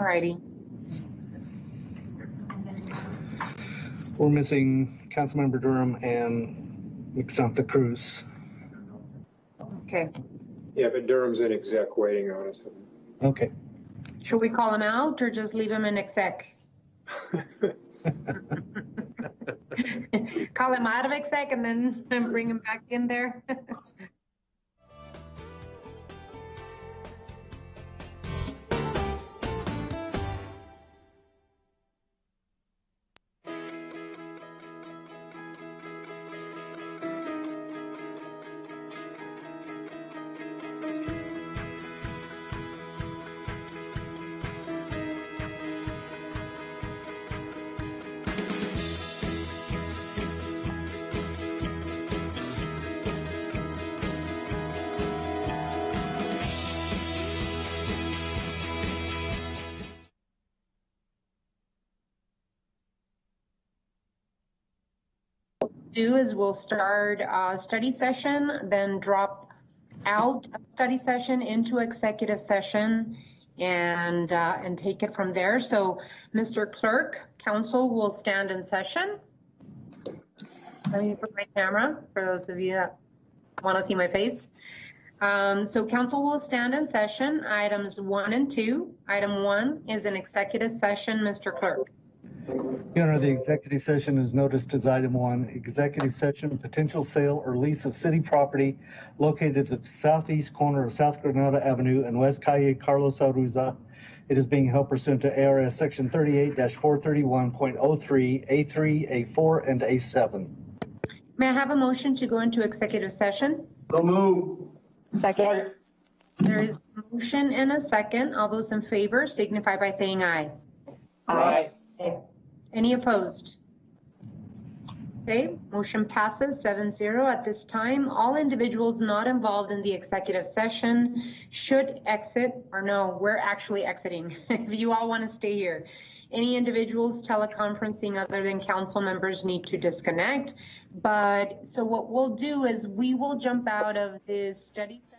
righty. We're missing Councilmember Durham and Santa Cruz. Okay. Yeah, but Durham's in exec waiting on us. Okay. Should we call him out or just leave him in exec? Call him out of exec and then bring him back in there. Do is we'll start a study session, then drop out of study session into executive session and take it from there. So Mr. Clerk, council will stand in session. Let me put my camera for those of you that want to see my face. So council will stand in session, items 1 and 2. Item 1 is an executive session, Mr. Clerk. Your Honor, the executive session is noticed as item 1, executive session, potential sale or lease of city property located at the southeast corner of South Granada Avenue and West Calle Carlos Aruza. It is being held pursuant to ARS section 38-431.03, A3, A4, and A7. May I have a motion to go into executive session? So move. Second. There is a motion and a second. All those in favor signify by saying aye. Aye. Okay. Any opposed? Okay, motion passes 7-0 at this time. All individuals not involved in the executive session should exit, or no, we're actually exiting. If you all want to stay here. Any individuals teleconferencing other than council members need to disconnect. But so what we'll do is we will jump out of this study session.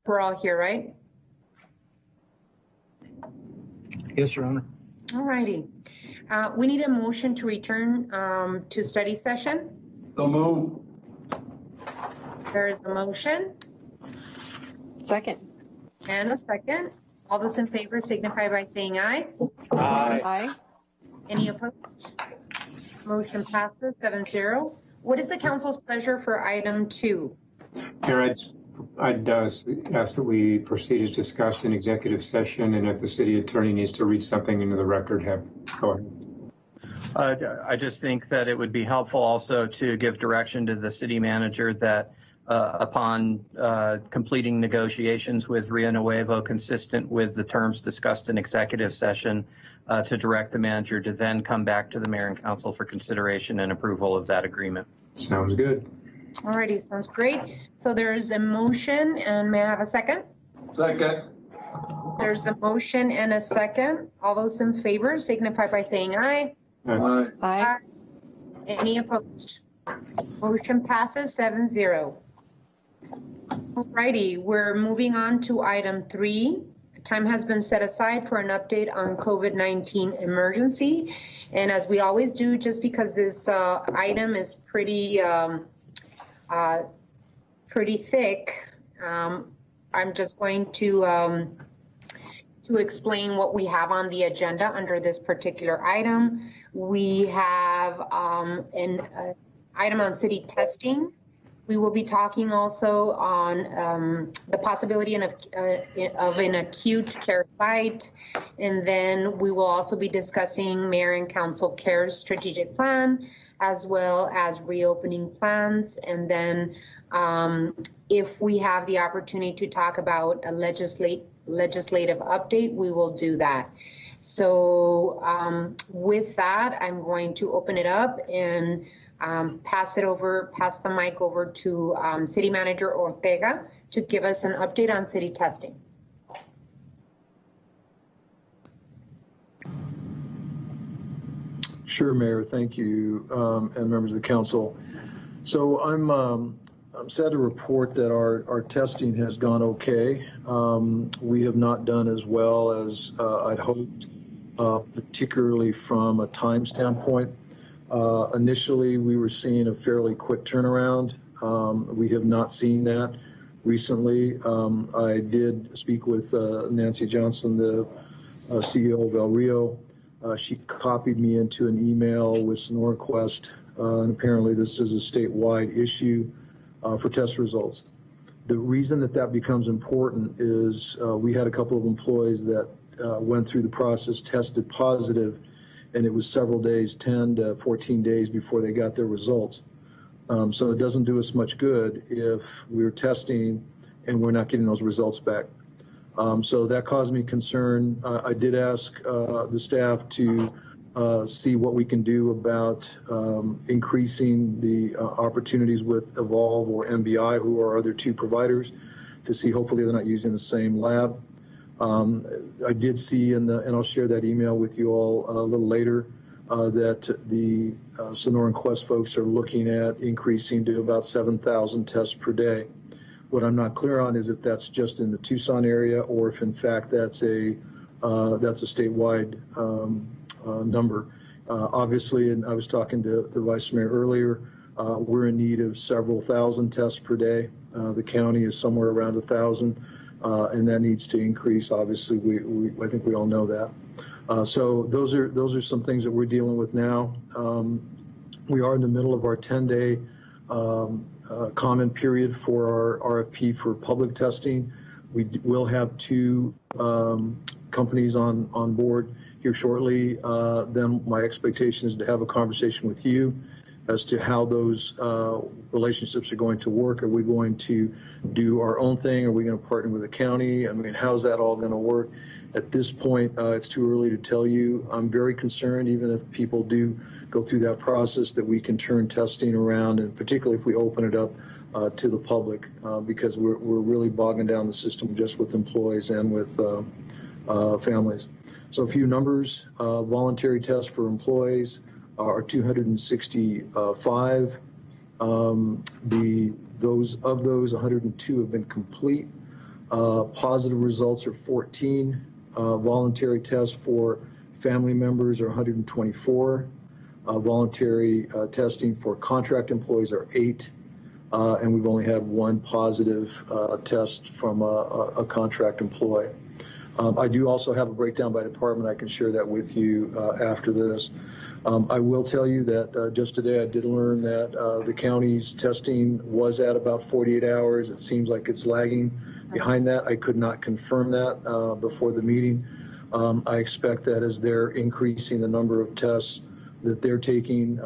We're all here, right? Yes, Your Honor. All righty. We need a motion to return to study session. So move. There is a motion Second. and a second. All those in favor signify by saying aye. Aye. Aye. Any opposed? Motion passes 7-0. What is the council's pleasure for item 2? Mayor, I'd ask that we proceed as discussed in executive session, and if the city attorney needs to read something into the record, go ahead. I just think that it would be helpful also to give direction to the city manager that upon completing negotiations with Rio Nuevo consistent with the terms discussed in executive session, to direct the manager to then come back to the mayor and council for consideration and approval of that agreement. Sounds good. Alrighty, sounds great. So there's a motion, and may I have a second? Second. There's a motion and a second. All those in favor signify by saying aye. Aye. Aye. Any opposed? Motion passes 7-0. Alrighty, we're moving on to item 3. Time has been set aside for an update on COVID-19 emergency. And as we always do, just because this item is pretty thick, I'm just going to explain what we have on the agenda under this particular item. We have an item on city testing. We will be talking also on the possibility of an acute care site. And then we will also be discussing Mayor and Council Care's strategic plan, as well as reopening plans. And then if we have the opportunity to talk about a legislative update, we will do that. So with that, I'm going to open it up and pass the mic over to City Manager Ortega to give us an update on city testing. Sure, Mayor. Thank you, and members of the council. So I'm sad to report that our testing has gone okay. We have not done as well as I'd hoped, particularly from a time standpoint. Initially, we were seeing a fairly quick turnaround. We have not seen that recently. I did speak with Nancy Johnson, the CEO of El Rio. She copied me into an email with Sonora Quest, and apparently this is a statewide issue for test results. The reason that becomes important is we had a couple of employees that went through the process, tested positive, and it was several days, 10 to 14 days before they got their results. So it doesn't do us much good if we're testing and we're not getting those results back. So that caused me concern. I did ask the staff to see what we can do about increasing the opportunities with Evolve or MBI, who are our other two providers, to see hopefully they're not using the same lab. I did see, and I'll share that email with you all a little later, that the Sonora and Quest folks are looking at increasing to about 7,000 tests per day. What I'm not clear on is if that's just in the Tucson area or if in fact that's a statewide number. Obviously, and I was talking to the Vice Mayor earlier, we're in need of several thousand tests per day. The county is somewhere around 1,000. And that needs to increase. Obviously, I think we all know that. So those are some things that we're dealing with now. We are in the middle of our 10-day comment period for our RFP for public testing. We will have 2 companies on board here shortly. Then my expectation is to have a conversation with you as to how those relationships are going to work. Are we going to do our own thing? Are we going to partner with the county? I mean, how's that all going to work? At this point, it's too early to tell you. I'm very concerned, even if people do go through that process, that we can turn testing around, and particularly if we open it up to the public, because we're really bogging down the system just with employees and with families. So a few numbers: voluntary tests for employees are 265. Of those, 102 have been complete. Positive results are 14. Voluntary tests for family members are 124. Voluntary testing for contract employees are 8. And we've only had 1 positive test from a contract employee. I do also have a breakdown by department. I can share that with you after this. I will tell you that just today I did learn that the county's testing was at about 48 hours. It seems like it's lagging behind that. I could not confirm that before the meeting. I expect that as they're increasing the number of tests that they're taking,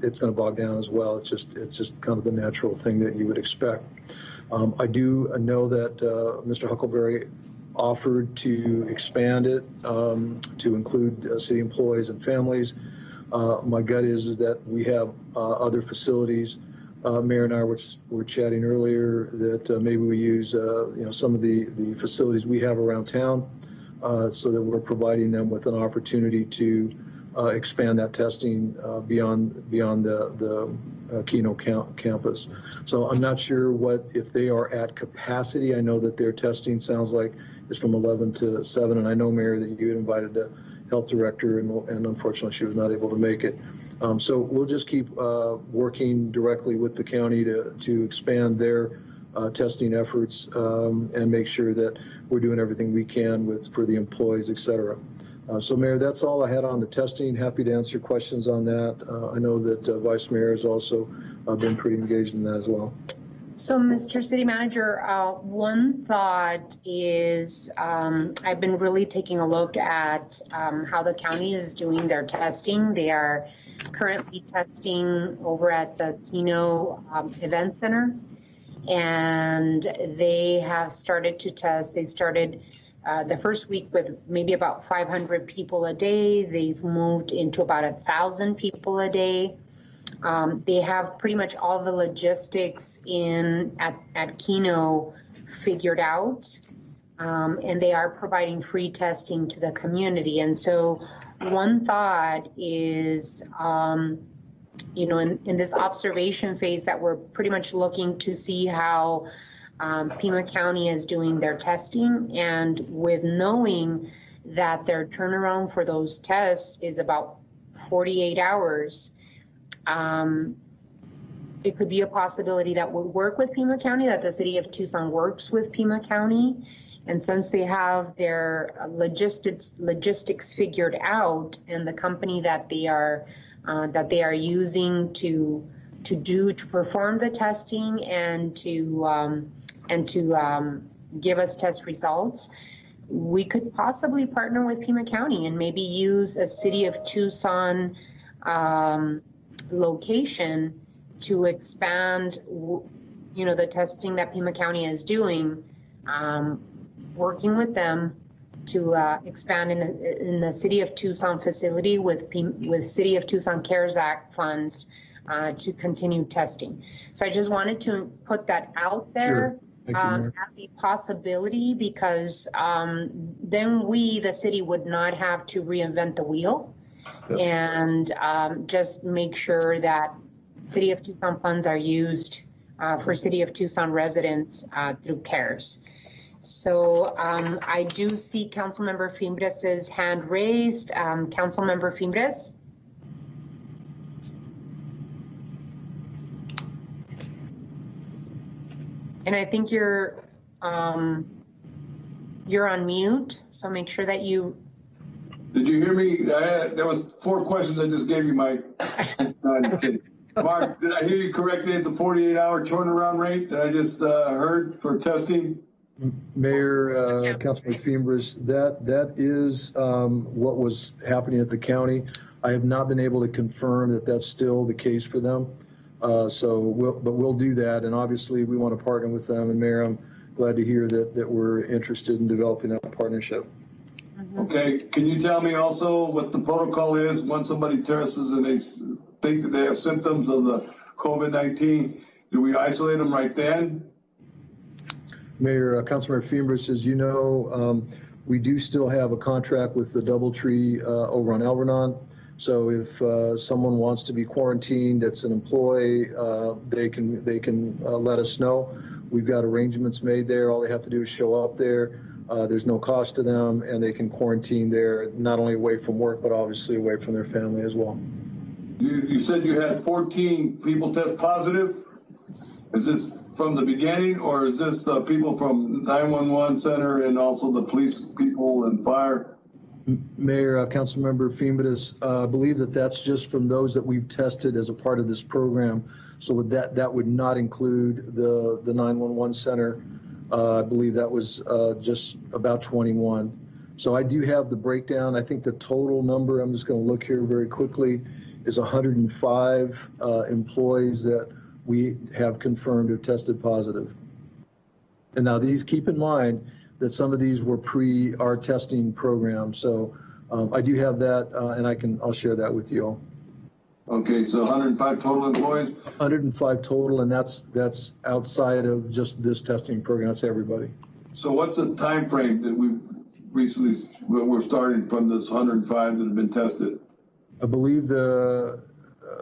it's going to bog down as well. It's just kind of the natural thing that you would expect. I do know that Mr. Huckleberry offered to expand it to include city employees and families. My gut is that we have other facilities. Mayor and I were chatting earlier that maybe we use some of the facilities we have around town so that we're providing them with an opportunity to expand that testing beyond the Keno campus. So I'm not sure if they are at capacity. I know that their testing sounds like it's from 11 to 7, and I know, Mayor, that you had invited the health director, and unfortunately she was not able to make it. So we'll just keep working directly with the county to expand their testing efforts and make sure that we're doing everything we can for the employees, et cetera. So, Mayor, that's all I had on the testing. Happy to answer questions on that. I know that Vice Mayor has also been pretty engaged in that as well. So, Mr. City Manager, one thought is I've been really taking a look at how the county is doing their testing. They are currently testing over at the Keno Event Center, and they have started to test. They started the first week with maybe about 500 people a day. They've moved into about 1,000 people a day. They have pretty much all the logistics at Keno figured out, and they are providing free testing to the community. And so one thought is, in this observation phase that we're pretty much looking to see how Pima County is doing their testing, and with knowing that their turnaround for those tests is about 48 hours, it could be a possibility that we'll work with Pima County, that the City of Tucson works with Pima County, and since they have their logistics figured out, and the company that they are using to perform the testing and to give us test results, we could possibly partner with Pima County and maybe use a City of Tucson location to expand, the testing that Pima County is doing, working with them to expand in the City of Tucson facility with City of Tucson CARES Act funds to continue testing. So I just wanted to put that out there. Sure. As a possibility, because then we, the city, would not have to reinvent the wheel. Yep. And just make sure that City of Tucson funds are used for City of Tucson residents through CARES. So I do see Councilmember Fimbres' hand raised. Councilmember Fimbres? And I think you're on mute, so make sure that you. Did you hear me? There was 4 questions I just gave you, Mike. No, I'm just kidding. Mark, did I hear you correctly? It's a 48-hour turnaround rate that I just heard for testing? Mayor, Councilman Fimbres, that is what was happening at the county. I have not been able to confirm that that's still the case for them. So we'll do that, and obviously we want to partner with them. And Mayor, I'm glad to hear that we're interested in developing that partnership. Okay, can you tell me also what the protocol is when somebody tests and they think that they have symptoms of the COVID-19? Do we isolate them right then? Mayor, Councilmember Fimbres, as you know, we do still have a contract with the DoubleTree over on Alvernon. So if someone wants to be quarantined, that's an employee, they can let us know. We've got arrangements made there. All they have to do is show up there. There's no cost to them, and they can quarantine there, not only away from work, but obviously away from their family as well. You said you had 14 people test positive. Is this from the beginning, or is this people from 911 center and also the police people and fire? Mayor, Councilmember Femidas, I believe that that's just from those that we've tested as a part of this program. So that would not include the 911 center. I believe that was just about 21. So I do have the breakdown. I think the total number, I'm just going to look here very quickly, is 105 employees that we have confirmed have tested positive. And now these, keep in mind that some of these were pre our testing program. So I do have that, and I'll share that with you all. Okay, so 105 total employees? 105 total, and that's outside of just this testing program. That's everybody. So what's the time frame that we're starting from this 105 that have been tested? I believe it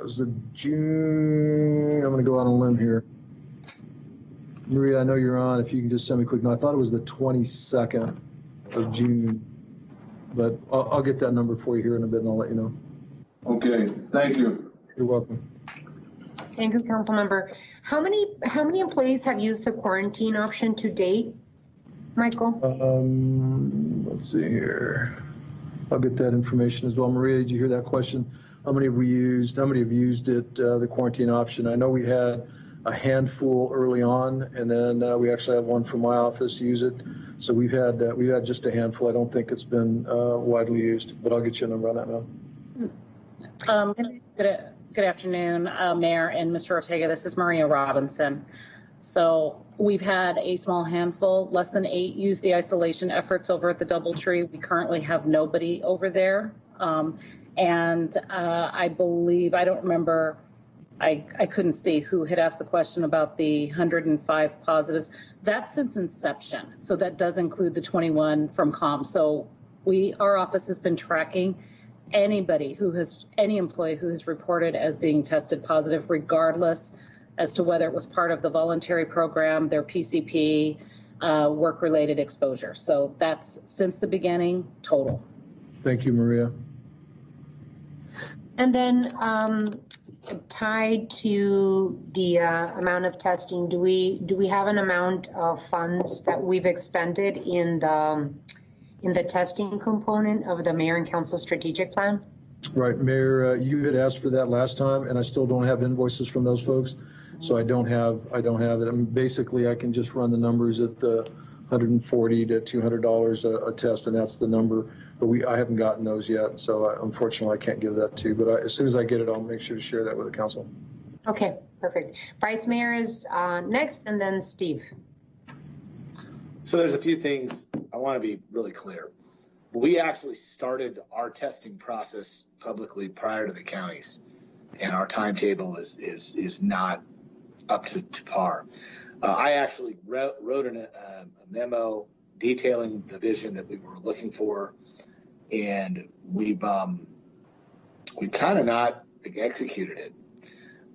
was the June. I'm going to go out on a limb here. Maria, I know you're on. If you can just send me a quick note. I thought it was the 22nd of June, but I'll get that number for you here in a bit, and I'll let you know. Okay, thank you. You're welcome. Thank you, Councilmember. How many employees have used the quarantine option to date, Michael? Let's see here. I'll get that information as well. Maria, did you hear that question? How many have we used? How many have used it, the quarantine option? I know we had a handful early on, and then we actually had one from my office use it. So we've had just a handful. I don't think it's been widely used, but I'll get you a number on that now. Good afternoon, Mayor and Mr. Ortega. This is Maria Robinson. So we've had a small handful, less than 8, use the isolation efforts over at the DoubleTree. We currently have nobody over there. I believe, I don't remember, I couldn't see who had asked the question about the 105 positives. That's since inception. So that does include the 21 from COM. So our office has been tracking any employee who has reported as being tested positive, regardless as to whether it was part of the voluntary program, their PCP, work-related exposure. So that's since the beginning, total. Thank you, Maria. And then tied to the amount of testing, do we have an amount of funds that we've expended in the testing component of the Mayor and Council strategic plan? Right, Mayor, you had asked for that last time, and I still don't have invoices from those folks, so I don't have it. I mean, basically, I can just run the numbers at the $140 to $200 a test, and that's the number. But I haven't gotten those yet, so unfortunately, I can't give that to you. But as soon as I get it, I'll make sure to share that with the council. Okay, perfect. Vice Mayor is next, and then Steve. So there's a few things I want to be really clear. We actually started our testing process publicly prior to the counties, and our timetable is not up to par. I actually wrote a memo detailing the vision that we were looking for, and we kind of not executed it.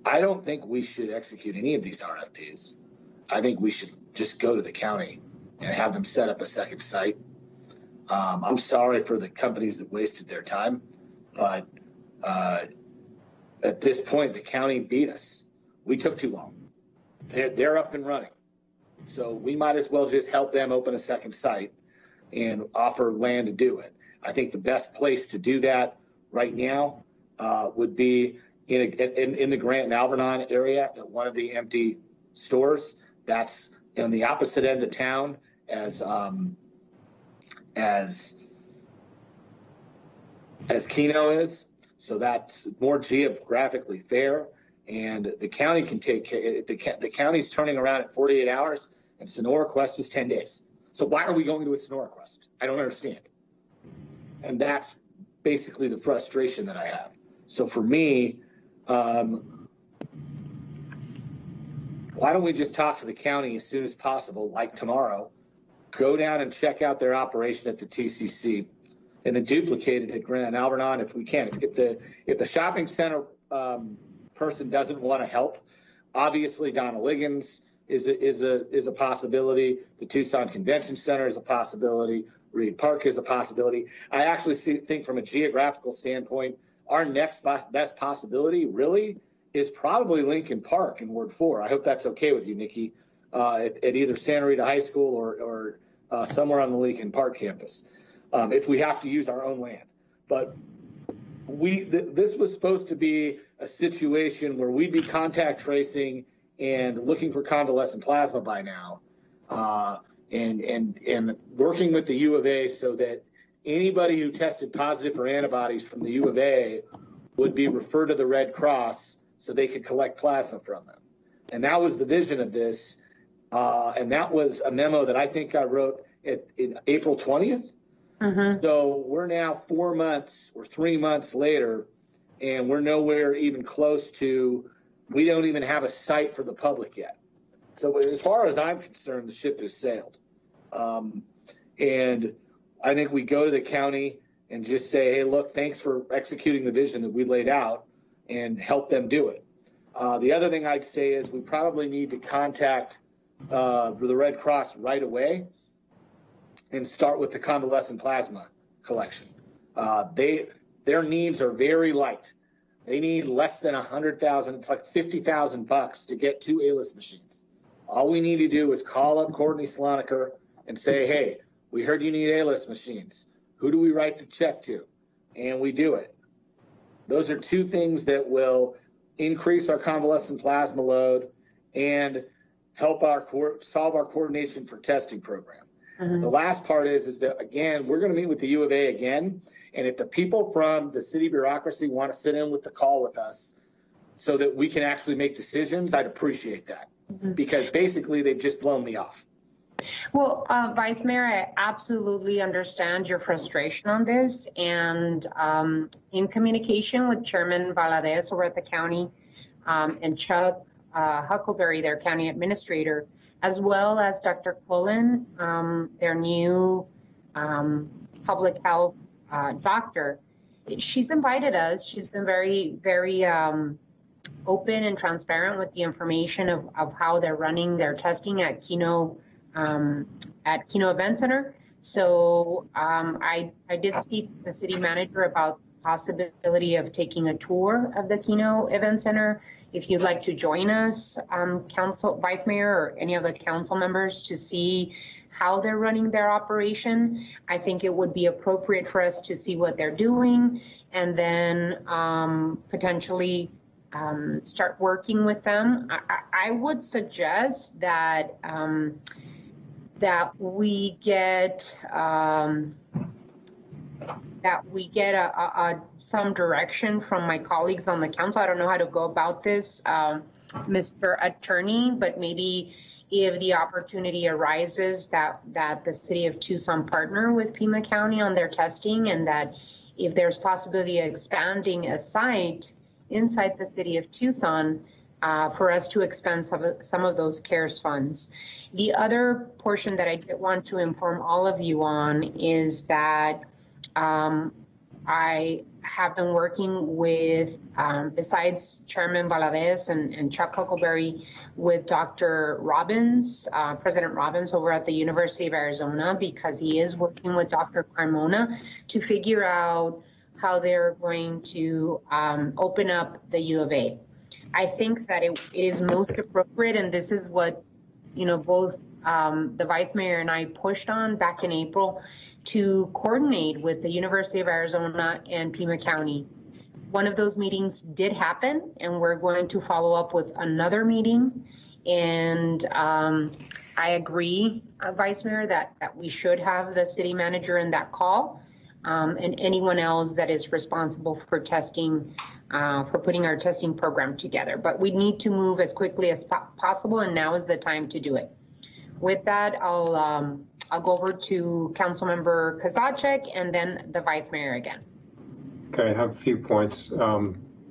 I don't think we should execute any of these RFPs. I think we should just go to the county and have them set up a second site. I'm sorry for the companies that wasted their time, but at this point, the county beat us. We took too long. They're up and running. So we might as well just help them open a second site and offer land to do it. I think the best place to do that right now would be in the Grant and Alvernon area at one of the empty stores. That's on the opposite end of town as Keno is. So that's more geographically fair. And the county can take care. The county's turning around at 48 hours, and Sonora Quest is 10 days. So why are we going to a Sonora Quest? I don't understand. And that's basically the frustration that I have. So for me, why don't we just talk to the county as soon as possible, like tomorrow, go down and check out their operation at the TCC, and then duplicate it at Grand Alvernon if we can. If the shopping center person doesn't want to help, obviously Donna Liggins, is a possibility. The Tucson Convention Center is a possibility. Reed Park is a possibility. I actually think from a geographical standpoint, our next best possibility really is probably Lincoln Park in Ward 4. I hope that's okay with you, Nikki, at either Santa Rita High School or somewhere on the Lincoln Park campus, if we have to use our own land. But this was supposed to be a situation where we'd be contact tracing and looking for convalescent plasma by now, and working with the U of A so that anybody who tested positive for antibodies from the U of A would be referred to the Red Cross so they could collect plasma from them. And that was the vision of this. And that was a memo that I think I wrote in April 20th. Mm-hmm. So we're now 4 months or 3 months later, and we're nowhere even close to, we don't even have a site for the public yet. So as far as I'm concerned, the ship has sailed. And I think we go to the county and just say, hey, look, thanks for executing the vision that we laid out, and help them do it. The other thing I'd say is we probably need to contact the Red Cross right away and start with the convalescent plasma collection. Their needs are very light. They need less than $100,000. It's like $50,000 to get 2 A-list machines. All we need to do is call up Courtney Sloniker and say, hey, we heard you need A-list machines. Who do we write the check to? And we do it. Those are 2 things that will increase our convalescent plasma load and help solve our coordination for testing program. Mm-hmm. The last part is that, again, we're going to meet with the U of A again. And if the people from the city bureaucracy want to sit in with the call with us so that we can actually make decisions, I'd appreciate that. Mm-hmm. Because basically they've just blown me off. Well, Vice Mayor, I absolutely understand your frustration on this. And in communication with Chairman Valadez over at the county and Chuck Huckleberry, their county administrator, as well as Dr. Cullen, their new public health doctor, she's invited us. She's been very, very open and transparent with the information of how they're running their testing at Keno Event Center. So I did speak to the city manager about the possibility of taking a tour of the Keno Event Center. If you'd like to join us, Council Vice Mayor or any of the council members, to see how they're running their operation, I think it would be appropriate for us to see what they're doing, and then potentially start working with them. I would suggest that that we get some direction from my colleagues on the council. I don't know how to go about this, Mr. Attorney, but maybe if the opportunity arises that the city of Tucson partner with Pima County on their testing, and that if there's possibility of expanding a site inside the city of Tucson, for us to expend some of those CARES funds. The other portion that I did want to inform all of you on is that I have been working with, besides Chairman Valadez and Chuck Huckleberry, with Dr. Robbins, President Robbins over at the University of Arizona, because he is working with Dr. Carmona to figure out how they're going to open up the U of A. I think that it is most appropriate, and this is what, both the Vice Mayor and I pushed on back in April, to coordinate with the University of Arizona and Pima County. One of those meetings did happen, and we're going to follow up with another meeting. And I agree, Vice Mayor, that we should have the city manager in that call, and anyone else that is responsible for testing, for putting our testing program together. But we need to move as quickly as possible, and now is the time to do it. With that, I'll go over to Councilmember Kozachik and then the Vice Mayor again. Okay, I have a few points.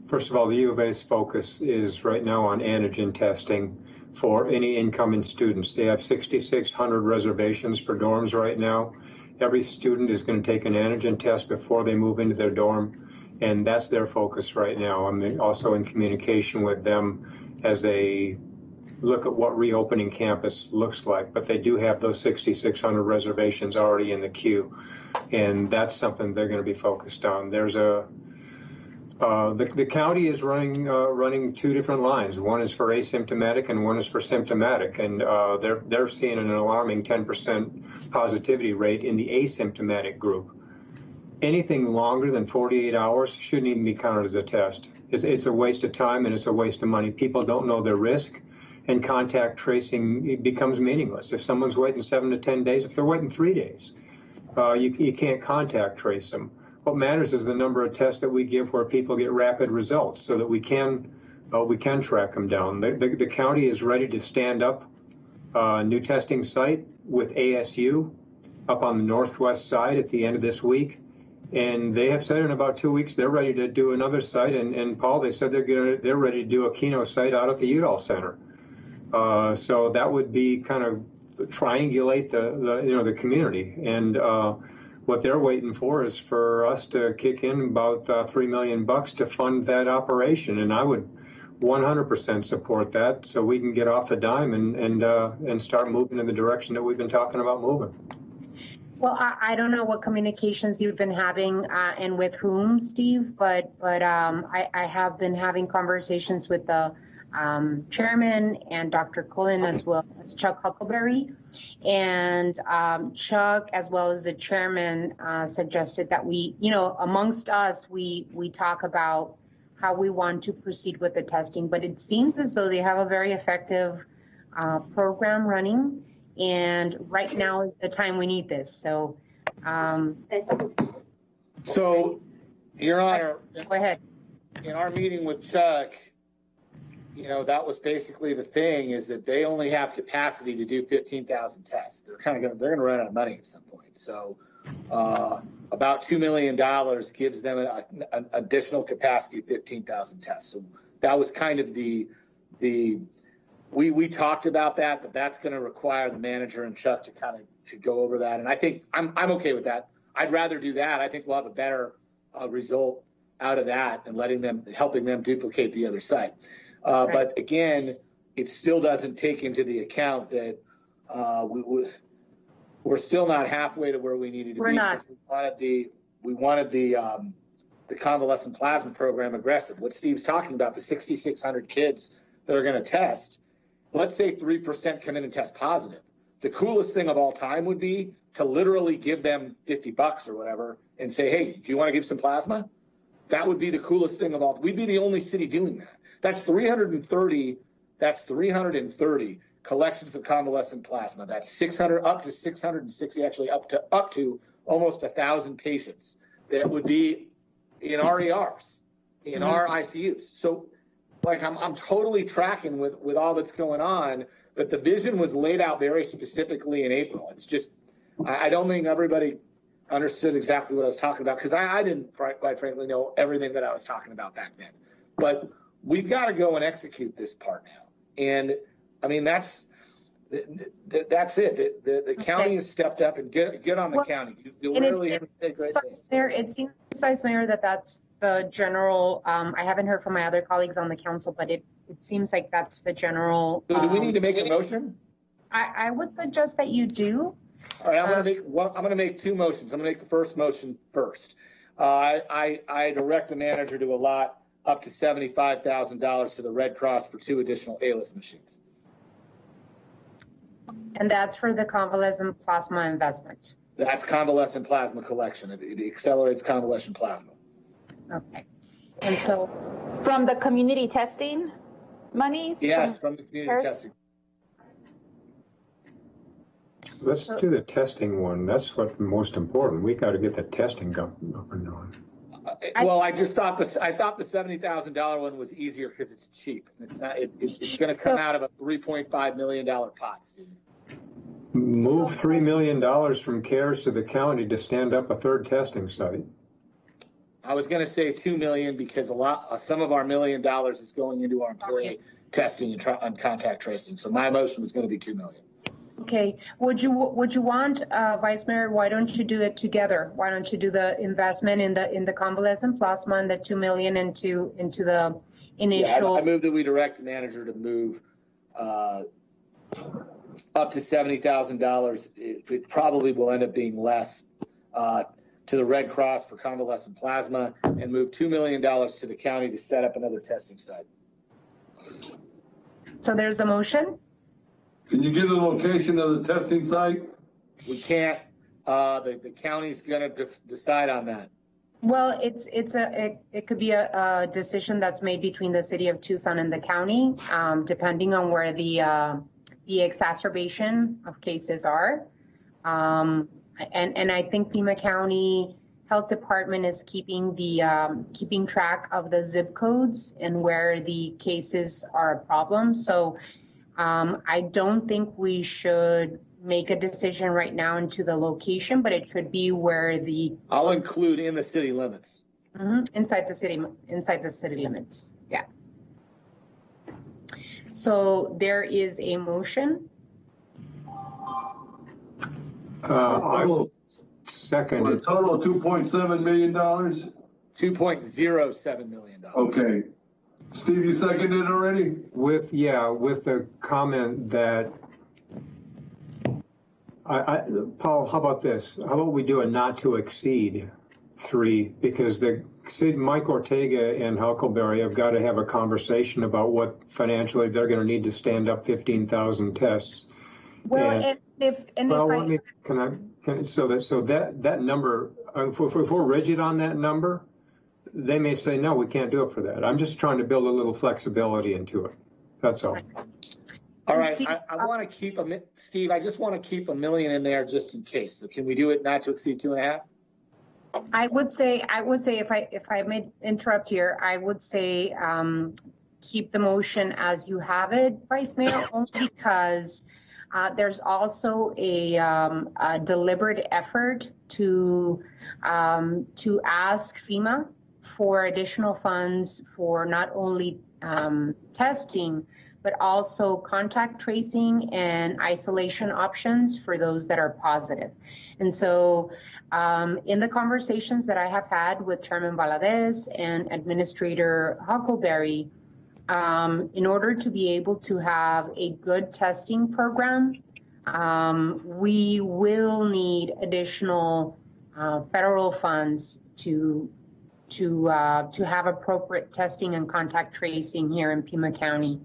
First of all, the U of A's focus is right now on antigen testing for any incoming students. They have 6,600 reservations for dorms right now. Every student is going to take an antigen test before they move into their dorm, and that's their focus right now. I'm also in communication with them as they look at what reopening campus looks like, but they do have those 6,600 reservations already in the queue, and that's something they're going to be focused on. There's the county is running two different lines. One is for asymptomatic and one is for symptomatic, and they're seeing an alarming 10% positivity rate in the asymptomatic group. Anything longer than 48 hours shouldn't even be counted as a test. It's a waste of time and it's a waste of money. People don't know their risk, and contact tracing, it becomes meaningless. If someone's waiting 7 to 10 days, if they're waiting 3 days, you can't contact trace them. What matters is the number of tests that we give where people get rapid results, so that we can track them down. The county is ready to stand up a new testing site with ASU up on the northwest side at the end of this week. And they have said in about 2 weeks they're ready to do another site. And Paul, they said they're ready to do a Keno site out at the Udall Center. So that would be kind of triangulate the community. And what they're waiting for is for us to kick in about $3 million to fund that operation. And I would 100% support that, so we can get off the dime and start moving in the direction that we've been talking about moving. Well, I don't know what communications you've been having and with whom, Steve, but I have been having conversations with the chairman and Dr. Cullen, as well as Chuck Huckleberry. And Chuck, as well as the chairman, suggested that we, amongst us, we talk about how we want to proceed with the testing. But it seems as though they have a very effective program running. And right now is the time we need this. So, Your Honor, go ahead. In our meeting with Chuck, that was basically the thing, is that they only have capacity to do 15,000 tests. They're going to run out of money at some point. So, about $2 million gives them an additional capacity of 15,000 tests. So that was kind of we talked about that, but that's going to require the manager and Chuck to go over that. And I think I'm okay with that. I'd rather do that. I think we'll have a better result out of that and helping them duplicate the other site. Right. But again, it still doesn't take into the account that we're still not halfway to where we needed to be. We're not. We wanted the convalescent plasma program aggressive. What Steve's talking about, the 6,600 kids that are going to test. Let's say 3% come in and test positive. The coolest thing of all time would be to literally give them $50 or whatever and say, hey, do you want to give some plasma? That would be the coolest thing of all. We'd be the only city doing that. That's 330 collections of convalescent plasma. That's 600 up to 660, actually up to almost 1,000 patients that would be in our ERs, in our ICUs. So I'm totally tracking with all that's going on, but the vision was laid out very specifically in April. It's just, I don't think everybody understood exactly what I was talking about, because I didn't, quite frankly, know everything that I was talking about back then. But we've got to go and execute this part now. And I mean, that's it. The county has stepped up, and get on the county. You really have to say great things. It seems, Vice Mayor, that's the general. I haven't heard from my other colleagues on the council, but it seems like that's the general. So do we need to make a motion? I would suggest that you do. All right, I'm going to make two motions. I'm going to make the first motion first. I direct the manager to allot up to $75,000 to the Red Cross for 2 additional ALIS machines. And that's for the convalescent plasma investment. That's convalescent plasma collection. It accelerates convalescent plasma. Okay. And so from the community testing monies? Yes, from the community testing. Let's do the testing one. That's what's most important. We got to get the testing up and going. Well, I thought the $70,000 one was easier because it's cheap. It's not. It's going to come out of a $3.5 million pot, Steve. Move $3 million from CARES to the county to stand up a third testing site. I was going to say $2 million because some of our $1 million is going into our employee testing and contact tracing. So my motion was going to be $2 million. Okay. Would you want, Vice Mayor? Why don't you do it together? Why don't you do the investment in the convalescent plasma and the $2 million into the initial? Yeah, I move that we direct the manager to move up to $70,000. It probably will end up being less to the Red Cross for convalescent plasma, and move $2 million to the county to set up another testing site. So there's a motion. Can you give the location of the testing site? We can't. The county's going to decide on that. Well, it could be a decision that's made between the city of Tucson and the county, depending on where the exacerbation of cases are. And I think Pima County Health Department is keeping track of the zip codes and where the cases are a problem. So I don't think we should make a decision right now into the location, but it should be where the. I'll include in the city limits. Inside the city limits. Yeah. So there is a motion. I will second For a it. total of $2.7 million? $2.07 million. Okay. Steve, you seconded it already? With the comment that, Paul, how about this? How about we do a not to exceed 3? Because Mike Ortega and Huckleberry have got to have a conversation about what financially they're going to need to stand up 15,000 tests. Well, So that number, if we're rigid on that number, they may say, no, we can't do it for that. I'm just trying to build a little flexibility into it. That's all. All right, I want to keep Steve, I just want to keep $1 million in there just in case. So can we do it not to exceed 2.5? I would say if I may interrupt here, I would say keep the motion as you have it, Vice Mayor, only because there's also a deliberate effort to ask FEMA for additional funds for not only testing, but also contact tracing and isolation options for those that are positive. And so in the conversations that I have had with Chairman Valadez and Administrator Huckleberry, in order to be able to have a good testing program, we will need additional federal funds to have appropriate testing and contact tracing here in Pima County.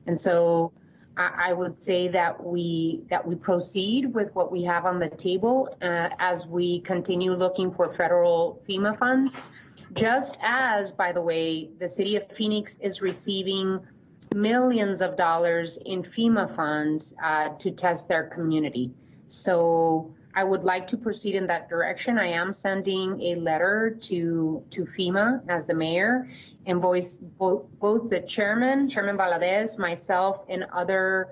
And so I would say that we proceed with what we have on the table as we continue looking for federal FEMA funds. Just as, by the way, the city of Phoenix is receiving millions of dollars in FEMA funds to test their community. So I would like to proceed in that direction. I am sending a letter to FEMA as the mayor, and voice both the Chairman Valadez, myself, and other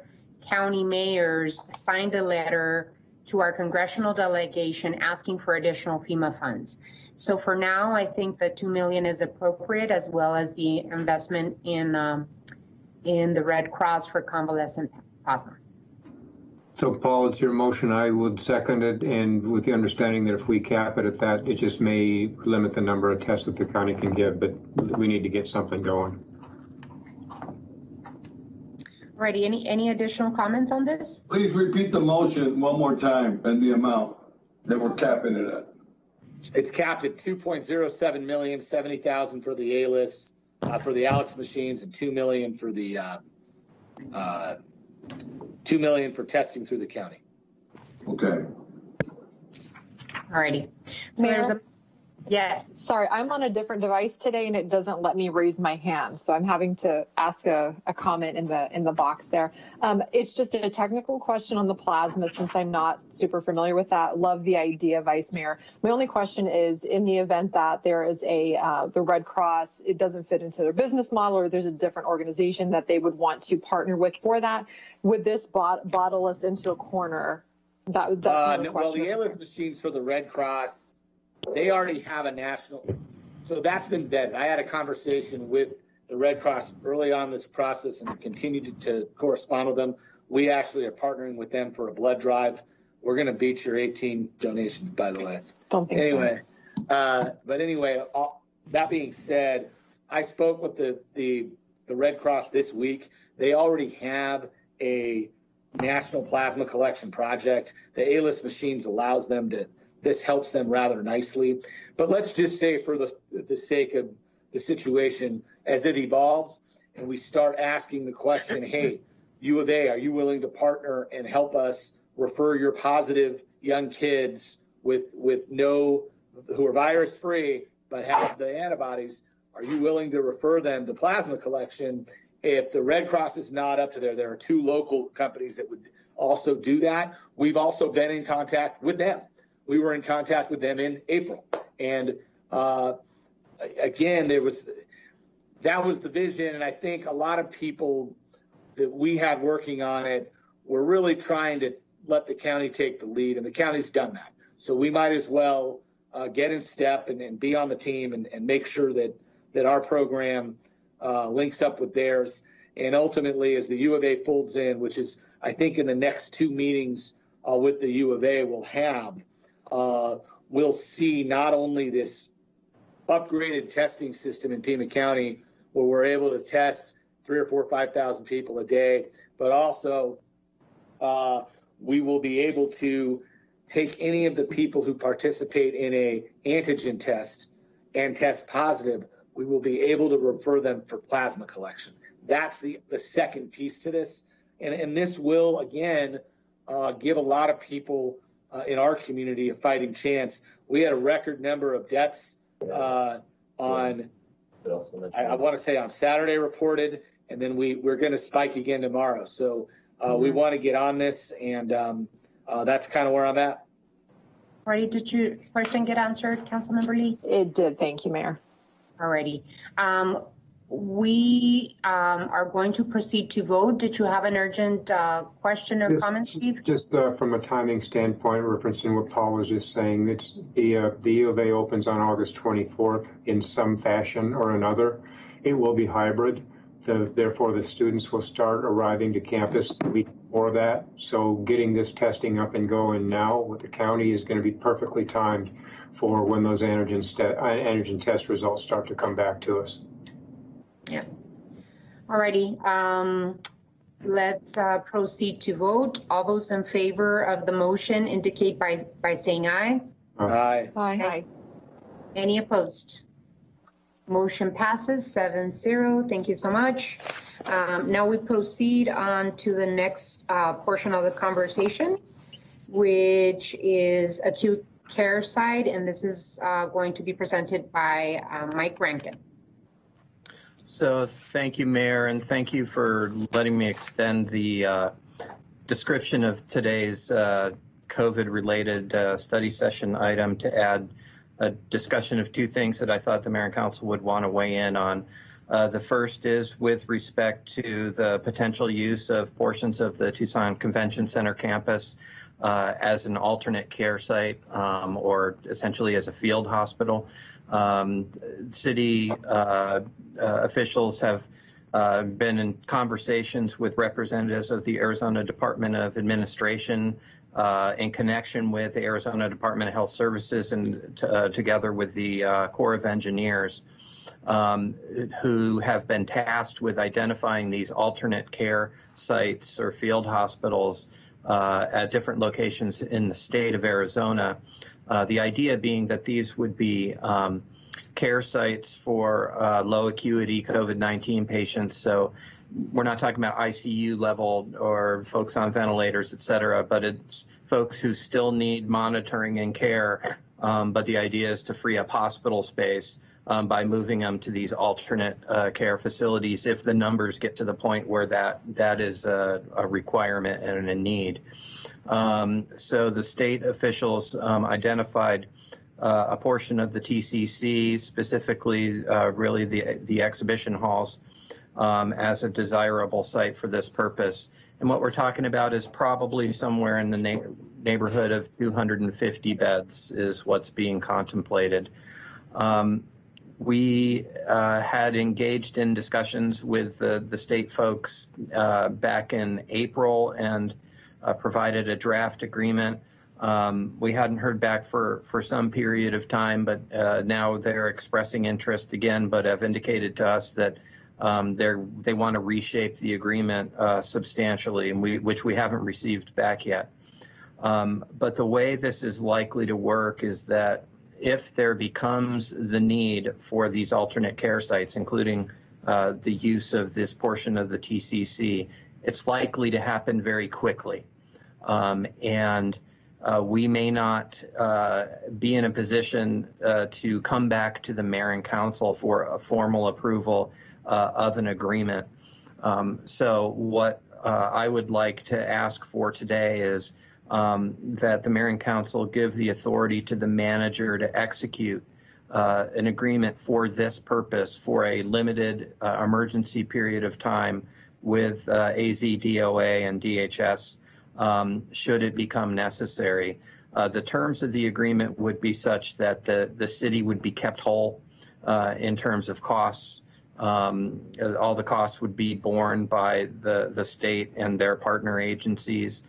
county mayors signed a letter to our congressional delegation asking for additional FEMA funds. So for now, I think that $2 million is appropriate, as well as the investment in the Red Cross for convalescent plasma. So Paul, it's your motion. I would second it, and with the understanding that if we cap it at that, it just may limit the number of tests that the county can give, but we need to get something going. Alrighty, any additional comments on this? Please repeat the motion one more time and the amount that we're capping it at. It's capped at $2.07 million, 70,000 for the A-list, for the Alex machines, and $2 million for the $2 million for testing through the county. Okay. Alrighty. So there's a yes. Sorry, I'm on a different device today and it doesn't let me raise my hand. So I'm having to ask a comment in the box there. It's just a technical question on the plasma since I'm not super familiar with that. Love the idea, Vice Mayor. My only question is, in the event that there is the Red Cross, it doesn't fit into their business model, or there's a different organization that they would want to partner with for that, would this bottle us into a corner? That's no, well, the A-list machines for the Red Cross, they already have a national, so that's been vetted. I had a conversation with the Red Cross early on this process and continued to correspond with them. We actually are partnering with them for a blood drive. We're going to beat your 18 donations, by the way. Don't think so. But anyway, that being said, I spoke with the Red Cross this week. They already have a national plasma collection project. The A-list machines allows them to, this helps them rather nicely. But let's just say for the sake of the situation, as it evolves and we start asking the question, hey, U of A, are you willing to partner and help us refer your positive young kids with who are virus free but have the antibodies? Are you willing to refer them to plasma collection? If the Red Cross is not up to there are 2 local companies that would also do that. We've also been in contact with them. We were in contact with them in April. And again, that was the vision. And I think a lot of people that we had working on it were really trying to let the county take the lead, and the county's done that. So we might as well get in step and be on the team and make sure that our program links up with theirs. And ultimately, as the U of A folds in, which is, I think, in the next 2 meetings with the U of A we'll have, we'll see not only this upgraded testing system in Pima County where we're able to test 3,000 or 4,000 or 5,000 people a day, but also we will be able to take any of the people who participate in a antigen test and test positive. We will be able to refer them for plasma collection. That's the second piece to this. And this will, again, give a lot of people in our community a fighting chance. We had a record number of deaths on, I want to say on Saturday reported, and then we're going to spike again tomorrow. So we want to get on this, and that's kind of where I'm at. Alrighty, did your question get answered, Councilmember Lee? It did. Thank you, Mayor. Alrighty. We are going to proceed to vote. Did you have an urgent question or comment, Steve? Just from a timing standpoint, referencing what Paul was just saying, it's the U of A opens on August 24th in some fashion or another. It will be hybrid. Therefore, the students will start arriving to campus the week before that. So getting this testing up and going now with the county is going to be perfectly timed for when those antigen test results start to come back to us. Yeah. Alrighty. Let's proceed to vote. All those in favor of the motion indicate by saying aye. Aye. Aye. Any opposed? Motion passes 7-0. Thank you so much. Now we proceed on to the next portion of the conversation, which is acute care side, and this is going to be presented by Mike Rankin. So thank you, Mayor, and thank you for letting me extend the description of today's COVID-related study session item to add a discussion of 2 things that I thought the Mayor and Council would want to weigh in on. The first is with respect to the potential use of portions of the Tucson Convention Center campus as an alternate care site or essentially as a field hospital. City officials have been in conversations with representatives of the Arizona Department of Administration in connection with the Arizona Department of Health Services and together with the Corps of Engineers who have been tasked with identifying these alternate care sites or field hospitals at different locations in the state of Arizona. The idea being that these would be care sites for low acuity COVID-19 patients. So we're not talking about ICU level or folks on ventilators, et cetera, but it's folks who still need monitoring and care. But the idea is to free up hospital space by moving them to these alternate care facilities if the numbers get to the point where that is a requirement and a need. So the state officials identified a portion of the TCC, specifically really the exhibition halls, as a desirable site for this purpose. And what we're talking about is probably somewhere in the neighborhood of 250 beds is what's being contemplated. We had engaged in discussions with the state folks back in April and provided a draft agreement. We hadn't heard back for some period of time, but now they're expressing interest again, but have indicated to us that They want to reshape the agreement substantially, and which we haven't received back yet. But the way this is likely to work is that if there becomes the need for these alternate care sites, including the use of this portion of the TCC, it's likely to happen very quickly. And we may not be in a position to come back to the mayor and council for a formal approval of an agreement. So what I would like to ask for today is that the mayor and council give the authority to the manager to execute an agreement for this purpose for a limited emergency period of time with AZDOA and DHS should it become necessary. The terms of the agreement would be such that the city would be kept whole in terms of costs. All the costs would be borne by the state and their partner agencies,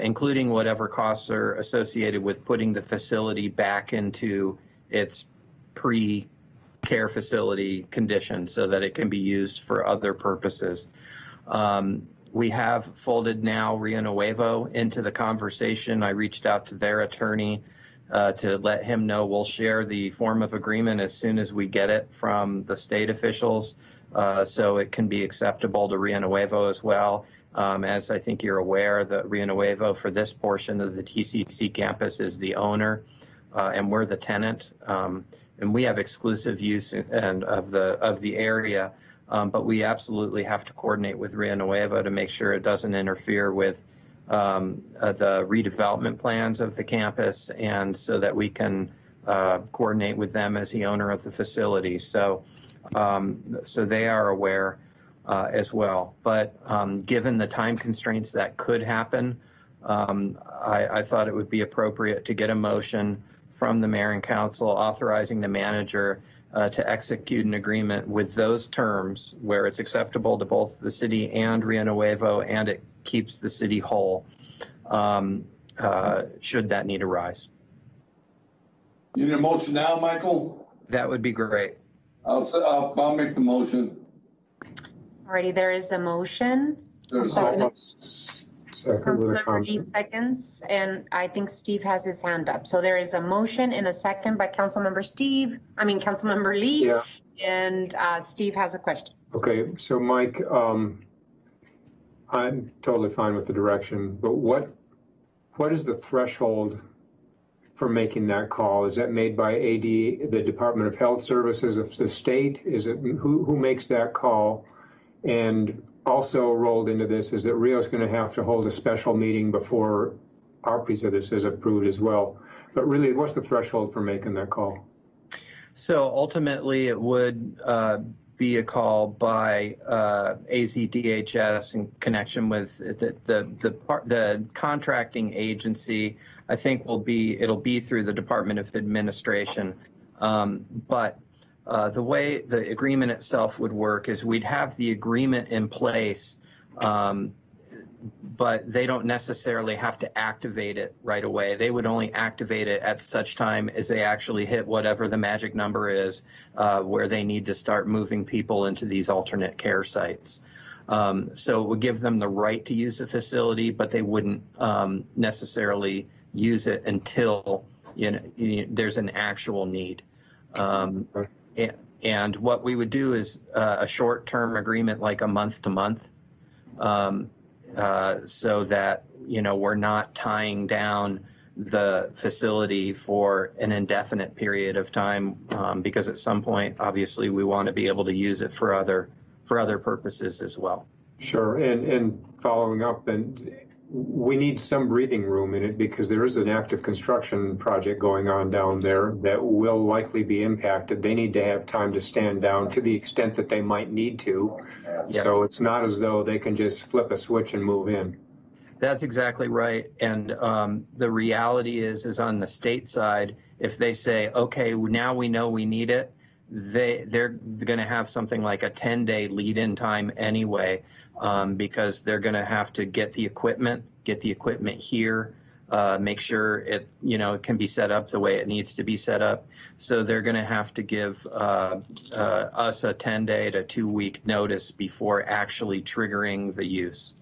including whatever costs are associated with putting the facility back into its pre-care facility condition so that it can be used for other purposes. We have folded now Rio Nuevo into the conversation. I reached out to their attorney to let him know we'll share the form of agreement as soon as we get it from the state officials, so it can be acceptable to Rio Nuevo as well. As I think you're aware, that Rio Nuevo for this portion of the TCC campus is the owner, and we're the tenant, and we have exclusive use of the area. But we absolutely have to coordinate with Rio Nuevo to make sure it doesn't interfere with the redevelopment plans of the campus, and so that we can coordinate with them as the owner of the facility. So they are aware as well. But given the time constraints that could happen, I thought it would be appropriate to get a motion from the mayor and council authorizing the manager to execute an agreement with those terms where it's acceptable to both the city and Rio Nuevo, and it keeps the city whole should that need arise. You need a motion now, Michael? That would be great. I'll make the motion. Alrighty, there is a motion. Councilmember Lee seconds, and I think Steve has his hand up. So there is a motion and a second by Councilmember Lee, yeah. And Steve has a question. Okay, so Mike, I'm totally fine with the direction, but what is the threshold for making that call? Is that made by the Department of Health Services of the state? Is it who makes that call? And also rolled into this is that Rio's going to have to hold a special meeting before our piece of this is approved as well. But really, what's the threshold for making that call? So ultimately, it would be a call by AZDHS in connection with the contracting agency. I think it'll be through the Department of Administration, but the way the agreement itself would work is we'd have the agreement in place, but they don't necessarily have to activate it right away. They would only activate it at such time as they actually hit whatever the magic number is, where they need to start moving people into these alternate care sites. So it would give them the right to use the facility, but they wouldn't necessarily use it until there's an actual need. And what we would do is a short-term agreement, like a month-to-month, so that we're not tying down the facility for an indefinite period of time, because at some point, obviously, we want to be able to use it for other purposes as well. Sure, and following up, and we need some breathing room in it because there is an active construction project going on down there that will likely be impacted. They need to have time to stand down to the extent that they might need to. Yes. So it's not as though they can just flip a switch and move in. That's exactly right. And the reality is on the state side, if they say, okay, now we know we need it, they're going to have something like a 10-day lead-in time anyway, because they're going to have to get the equipment here, make sure it, it can be set up the way it needs to be set up. So they're going to have to give us a 10-day to 2-week notice before actually triggering the use.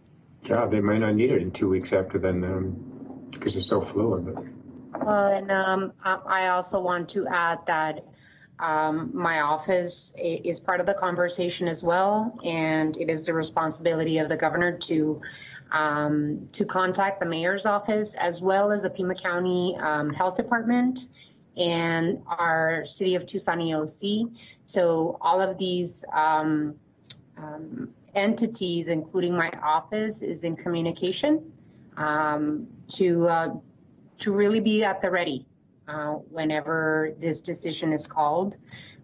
Yeah, they might not need it in 2 weeks after then, because it's so fluid. But. Well, and I also want to add that my office is part of the conversation as well, and it is the responsibility of the governor to contact the mayor's office as well as the Pima County Health Department and our City of Tucson EOC. So all of these entities, including my office, is in communication to really be at the ready whenever this decision is called.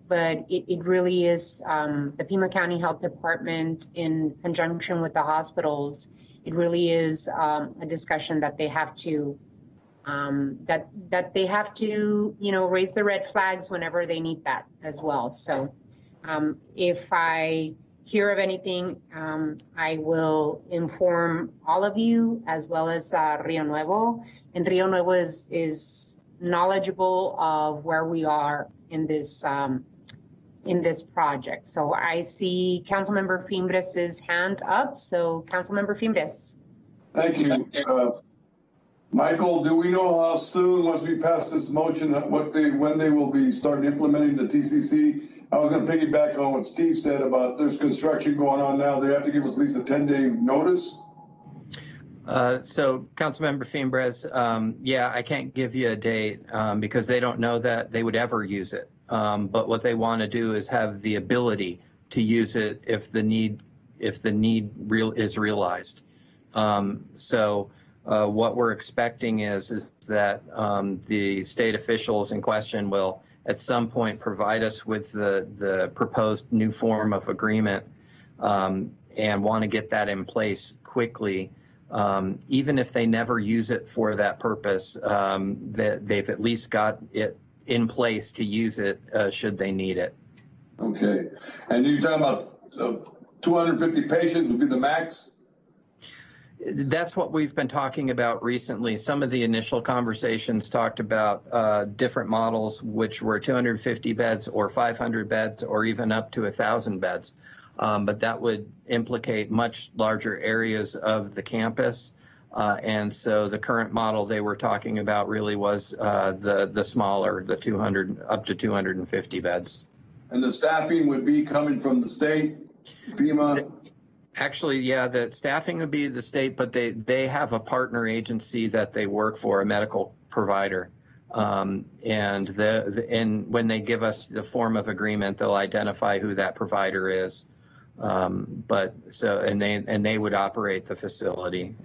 But it really is the Pima County Health Department in conjunction with the hospitals. It really is a discussion that they have to that they have to raise the red flags whenever they need that as well. So if I hear of anything, I will inform all of you as well as Rio Nuevo. And Rio Nuevo is knowledgeable of where we are in this project. So I see Councilmember Fimbres' hand up. So Councilmember Fimbres. Thank you. Michael, do we know how soon, once we pass this motion, when they will be starting implementing the TCC? I was going to piggyback on what Steve said about there's construction going on now. They have to give us at least a 10-day notice. So Councilmember Fimbres, yeah, I can't give you a date because they don't know that they would ever use it. But what they want to do is have the ability to use it if the need is realized. So what we're expecting is that the state officials in question will at some point provide us with the proposed new form of agreement and want to get that in place quickly. Even if they never use it for that purpose, that they've at least got it in place to use it should they need it. Okay. And you're talking about 250 patients would be the max? That's what we've been talking about recently. Some of the initial conversations talked about different models, which were 250 beds or 500 beds or even up to 1,000 beds. But that would implicate much larger areas of the campus. And so the current model they were talking about really was the smaller, the 200 up to 250 beds. And the staffing would be coming from the state, FEMA? Actually, yeah, the staffing would be the state, but they have a partner agency that they work for, a medical provider. And when they give us the form of agreement, they'll identify who that provider is. And they would operate the facility.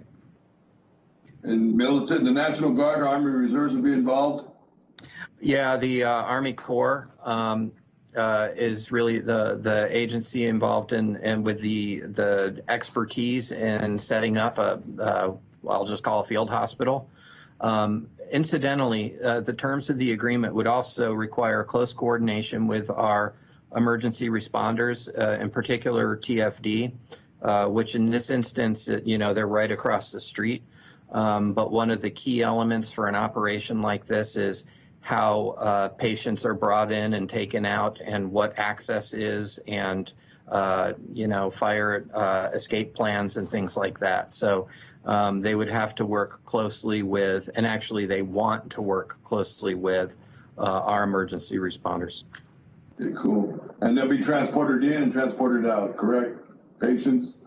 And military, the National Guard, Army Reserves would be involved? Yeah, the Army Corps is really the agency involved in with the expertise in setting up I'll just call a field hospital. Incidentally, the terms of the agreement would also require close coordination with our emergency responders, in particular TFD, which in this instance, they're right across the street. But one of the key elements for an operation like this is how patients are brought in and taken out and what access is and, fire escape plans and things like that. So they would have to work closely with, and actually they want to work closely with our emergency responders. Okay, cool. And they'll be transported in and transported out, correct? Patients?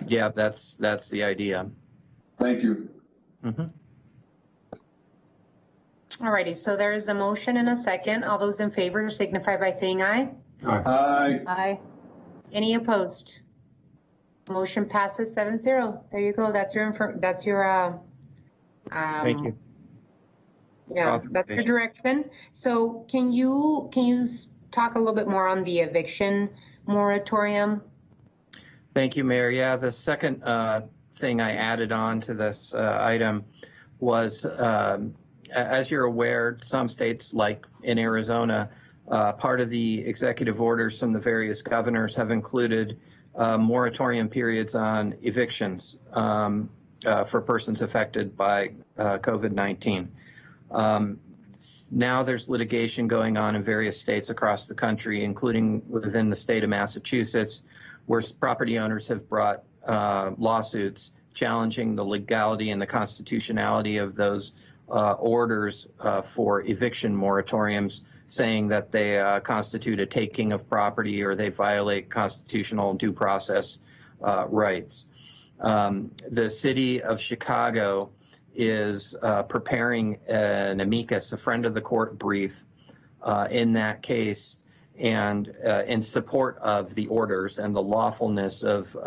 Yeah, that's the idea. Thank you. Mm-hmm. All righty, so there is a motion and a second. All those in favor signify by saying aye. Aye. Aye. Any opposed? Motion passes 7-0. There you go. That's your Thank you. Yeah, that's the direction. So can you talk a little bit more on the eviction moratorium? Thank you, Mayor. Yeah, the second thing I added on to this item was, as you're aware, some states, like in Arizona, part of the executive orders from the various governors have included moratorium periods on evictions. for persons affected by COVID-19. Now there's litigation going on in various states across the country, including within the state of Massachusetts, where property owners have brought lawsuits challenging the legality and the constitutionality of those orders for eviction moratoriums, saying that they constitute a taking of property or they violate constitutional due process rights. The city of Chicago is preparing an amicus, a friend of the court brief in that case, and in support of the orders and the lawfulness of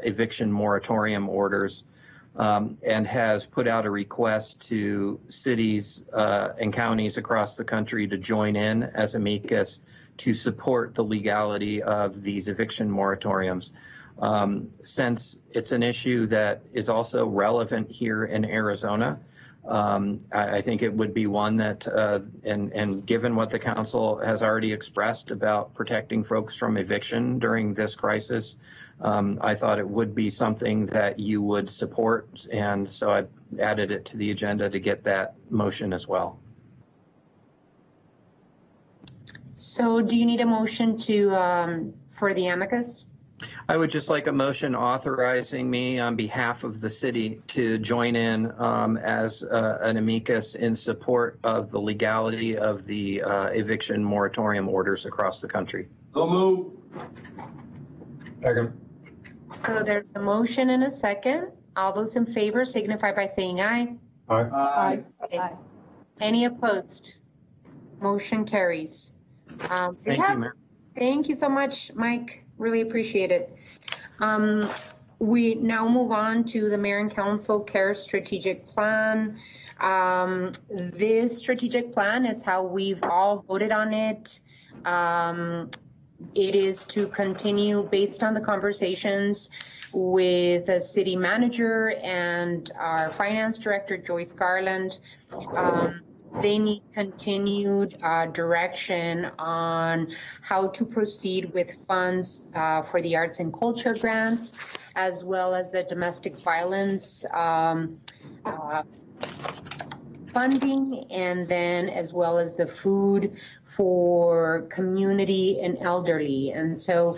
eviction moratorium orders, and has put out a request to cities and counties across the country to join in as amicus to support the legality of these eviction moratoriums. Since it's an issue that is also relevant here in Arizona, I think it would be one that, and given what the council has already expressed about protecting folks from eviction during this crisis, I thought it would be something that you would support, and so I added it to the agenda to get that motion as well. So do you need a motion to for the amicus? I would just like a motion authorizing me on behalf of the city to join in as an amicus in support of the legality of the eviction moratorium orders across the country. So move. Second. So there's a motion and a second. All those in favor signify by saying aye. Aye. Okay. Any opposed? Motion carries. Thank you, Mayor. Thank you so much, Mike. Really appreciate it. We now move on to the Mayor and Council Care Strategic Plan. This strategic plan is how we've all voted on it. It is to continue based on the conversations with the city manager and our finance director, Joyce Garland. They need continued direction on how to proceed with funds for the arts and culture grants, as well as the domestic violence funding, and then as well as the food for community and elderly. And so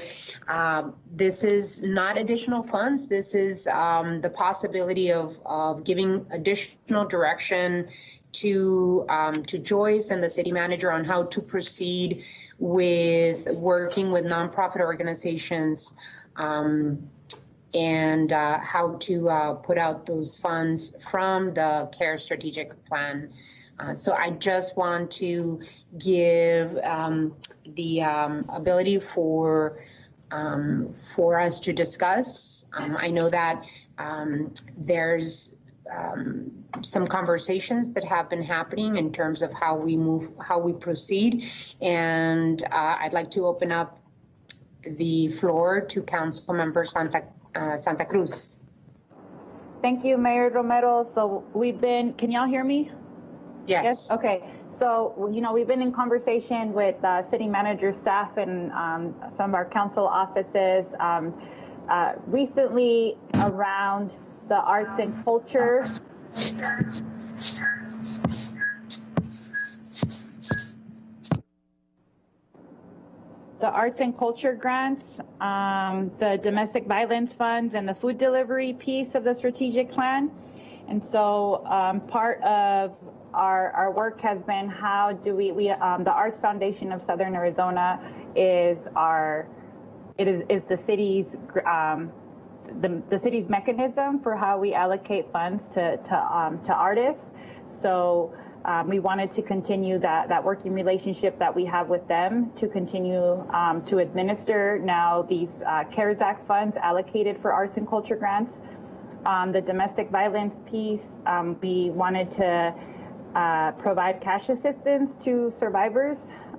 this is not additional funds. This is the possibility of giving additional direction to Joyce and the city manager on how to proceed with working with nonprofit organizations and how to put out those funds from the CARE strategic plan. So I just want to give the ability for us to discuss. I know that there's some conversations that have been happening in terms of how we proceed, and I'd like to open up the floor to Council Member Santa Cruz. Thank you, Mayor Romero. So can y'all hear me? Yes. Okay. So, we've been in conversation with city manager staff and some of our council offices recently around the arts and culture. The arts and culture grants, the domestic violence funds, and the food delivery piece of the strategic plan. And so part of our work has been how do we the Arts Foundation of Southern Arizona is the city's the city's mechanism for how we allocate funds to artists. So we wanted to continue that working relationship that we have with them to continue to administer now these CARES Act funds allocated for arts and culture grants. The domestic violence piece, we wanted to provide cash assistance to survivors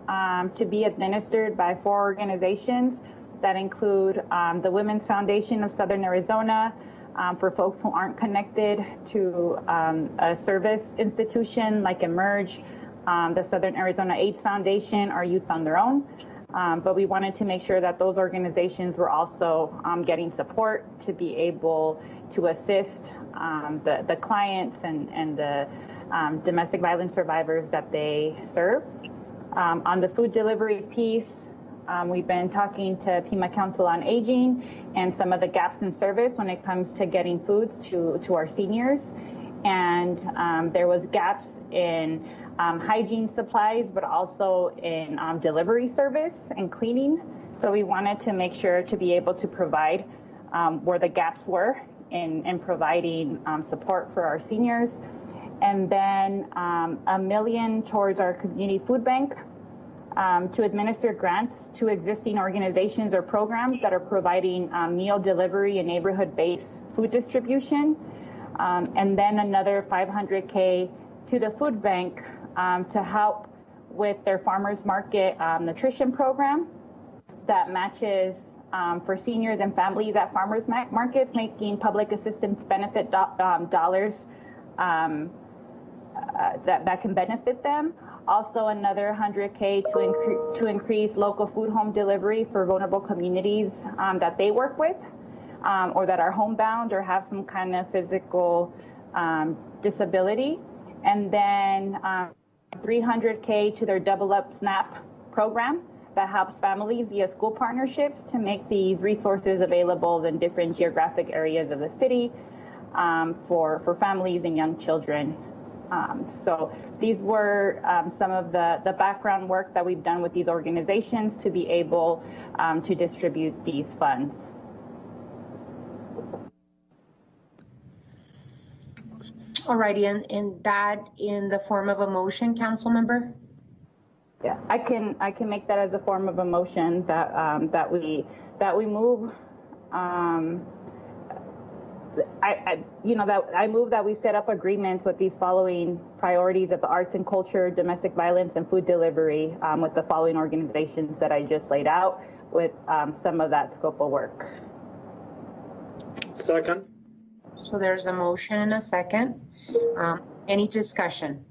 to be administered by 4 organizations that include the Women's Foundation of Southern Arizona, for folks who aren't connected to a service institution like Emerge, the Southern Arizona AIDS Foundation, or Youth on Their Own. But we wanted to make sure that those organizations were also getting support to be able to assist the clients and the domestic violence survivors that they serve. On the food delivery piece, we've been talking to Pima Council on Aging and some of the gaps in service when it comes to getting foods to our seniors. And there was gaps in hygiene supplies, but also in delivery service and cleaning. So we wanted to make sure to be able to provide where the gaps were in providing support for our seniors. And then $1 million towards our community food bank to administer grants to existing organizations or programs that are providing meal delivery and neighborhood-based food distribution. And then another $500K to the food bank to help with their farmers market nutrition program that matches for seniors and families at farmers markets, making public assistance benefit dollars that can benefit them. Also another $100K to increase local food home delivery for vulnerable communities that they work with or that are homebound or have some kind of physical disability. And then $300K to their Double Up SNAP program that helps families via school partnerships to make these resources available in different geographic areas of the city for families and young children. So these were some of the background work that we've done with these organizations to be able to distribute these funds. Alrighty, and that in the form of a motion, council member? Yeah, I can make that as a form of a motion that we move. I move that we set up agreements with these following priorities of the arts and culture, domestic violence, and food delivery with the following organizations that I just laid out with some of that scope of work. Second. So there's a motion and a second. Any discussion?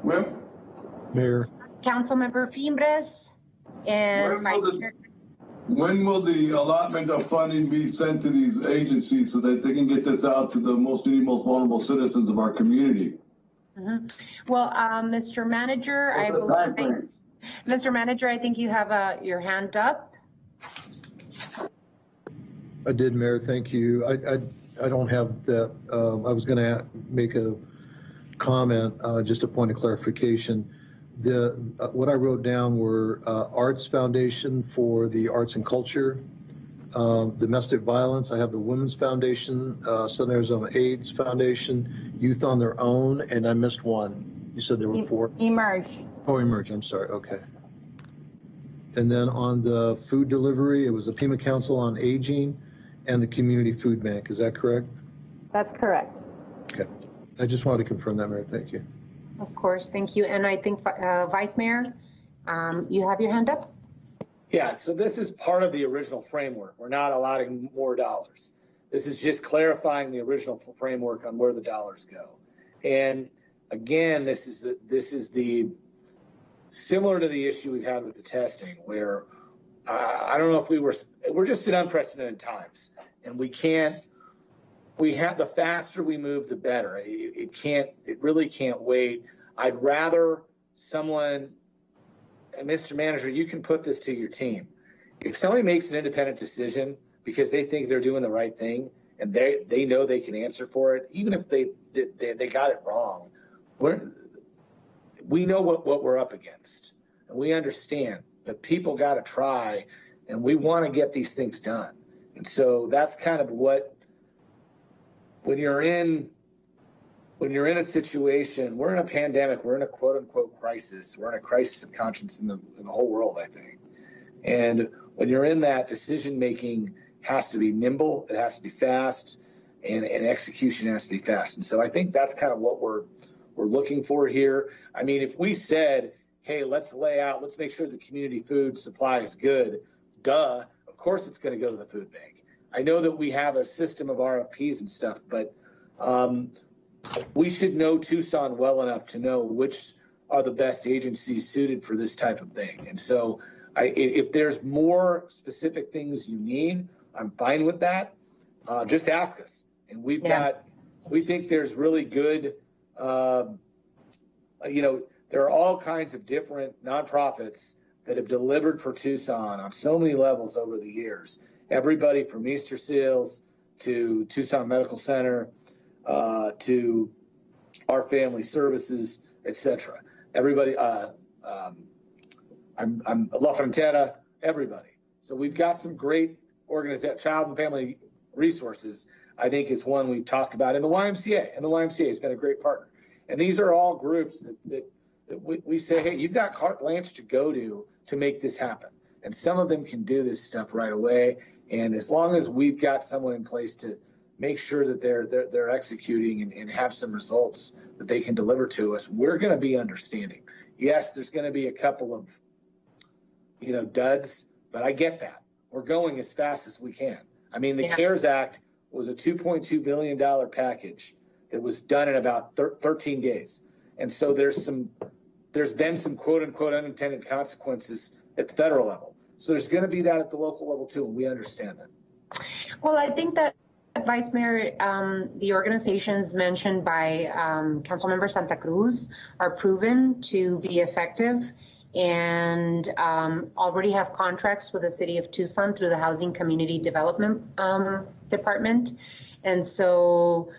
Well, Mayor. Councilmember Fimbres and Vice Chair. when will the allotment of funding be sent to these agencies so that they can get this out to the most vulnerable citizens of our community? Well, Mr. Manager, Mr. Manager, I think you have your hand up. I did, Mayor. Thank you. I don't have that. I was going to make a comment, just a point of clarification. What I wrote down were Arts Foundation for the arts and culture, domestic violence. I have the Women's Foundation, Southern Arizona AIDS Foundation, Youth on Their Own, and I missed one. You said there were four? Emerge. Oh, Emerge. I'm sorry. Okay. And then on the food delivery, it was the Pima Council on Aging and the Community Food Bank. Is that correct? That's correct. Okay. I just wanted to confirm that, Mayor. Thank you. Of course, thank you. And I think Vice Mayor, you have your hand up? Yeah, so this is part of the original framework. We're not allotting more dollars. This is just clarifying the original framework on where the dollars go. And again, this is the similar to the issue we've had with the testing, where I don't know if we're just in unprecedented times, and the faster we move, the better. It really can't wait. I'd rather someone, and Mr. Manager, you can put this to your team. If somebody makes an independent decision because they think they're doing the right thing and they know they can answer for it, even if they got it wrong, we know what we're up against, and we understand that people got to try, and we want to get these things done. And so that's kind of what. When you're in a situation, we're in a pandemic, we're in a quote unquote crisis, we're in a crisis of conscience in the whole world, I think. And when you're in that, decision making has to be nimble, it has to be fast, and execution has to be fast. And so I think that's kind of what we're looking for here. I mean, if we said, hey, let's make sure the community food supply is good, of course it's going to go to the food bank. I know that we have a system of RFPs and stuff, but we should know Tucson well enough to know which are the best agencies suited for this type of thing. And so if there's more specific things you need, I'm fine with that. Just ask us. And we've got We think there's really good, there are all kinds of different nonprofits that have delivered for Tucson on so many levels over the years. Everybody from Easter Seals to Tucson Medical Center to Our Family Services, etc. Everybody, I'm La Frontera, everybody. So we've got some great child and family resources, I think is one we've talked about, and the YMCA. And the YMCA has been a great partner. And these are all groups that we say, hey, you've got carte blanche to go to make this happen. And some of them can do this stuff right away. And as long as we've got someone in place to make sure that they're executing and have some results that they can deliver to us, we're going to be understanding. Yes, there's going to be a couple of, duds, but I get that. We're going as fast as we can. I mean, the CARES Act was a $2.2 billion package that was done in about 13 days. And so there's been some quote unquote unintended consequences at the federal level. So there's going to be that at the local level too, and we understand that. Well, I think that, Vice Mayor, the organizations mentioned by Councilmember Santa Cruz are proven to be effective and already have contracts with the City of Tucson through the Housing Community Development Department. And so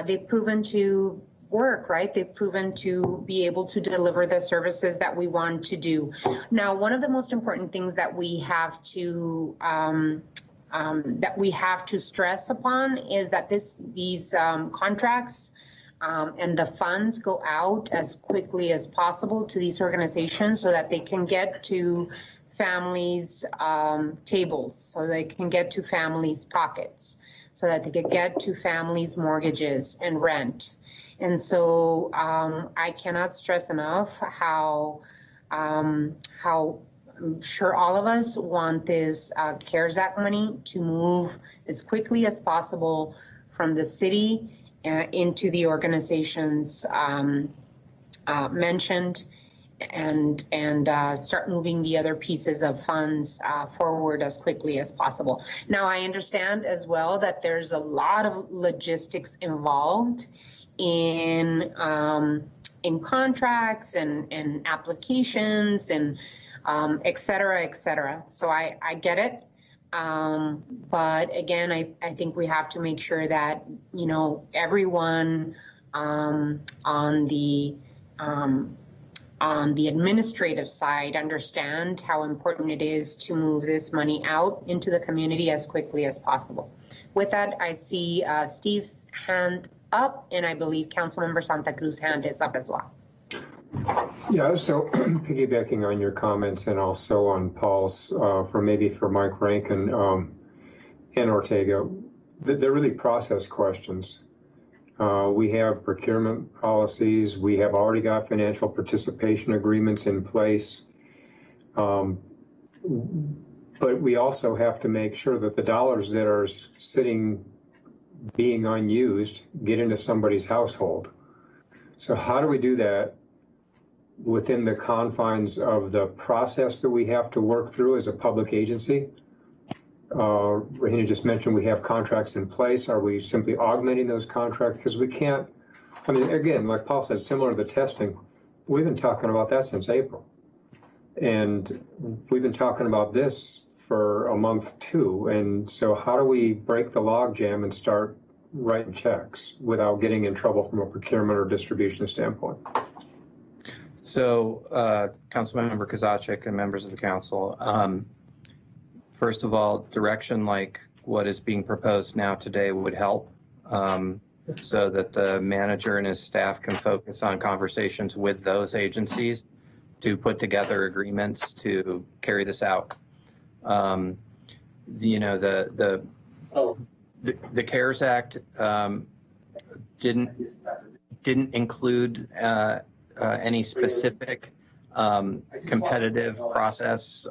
they've proven to work, right? They've proven to be able to deliver the services that we want to do. Now, one of the most important things that we have to stress upon is that these contracts and the funds go out as quickly as possible to these organizations so that they can get to families' tables, so they can get to families' pockets, so that they can get to families' mortgages and rent. And so I cannot stress enough how I'm sure all of us want this CARES Act money to move as quickly as possible from the city into the organizations mentioned and start moving the other pieces of funds forward as quickly as possible. Now, I understand as well that there's a lot of logistics involved in contracts and applications and et cetera, et cetera. So I get it. But again, I think we have to make sure that, everyone on the administrative side understand how important it is to move this money out into the community as quickly as possible. With that, I see Steve's hand up, and I believe Councilmember Santa Cruz's hand is up as well. Yeah, so piggybacking on your comments and also on Paul's, for Mike Rankin and Ortega, they're really process questions. We have procurement policies. We have already got financial participation agreements in place. But we also have to make sure that the dollars that are being unused get into somebody's household. So how do we do that within the confines of the process that we have to work through as a public agency? Rahina just mentioned we have contracts in place. Are we simply augmenting those contracts? Because we can't, again, like Paul said, similar to the testing, we've been talking about that since April. And we've been talking about this for a month too. And so how do we break the logjam and start writing checks without getting in trouble from a procurement or distribution standpoint? So, Councilmember Kozaczek and members of the council, first of all, direction like what is being proposed now today would help, so that the manager and his staff can focus on conversations with those agencies to put together agreements to carry this out. The CARES Act didn't include any specific competitive process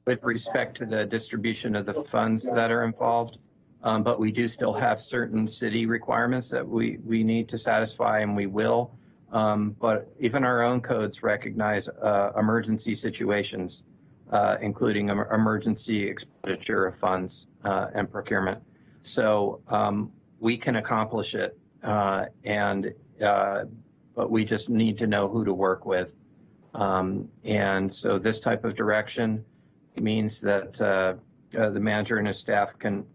with respect to the distribution of the funds that are involved. But we do still have certain city requirements that we need to satisfy, and we will. But even our own codes recognize emergency situations, including emergency expenditure of funds and procurement. So we can accomplish it. But we just need to know who to work with. And so this type of direction means that the manager and his staff can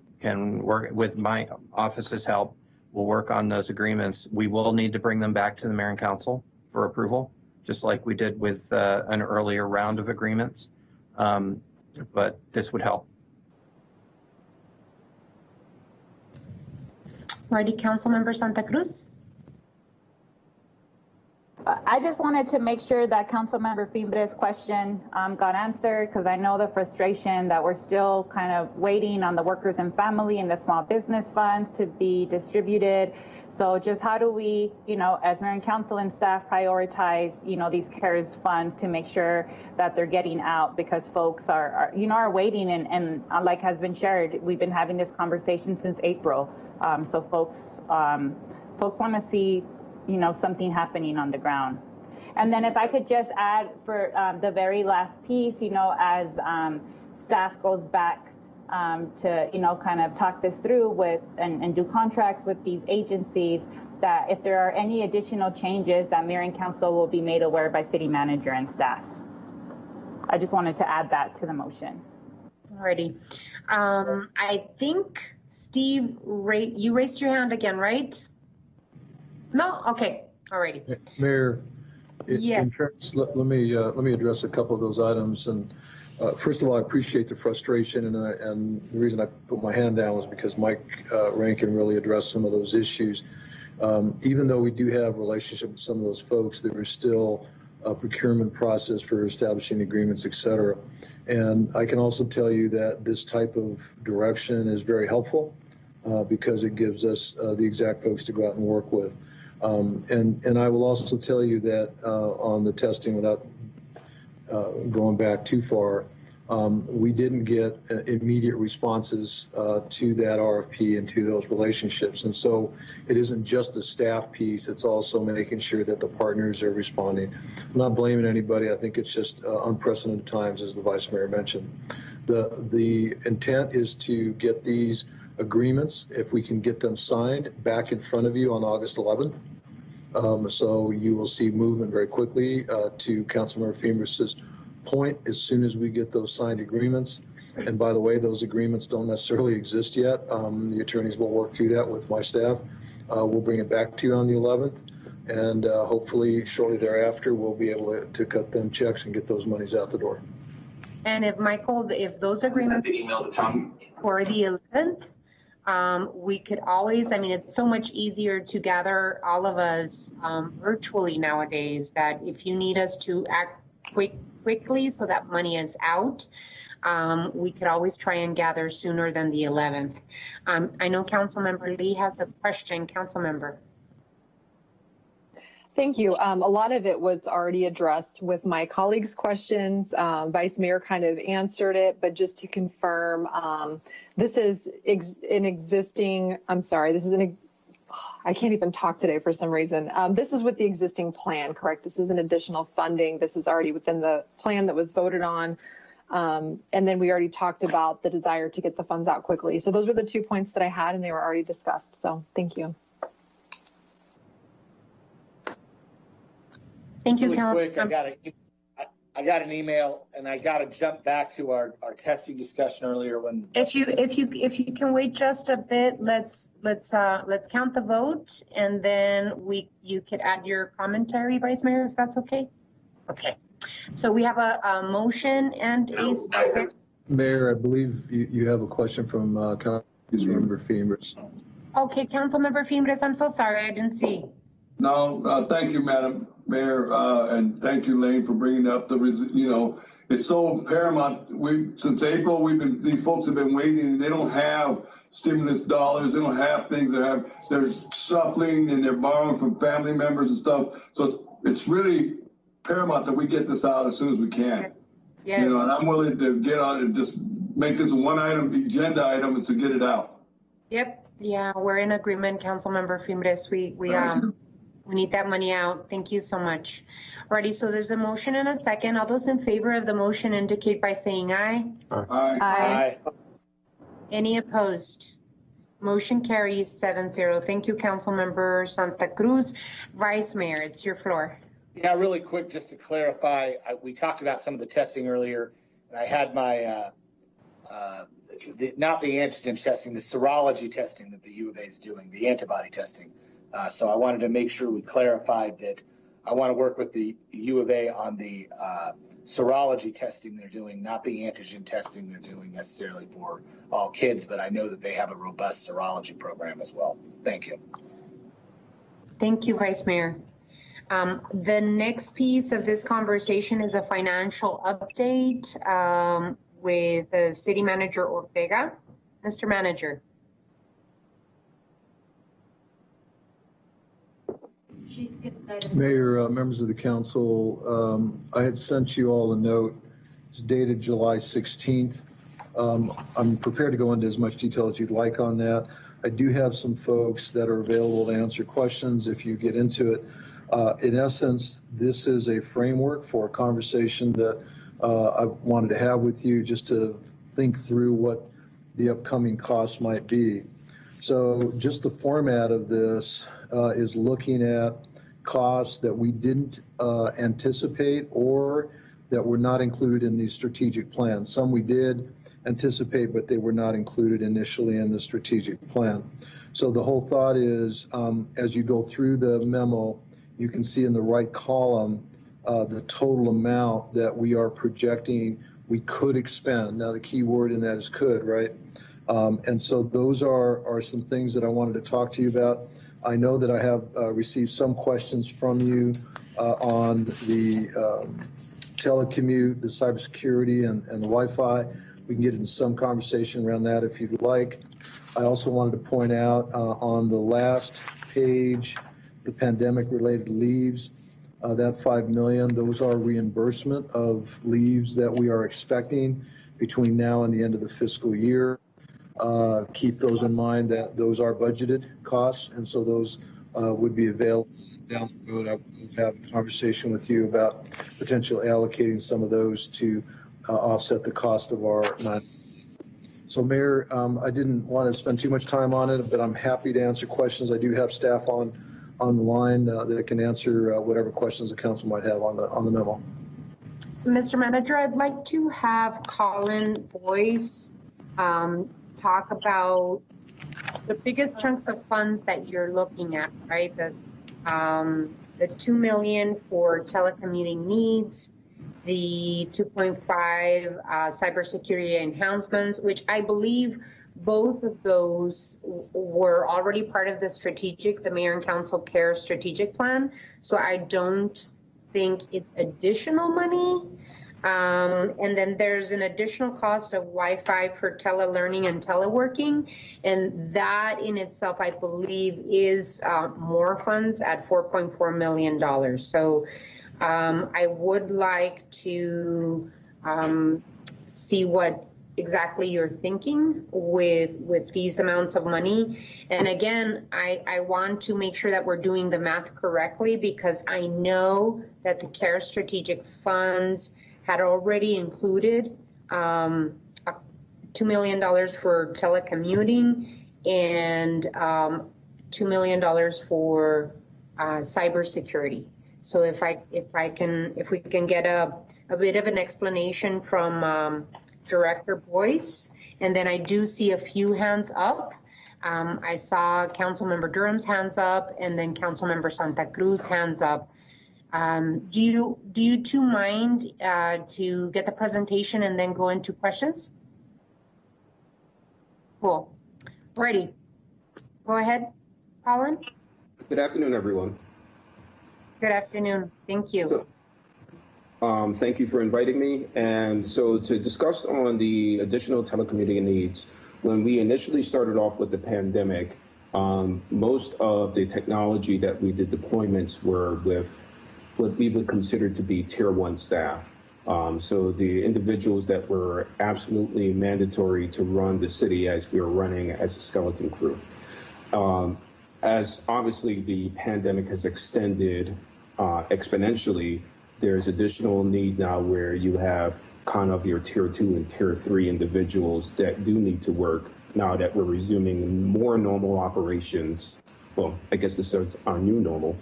work with my office's help. We'll work on those agreements. We will need to bring them back to the mayor and council for approval, just like we did with an earlier round of agreements. But this would help. Righty, Councilmember Santa Cruz. I just wanted to make sure that Councilmember Fimbre's question got answered, because I know the frustration that we're still kind of waiting on the workers and family and the small business funds to be distributed. So just how do we, as mayor and council and staff prioritize, these CARES funds to make sure that they're getting out, because folks are waiting and like has been shared, we've been having this conversation since April. So folks want to see something happening on the ground. And then if I could just add for the very last piece, as staff goes back to, kind of talk this through with and do contracts with these agencies, that if there are any additional changes, that mayor and council will be made aware by city manager and staff. I just wanted to add that to the motion. Alrighty. I think, Steve, you raised your hand again, right? No? Okay. Alrighty. Mayor, Yes. let me address a couple of those items. And first of all, I appreciate the frustration, and the reason I put my hand down was because Mike Rankin really addressed some of those issues. Even though we do have a relationship with some of those folks, there is still a procurement process for establishing agreements, et cetera. And I can also tell you that this type of direction is very helpful because it gives us the exact folks to go out and work with. And I will also tell you that on the testing, without going back too far, we didn't get immediate responses to that RFP and to those relationships. And so it isn't just the staff piece, it's also making sure that the partners are responding. I'm not blaming anybody. I think it's just unprecedented times, as the vice mayor mentioned. The intent is to get these agreements, if we can get them signed, back in front of you on August 11th. So you will see movement very quickly to Councilmember Fimbres' point as soon as we get those signed agreements. And by the way, those agreements don't necessarily exist yet. The attorneys will work through that with my staff. We'll bring it back to you on the 11th. And hopefully shortly thereafter, we'll be able to cut them checks and get those monies out the door. And if those agreements for the 11th, we could always, it's so much easier to gather all of us virtually nowadays, that if you need us to act quickly so that money is out, we could always try and gather sooner than the 11th. I know Councilmember Lee has a question. Councilmember. Thank you. A lot of it was already addressed with my colleagues' questions. Vice Mayor kind of answered it, but just to confirm, this is an existing, I can't even talk today for some reason. This is with the existing plan, correct? This is an additional funding. This is already within the plan that was voted on. And then we already talked about the desire to get the funds out quickly. So those were the 2 points that I had, and they were already discussed. So thank you. Thank you, really quick, I got an email, and I got to jump back to our testing discussion earlier when. If you can wait just a bit, let's count the vote, and then you could add your commentary, Vice Mayor, if that's okay. Okay. So we have a motion and a second. Mayor, I believe you have a question from Councilmember Fimbres. Okay, Councilmember Fimbres, I'm so sorry, I didn't see. No, thank you, Madam Mayor, and thank you, Lane, for bringing up it's so paramount. Since April, these folks have been waiting, and they don't have stimulus dollars. They don't have things they're shuffling, and they're borrowing from family members and stuff. So it's really paramount that we get this out as soon as we can. Yes. And I'm willing to get on and just make this a one-item agenda item and to get it out. Yep. Yeah, we're in agreement, Councilmember Fimbres. We need that money out. Thank you so much. Alrighty, so there's a motion and a second. All those in favor of the motion indicate by saying aye. Aye. Any opposed? Motion carries 7-0. Thank you, Councilmember Santa Cruz. Vice Mayor, it's your floor. Yeah, really quick, just to clarify, we talked about some of the testing earlier, and I had my, not the antigen testing, the serology testing that the U of A is doing, the antibody testing. So I wanted to make sure we clarified that I want to work with the U of A on the serology testing they're doing, not the antigen testing they're doing necessarily for all kids, but I know that they have a robust serology program as well. Thank you. Thank you, Vice Mayor. The next piece of this conversation is a financial update with the City Manager Ortega. Mr. Manager. Mayor, members of the council, I had sent you all a note. It's dated July 16th. I'm prepared to go into as much detail as you'd like on that. I do have some folks that are available to answer questions if you get into it. In essence, this is a framework for a conversation that I wanted to have with you just to think through what the upcoming costs might be. So just the format of this is looking at costs that we didn't anticipate or that were not included in the strategic plan. Some we did anticipate, but they were not included initially in the strategic plan. So the whole thought is, as you go through the memo, you can see in the right column the total amount that we are projecting we could expend. Now the key word in that is could, right? And so those are some things that I wanted to talk to you about. I know that I have received some questions from you on the telecommute, the cybersecurity, and the Wi-Fi. We can get into some conversation around that if you'd like. I also wanted to point out on the last page, the pandemic-related leaves, that $5 million, those are reimbursement of leaves that we are expecting between now and the end of the fiscal year. Keep those in mind that those are budgeted costs, and so those would be available down the road. I will have a conversation with you about potentially allocating some of those to offset the cost of our non. So Mayor, I didn't want to spend too much time on it, but I'm happy to answer questions. I do have staff on the line that can answer whatever questions the council might have on the memo. Mr. Manager, I'd like to have Colin Boyce talk about the biggest chunks of funds that you're looking at, right? The $2 million for telecommuting needs, the 2.5 cybersecurity enhancements, which I believe both of those were already part of the Mayor and Council Care strategic plan. So I don't think it's additional money. And then there's an additional cost of Wi-Fi for telelearning and teleworking. And that in itself, I believe, is more funds at $4.4 million. So I would like to see what exactly you're thinking with these amounts of money. And again, I want to make sure that we're doing the math correctly, because I know that the CARE strategic funds had already included $2 million for telecommuting and $2 million for cybersecurity. So if we can get a bit of an explanation from Director Boyce, and then I do see a few hands up. I saw Councilmember Durham's hands up, and then Councilmember Santa Cruz hands up. Do you two mind to get the presentation and then go into questions? Cool. Ready. Go ahead, Colin. Good afternoon, everyone. Good afternoon. Thank you. So, thank you for inviting me. And so to discuss on the additional telecommuting needs, when we initially started off with the pandemic, most of the technology that we did deployments were with what we would consider to be tier 1 staff. So the individuals that were absolutely mandatory to run the city as we were running as a skeleton crew. As obviously the pandemic has extended exponentially, there's additional need now where you have kind of your tier 2 and tier 3 individuals that do need to work now that we're resuming more normal operations. Well, I guess this is our new normal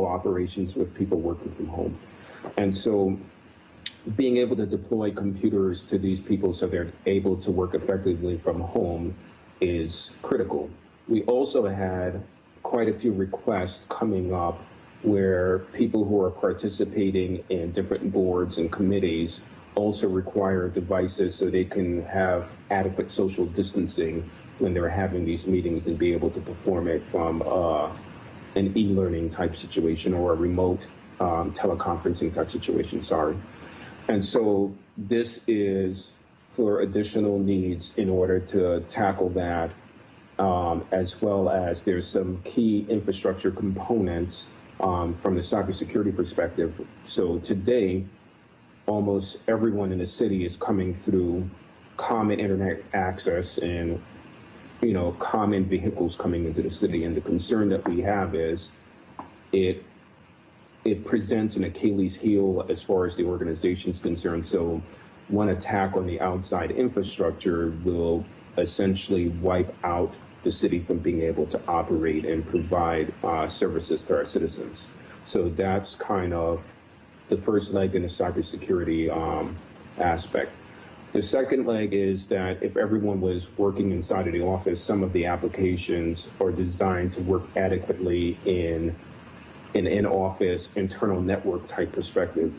operations with people working from home. And so being able to deploy computers to these people so they're able to work effectively from home is critical. We also had quite a few requests coming up where people who are participating in different boards and committees also require devices so they can have adequate social distancing when they're having these meetings and be able to perform it from an e-learning type situation or a remote teleconferencing type situation, sorry. And so this is for additional needs in order to tackle that, as well as there's some key infrastructure components from the cybersecurity perspective. So today, almost everyone in the city is coming through common internet access and, you know, common vehicles coming into the city. And the concern that we have is it presents an Achilles heel as far as the organization's concerned. So one attack on the outside infrastructure will essentially wipe out the city from being able to operate and provide services to our citizens. So that's kind of the first leg in the cybersecurity aspect. The second leg is that if everyone was working inside of the office, some of the applications are designed to work adequately in an in-office internal network type perspective.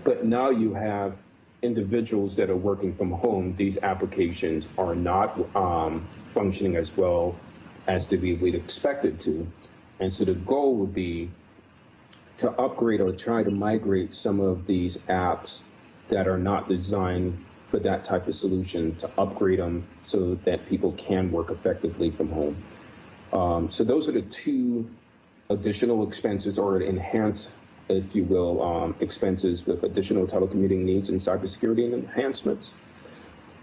But now you have individuals that are working from home. These applications are not functioning as well as we'd expect it to. And so the goal would be to upgrade or try to migrate some of these apps that are not designed for that type of solution, to upgrade them so that people can work effectively from home. So those are the two additional expenses, or enhanced, if you will, expenses with additional telecommuting needs and cybersecurity enhancements.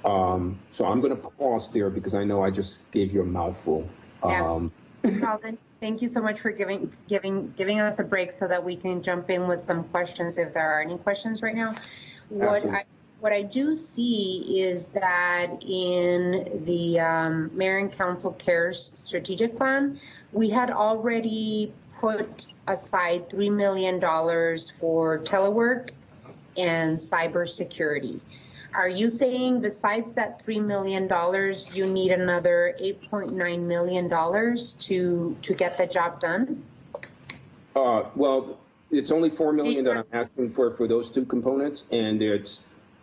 So I'm going to pause there because I know I just gave you a mouthful. Calvin, thank you so much for giving us a break so that we can jump in with some questions if there are any questions right now. What I do see is that in the Mayor and Council Cares strategic plan, we had already put aside $3 million for telework and cybersecurity. Are you saying besides that $3 million, you need another $8.9 million to get the job done? Well, it's only $4 million that I'm asking for those two components, and it's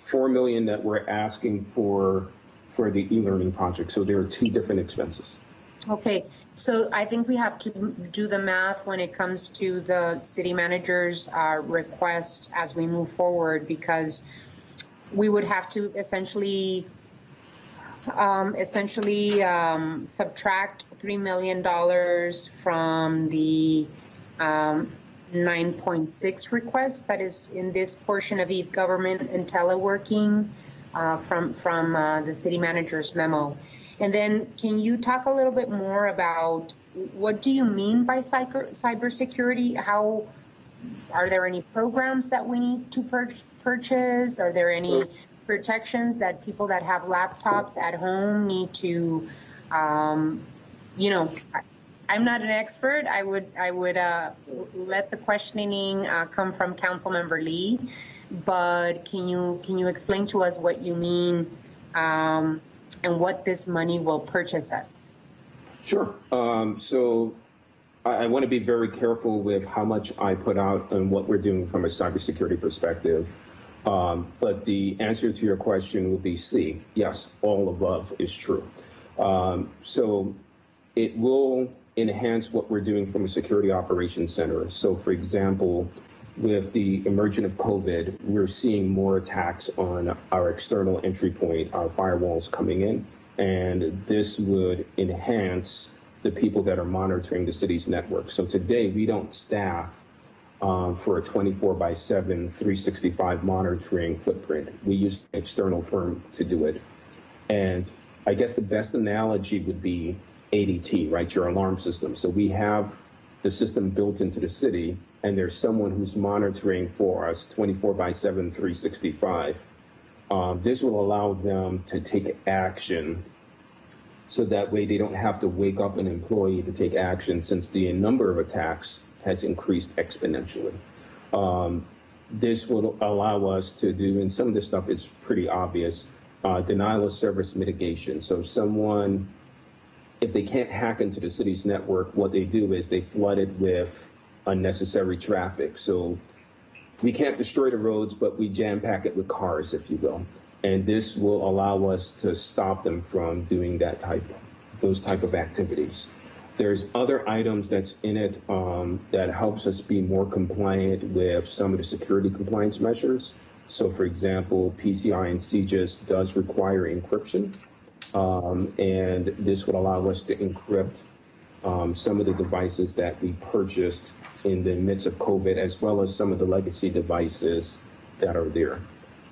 $4 million that we're asking for the e-learning project. So there are two different expenses. Okay, so I think we have to do the math when it comes to the city manager's request as we move forward, because we would have to essentially subtract $3 million from the 9.6 request that is in this portion of e-government and teleworking from the city manager's memo. And then can you talk a little bit more about what do you mean by cybersecurity? How are there any programs that we need to purchase? Are there any protections that people that have laptops at home need to, you know, I'm not an expert. I would let the questioning come from Councilmember Lee, but can you explain to us what you mean and what this money will purchase us? Sure. So I want to be very careful with how much I put out and what we're doing from a cybersecurity perspective. But the answer to your question would be C. Yes, all above is true. So it will enhance what we're doing from a security operations center. So for example, with the emergence of COVID, we're seeing more attacks on our external entry point, our firewalls coming in, and this would enhance the people that are monitoring the city's network. So today we don't staff for a 24/7, 365 monitoring footprint. We use an external firm to do it. And I guess the best analogy would be ADT, right? Your alarm system. So we have the system built into the city, and there's someone who's monitoring for us 24/7, 365. This will allow them to take action so that way they don't have to wake up an employee to take action, since the number of attacks has increased exponentially. This will allow us to do, and some of this stuff is pretty obvious, denial of service mitigation. So someone, if they can't hack into the city's network, what they do is they flood it with unnecessary traffic. So we can't destroy the roads, but we jam pack it with cars, if you will. And this will allow us to stop them from doing those type of activities. There's other items that's in it that helps us be more compliant with some of the security compliance measures. So for example, PCI and CGIS does require encryption. And this would allow us to encrypt some of the devices that we purchased in the midst of COVID, as well as some of the legacy devices that are there.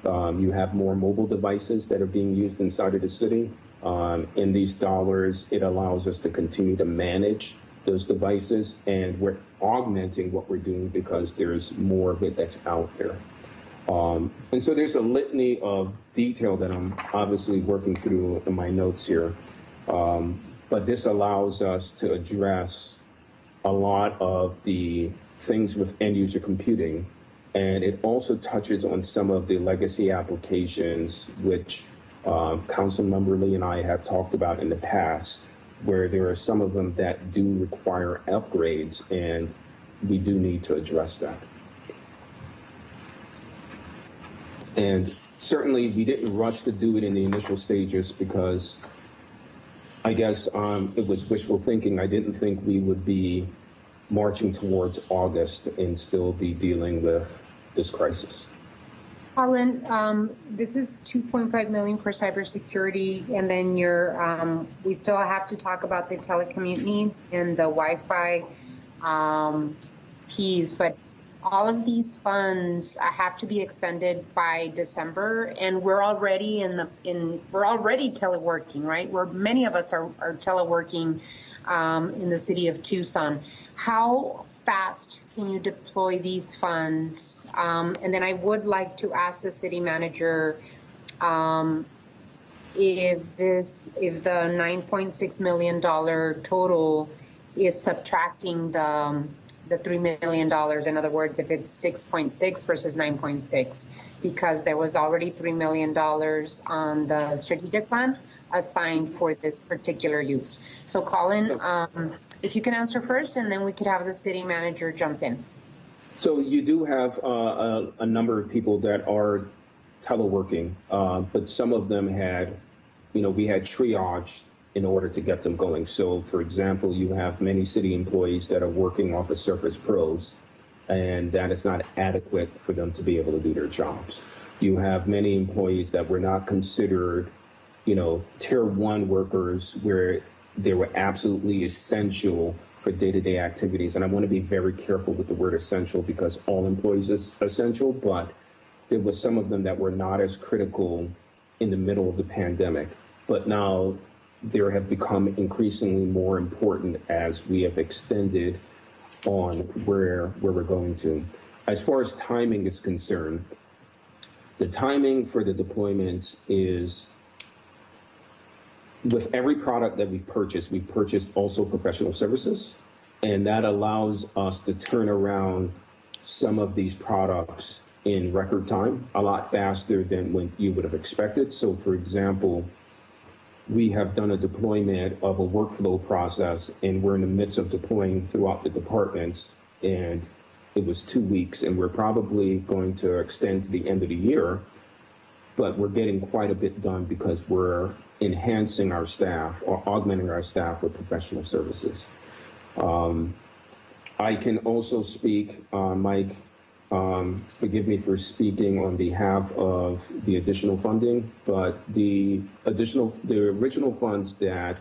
You have more mobile devices that are being used inside of the city. In these dollars, it allows us to continue to manage those devices, and we're augmenting what we're doing because there's more of it that's out there. And so there's a litany of detail that I'm obviously working through in my notes here. But this allows us to address a lot of the things with end user computing. And it also touches on some of the legacy applications, which Councilmember Lee and I have talked about in the past, where there are some of them that do require upgrades, and we do need to address that. And certainly we didn't rush to do it in the initial stages because I guess it was wishful thinking. I didn't think we would be marching towards August and still be dealing with this crisis. Colin, this is 2.5 million for cybersecurity, and then we still have to talk about the telecommute needs and the Wi-Fi piece, but all of these funds have to be expended by December, and we're already we're already teleworking, right? Many of us are teleworking in the city of Tucson. How fast can you deploy these funds? And then I would like to ask the city manager if the $9.6 million total is subtracting the $3 million. In other words, if it's 6.6 versus 9.6, because there was already $3 million on the strategic plan assigned for this particular use. So Colin, if you can answer first, and then we could have the city manager jump in. So you do have a number of people that are teleworking, but some of them had, we had triage in order to get them going. So for example, you have many city employees that are working off of Surface Pros, and that is not adequate for them to be able to do their jobs. You have many employees that were not considered, tier 1 workers, where they were absolutely essential for day-to-day activities. And I want to be very careful with the word essential, because all employees is essential, but there was some of them that were not as critical in the middle of the pandemic. But now there have become increasingly more important as we have extended on where we're going to. As far as timing is concerned, the timing for the deployments is, with every product that we've purchased also professional services, and that allows us to turn around some of these products in record time, a lot faster than when you would have expected. So for example, we have done a deployment of a workflow process, and we're in the midst of deploying throughout the departments, and it was 2 weeks, and we're probably going to extend to the end of the year, but we're getting quite a bit done because we're enhancing our staff or augmenting our staff with professional services. I can also speak, Mike, forgive me for speaking on behalf of the additional funding, but the original funds that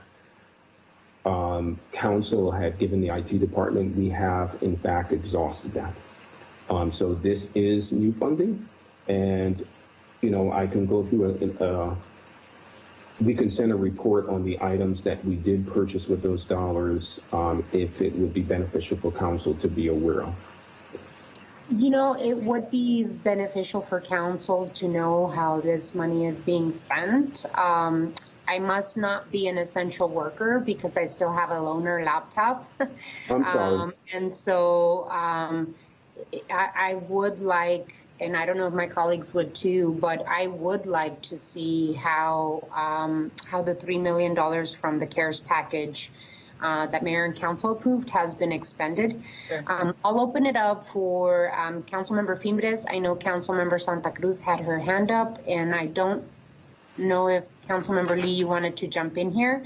council had given the IT department, we have in fact exhausted that. So this is new funding, and I can go through we can send a report on the items that we did purchase with those dollars, if it would be beneficial for council to be aware of. It would be beneficial for council to know how this money is being spent. I must not be an essential worker because I still have a loaner laptop. I'm sorry. And so I would like, and I don't know if my colleagues would too, but I would like to see how the $3 million from the CARES package that Mayor and Council approved has been expended. Sure. I'll open it up for Councilmember Fimbres. I know Councilmember Santa Cruz had her hand up, and I don't know if Councilmember Lee, you wanted to jump in here.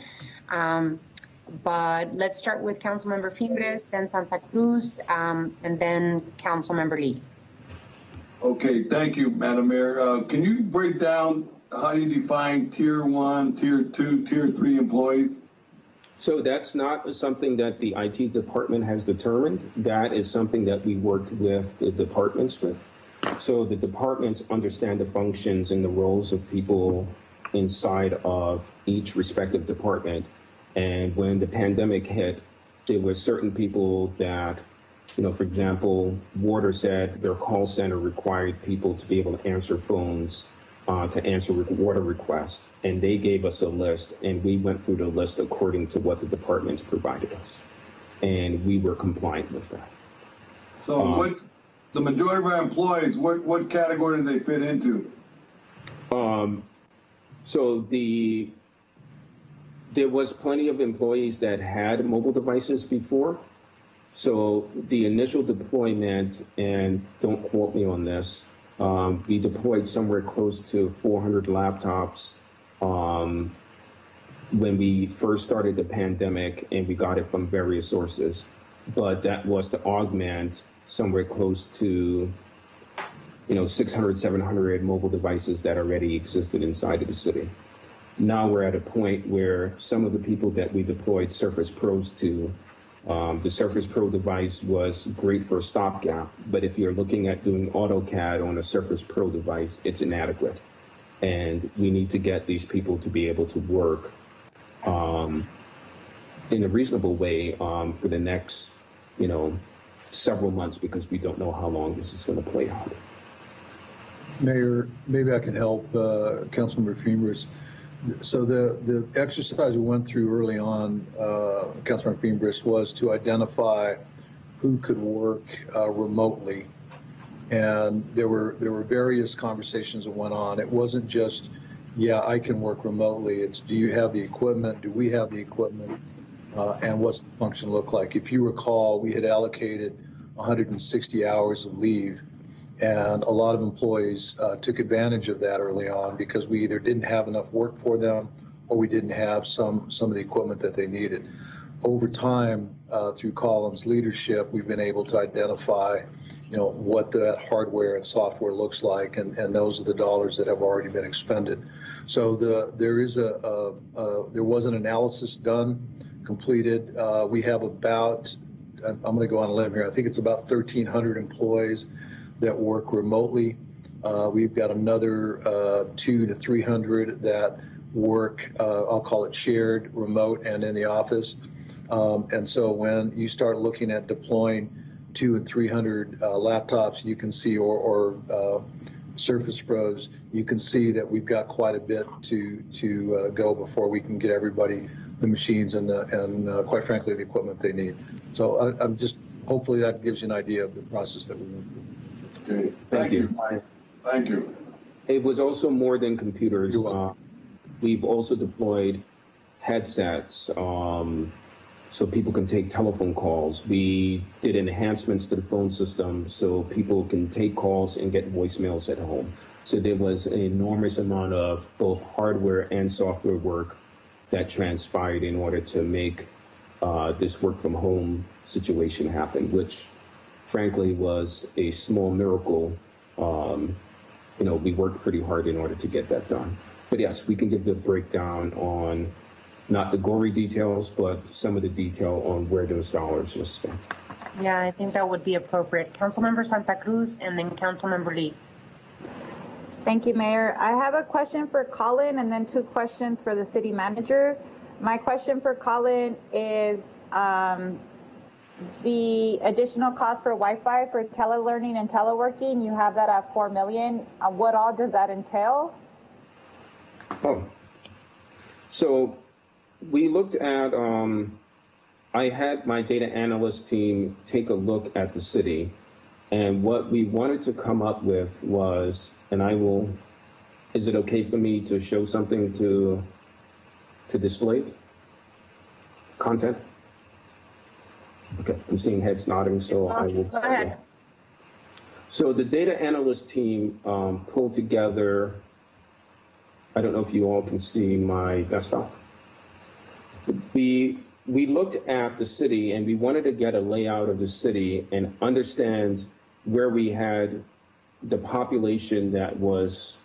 But let's start with Councilmember Fimbres, then Santa Cruz, and then Councilmember Lee. Okay, thank you, Madam Mayor. Can you break down how you define tier 1, tier 2, tier 3 employees? So that's not something that the IT department has determined. That is something that we worked with the departments with. So the departments understand the functions and the roles of people inside of each respective department. And when the pandemic hit, there were certain people that, for example, Water said their call center required people to be able to answer phones, to answer water requests. And they gave us a list, and we went through the list according to what the departments provided us. And we were compliant with that. So what the majority of our employees, what category do they fit into? So there was plenty of employees that had mobile devices before. So the initial deployment, and don't quote me on this, we deployed somewhere close to 400 laptops when we first started the pandemic, and we got it from various sources. But that was to augment somewhere close to 600, 700 mobile devices that already existed inside of the city. Now we're at a point where some of the people that we deployed Surface Pros to, the Surface Pro device was great for a stopgap, but if you're looking at doing AutoCAD on a Surface Pro device, it's inadequate. And we need to get these people to be able to work in a reasonable way for the next, several months, because we don't know how long this is going to play out. Mayor, maybe I can help Councilmember Fimbres. So the exercise we went through early on, Councilmember Fimbres, was to identify who could work remotely. And there were various conversations that went on. It wasn't just, yeah, I can work remotely. It's, do you have the equipment? Do we have the equipment? And what's the function look like? If you recall, we had allocated 160 hours of leave, and a lot of employees took advantage of that early on because we either didn't have enough work for them or we didn't have some of the equipment that they needed. Over time, through Column's leadership, we've been able to identify what that hardware and software looks like, and those are the dollars that have already been expended. So there was an analysis done, completed. We have about, I'm going to go on a limb here, I think it's about 1,300 employees that work remotely. We've got another 200 to 300 that work, I'll call it shared, remote, and in the office. And so when you start looking at deploying 200 and 300 laptops, you can see, or Surface Pros, you can see that we've got quite a bit to go before we can get everybody the machines and quite frankly, the equipment they need. So I'm just, hopefully that gives you an idea of the process that we went through. Okay, thank you, Mike. Thank you. It was also more than computers. We've also deployed headsets so people can take telephone calls. We did enhancements to the phone system so people can take calls and get voicemails at home. So there was an enormous amount of both hardware and software work that transpired in order to make this work from home situation happen, which frankly was a small miracle. We worked pretty hard in order to get that done. But yes, we can give the breakdown on not the gory details, but some of the detail on where those dollars were spent. Yeah, I think that would be appropriate. Councilmember Santa Cruz and then Councilmember Lee. Thank you, Mayor. I have a question for Colin and then 2 questions for the city manager. My question for Colin is the additional cost for Wi-Fi for telelearning and teleworking. You have that at $4 million. What all does that entail? So we looked at, I had my data analyst team take a look at the city, and what we wanted to come up with was, and I will, is it okay for me to show something to display? Content? Okay, I'm seeing heads nodding, so I will. Go ahead. So the data analyst team pulled together, I don't know if you all can see my desktop. We looked at the city and we wanted to get a layout of the city and understand where we had the population that was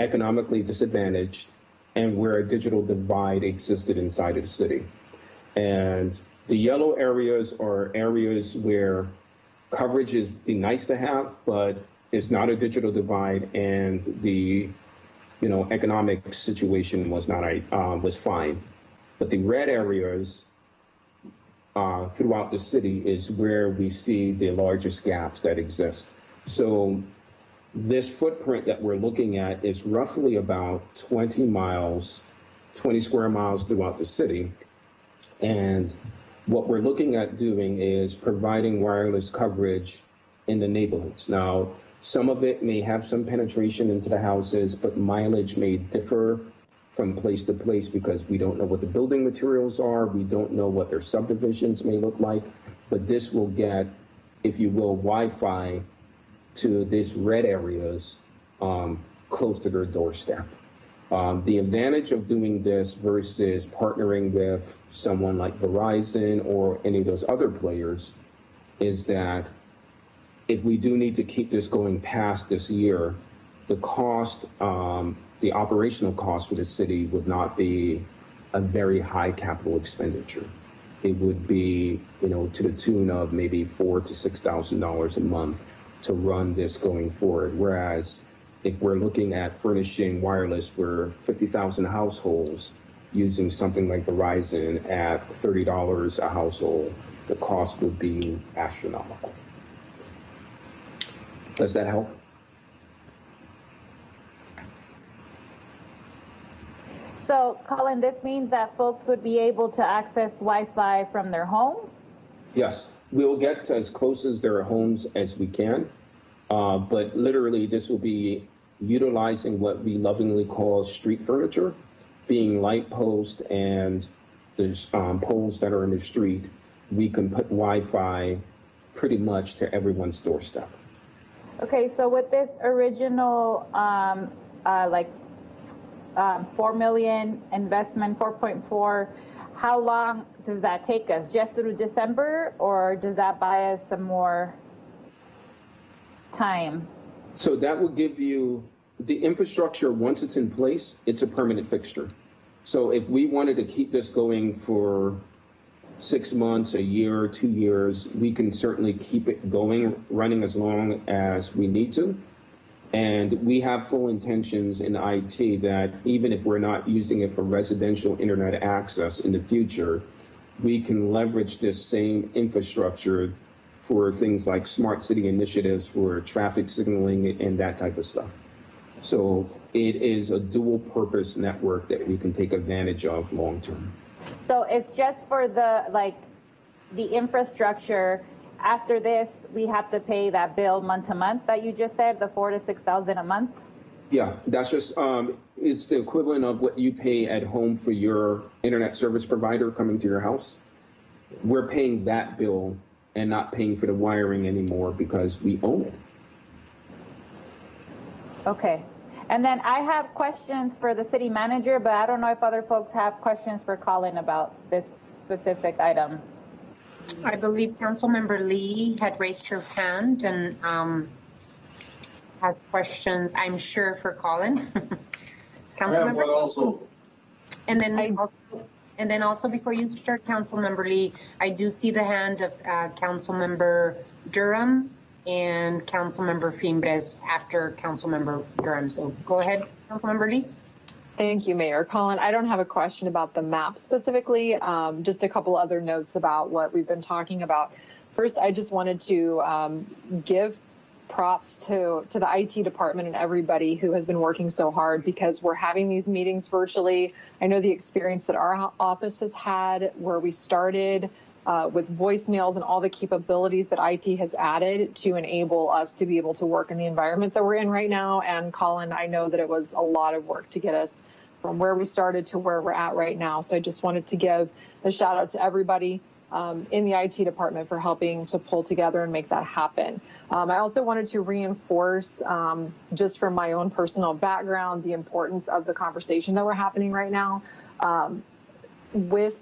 economically disadvantaged and where a digital divide existed inside of the city. And the yellow areas are areas where coverage is nice to have, but it's not a digital divide, and the economic situation was not was fine. But the red areas throughout the city is where we see the largest gaps that exist. So this footprint that we're looking at is roughly about 20 square miles throughout the city. And what we're looking at doing is providing wireless coverage in the neighborhoods. Now, some of it may have some penetration into the houses, but mileage may differ from place to place because we don't know what the building materials are. We don't know what their subdivisions may look like, but this will get, if you will, Wi-Fi to these red areas close to their doorstep. The advantage of doing this versus partnering with someone like Verizon or any of those other players is that if we do need to keep this going past this year, the cost, the operational cost for the city would not be a very high capital expenditure. It would be, to the tune of maybe $4,000 to $6,000 a month to run this going forward. Whereas if we're looking at furnishing wireless for 50,000 households using something like Verizon at $30 a household, the cost would be astronomical. Does that help? So, Colin, this means that folks would be able to access Wi-Fi from their homes? Yes, we'll get to as close as their homes as we can. But literally, this will be utilizing what we lovingly call street furniture, being light posts and there's poles that are in the street. We can put Wi-Fi pretty much to everyone's doorstep. Okay, so with this original, 4 million investment, 4.4, how long does that take us? Just through December, or does that buy us some more time? So that will give you the infrastructure. Once it's in place, it's a permanent fixture. So if we wanted to keep this going for 6 months, a year, 2 years, we can certainly keep it going, running as long as we need to. And we have full intentions in IT that even if we're not using it for residential internet access in the future, we can leverage this same infrastructure for things like smart city initiatives, for traffic signaling and that type of stuff. So it is a dual purpose network that we can take advantage of long term. So it's just for the infrastructure. After this, we have to pay that bill month to month that you just said, the $4,000 to $6,000 a month? Yeah, that's just, it's the equivalent of what you pay at home for your internet service provider coming to your house. We're paying that bill and not paying for the wiring anymore because we own it. Okay. And then I have questions for the city manager, but I don't know if other folks have questions for Colin about this specific item. I believe Councilmember Lee had raised her hand and has questions, I'm sure, for Colin. I have one also. And then also before you start, Councilmember Lee, I do see the hand of Councilmember Durham and Councilmember Fimbres after Councilmember Durham. So go ahead, Councilmember Lee. Thank you, Mayor. Colin, I don't have a question about the map specifically, just a couple other notes about what we've been talking about. First, I just wanted to give props to the IT department and everybody who has been working so hard, because we're having these meetings virtually. I know the experience that our office has had where we started with voicemails and all the capabilities that IT has added to enable us to be able to work in the environment that we're in right now. And Colin, I know that it was a lot of work to get us from where we started to where we're at right now. So I just wanted to give a shout out to everybody in the IT department for helping to pull together and make that happen. I also wanted to reinforce, just from my own personal background, the importance of the conversation that we're happening right now. With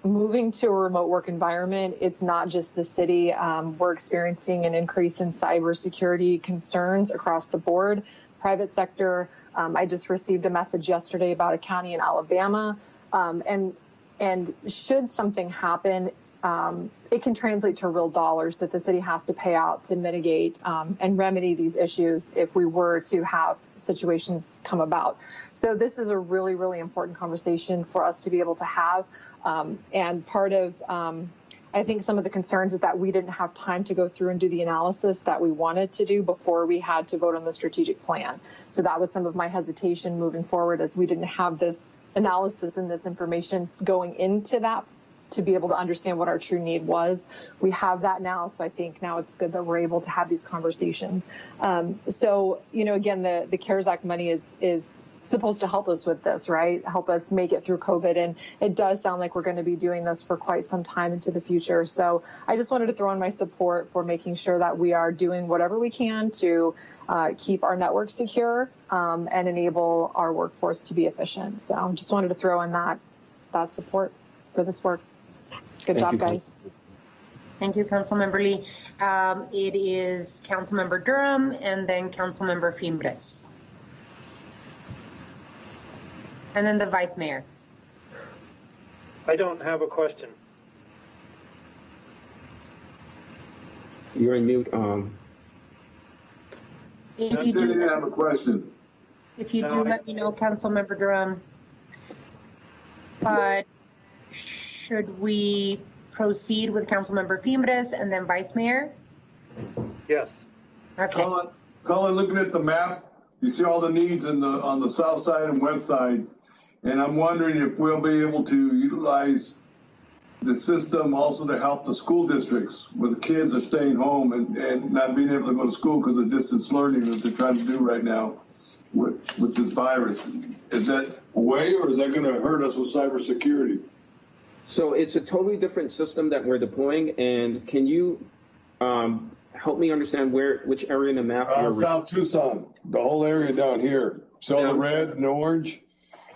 moving to a remote work environment, it's not just the city. We're experiencing an increase in cybersecurity concerns across the board, private sector. I just received a message yesterday about a county in Alabama, and should something happen, it can translate to real dollars that the city has to pay out to mitigate and remedy these issues if we were to have situations come about. So this is a really, really important conversation for us to be able to have. And part of, I think some of the concerns is that we didn't have time to go through and do the analysis that we wanted to do before we had to vote on the strategic plan. So that was some of my hesitation moving forward, as we didn't have this analysis and this information going into that to be able to understand what our true need was. We have that now, so I think now it's good that we're able to have these conversations. So, you know, again, the CARES Act money is supposed to help us with this, right? Help us make it through COVID. And it does sound like we're going to be doing this for quite some time into the future. So I just wanted to throw in my support for making sure that we are doing whatever we can to keep our network secure and enable our workforce to be efficient. So just wanted to throw in that support for this work. Good job, guys. Thank you, Councilmember Lee. It is Councilmember Durham and then Councilmember Fimbres. And then the Vice Mayor. I don't have a question. You're in mute. If you do have a question. If you do, let me know, Councilmember Durham. But should we proceed with Councilmember Fimbres and then Vice Mayor? Yes. Okay. Colin, looking at the map, you see all the needs on the south side and west sides. And I'm wondering if we'll be able to utilize the system also to help the school districts where the kids are staying home and not being able to go to school because of distance learning that they're trying to do right now with this virus. Is that a way, or is that going to hurt us with cybersecurity? So it's a totally different system that we're deploying. And can you help me understand which area in the map you're South Tucson, the whole area down here. So the red and orange?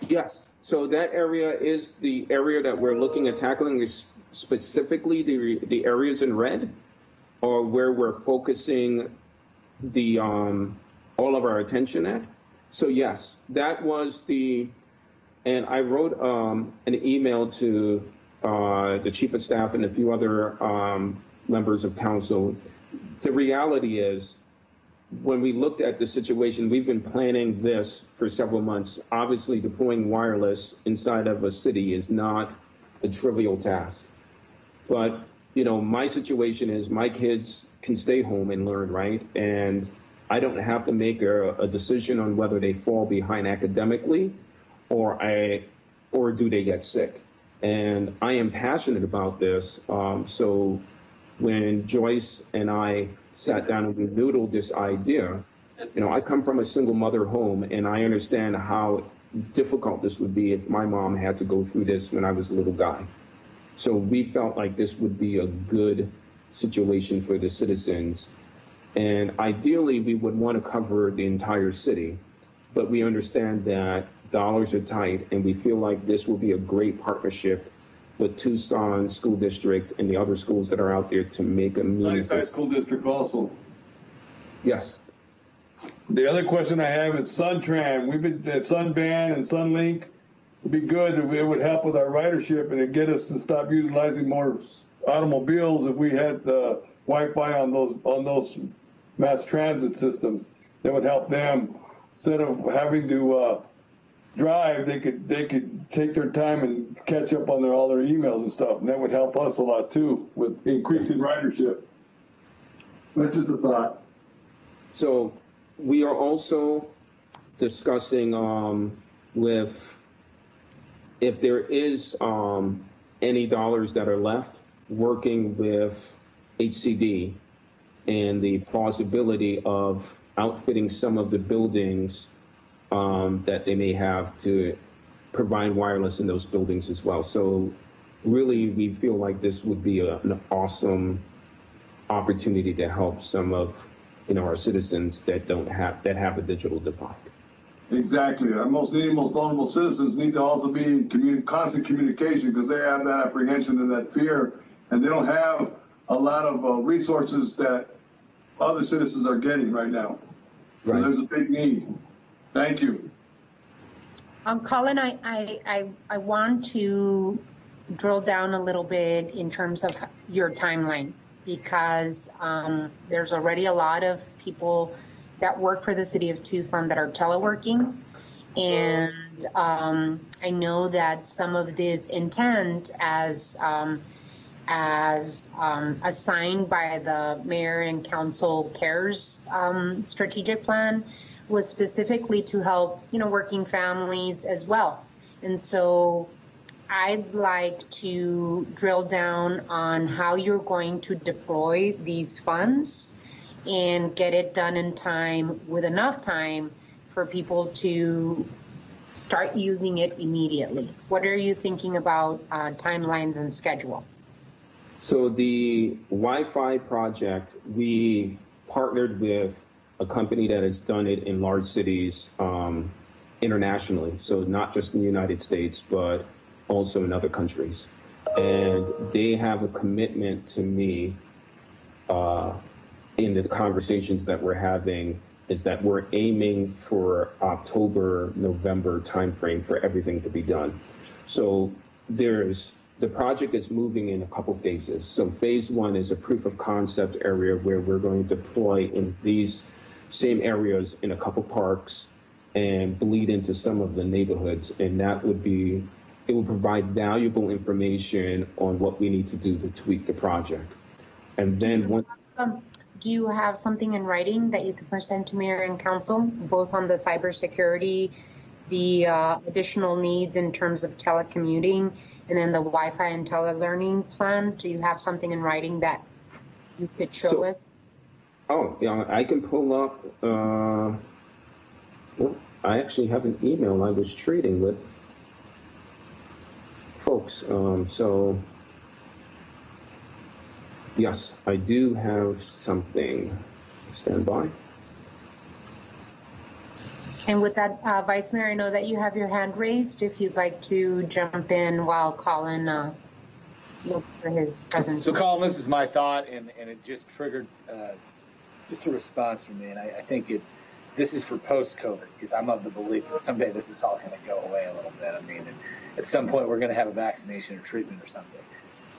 Yes. So that area is the area that we're looking at tackling, is specifically the areas in red, or where we're focusing the all of our attention at. So yes, that was and I wrote an email to the chief of staff and a few other members of council. The reality is, when we looked at the situation, we've been planning this for several months. Obviously, deploying wireless inside of a city is not a trivial task. But, you know, my situation is my kids can stay home and learn, right? And I don't have to make a decision on whether they fall behind academically or do they get sick. And I am passionate about this. So when Joyce and I sat down and we noodled this idea, you know, I come from a single mother home, and I understand how difficult this would be if my mom had to go through this when I was a little guy. So we felt like this would be a good situation for the citizens. And ideally, we would want to cover the entire city, but we understand that dollars are tight, and we feel like this will be a great partnership with Tucson School District and the other schools that are out there to make a meaningful. Sunnyside School District also. Yes. The other question I have is SunTran. We've been at Sunban and Sunlink. It'd be good if it would help with our ridership and it'd get us to stop utilizing more automobiles if we had Wi-Fi on those mass transit systems. That would help them. Instead of having to drive, they could take their time and catch up on all their emails and stuff, and that would help us a lot too with increasing ridership. That's just a thought. So we are also discussing with if there is any dollars that are left, working with HCD and the plausibility of outfitting some of the buildings that they may have to provide wireless in those buildings as well. So really, we feel like this would be an awesome opportunity to help some of our citizens that have a digital divide. Exactly. Our most needy, most vulnerable citizens need to also be in constant communication because they have that apprehension and that fear, and they don't have a lot of resources that other citizens are getting right now. So Right. there's a big need. Thank you. Colin, I want to drill down a little bit in terms of your timeline, because there's already a lot of people that work for the city of Tucson that are teleworking. And I know that some of this intent as assigned by the mayor and council CARES strategic plan was specifically to help, working families as well. And so I'd like to drill down on how you're going to deploy these funds and get it done in time, with enough time for people to start using it immediately. What are you thinking about timelines and schedule? So the Wi-Fi project, we partnered with a company that has done it in large cities internationally. So not just in the United States, but also in other countries. And they have a commitment to me in the conversations that we're having, is that we're aiming for October, November timeframe for everything to be done. So the project is moving in a couple phases. So phase one is a proof of concept area where we're going to deploy in these same areas in a couple parks and bleed into some of the neighborhoods. And it will provide valuable information on what we need to do to tweak the project. And then do you have something in writing that you can present to mayor and council, both on the cybersecurity, the additional needs in terms of telecommuting, and then the Wi-Fi and telelearning plan? Do you have something in writing that you could show us? Oh, yeah, I can pull up, well, I actually have an email I was trading with folks. So yes, I do have something. Stand by. And with that, Vice Mayor, I know that you have your hand raised if you'd like to jump in while Colin looks for his presentation. So Colin, this is my thought, and it just triggered just a response from me, and I think this is for post-COVID, because I'm of the belief that someday this is all going to go away a little bit. I mean, at some point we're going to have a vaccination or treatment or something.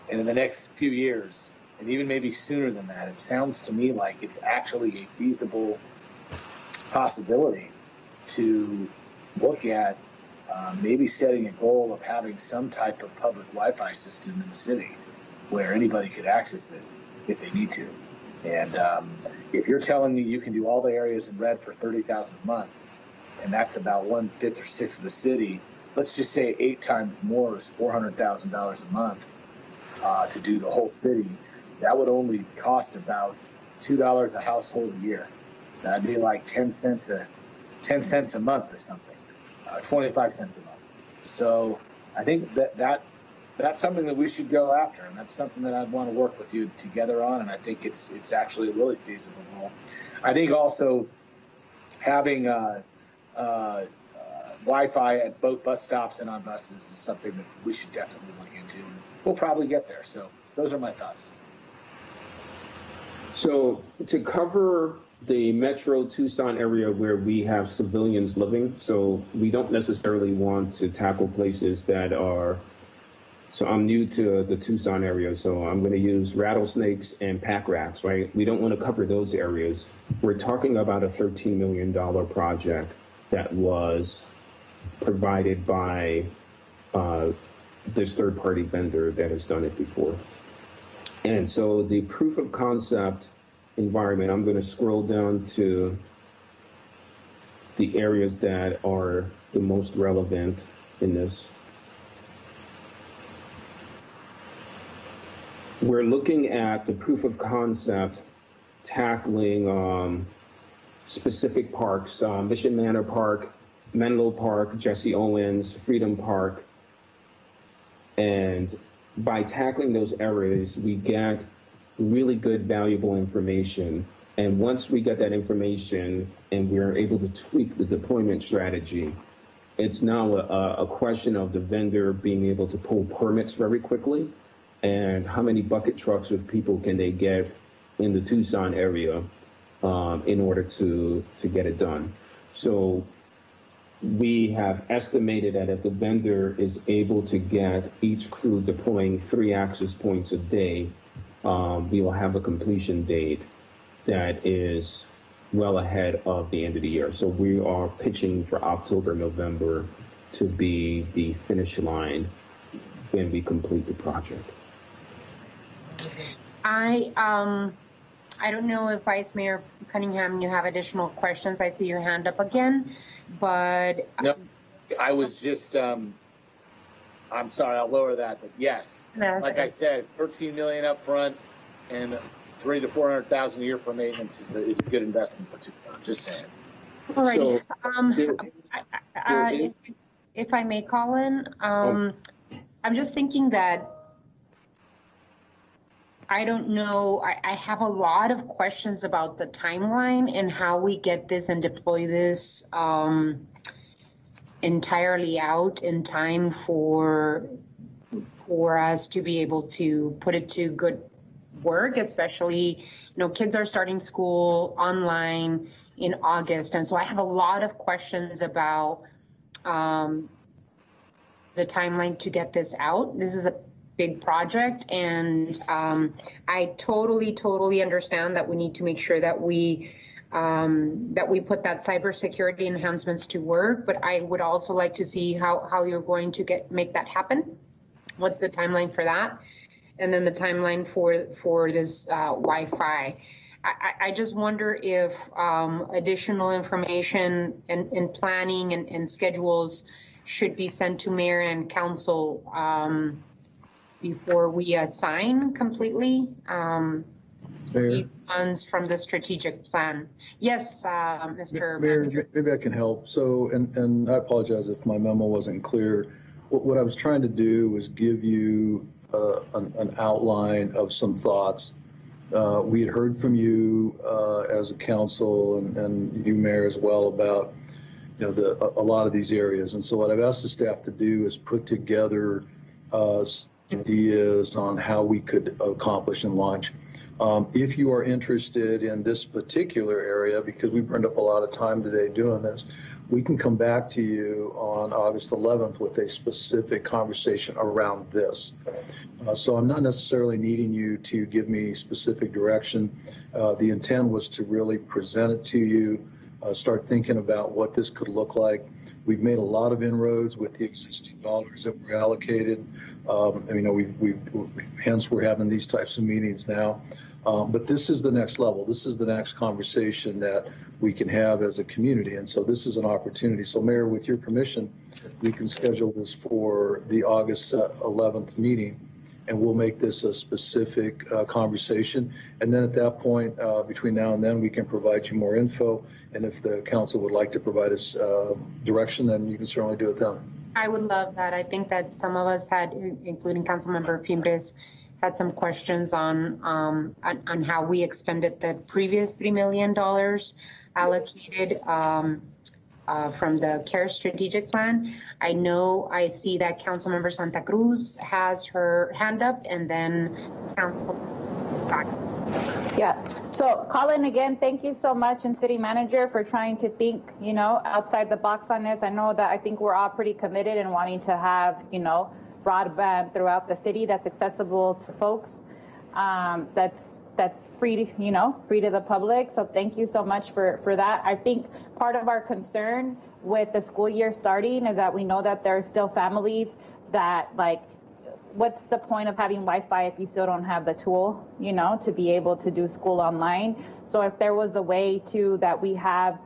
And in the next few years, and even maybe sooner than that, it sounds to me like it's actually a feasible possibility to look at maybe setting a goal of having some type of public Wi-Fi system in the city where anybody could access it if they need to. And if you're telling me you can do all the areas in red for $30,000 a month, and that's about 1/5 or 1/6 of the city, let's just say 8 times more is $400,000 a month to do the whole city. That would only cost about $2 a household a year. That'd be like 10 cents a month or something, 25 cents a month. So I think that's something that we should go after, and that's something that I'd want to work with you together on, and I think it's actually a really feasible goal. I think also having Wi-Fi at both bus stops and on buses is something that we should definitely look into, and we'll probably get there. So those are my thoughts. So to cover the Metro Tucson area where we have civilians living, so we don't necessarily want to tackle places that are, so I'm new to the Tucson area, so I'm going to use rattlesnakes and pack rats, right? We don't want to cover those areas. We're talking about a $13 million project that was provided by this third-party vendor that has done it before. And so the proof of concept environment, I'm going to scroll down to the areas that are the most relevant in this. We're looking at the proof of concept, tackling specific parks, Mission Manor Park, Menlo Park, Jesse Owens, Freedom Park. And by tackling those areas, we get really good, valuable information. And once we get that information and we're able to tweak the deployment strategy, it's now a question of the vendor being able to pull permits very quickly, and how many bucket trucks of people can they get in the Tucson area in order to get it done. So we have estimated that if the vendor is able to get each crew deploying 3 access points a day, we will have a completion date that is well ahead of the end of the year. So we are pitching for October, November to be the finish line when we complete the project. I don't know if Vice Mayor Cunningham, you have additional questions. I see your hand up again, but no, I was just I'm sorry, I'll lower that, but yes, like I said, 13 million up front and 300,000 to 400,000 a year for maintenance is a good investment for Tucson. Just saying. All right. So, if I may, Colin, I'm just thinking that I don't know. I have a lot of questions about the timeline and how we get this and deploy this entirely out in time for us to be able to put it to good work, especially, kids are starting school online in August. And so I have a lot of questions about the timeline to get this out. This is a big project, and I totally understand that we need to make sure that we put that cybersecurity enhancements to work. But I would also like to see how you're going to make that happen. What's the timeline for that? And then the timeline for this Wi-Fi. I just wonder if additional information and planning and schedules should be sent to Mayor and Council before we assign completely these funds from the strategic plan. Yes, Mr. Mayor, Manager. maybe I can help. So, and I apologize if my memo wasn't clear. What I was trying to do was give you an outline of some thoughts. We had heard from you as a council and you, Mayor, as well, about a lot of these areas. And so what I've asked the staff to do is put together ideas on how we could accomplish and launch. If you are interested in this particular area, because we burned up a lot of time today doing this, we can come back to you on August 11th with a specific conversation around this. So I'm not necessarily needing you to give me specific direction. The intent was to really present it to you, start thinking about what this could look like. We've made a lot of inroads with the existing dollars that were allocated. Hence we're having these types of meetings now. But this is the next level. This is the next conversation that we can have as a community. And so this is an opportunity. So Mayor, with your permission, we can schedule this for the August 11th meeting, and we'll make this a specific conversation. And then at that point, between now and then, we can provide you more info. And if the council would like to provide us direction, then you can certainly do it then. I would love that. I think that some of us had, including Councilmember Fimbres, had some questions on how we expended the previous $3 million allocated from the CARE strategic plan. I see that Councilmember Santa Cruz has her hand up, and then Council. Yeah. So Colin, again, thank you so much, and City Manager, for trying to think, outside the box on this. I think we're all pretty committed in wanting to have, broadband throughout the city that's accessible to folks, that's free to, free to the public. So thank you so much for that. I think part of our concern with the school year starting is that we know that there are still families that what's the point of having Wi-Fi if you still don't have the tool, you know, to be able to do school online? So if there was a way to that we have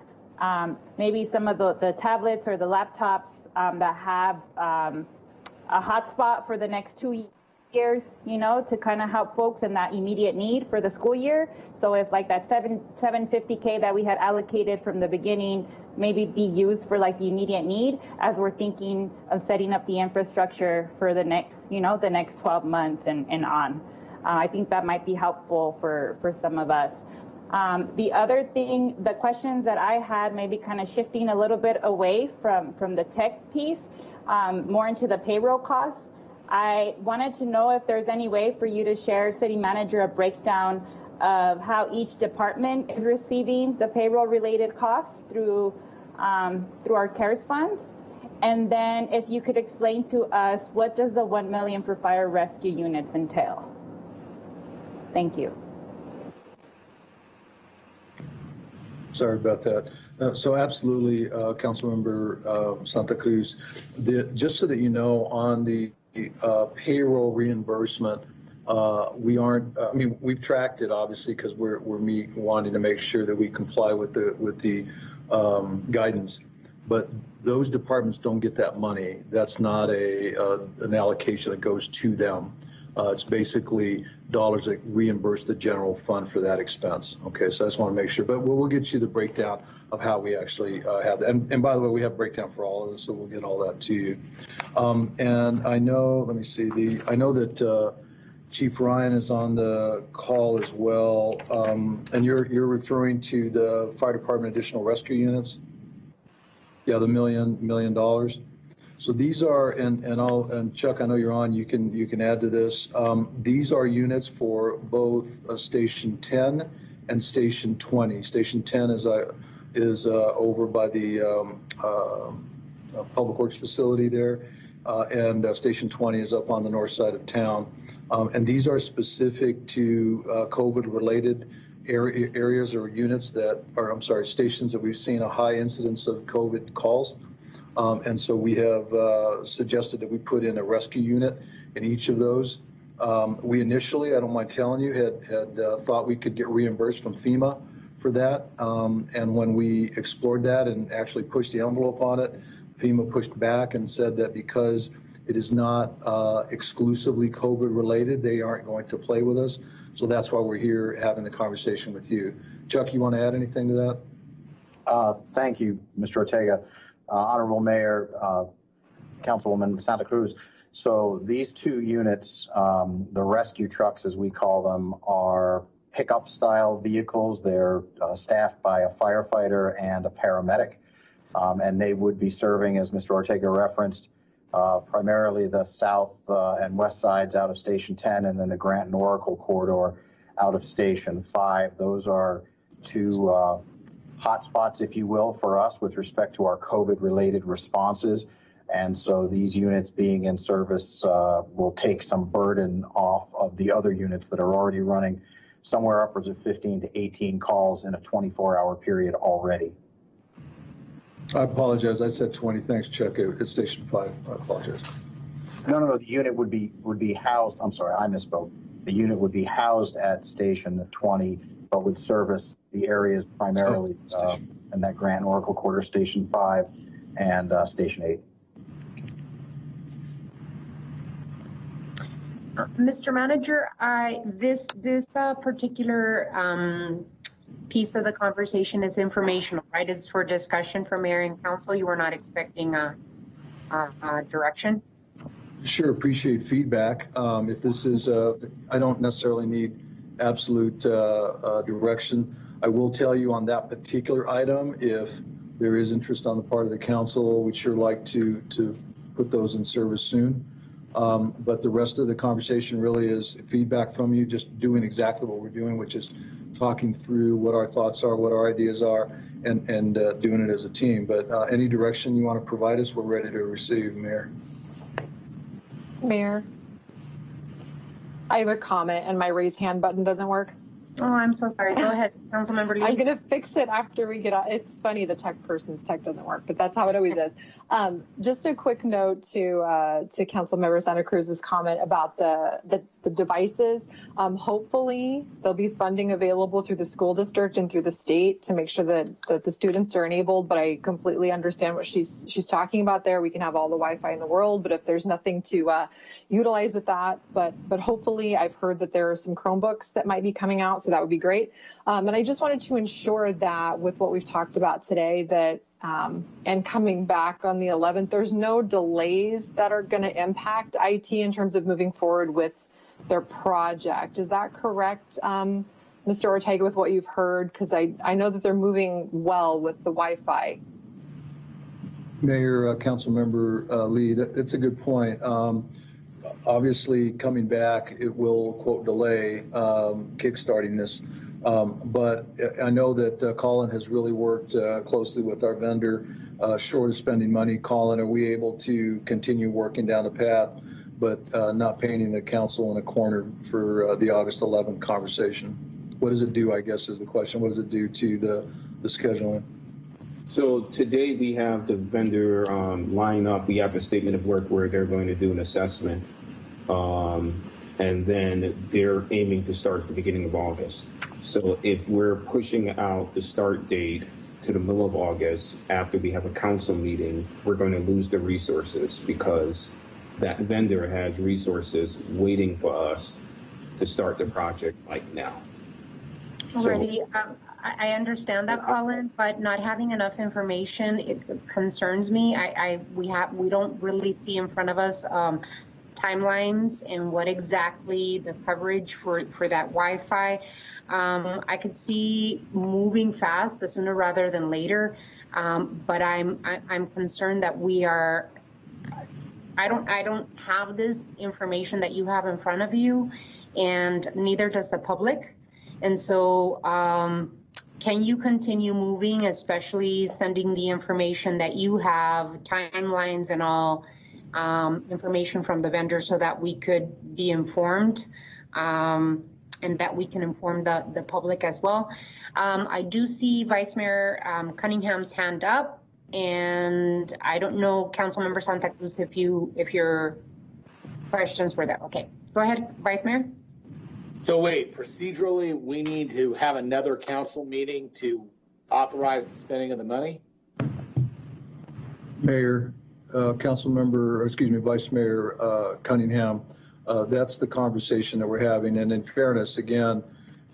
maybe some of the tablets or the laptops that have a hotspot for the next 2 years, you know, to kind of help folks in that immediate need for the school year. So if like that $750K that we had allocated from the beginning maybe be used for like the immediate need as we're thinking of setting up the infrastructure for the next, you know, the next 12 months and on. I think that might be helpful for some of us. The other thing, the questions that I had, maybe kind of shifting a little bit away from the tech piece, more into the payroll costs. I wanted to know if there's any way for you to share, City Manager, a breakdown of how each department is receiving the payroll related costs through our CARES funds. And then if you could explain to us, what does the $1 million for fire rescue units entail? Thank you. Sorry about that. So absolutely, Councilmember Santa Cruz, just so that you know, on the payroll reimbursement, we aren't, I mean, we've tracked it obviously because we're wanting to make sure that we comply with the guidance, but those departments don't get that money. That's not an allocation that goes to them. It's basically dollars that reimburse the general fund for that expense. Okay, so I just want to make sure, but we'll get you the breakdown of how we actually have that. And by the way, we have breakdown for all of this, so we'll get all that to you. And I know, let me see, I know that Chief Ryan is on the call as well. And you're referring to the fire department additional rescue units? Yeah, the $1 million. So these are, and Chuck, I know you're on, you can add to this. These are units for both Station 10 and Station 20. Station 10 is over by the Public Works facility there, and Station 20 is up on the north side of town. And these are specific to COVID-related areas or units that, or I'm sorry, stations that we've seen a high incidence of COVID calls. And so we have suggested that we put in a rescue unit in each of those. We initially, I don't mind telling you, had thought we could get reimbursed from FEMA for that. And when we explored that and actually pushed the envelope on it, FEMA pushed back and said that because it is not exclusively COVID related, they aren't going to play with us. So that's why we're here having the conversation with you. Chuck, you want to add anything to that? Thank you, Mr. Ortega. Honorable Mayor, Councilwoman Santa Cruz. So these two units, the rescue trucks as we call them, are pickup style vehicles. They're staffed by a firefighter and a paramedic, and they would be serving, as Mr. Ortega referenced, primarily the south and west sides out of Station 10, and then the Grant and Oracle corridor out of Station 5. Those are two hotspots, if you will, for us with respect to our COVID-related responses. And so these units being in service will take some burden off of the other units that are already running somewhere upwards of 15 to 18 calls in a 24-hour period already. I apologize. I said 20. Thanks, Chuck. It's Station 5. I apologize. No. The unit would be housed. I'm sorry, I misspoke. The unit would be housed at Station 20, but would service the areas primarily in that Grant and Oracle Quarter, Station 5 and Station 8. Mr. Manager, this particular piece of the conversation is informational, right? It's for discussion for Mayor and Council. You were not expecting a direction? Sure, appreciate feedback. If this is, I don't necessarily need absolute direction. I will tell you on that particular item, if there is interest on the part of the council, we'd sure like to put those in service soon. But the rest of the conversation really is feedback from you, just doing exactly what we're doing, which is talking through what our thoughts are, what our ideas are, and doing it as a team. But any direction you want to provide us, we're ready to receive, Mayor. Mayor, I have a comment and my raise hand button doesn't work. Oh, I'm so sorry. Go ahead, Councilmember Lee. I'm going to fix it after we get on. It's funny, the tech person's tech doesn't work, but that's how it always is. Just a quick note to Councilmember Santa Cruz's comment about the devices. Hopefully, there'll be funding available through the school district and through the state to make sure that the students are enabled. But I completely understand what she's talking about there. We can have all the Wi-Fi in the world, but if there's nothing to utilize with that, but hopefully, I've heard that there are some Chromebooks that might be coming out, so that would be great. And I just wanted to ensure that with what we've talked about today, that and coming back on the 11th, there's no delays that are going to impact IT in terms of moving forward with their project. Is that correct, Mr. Ortega, with what you've heard? Because I know that they're moving well with the Wi-Fi. Mayor, Councilmember Lee, that's a good point. Obviously, coming back, it will, quote, delay kickstarting this. But I know that Colin has really worked closely with our vendor, short of spending money. Colin, are we able to continue working down the path, but not painting the council in a corner for the August 11th conversation? What does it do, I guess, is the question. What does it do to the scheduling? So today we have the vendor line up. We have a statement of work where they're going to do an assessment. And then they're aiming to start at the beginning of August. So if we're pushing out the start date to the middle of August after we have a council meeting, we're going to lose the resources because that vendor has resources waiting for us to start the project like now. Already, I understand that, Colin, but not having enough information, it concerns me. We don't really see in front of us timelines and what exactly the coverage for that Wi-Fi. I could see moving fast, the sooner rather than later, but I'm concerned that we are. I don't have this information that you have in front of you, and neither does the public. And so, can you continue moving, especially sending the information that you have, timelines and all, information from the vendor so that we could be informed, and that we can inform the public as well. I do see Vice Mayor Cunningham's hand up, and I don't know, Councilmember Santa Cruz, if your questions were there. Okay, go ahead, Vice Mayor. So wait, procedurally, we need to have another council meeting to authorize the spending of the money? Mayor, Vice Mayor Cunningham, that's the conversation that we're having. And in fairness, again,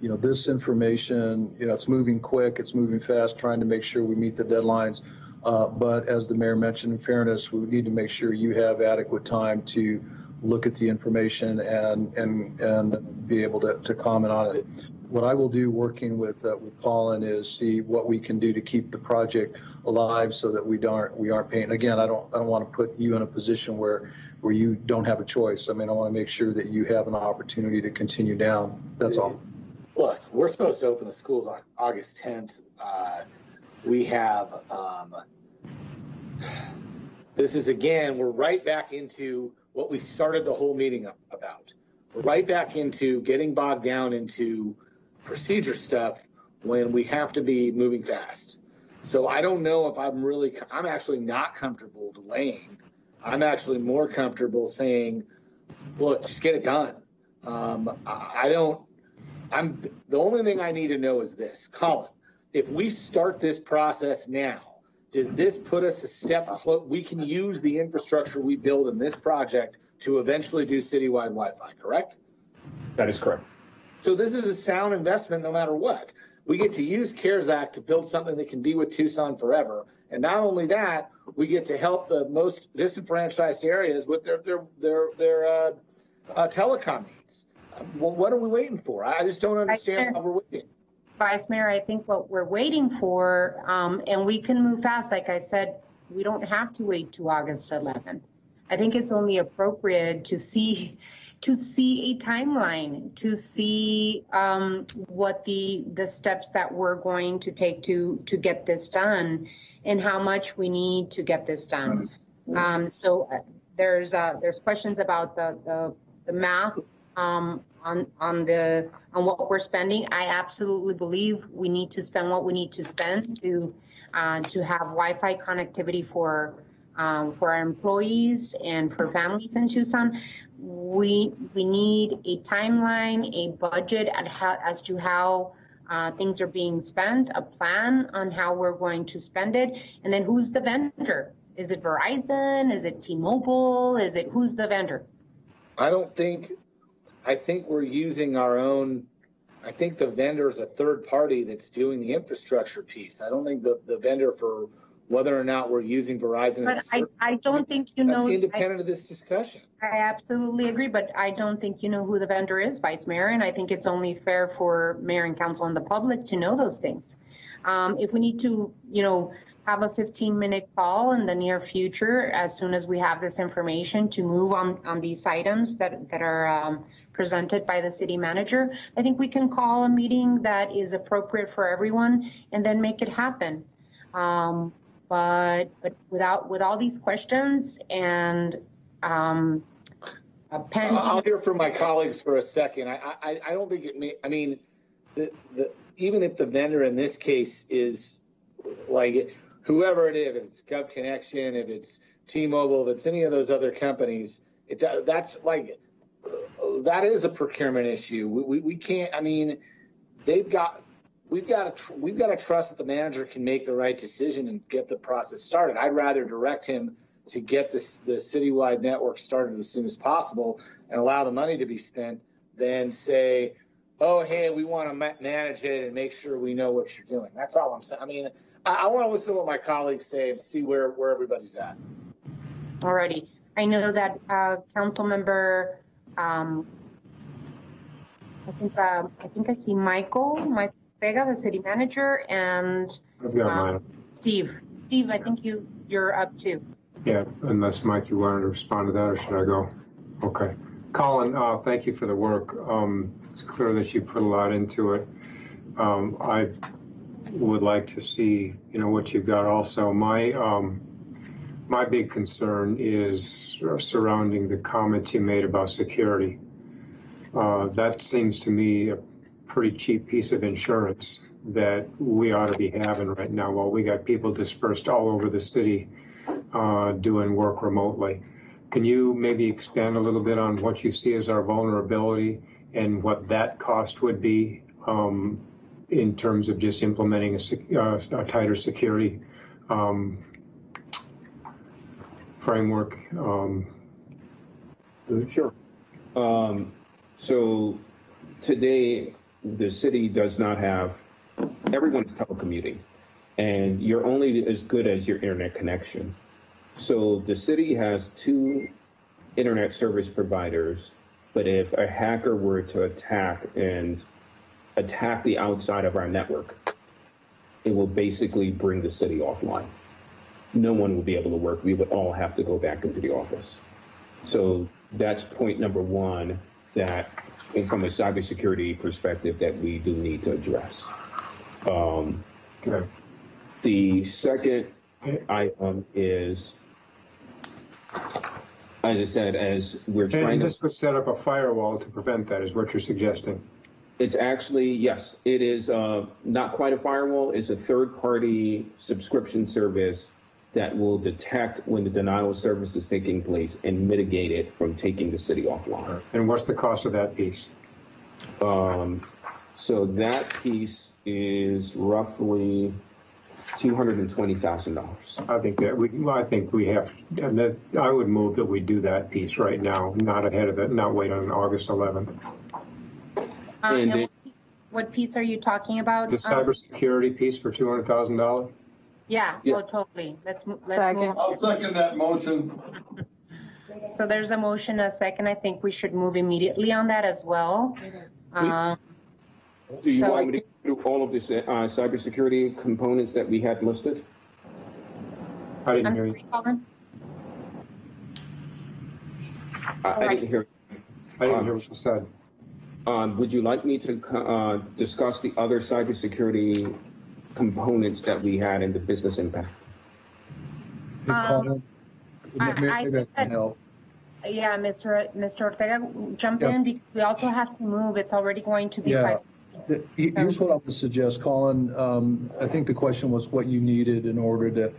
this information, it's moving quick, it's moving fast, trying to make sure we meet the deadlines. But as the mayor mentioned, in fairness, we need to make sure you have adequate time to look at the information and be able to comment on it. What I will do working with Colin is see what we can do to keep the project alive so that we aren't paying. Again, I don't want to put you in a position where you don't have a choice. I mean, I want to make sure that you have an opportunity to continue down. That's all. Look, we're supposed to open the schools on August 10th. We have, this is again, we're right back into what we started the whole meeting about. We're right back into getting bogged down into procedure stuff when we have to be moving fast. So I don't know if I'm actually not comfortable delaying. I'm actually more comfortable saying, look, just get it done. The only thing I need to know is this, Colin, if we start this process now, does this put us a step close? We can use the infrastructure we build in this project to eventually do citywide Wi-Fi, correct? That is correct. So this is a sound investment no matter what. We get to use CARES Act to build something that can be with Tucson forever. And not only that, we get to help the most disenfranchised areas with their telecom needs. What are we waiting for? I just don't understand why we're waiting. Vice Mayor, I think what we're waiting for, and we can move fast, like I said, we don't have to wait to August 11th. I think it's only appropriate to see a timeline, to see what the steps that we're going to take to get this done and how much we need to get this done. So there's questions about the math on what we're spending. I absolutely believe we need to spend what we need to spend to have Wi-Fi connectivity for our employees and for families in Tucson. We need a timeline, a budget as to how things are being spent, a plan on how we're going to spend it, and then who's the vendor? Is it Verizon? Is it T-Mobile? Who's the vendor? I think we're using our own. I think the vendor is a third party that's doing the infrastructure piece. I don't think the vendor for whether or not we're using Verizon. But I don't think you know. That's independent of this discussion. I absolutely agree, but I don't think you know who the vendor is, Vice Mayor, and I think it's only fair for Mayor and Council and the public to know those things. If we need to, have a 15-minute call in the near future, as soon as we have this information to move on these items that are presented by the city manager, I think we can call a meeting that is appropriate for everyone and then make it happen. But with all these questions and I'll hear from my colleagues for a second. I don't think it may. I mean, even if the vendor in this case is like whoever it is, if it's Gov Connection, if it's T-Mobile, if it's any of those other companies, that is a procurement issue. We can't. I mean, we've got to trust that the manager can make the right decision and get the process started. I'd rather direct him to get the citywide network started as soon as possible and allow the money to be spent than say, oh, hey, we want to manage it and make sure we know what you're doing. That's all I'm saying. I mean, I want to listen to what my colleagues say and see where everybody's at. Alrighty. I know that council member, I think I see Michael Vega, the city manager, and Steve. Steve, I think you're up too. Yeah, unless Mike, you wanted to respond to that, or should I go? Okay. Colin, thank you for the work. It's clear that you put a lot into it. I would like to see, what you've got also. My big concern is surrounding the comments you made about security. That seems to me a pretty cheap piece of insurance that we ought to be having right now while we got people dispersed all over the city doing work remotely. Can you maybe expand a little bit on what you see as our vulnerability and what that cost would be in terms of just implementing a tighter security framework? Sure. So today, the city does not have, everyone's telecommuting, and you're only as good as your internet connection. So the city has 2 internet service providers, but if a hacker were to attack the outside of our network, it will basically bring the city offline. No one will be able to work. We would all have to go back into the office. So that's point number 1 that, from a cybersecurity perspective, that we do need to address. Okay. The second item is, as I said, as we're trying to... This would set up a firewall to prevent that, is what you're suggesting. It's actually, yes, it is not quite a firewall. It's a third-party subscription service that will detect when the denial of service is taking place and mitigate it from taking the city offline. And what's the cost of that piece? So that piece is roughly $220,000. I think we have. I would move that we do that piece right now, not ahead of it, not wait on August 11th. And what piece are you talking about? The cybersecurity piece for $200,000. Yeah. Oh, totally. Let's move. I'll second that motion. So there's a motion, a second. I think we should move immediately on that as well. Do you want me to go through all of the cybersecurity components that we had listed? I didn't hear you. Colin? I didn't hear. I didn't hear what you said. Would you like me to discuss the other cybersecurity components that we had in the business impact? Maybe I can help. Yeah, Mr. Ortega, jump in, because we also have to move. It's already going to be Yeah. 5. Here's what I would suggest, Colin. I think the question was what you needed in order that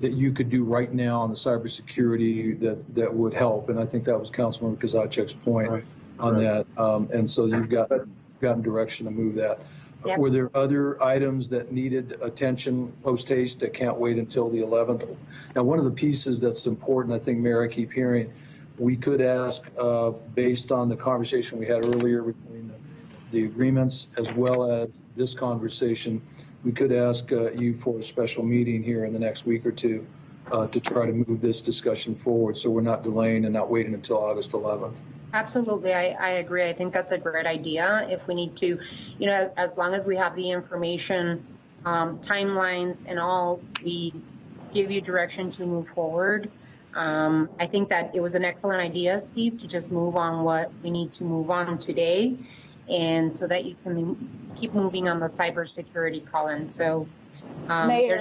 you could do right now on the cybersecurity that would help. And I think that was Councilmember Kozachek's point on that. And so you've gotten direction to move that. Yep. Were there other items that needed attention post haste that can't wait until the 11th? Now, one of the pieces that's important, I think, Mayor, I keep hearing, we could ask, based on the conversation we had earlier between the agreements as well as this conversation, we could ask you for a special meeting here in the next week or two to try to move this discussion forward, so we're not delaying and not waiting until August 11th. Absolutely, I agree. I think that's a great idea. If we need to, as long as we have the information, timelines and all, we give you direction to move forward. I think that it was an excellent idea, Steve, to just move on what we need to move on today, and so that you can keep moving on the cybersecurity, Colin. So, Mayor,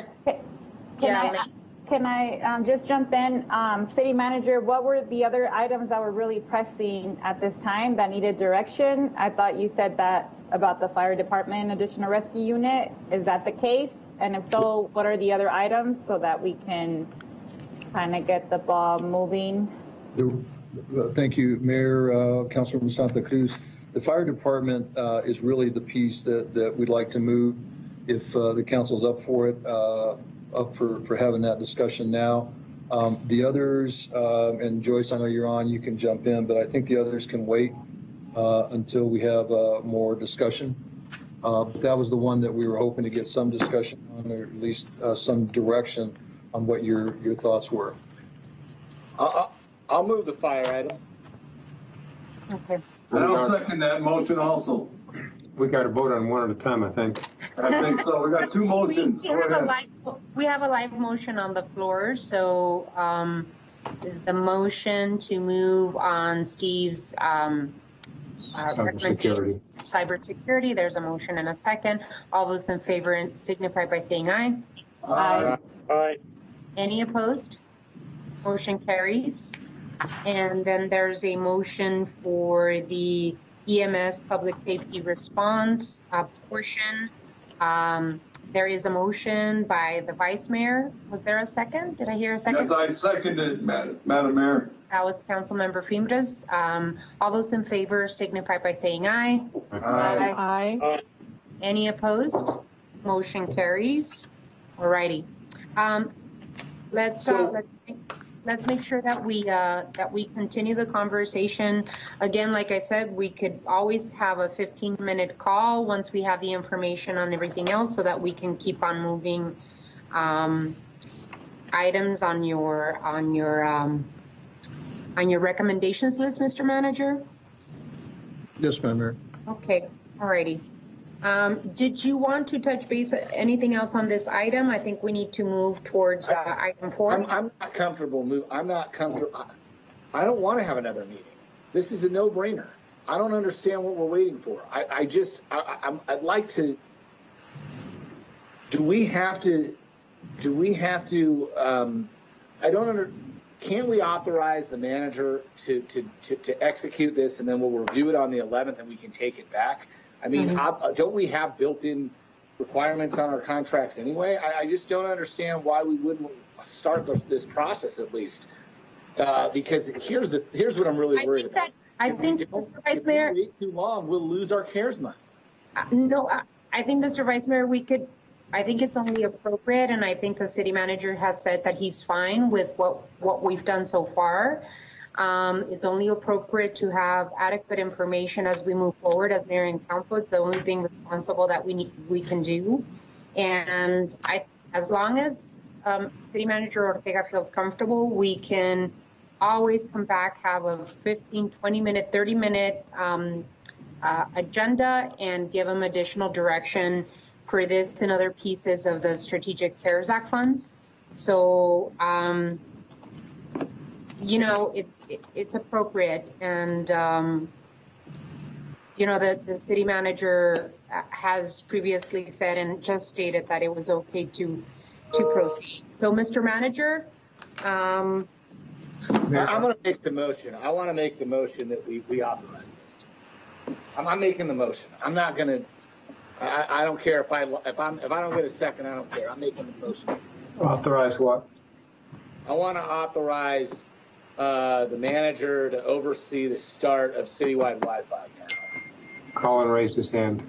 can I just jump in? City Manager, what were the other items that were really pressing at this time that needed direction? I thought you said that about the fire department additional rescue unit. Is that the case? And if so, what are the other items so that we can kind of get the ball moving? Thank you, Mayor, Councilmember Santa Cruz. The fire department is really the piece that we'd like to move if the council's up for it, up for having that discussion now. The others, and Joyce, I know you're on, you can jump in, but I think the others can wait until we have more discussion. That was the one that we were hoping to get some discussion on, or at least some direction on what your thoughts were. I'll move the fire item. Okay. And I'll second that motion also. We got to vote on one at a time, I think. I think so. We got two motions. We have a live motion on the floor. So the motion to move on Steve's recommendation, cybersecurity, there's a motion and a second. All those in favor signify by saying aye. Aye. Aye. Any opposed? Motion carries. And then there's a motion for the EMS public safety response portion. There is a motion by the Vice Mayor. Was there a second? Did I hear a second? Yes, I seconded, Madam Mayor. That was Councilmember Fimbres. All those in favor signify by saying aye. Aye. Aye. Any opposed? Motion carries. All righty. Let's make sure that we continue the conversation. Again, like I said, we could always have a 15-minute call once we have the information on everything else, so that we can keep on moving items on your recommendations list, Mr. Manager. Yes, Madam Mayor. Okay. All righty. Did you want to touch base anything else on this item? I think we need to move towards item 4. I'm not comfortable. I'm not comfortable. I don't want to have another meeting. This is a no-brainer. I don't understand what we're waiting for. I'd like to. Do we have to? Can we authorize the manager to execute this, and then we'll review it on the 11th, and we can take it back? I mean, don't we have built-in requirements on our contracts anyway? I just don't understand why we wouldn't start this process at least. Because here's what I'm really worried about. I think, Mr. Vice Mayor, if we wait too long, we'll lose our CARES money. No, I think, Mr. Vice Mayor, I think it's only appropriate, and I think the city manager has said that he's fine with what we've done so far. It's only appropriate to have adequate information as we move forward as mayor and council. It's the only thing responsible that we can do. And as long as city manager Ortega feels comfortable, we can always come back, have a 15, 20 minute, 30 minute agenda, and give them additional direction for this and other pieces of the Strategic CARES Act funds. So, it's appropriate, and the city manager has previously said and just stated that it was okay to proceed. So, Mr. Manager, I'm going to make the motion. I want to make the motion that we authorize this. I'm making the motion. I'm not going to. I don't care if I don't get a second. I don't care. I'm making the motion. Authorize what? I want to authorize the manager to oversee the start of citywide Wi-Fi now. Colin raised his hand.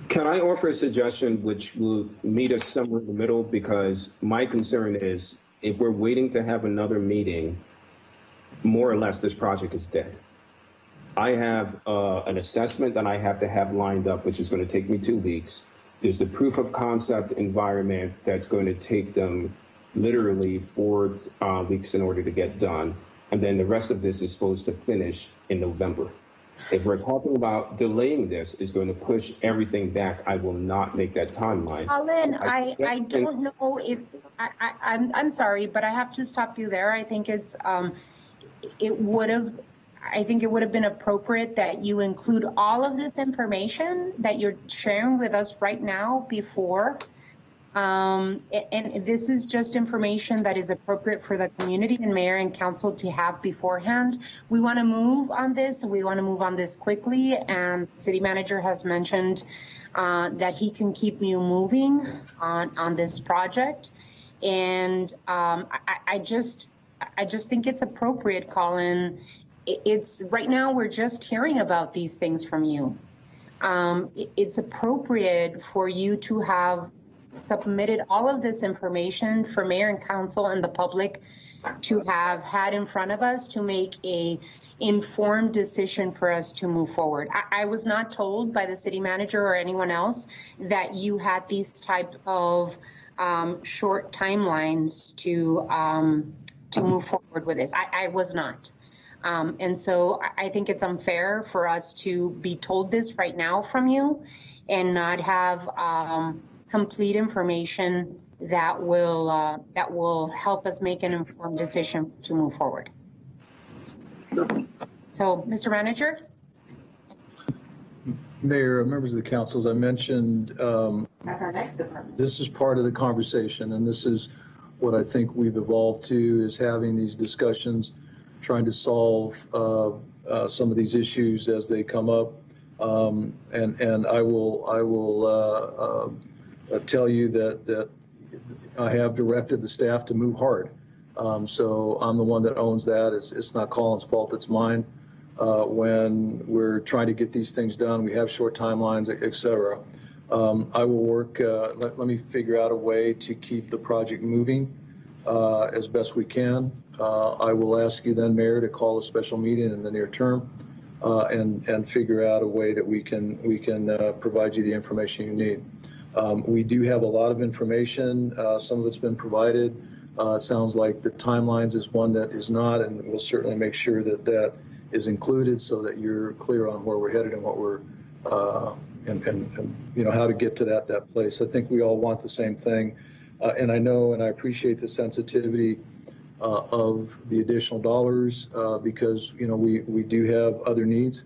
Can I offer a suggestion which will meet us somewhere in the middle? Because my concern is if we're waiting to have another meeting, more or less this project is dead. I have an assessment that I have to have lined up, which is going to take me 2 weeks. There's the proof of concept environment that's going to take them literally 4 weeks in order to get done. And then the rest of this is supposed to finish in November. If we're talking about delaying this is going to push everything back, I will not make that timeline. Colin, I don't know if, I'm sorry, but I have to stop you there. I think it would have been appropriate that you include all of this information that you're sharing with us right now before. And this is just information that is appropriate for the community and mayor and council to have beforehand. We want to move on this. We want to move on this quickly. And city manager has mentioned that he can keep you moving on this project. And I just think it's appropriate, Colin. It's right now we're just hearing about these things from you. It's appropriate for you to have submitted all of this information for mayor and council and the public to have had in front of us to make a informed decision for us to move forward. I was not told by the city manager or anyone else that you had these type of short timelines to move forward with this. I was not. And so I think it's unfair for us to be told this right now from you and not have complete information that will help us make an informed decision to move forward. So, Mr. Manager? Mayor, members of the council, as I mentioned, That's our next department. this is part of the conversation, and this is what I think we've evolved to, is having these discussions, trying to solve some of these issues as they come up. And I will tell you that I have directed the staff to move hard. So I'm the one that owns that. It's not Colin's fault, it's mine. When we're trying to get these things done, we have short timelines, et cetera. I will work, let me figure out a way to keep the project moving as best we can. I will ask you then, Mayor, to call a special meeting in the near term and figure out a way that we can provide you the information you need. We do have a lot of information. Some of it's been provided. It sounds like the timelines is one that is not, and we'll certainly make sure that that is included so that you're clear on where we're headed and what we're and you know how to get to that place. I think we all want the same thing, and I know and I appreciate the sensitivity of the additional dollars because you know we do have other needs.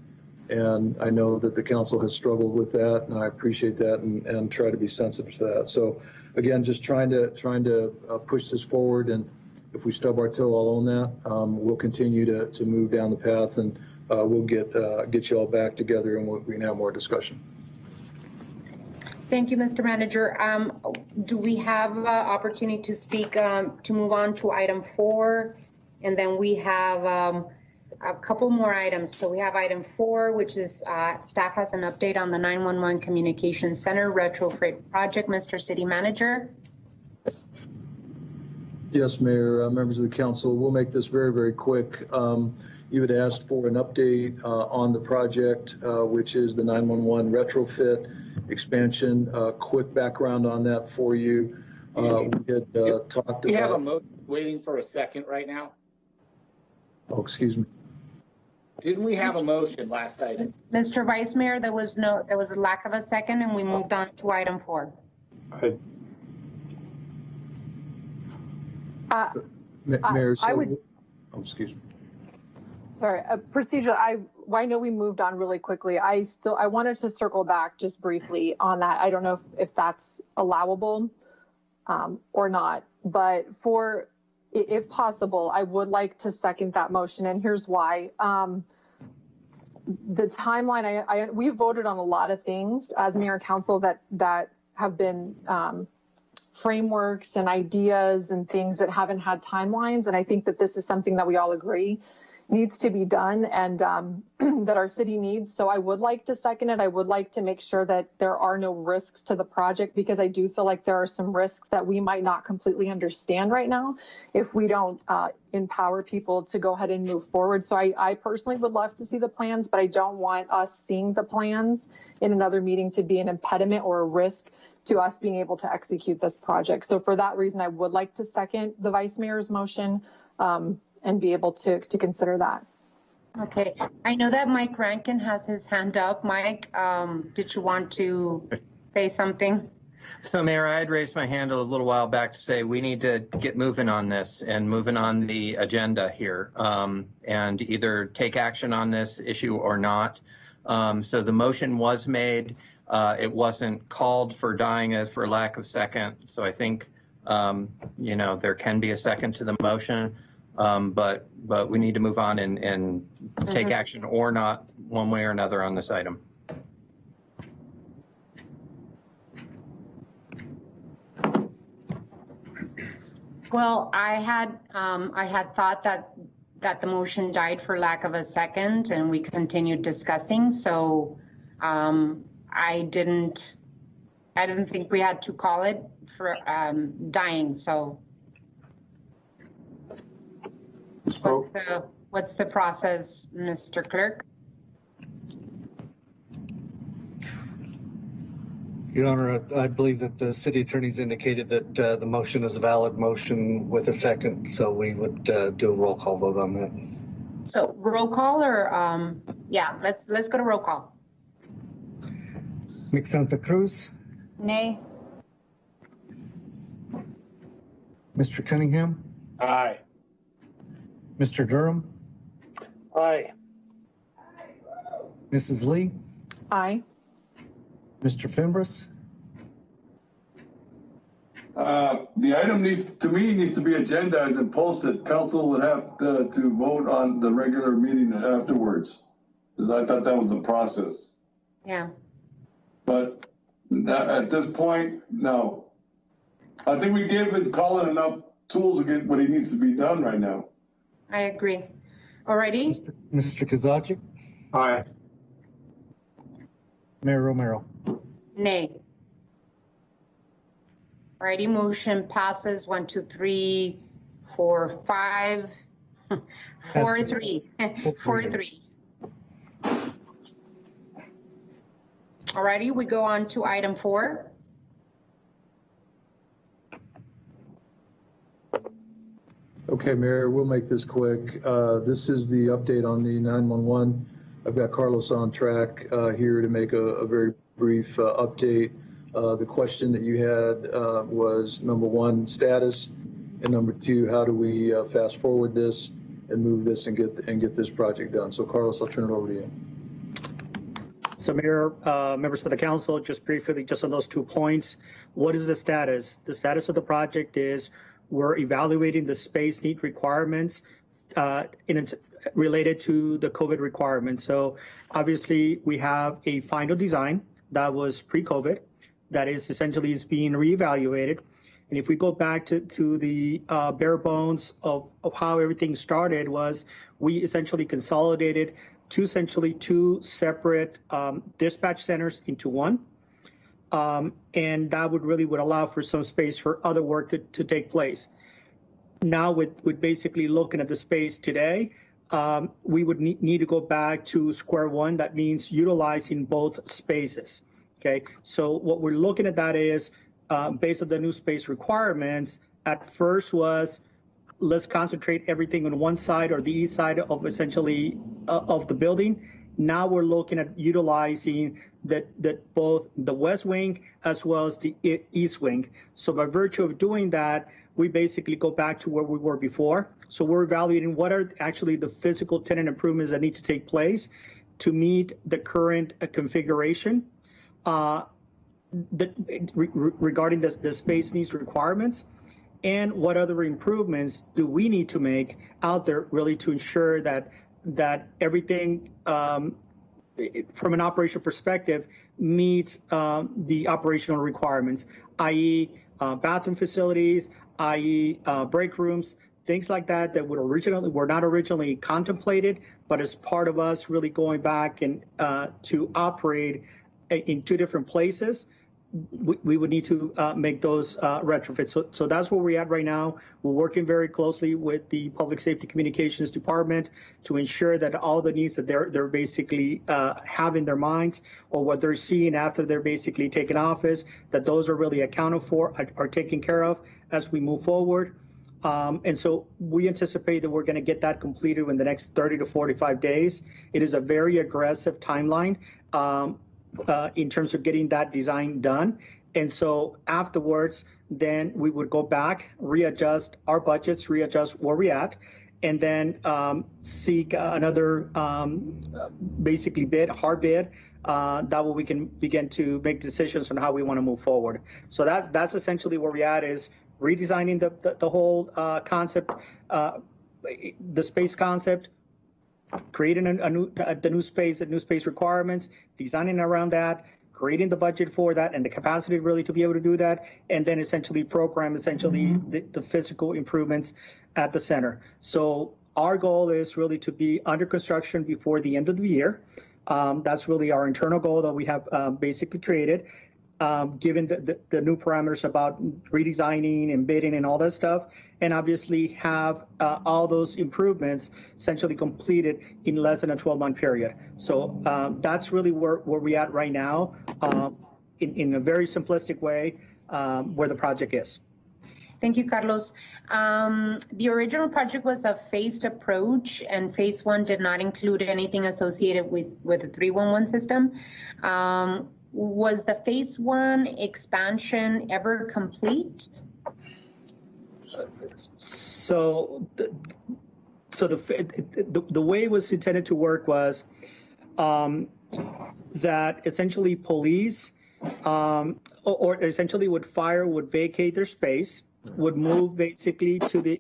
And I know that the council has struggled with that, and I appreciate that and try to be sensitive to that. So again, just trying to push this forward, and if we stub our toe, I'll own that. We'll continue to move down the path, and we'll get you all back together, and we can have more discussion. Thank you, Mr. Manager. Do we have opportunity to speak, to move on to item 4? And then we have a couple more items. So we have item 4, which is staff has an update on the 911 Communication Center retrofit project. Mr. City Manager. Yes, Mayor, members of the council, we'll make this very, very quick. You had asked for an update on the project, which is the 911 retrofit expansion. Quick background on that for you. We had talked about. We have a motion waiting for a second right now. Oh, excuse me. Didn't we have a motion last item? Mr. Vice Mayor, there was a lack of a second, and we moved on to item 4. Mayor, so, I would. Oh, excuse me. Sorry, procedure. I know we moved on really quickly. I wanted to circle back just briefly on that. I don't know if that's allowable or not, but for if possible, I would like to second that motion, and here's why. The timeline, we voted on a lot of things as mayor and council that have been frameworks and ideas and things that haven't had timelines. And I think that this is something that we all agree needs to be done and that our city needs. So I would like to second it. I would like to make sure that there are no risks to the project, because I do feel like there are some risks that we might not completely understand right now if we don't empower people to go ahead and move forward. So I personally would love to see the plans, but I don't want us seeing the plans in another meeting to be an impediment or a risk to us being able to execute this project. So for that reason, I would like to second the vice mayor's motion and be able to consider that. Okay, I know that Mike Rankin has his hand up. Mike, did you want to say something? So Mayor, I had raised my hand a little while back to say we need to get moving on this and moving on the agenda here and either take action on this issue or not. So the motion was made. It wasn't called for dying for lack of second. So I think, there can be a second to the motion, but we need to move on and take action or not one way or another on this item. Well, I had thought that the motion died for lack of a second, and we continued discussing. So I didn't think we had to call it for dying. So what's the process, Mr. Clerk? Your Honor, I believe that the city attorney's indicated that the motion is a valid motion with a second, so we would do a roll call vote on that. So roll call, or yeah, let's go to roll call. Mick Santa Cruz. Nay. Mr. Cunningham. Aye. Mr. Durham. Aye. Mrs. Lee. Aye. Mr. Fimbres. The item needs to be agendized and posted. Council would have to vote on the regular meeting afterwards, because I thought that was the process. Yeah. But at this point, no. I think we gave Colin enough tools to get what he needs to be done right now. I agree. Alrighty. Mr. Kozaczek. Aye. Mayor Romero. Nay. Alrighty, motion passes 1, 2, 3, 4, 5, 4, 3, 4, 3. Alrighty, we go on to item 4. Okay, Mayor, we'll make this quick. This is the update on the 911. I've got Carlos on track here to make a very brief update. The question that you had was, number one, status, and number two, how do we fast forward this and move this and get this project done? So, Carlos, I'll turn it over to you. So, Mayor, members of the council, just briefly, just on those 2 points, what is the status? The status of the project is we're evaluating the space need requirements related to the COVID requirements. So obviously we have a final design that was pre-COVID that is essentially being reevaluated. And if we go back to the bare bones of how everything started, was we essentially consolidated two separate dispatch centers into one. And that would allow for some space for other work to take place. Now with basically looking at the space today, we would need to go back to square one. That means utilizing both spaces. Okay, so what we're looking at that is based on the new space requirements. At first was let's concentrate everything on one side or the east side of essentially of the building. Now we're looking at utilizing that both the west wing as well as the east wing. So by virtue of doing that, we basically go back to where we were before. So we're evaluating what are actually the physical tenant improvements that need to take place to meet the current configuration regarding the space needs requirements. and what other improvements do we need to make out there really to ensure that everything from an operational perspective meets the operational requirements, i.e. Bathroom facilities, i.e. Break rooms, things like that were not originally contemplated, but as part of us really going back and to operate in two different places, we would need to make those retrofits. So that's where we're at right now. We're working very closely with the Public Safety Communications Department to ensure that all the needs that they're basically have in their minds, or what they're seeing after they're basically taken office, that those are really accounted for, are taken care of as we move forward. And so we anticipate that we're going to get that completed in the next 30 to 45 days. It is a very aggressive timeline in terms of getting that design done. And so afterwards, then we would go back, readjust our budgets, readjust where we're at, and then seek another basically hard bid. That way we can begin to make decisions on how we want to move forward. So that's essentially where we're at, is redesigning the whole concept, the space concept, creating the new space requirements, designing around that, creating the budget for that and the capacity really to be able to do that, and then essentially program the physical improvements at the center. So our goal is really to be under construction before the end of the year. That's really our internal goal that we have basically created. Given the new parameters about redesigning and bidding and all that stuff, and obviously have all those improvements essentially completed in less than a 12-month period. So that's really where we're at right now, in a very simplistic way, where the project is. Thank you, Carlos. The original project was a phased approach, and phase one did not include anything associated with the 311 system. Was the phase one expansion ever complete? So the way it was intended to work was that essentially police or essentially would vacate their space, would move basically to the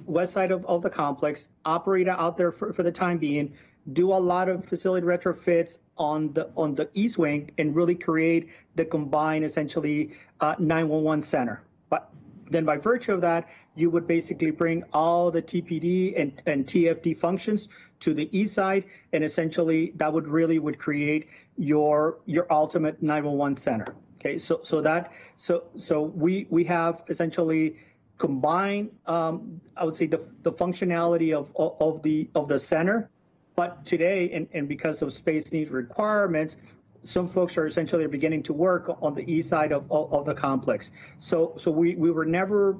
west side of the complex, operate out there for the time being, do a lot of facility retrofits on the east wing, and really create the combined essentially 911 center. But then by virtue of that, you would basically bring all the TPD and TFD functions to the east side, and essentially that would create your ultimate 911 center. Okay, so we have essentially combined, I would say, the functionality of the center. But today, and because of space needs requirements, some folks are essentially beginning to work on the east side of the complex. So we were never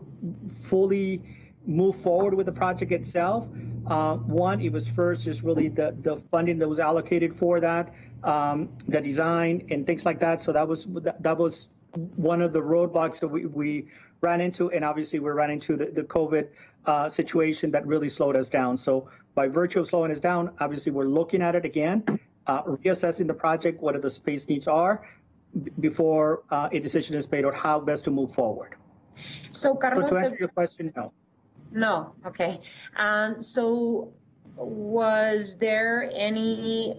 fully moved forward with the project itself. One, it was first just really the funding that was allocated for that, the design and things like that. So that was one of the roadblocks that we ran into, and obviously we ran into the COVID situation that really slowed us down. So by virtue of slowing us down, obviously we're looking at it again, reassessing the project, what the space needs are, before a decision is made on how best to move forward. So, Carlos, to answer your question, no. No, okay. So was there any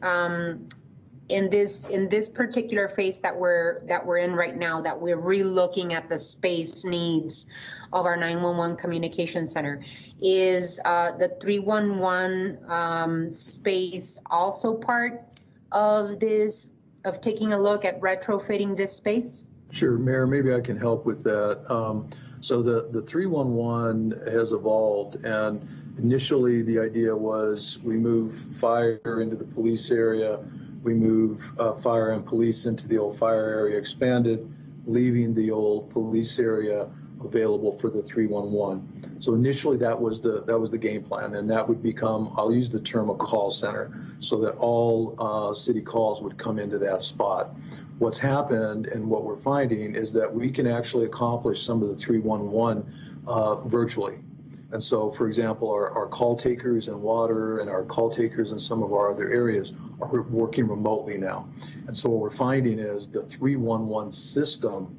in this particular phase that we're in right now, that we're re-looking at the space needs of our 911 communication center, is the 311 space also part of this, of taking a look at retrofitting this space? Sure, Mayor, maybe I can help with that. So the 311 has evolved, and initially the idea was we move fire into the police area, we move fire and police into the old fire area expanded, leaving the old police area available for the 311. So initially that was the game plan, and that would become, I'll use the term, a call center, so that all city calls would come into that spot. What's happened and what we're finding is that we can actually accomplish some of the 311 virtually. And so, for example, our call takers in water and our call takers in some of our other areas are working remotely now. And so what we're finding is the 311 system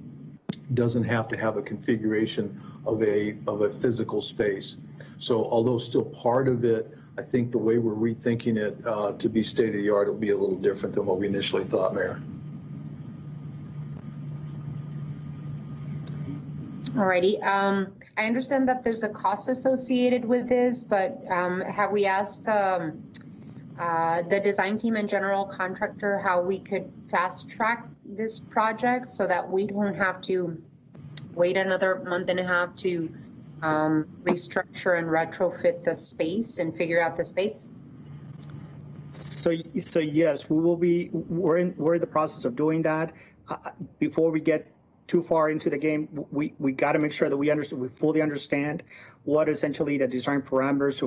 doesn't have to have a configuration of a physical space. So although still part of it, I think the way we're rethinking it to be state of the art, it'll be a little different than what we initially thought, Mayor. Alrighty. I understand that there's a cost associated with this, but have we asked the design team and general contractor how we could fast track this project so that we don't have to wait another month and a half to restructure and retrofit the space and figure out the space? So yes, we're in the process of doing that. Before we get too far into the game, we got to make sure that we fully understand what essentially the design parameters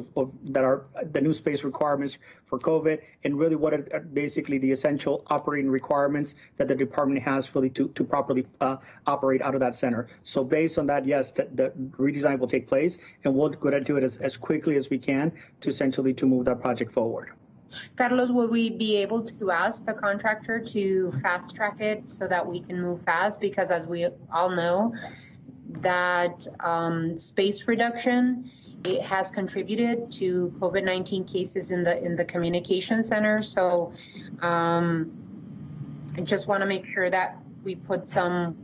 that are the new space requirements for COVID, and really what are basically the essential operating requirements that the department has really to properly operate out of that center. So based on that, yes, the redesign will take place, and we'll go ahead and do it as quickly as we can to essentially to move that project forward. Carlos, will we be able to ask the contractor to fast track it so that we can move fast? Because as we all know, that space reduction, it has contributed to COVID-19 cases in the communication center. So I just want to make sure that we put some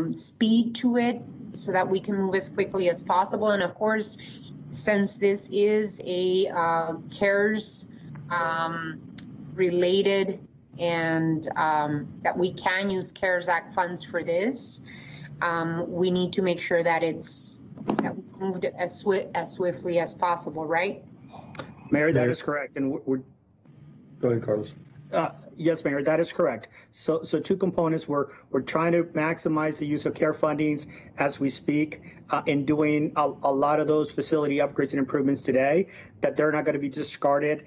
speed to it so that we can move as quickly as possible. And of course, since this is a CARES related and that we can use CARES Act funds for this, we need to make sure that that we moved as swiftly as possible, right? Mayor, that is correct. And we're Go ahead, Carlos. Yes, Mayor, that is correct. So two components. We're trying to maximize the use of CARE fundings as we speak, in doing a lot of those facility upgrades and improvements today that they're not going to be discarded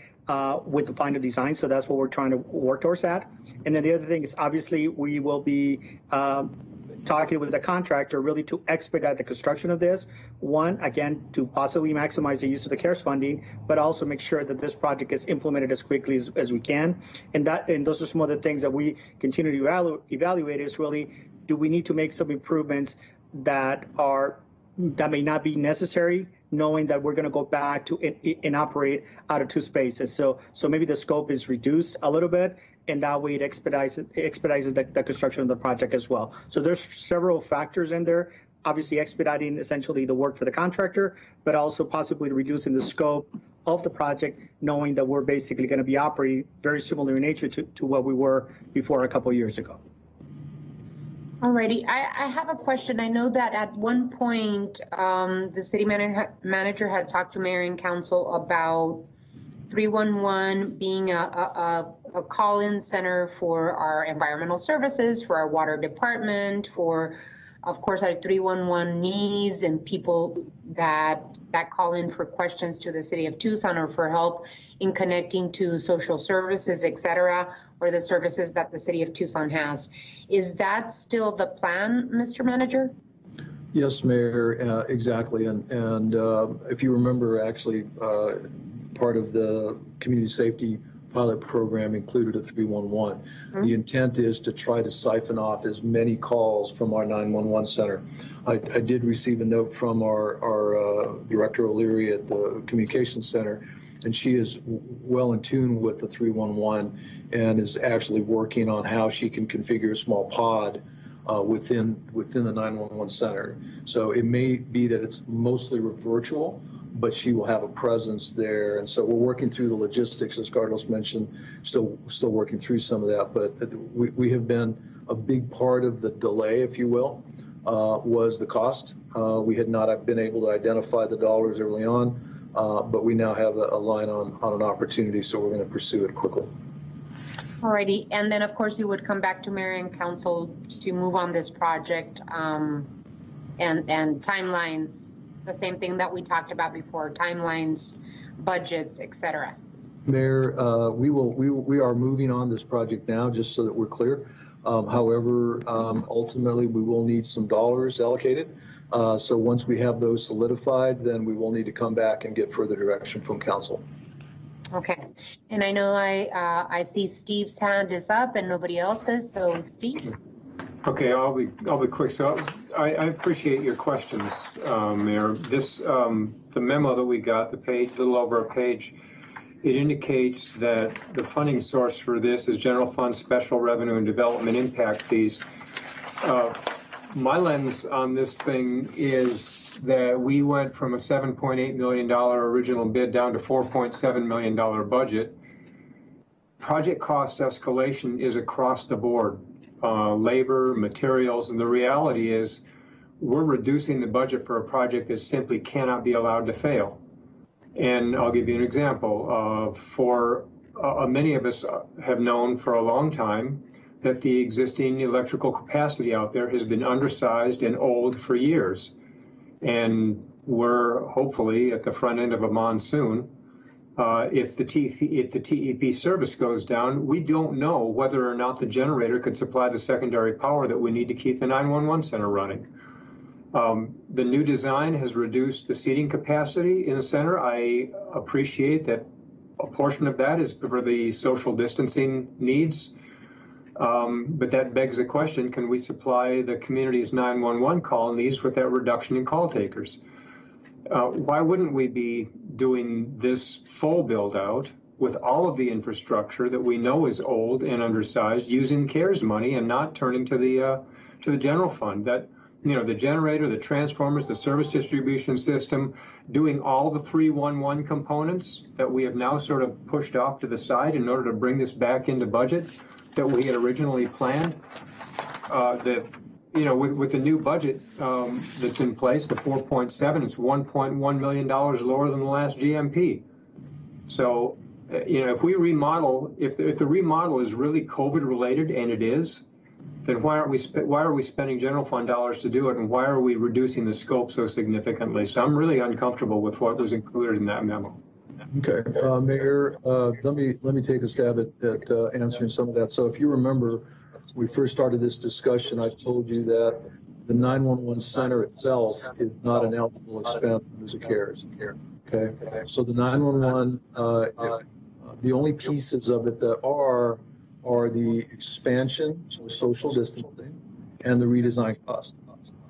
with the final design. So that's what we're trying to work towards that. And then the other thing is obviously we will be talking with the contractor really to expedite the construction of this. One, again, to possibly maximize the use of the CARES funding, but also make sure that this project gets implemented as quickly as we can. And those are some of the things that we continue to evaluate is really, do we need to make some improvements that may not be necessary, knowing that we're going to go back to and operate out of two spaces. So maybe the scope is reduced a little bit, and that way it expedites the construction of the project as well. So there's several factors in there, obviously expediting essentially the work for the contractor, but also possibly reducing the scope of the project, knowing that we're basically going to be operating very similar in nature to what we were before a couple of years ago. Alrighty, I have a question. I know that at one point, the city manager had talked to mayor and council about 311 being a call-in center for our environmental services, for our water department, for, of course, our 311 needs and people that call in for questions to the city of Tucson or for help in connecting to social services, et cetera, or the services that the city of Tucson has. Is that still the plan, Mr. Manager? Yes, Mayor, exactly. And if you remember, actually, part of the community safety pilot program included a 311. Mm-hmm. The intent is to try to siphon off as many calls from our 911 center. I did receive a note from our Director O'Leary at the Communications Center, and she is well in tune with the 311 and is actually working on how she can configure a small pod within the 911 center. So it may be that it's mostly virtual, but she will have a presence there. And so we're working through the logistics, as Carlos mentioned, still working through some of that. But we have been a big part of the delay, if you will, was the cost. We had not been able to identify the dollars early on, but we now have a line on an opportunity, so we're going to pursue it quickly. Alrighty, and then of course you would come back to mayor and council to move on this project, and timelines, the same thing that we talked about before, timelines, budgets, etc. Mayor, we are moving on this project now, just so that we're clear. However, ultimately we will need some dollars allocated. So once we have those solidified, then we will need to come back and get further direction from council. Okay, and I know I see Steve's hand is up and nobody else's, so Steve. Okay, I'll be quick. So I appreciate your questions, Mayor. This the memo that we got, the page, a little over a page, it indicates that the funding source for this is general fund special revenue and development impact fees. My lens on this thing is that we went from a $7.8 million original bid down to $4.7 million budget. Project cost escalation is across the board. Labor, materials, and the reality is we're reducing the budget for a project that simply cannot be allowed to fail. And I'll give you an example. Many of us have known for a long time that the existing electrical capacity out there has been undersized and old for years. And we're hopefully at the front end of a monsoon. If the TEP service goes down, we don't know whether or not the generator could supply the secondary power that we need to keep the 911 center running. The new design has reduced the seating capacity in the center. I appreciate that a portion of that is for the social distancing needs. But that begs the question, can we supply the community's 911 call needs with that reduction in call takers? Why wouldn't we be doing this full build out with all of the infrastructure that we know is old and undersized, using CARES money and not turning to the general fund? That, you know, the generator, the transformers, the service distribution system, doing all the 311 components that we have now sort of pushed off to the side in order to bring this back into budget that we had originally planned. With the new budget that's in place, the 4.7, it's $1.1 million lower than the last GMP. So, if we remodel, if the remodel is really COVID related, and it is, then why are we spending general fund dollars to do it, and why are we reducing the scope so significantly? So I'm really uncomfortable with what was included in that memo. Okay, Mayor, let me take a stab at answering some of that. So if you remember, when we first started this discussion, I told you that the 911 center itself is not an eligible expense under the CARES. Okay, so the 911, the only pieces of it that are the expansion, so social distancing, and the redesign cost.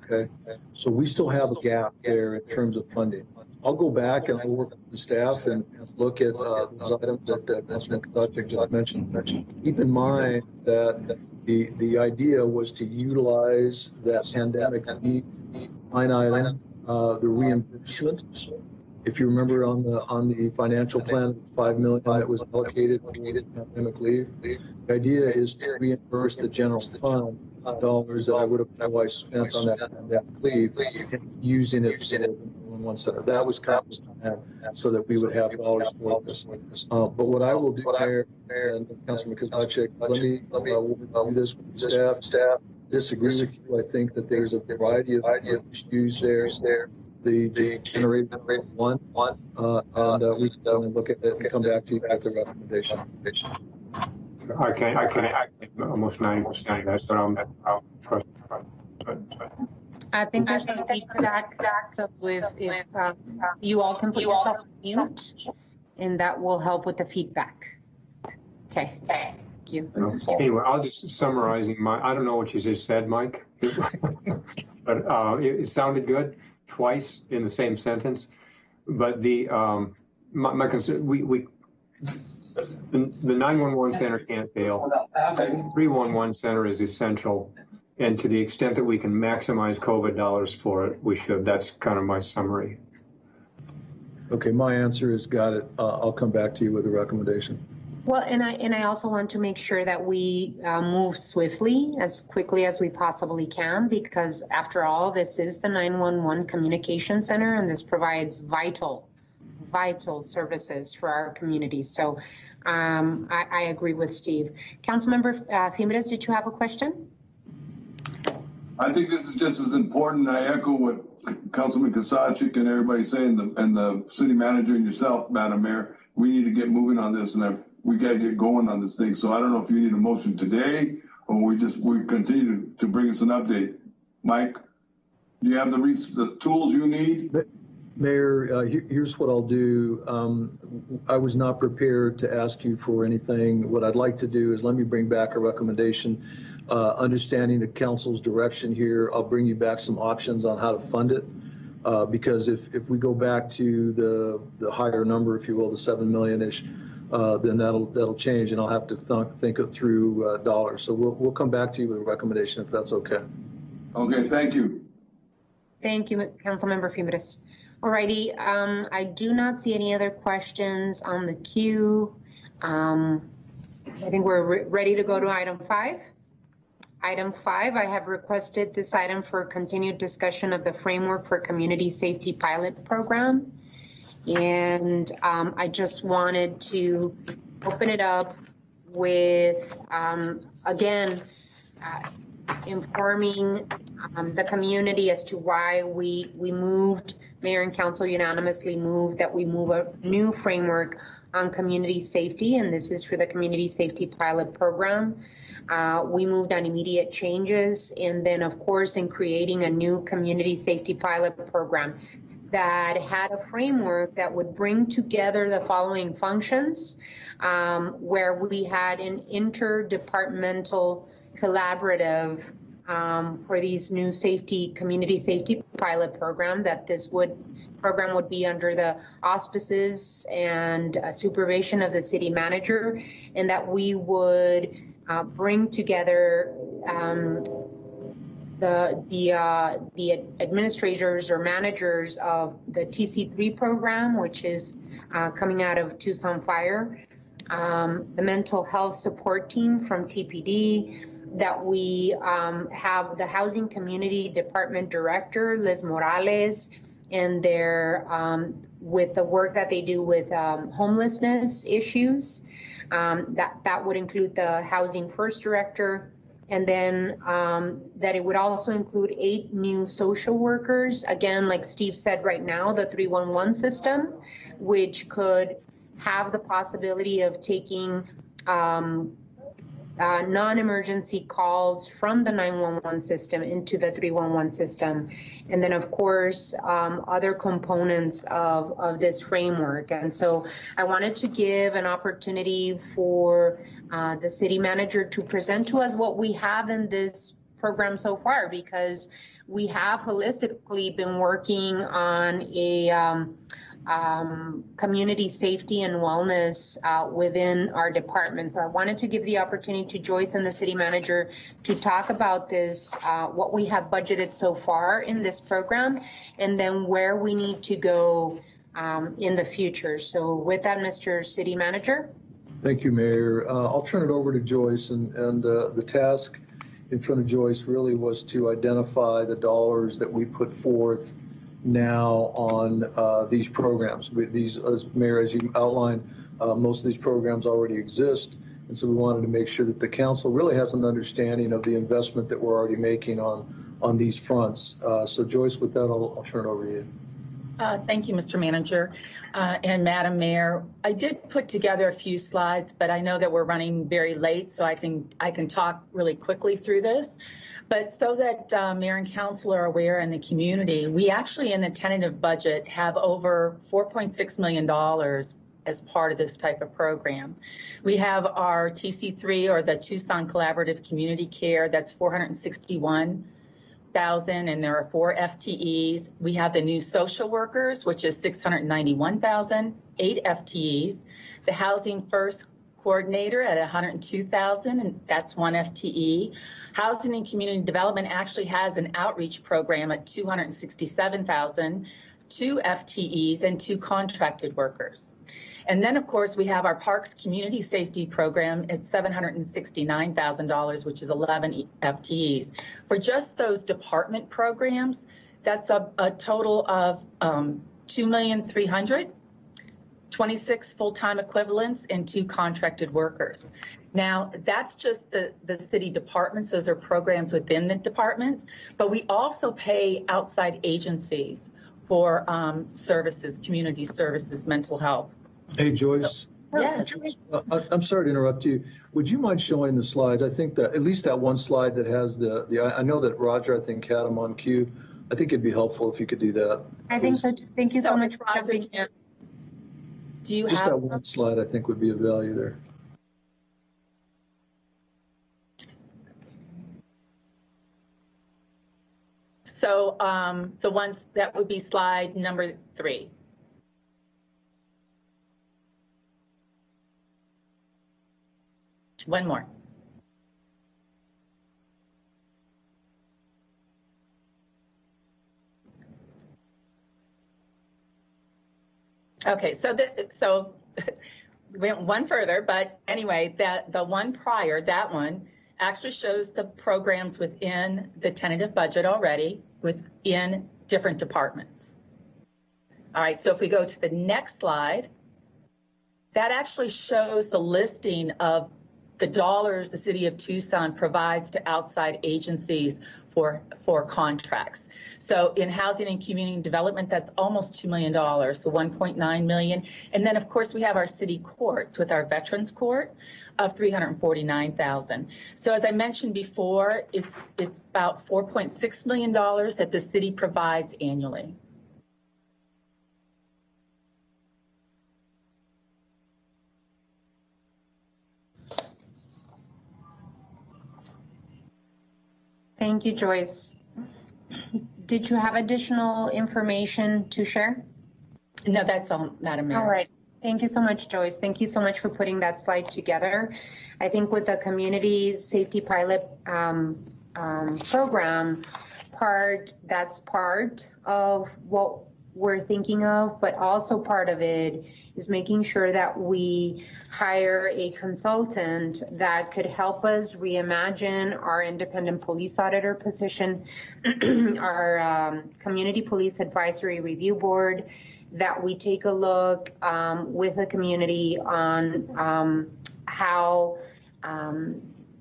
Okay, so we still have a gap there in terms of funding. I'll go back and I'll work with the staff and look at those items that Councilman Kosacik just mentioned. Keep in mind that the idea was to utilize that pandemic line item, the reimbursement. If you remember on the financial plan, $5 million that was allocated for pandemic leave. The idea is to reimburse the general fund dollars that I would have otherwise spent on that pandemic leave, using it for one center. That was kind of the plan, so that we would have dollars for this. But what I will do, Mayor and Councilman Kosacik, let me do this with the staff. Disagree with you. I think that there's a variety of issues there. The generator one, and we can look at it and come back to you at the recommendation. I can almost 90%. That's what I'll trust. I think there's a need for that. So if you all can put yourself on mute, and that will help with the feedback. Okay. Thank you. Anyway, I'll just summarizing I don't know what you just said, Mike, but it sounded good twice in the same sentence. But my concern, the 911 center can't fail. The 311 center is essential. And to the extent that we can maximize COVID dollars for it, we should. That's kind of my summary. Okay, my answer is got it. I'll come back to you with a recommendation. Well, and I also want to make sure that we move swiftly, as quickly as we possibly can, because after all, this is the 911 communication center, and this provides vital services for our community. So I agree with Steve. Councilmember Jimenez, did you have a question? I think this is just as important. I echo what Councilman Kosacik and everybody saying, and the city manager and yourself, Madam Mayor. We need to get moving on this, and we got to get going on this thing. So I don't know if you need a motion today, or we continue to bring us an update. Mike, do you have the tools you need? Mayor, here's what I'll do. I was not prepared to ask you for anything. What I'd like to do is let me bring back a recommendation understanding the council's direction here, I'll bring you back some options on how to fund it. Because if we go back to the higher number, if you will, the 7 million-ish, then that'll change, and I'll have to think it through dollars. So we'll come back to you with a recommendation if that's okay. Okay, thank you. Thank you, Councilmember Figueres. Alrighty, I do not see any other questions on the queue. I think we're ready to go to item 5. Item 5, I have requested this item for continued discussion of the framework for community safety pilot program. And I just wanted to open it up with, again, informing the community as to why we moved, Mayor and Council unanimously moved that we move a new framework on community safety, and this is for the community safety pilot program. We moved on immediate changes, and then of course in creating a new community safety pilot program that had a framework that would bring together the following functions, where we had an interdepartmental collaborative for these new community safety pilot program, that this program would be under the auspices and supervision of the city manager, and that we would bring together the administrators or managers of the TC3 program, which is coming out of Tucson Fire, the mental health support team from TPD, that we have the Housing Community Department Director, Liz Morales, and their with the work that they do with homelessness issues. That would include the Housing First Director, and then that it would also include 8 new social workers. Again, like Steve said, right now, the 311 system, which could have the possibility of taking non-emergency calls from the 911 system into the 311 system. And then of course, other components of this framework. And so I wanted to give an opportunity for the city manager to present to us what we have in this program so far, because we have holistically been working on a community safety and wellness within our department. So I wanted to give the opportunity to Joyce and the city manager to talk about this, what we have budgeted so far in this program, and then where we need to go in the future. So with that, Mr. City Manager. Thank you, Mayor. I'll turn it over to Joyce, and the task in front of Joyce really was to identify the dollars that we put forth now on these programs. These, as Mayor, as you outlined, most of these programs already exist, and so we wanted to make sure that the council really has an understanding of the investment that we're already making on these fronts. So Joyce, with that, I'll turn it over to you. Thank you, Mr. Manager and Madam Mayor. I did put together a few slides, but I know that we're running very late, so I can talk really quickly through this. But so that Mayor and Council are aware in the community, we actually in the tentative budget have over $4.6 million as part of this type of program. We have our TC3, or the Tucson Collaborative Community Care, that's $461,000, and there are 4 FTEs. We have the new social workers, which is $691,000, 8 FTEs. The Housing First Coordinator at $102,000, and that's 1 FTE. Housing and Community Development actually has an outreach program at $267,000, 2 FTEs, and 2 contracted workers. And then, of course, we have our Parks Community Safety Program at $769,000, which is 11 FTEs. For just those department programs, that's a total of $2,300,000. 26 full-time equivalents and 2 contracted workers. Now, that's just the city departments. Those are programs within the departments, but we also pay outside agencies for services, community services, mental health. Hey, Joyce. Yes. I'm sorry to interrupt you. Would you mind showing the slides? I think that at least that one slide that has I know that Roger, I think, had them on cue. I think it'd be helpful if you could do that. I think so. Thank you so much for jumping in. Do you Just have that one slide, I think, would be of value there. So the ones that would be slide number 3. One more. Okay, so we went one further, but anyway, the one prior, that one actually shows the programs within the tentative budget already within different departments. All right, so if we go to the next slide, that actually shows the listing of the dollars the City of Tucson provides to outside agencies for contracts. So in housing and community development, that's almost $2 million, so $1.9 million. And then of course we have our city courts with our Veterans Court of $349,000. So as I mentioned before, it's about $4.6 million that the city provides annually. Thank you, Joyce. Did you have additional information to share? No, that's all, Madam Mayor. All right. Thank you so much, Joyce. Thank you so much for putting that slide together. I think with the community safety pilot program that's part of what we're thinking of, but also part of it is making sure that we hire a consultant that could help us reimagine our independent police auditor position, our community police advisory review board, that we take a look with the community on how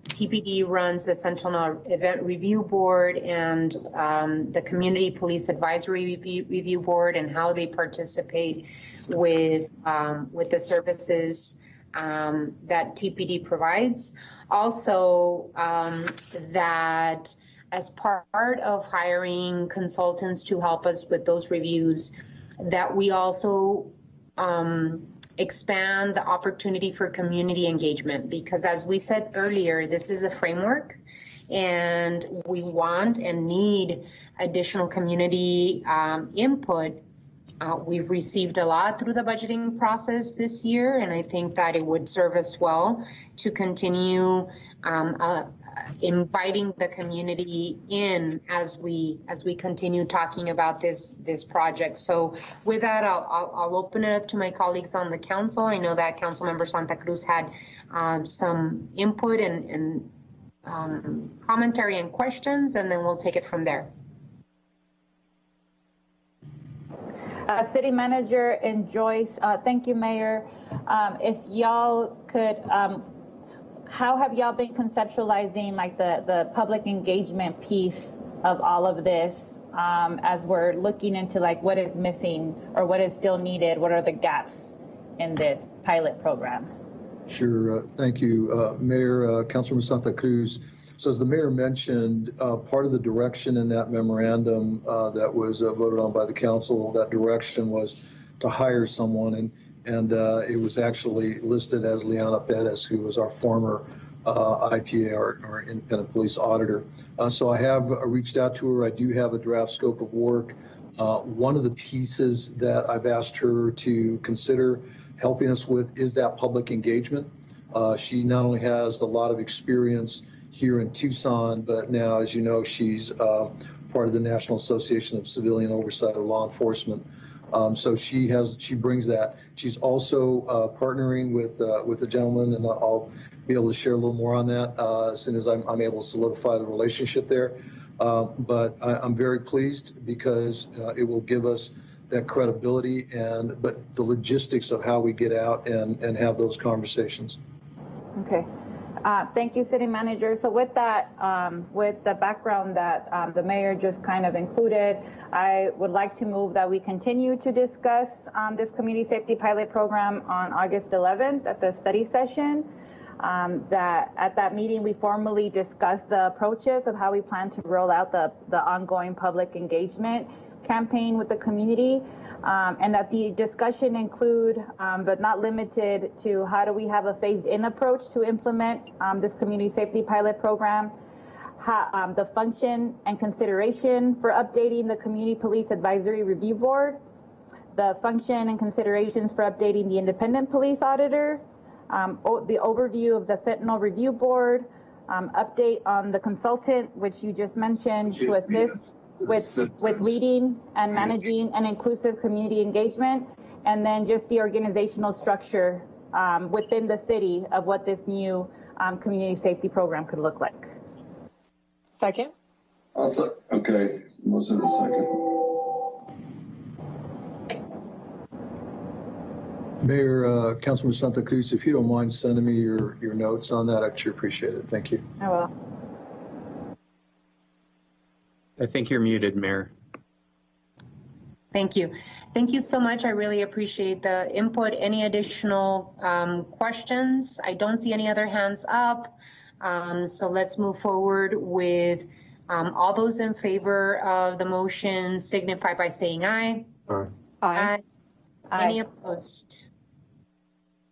TPD runs the Sentinel Event Review Board and the Community Police Advisory Review Board, and how they participate with the services that TPD provides. Also, that as part of hiring consultants to help us with those reviews, that we also expand the opportunity for community engagement, because as we said earlier, this is a framework and we want and need additional community input. We've received a lot through the budgeting process this year, and I think that it would serve us well to continue inviting the community in as we continue talking about this project. So with that, I'll open it up to my colleagues on the council. I know that Councilmember Santa Cruz had some input and commentary and questions, and then we'll take it from there. City Manager and Joyce, thank you, Mayor. If y'all could, how have y'all been conceptualizing like the public engagement piece of all of this as we're looking into like what is missing or what is still needed? What are the gaps in this pilot program? Sure. Thank you, Mayor, Councilman Santa Cruz. So as the mayor mentioned, part of the direction in that memorandum that was voted on by the council, that direction was to hire someone, and it was actually listed as Liana Perez, who was our former IPA, our independent police auditor. So I have reached out to her. I do have a draft scope of work. One of the pieces that I've asked her to consider helping us with is that public engagement. She not only has a lot of experience here in Tucson, but now, as you know, she's part of the National Association of Civilian Oversight of Law Enforcement. So she brings that. She's also partnering with a gentleman, and I'll be able to share a little more on that as soon as I'm able to solidify the relationship there. But I'm very pleased because it will give us that credibility but the logistics of how we get out and have those conversations. Okay. Thank you, City Manager. So with that, with the background that the mayor just kind of included, I would like to move that we continue to discuss this community safety pilot program on August 11th at the study session. That at that meeting, we formally discuss the approaches of how we plan to roll out the ongoing public engagement campaign with the community. And that the discussion include, but not limited to, how do we have a phased-in approach to implement this community safety pilot program? the function and consideration for updating the Community Police Advisory Review Board, the function and considerations for updating the Independent Police Auditor, the overview of the Sentinel Review Board, update on the consultant, which you just mentioned, to assist with leading and managing an inclusive community engagement, and then just the organizational structure within the city of what this new community safety program could look like. Second. Also, okay, most in a second. Mayor, Councilman Santa Cruz, if you don't mind sending me your notes on that, I'd sure appreciate it. Thank you. I will. I think you're muted, Mayor. Thank you. Thank you so much. I really appreciate the input. Any additional questions? I don't see any other hands up. So let's move forward with all those in favor of the motion signify by saying aye. Aye. Aye. Any opposed?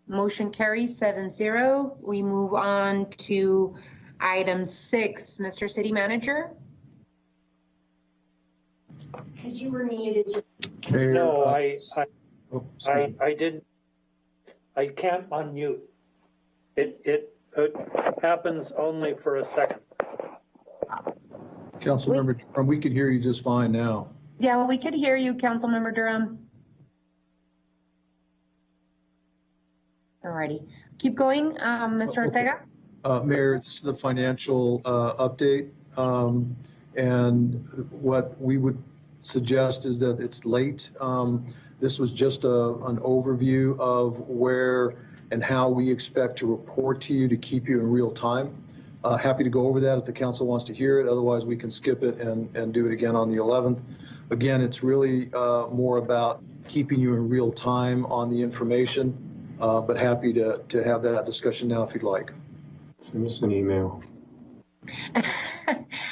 Motion carries 7-0. We move on to item 6. Mr. City Manager. Because you were muted. Mayor, No, I sorry. didn't. I can't unmute. It happens only for a second. Councilmember Durham, we could hear you just fine now. Yeah, we could hear you, Councilmember Durham. Alrighty, keep going, Mr. Ortega. Mayor, this is the financial update. And what we would suggest is that it's late. This was just an overview of where and how we expect to report to you to keep you in real time. Happy to go over that if the council wants to hear it. Otherwise, we can skip it and do it again on the 11th. Again, it's really more about keeping you in real time on the information, but happy to have that discussion now if you'd like. Send us an email.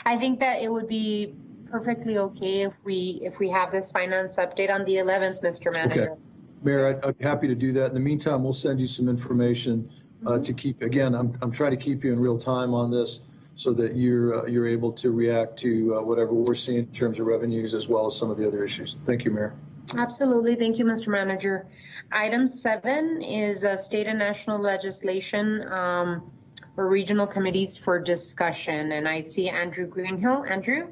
I think that it would be perfectly okay if we have this finance update on the 11th, Mr. Manager. Okay. Mayor, I'd be happy to do that. In the meantime, we'll send you some information to keep, again, I'm trying to keep you in real time on this so that you're able to react to whatever we're seeing in terms of revenues as well as some of the other issues. Thank you, Mayor. Absolutely. Thank you, Mr. Manager. Item 7 is state and national legislation for regional committees for discussion. And I see Andrew Greenhill. Andrew?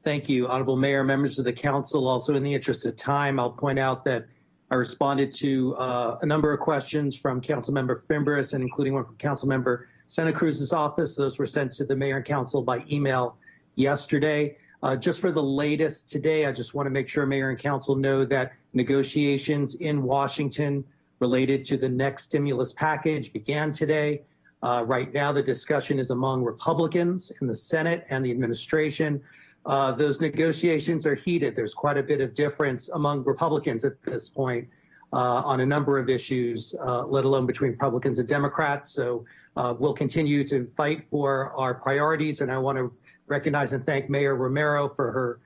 Thank you, Honorable Mayor, members of the council. Also, in the interest of time, I'll point out that I responded to a number of questions from Councilmember Fimbres and including one from Councilmember Santa Cruz's office. Those were sent to the mayor and council by email yesterday. Just for the latest today, I just want to make sure mayor and council know that negotiations in Washington related to the next stimulus package began today. Right now, the discussion is among Republicans in the Senate and the administration. Those negotiations are heated. There's quite a bit of difference among Republicans at this point on a number of issues, let alone between Republicans and Democrats. So we'll continue to fight for our priorities. And I want to recognize and thank Mayor Romero for her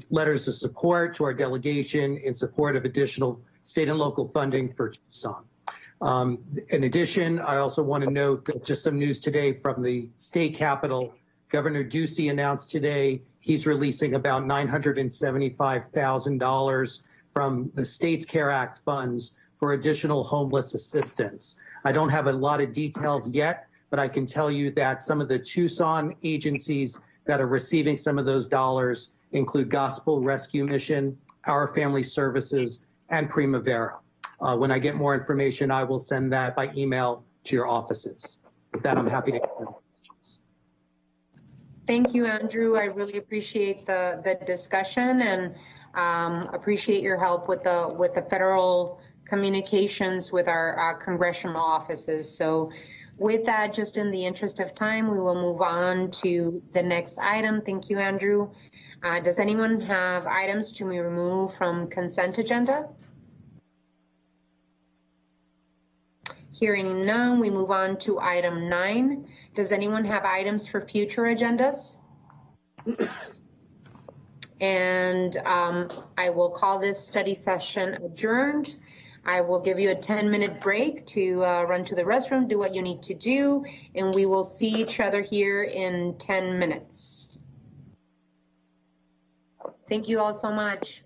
letters of support to our delegation in support of additional state and local funding for Tucson. In addition, I also want to note that just some news today from the state capitol. Governor Ducey announced today he's releasing about $975,000 from the state's CARE Act funds for additional homeless assistance. I don't have a lot of details yet, but I can tell you that some of the Tucson agencies that are receiving some of those dollars include Gospel Rescue Mission, Our Family Services, and Primavera. When I get more information, I will send that by email to your offices. With that, I'm happy to answer questions. Thank you, Andrew. I really appreciate the discussion and appreciate your help with the federal communications with our congressional offices. So with that, just in the interest of time, we will move on to the next item. Thank you, Andrew. Does anyone have items to be removed from consent agenda? Hearing none, we move on to item 9. Does anyone have items for future agendas? And I will call this study session adjourned. I will give you a 10-minute break to run to the restroom, do what you need to do, and we will see each other here in 10 minutes. Thank you all so much.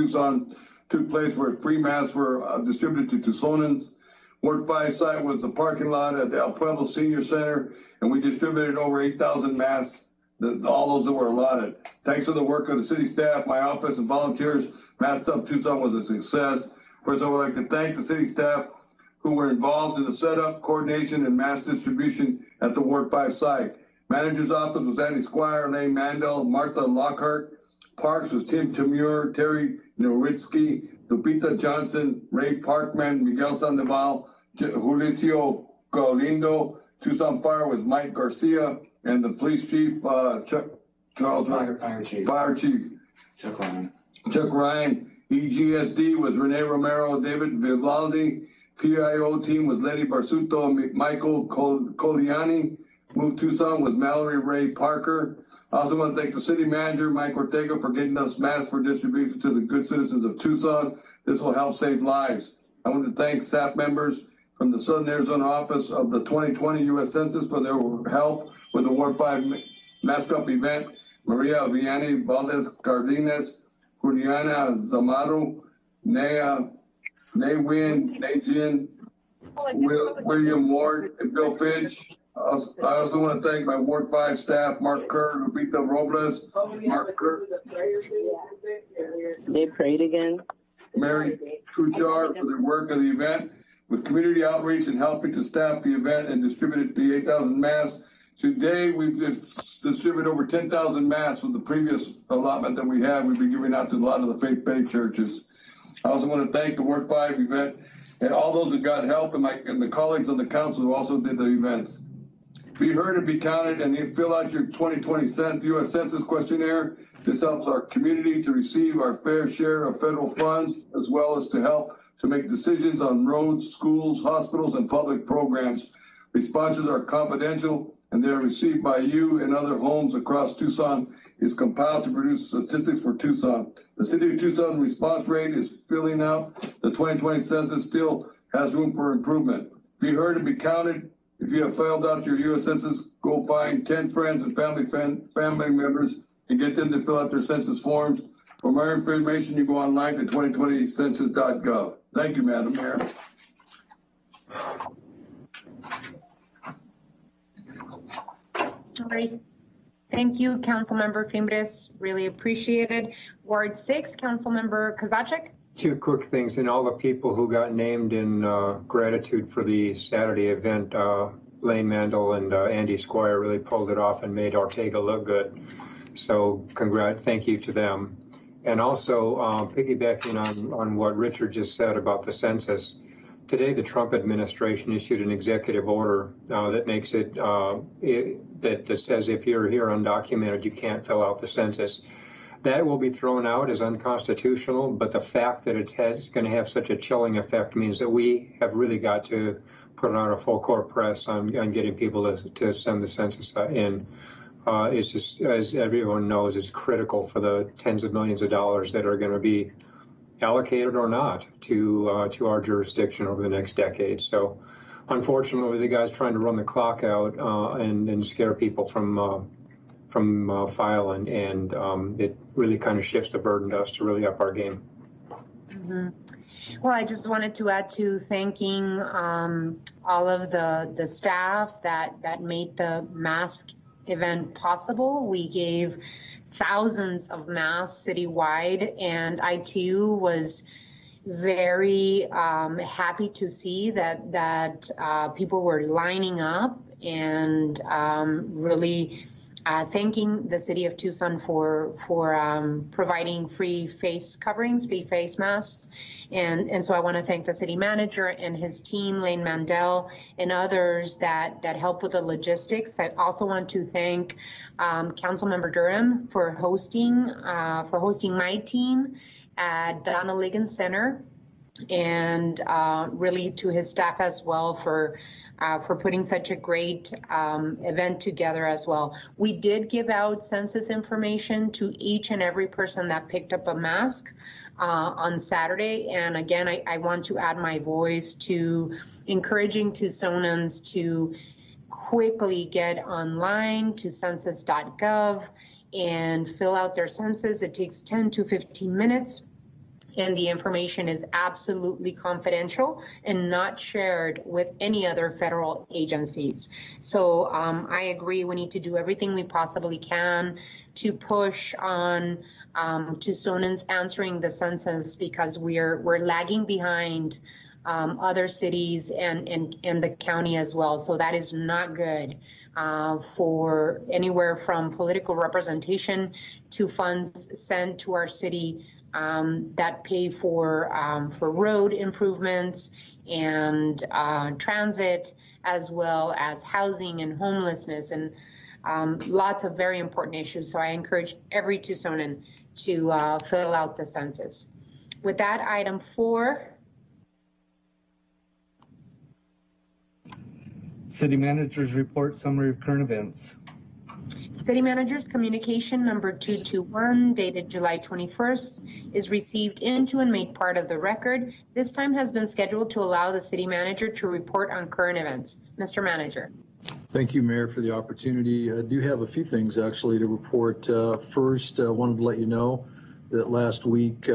Tucson took place where free masks were distributed to Tucsonans. Ward 5 site was the parking lot at the El Pueblo Senior Center, and we distributed over 8,000 masks, all those that were allotted. Thanks to the work of the city staff, my office, and volunteers, Masked Up Tucson was a success. First, I would like to thank the city staff who were involved in the setup, coordination, and mass distribution at the Ward 5 site. Manager's office was Andy Squire, Lane Mandel, Martha Lockhart. Parks was Tim Tamur, Terry Noritsky, Lupita Johnson, Ray Parkman, Miguel Sandoval, Julicio Galindo. Tucson Fire was Mike Garcia, and the police chief, Fire Chief Chuck Ryan. EGSD was Rene Romero, David Vivaldi. PIO team was Letty Barsuto, Michael Coliani. Move Tucson was Mallory Ray Parker. I also want to thank the city manager, Mike Ortega, for getting us masks for distribution to the good citizens of Tucson. This will help save lives. I want to thank staff members from the Southern Arizona office of the 2020 U.S. Census for their help with the Ward 5 Mask Up event. Maria Vianney Valdez Cardenas, Juliana Zamaro, Naya Win, Najin, William Ward, and Bill Finch. I also want to thank my Ward 5 staff, Mark Kerr, Lupita Robles, Mark Kerr. They prayed again. Mary Kuchar for their work of the event with community outreach and helping to staff the event and distributed the 8,000 masks. Today, we've distributed over 10,000 masks from the previous allotment that we had. We've been giving out to a lot of the faith-based churches. I also want to thank the Ward 5 event and all those that got help and the colleagues on the council who also did the events. Be heard and be counted, and you fill out your 2020 U.S. Census questionnaire. This helps our community to receive our fair share of federal funds, as well as to help to make decisions on roads, schools, hospitals, and public programs. Responses are confidential, and they are received by you and other homes across Tucson. Is compiled to produce statistics for Tucson. The city of Tucson response rate is filling out. The 2020 census still has room for improvement. Be heard and be counted. If you have filled out your U.S. Census, go find 10 friends and family members and get them to fill out their census forms. For more information, you go online to 2020census.gov. Thank you, Madam Mayor. All right. Thank you, Councilmember Fimbres. Really appreciated. Ward 6, Councilmember Kozaczek. Two quick things, and all the people who got named in gratitude for the Saturday event, Lane Mandel and Andy Squire really pulled it off and made Ortega look good. So thank you to them. And also piggybacking on what Richard just said about the census, today the Trump administration issued an executive order that makes it, that says if you're here undocumented, you can't fill out the census. That will be thrown out as unconstitutional, but the fact that it's going to have such a chilling effect means that we have really got to put out a full court press on getting people to send the census in. It's just, as everyone knows, is critical for the tens of millions of dollars that are going to be allocated or not to our jurisdiction over the next decade. So unfortunately, the guy's trying to run the clock out and scare people from filing, and it really kind of shifts the burden to us to really up our game. Mm-hmm. Well, I just wanted to add to thanking all of the staff that made the mask event possible. We gave thousands of masks citywide, and I too was very happy to see that people were lining up and really thanking the city of Tucson for providing free face coverings, free face masks. And so I want to thank the city manager and his team, Lane Mandel, and others that help with the logistics. I also want to thank Councilmember Durham for hosting my team at Donna Liggins Center, and really to his staff as well for putting such a great event together as well. We did give out census information to each and every person that picked up a mask on Saturday. And again, I want to add my voice to encouraging Tucsonans to quickly get online to census.gov and fill out their census. It takes 10 to 15 minutes. and the information is absolutely confidential and not shared with any other federal agencies. So I agree, we need to do everything we possibly can to push on Tucsonans answering the census, because we're lagging behind other cities and the county as well. So that is not good for anywhere from political representation to funds sent to our city that pay for road improvements and transit, as well as housing and homelessness, and lots of very important issues. So I encourage every Tucsonan to fill out the census. With that, item 4. City Manager's Report, Summary of Current Events. City Manager's communication number 221, dated July 21st, is received into and made part of the record. This time has been scheduled to allow the City Manager to report on current events. Mr. Manager. Thank you, Mayor, for the opportunity. I do have a few things actually to report. First, I wanted to let you know that last week,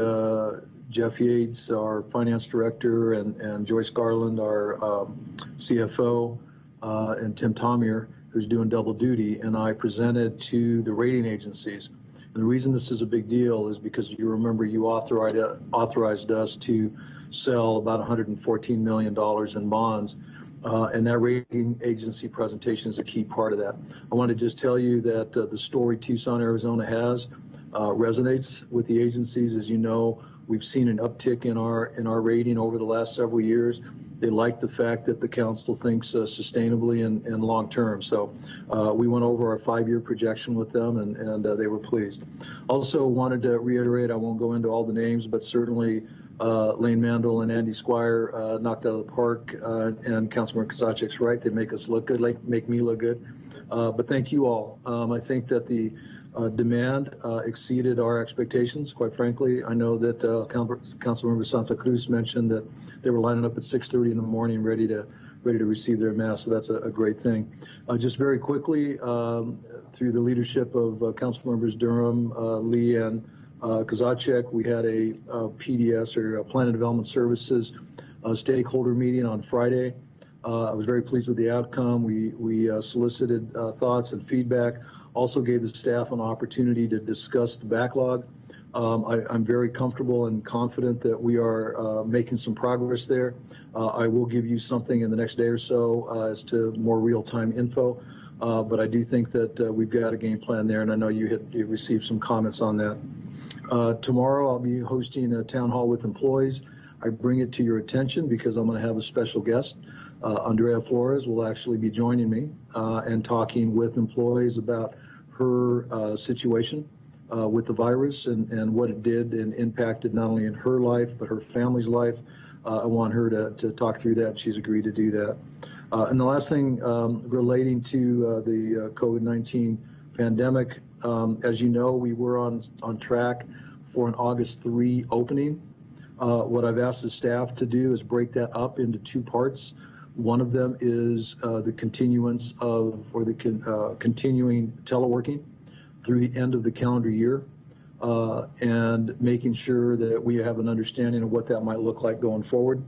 Jeff Yates, our Finance Director, and Joyce Garland, our CFO, and Tim Tomier, who's doing double duty, and I presented to the rating agencies. And the reason this is a big deal is because you remember you authorized us to sell about $114 million in bonds, and that rating agency presentation is a key part of that. I want to just tell you that the story Tucson, Arizona has resonates with the agencies. As you know, we've seen an uptick in our rating over the last several years. They like the fact that the council thinks sustainably and long term. So we went over our 5-year projection with them, and they were pleased. Also wanted to reiterate, I won't go into all the names, but certainly Lane Mandel and Andy Squire knocked out of the park, and Councilman Kozachik's right. They make us look good, make me look good. But thank you all. I think that the demand exceeded our expectations, quite frankly. I know that Councilmember Santa Cruz mentioned that they were lining up at 6:30 in the morning ready to receive their mass, so that's a great thing. Just very quickly, through the leadership of Councilmembers Durham, Lee, and Kozachik, we had a PDS, or Plan of Development Services, stakeholder meeting on Friday. I was very pleased with the outcome. We solicited thoughts and feedback. Also gave the staff an opportunity to discuss the backlog. I'm very comfortable and confident that we are making some progress there. I will give you something in the next day or so as to more real-time info, but I do think that we've got a game plan there, and I know you received some comments on that. Tomorrow I'll be hosting a town hall with employees. I bring it to your attention because I'm going to have a special guest. Andrea Flores will actually be joining me and talking with employees about her situation with the virus and what it did and impacted not only in her life, but her family's life. I want her to talk through that. She's agreed to do that. And the last thing relating to the COVID-19 pandemic, as you know, we were on track for an August 3 opening. What I've asked the staff to do is break that up into 2 parts. One of them is the continuance of, or the continuing teleworking through the end of the calendar year, and making sure that we have an understanding of what that might look like going forward.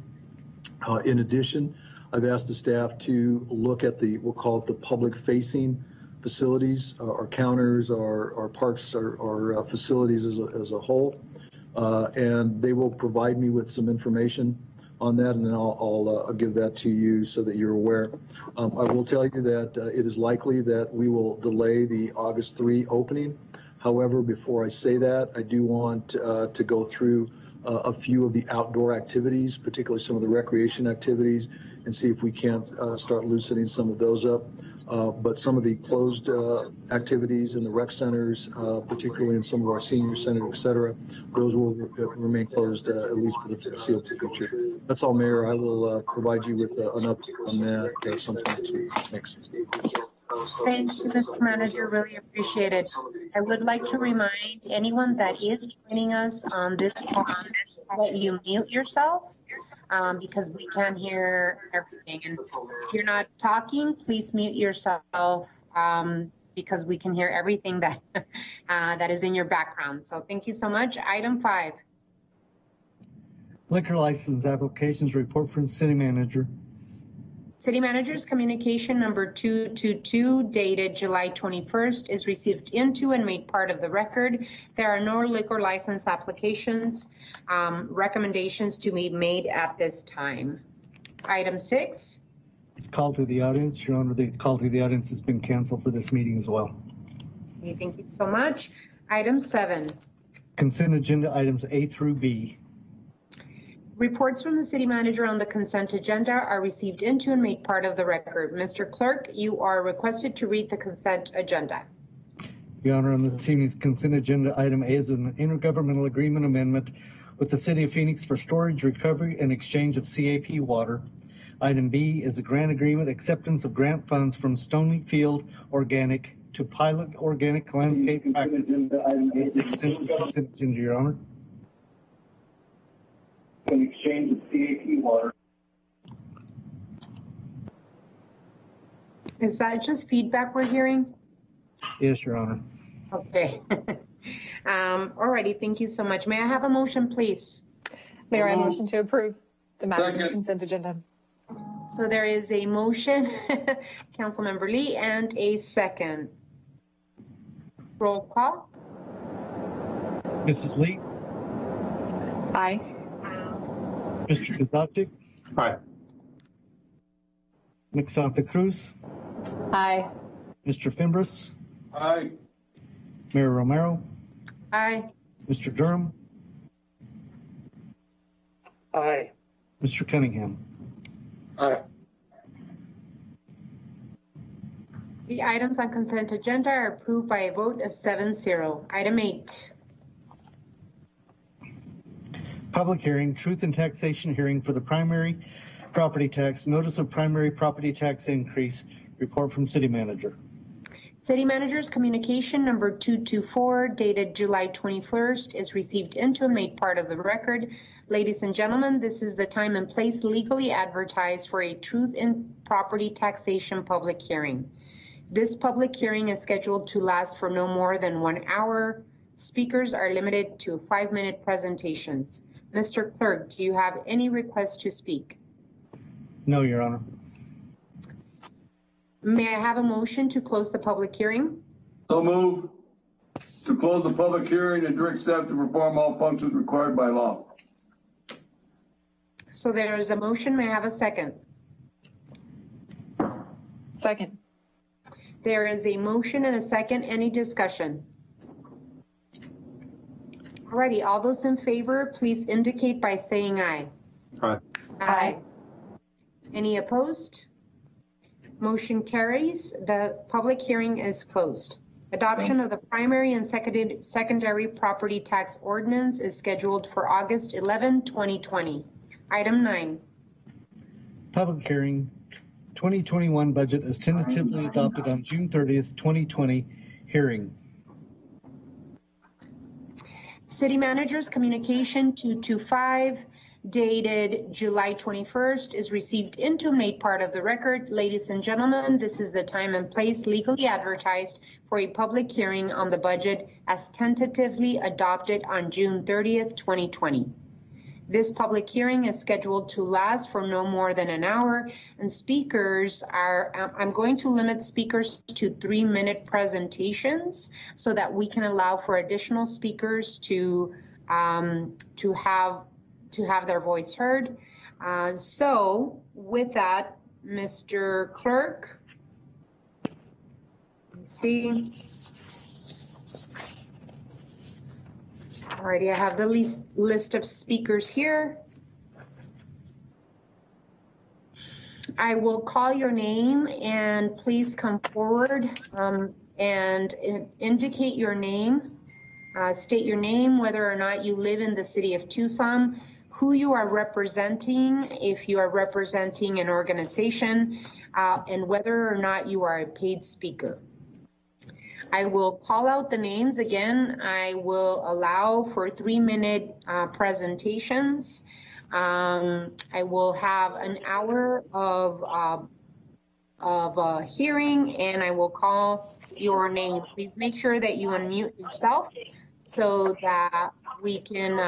In addition, I've asked the staff to look at we'll call it the public-facing facilities, our counters, our parks, our facilities as a whole, and they will provide me with some information on that, and then I'll give that to you so that you're aware. I will tell you that it is likely that we will delay the August 3 opening. However, before I say that, I do want to go through a few of the outdoor activities, particularly some of the recreation activities, and see if we can't start loosening some of those up. But some of the closed activities in the rec centers, particularly in some of our senior centers, et cetera, those will remain closed at least for the foreseeable future. That's all, Mayor. I will provide you with an update on that sometime next week. Thanks. Thank you, Mr. Manager. Really appreciate it. I would like to remind anyone that is joining us on this call that you mute yourself because we can't hear everything. And if you're not talking, please mute yourself because we can hear everything that that is in your background. So thank you so much. Item 5. Liquor license applications report from the city manager. City Manager's communication number 222 dated July 21st is received into and made part of the record. There are no liquor license applications, recommendations to be made at this time. Item 6. It's called to the audience. Your Honor, the call to the audience has been canceled for this meeting as well. Okay, thank you so much. Item 7. Consent agenda items A through B. Reports from the city manager on the consent agenda are received into and made part of the record. Mr. Clerk, you are requested to read the consent agenda. Your Honor, on this evening's consent agenda, item A is an intergovernmental agreement amendment with the City of Phoenix for storage, recovery, and exchange of CAP water. Item B is a grant agreement acceptance of grant funds from Stony Field Organic to pilot organic landscape practices. A6 consent agenda, Your Honor. In exchange of CAP water. Is that just feedback we're hearing? Yes, Your Honor. Okay. Alrighty, thank you so much. May I have a motion, please? Mayor, I motion to approve the matters on the consent agenda. So there is a motion, Councilmember Lee, and a second. Roll call. Mrs. Lee? Aye. Mr. Kazavchik? Aye. Ms. Santa Cruz? Aye. Mr. Fimbres? Aye. Mayor Romero? Aye. Mr. Durham? Aye. Mr. Cunningham? Aye. The items on consent agenda are approved by a vote of 7-0. Item 8. Public hearing, truth and taxation hearing for the primary property tax, notice of primary property tax increase, report from city manager. City Manager's communication number 224 dated July 21st is received into and made part of the record. Ladies and gentlemen, this is the time and place legally advertised for a truth in property taxation public hearing. This public hearing is scheduled to last for no more than 1 hour. Speakers are limited to 5-minute presentations. Mr. Clerk, do you have any requests to speak? No, Your Honor. May I have a motion to close the public hearing? So move to close the public hearing and direct staff to perform all functions required by law. So there is a motion. May I have a second? Second. There is a motion and a second. Any discussion? Alrighty, all those in favor, please indicate by saying aye. Aye. Aye. Any opposed? Motion carries. The public hearing is closed. Adoption of the primary and secondary property tax ordinance is scheduled for August 11, 2020. Item 9. Public hearing, 2021 budget is tentatively adopted on June 30th, 2020. Hearing. City Manager's communication 225 dated July 21st is received into and made part of the record. Ladies and gentlemen, this is the time and place legally advertised for a public hearing on the budget as tentatively adopted on June 30th, 2020. This public hearing is scheduled to last for no more than an hour, and speakers are, I'm going to limit speakers to 3-minute presentations so that we can allow for additional speakers to have their voice heard. So with that, Mr. Clerk, let's see. Alrighty, I have the list of speakers here. I will call your name and please come forward and indicate your name. State your name, whether or not you live in the city of Tucson, who you are representing, if you are representing an organization, and whether or not you are a paid speaker. I will call out the names again. I will allow for 3-minute presentations. I will have an hour of hearing, and I will call your name. Please make sure that you unmute yourself so that we can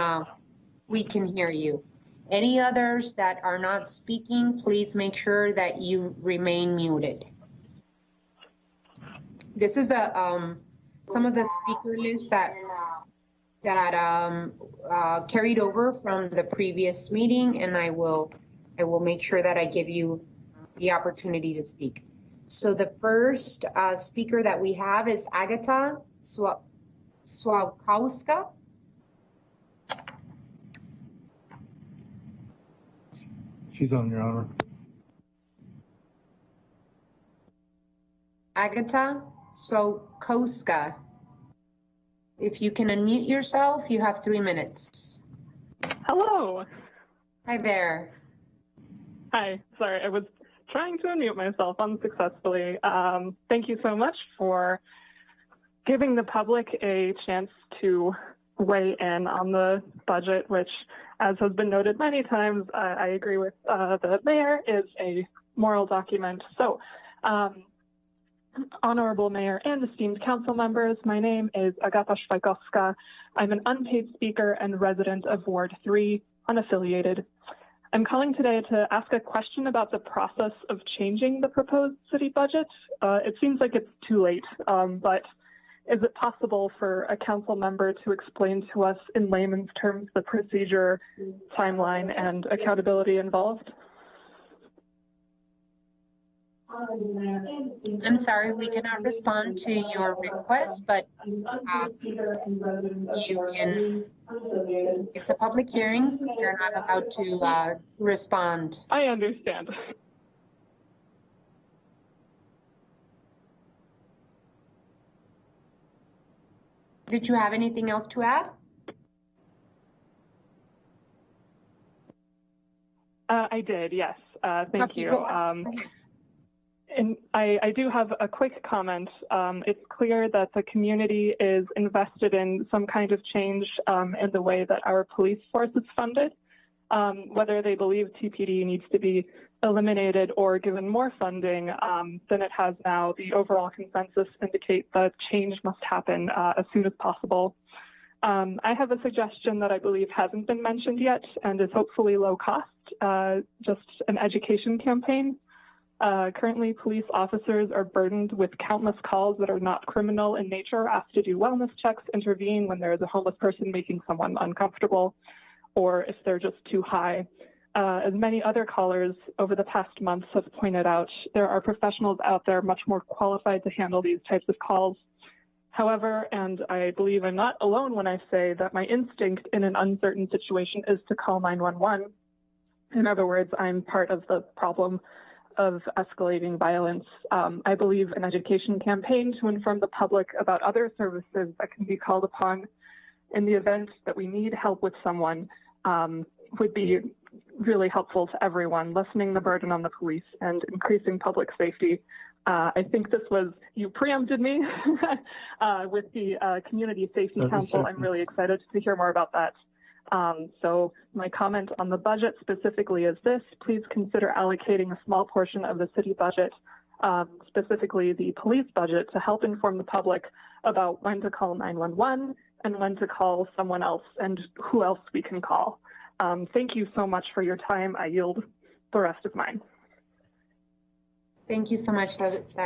hear you. Any others that are not speaking, please make sure that you remain muted. This is some of the speaker lists that carried over from the previous meeting, and I will make sure that I give you the opportunity to speak. So the first speaker that we have is Agata Swałkowska. She's on, Your Honor. Agata Swałkowska. If you can unmute yourself, you have 3 minutes. Hello. Hi there. Hi. Sorry, I was trying to unmute myself unsuccessfully. Thank you so much for giving the public a chance to weigh in on the budget, which, as has been noted many times, I agree with the mayor, is a moral document. So, Honorable Mayor and esteemed council members, my name is Agata Swałkowska. I'm an unpaid speaker and resident of Ward 3, unaffiliated. I'm calling today to ask a question about the process of changing the proposed city budget. It seems like it's too late, but is it possible for a council member to explain to us in layman's terms the procedure, timeline, and accountability involved? I'm sorry, we cannot respond to your request, but you can, it's a public hearing, so you're not allowed to respond. I understand. Did you have anything else to add? I did, yes. Thank Okay, you. go ahead. And I do have a quick comment. It's clear that the community is invested in some kind of change in the way that our police force is funded. Whether they believe TPD needs to be eliminated or given more funding than it has now, the overall consensus indicates that change must happen as soon as possible. I have a suggestion that I believe hasn't been mentioned yet and is hopefully low cost, just an education campaign. Currently, police officers are burdened with countless calls that are not criminal in nature, asked to do wellness checks, intervene when there is a homeless person making someone uncomfortable, or if they're just too high. As many other callers over the past months have pointed out, there are professionals out there much more qualified to handle these types of calls. However, and I believe I'm not alone when I say that my instinct in an uncertain situation is to call 911. In other words, I'm part of the problem of escalating violence. I believe an education campaign to inform the public about other services that can be called upon in the event that we need help with someone would be really helpful to everyone, lessening the burden on the police and increasing public safety. I think this was, you preempted me with the Community Safety Council. I'm really excited to hear more about that. So my comment on the budget specifically is this: please consider allocating a small portion of the city budget, specifically the police budget, to help inform the public about when to call 911 and when to call someone else and who else we can call. Thank you so much for your time. I yield the rest of mine. Thank you so much. That's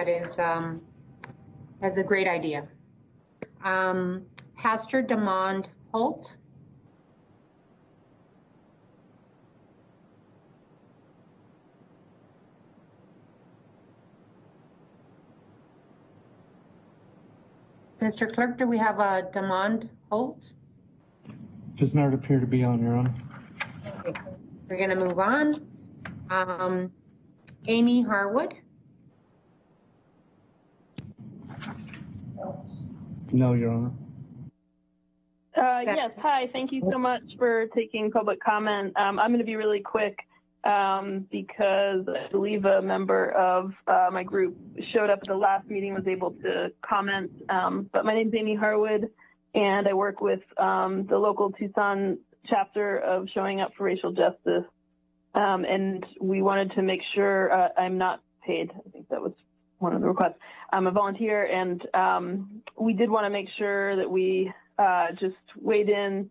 a great idea. Pastor Demond Holt. Mr. Clerk, do we have a Demond Holt? Does not appear to be on, Your Honor. Okay. We're going to move on. Amy Harwood. No, Your Honor. Yes, hi. Thank you so much for taking public comment. I'm going to be really quick because I believe a member of my group showed up at the last meeting, was able to comment. But my name is Amy Harwood, and I work with the local Tucson chapter of Showing Up for Racial Justice. And we wanted to make sure I'm not paid. I think that was one of the requests. I'm a volunteer, and we did want to make sure that we just weighed in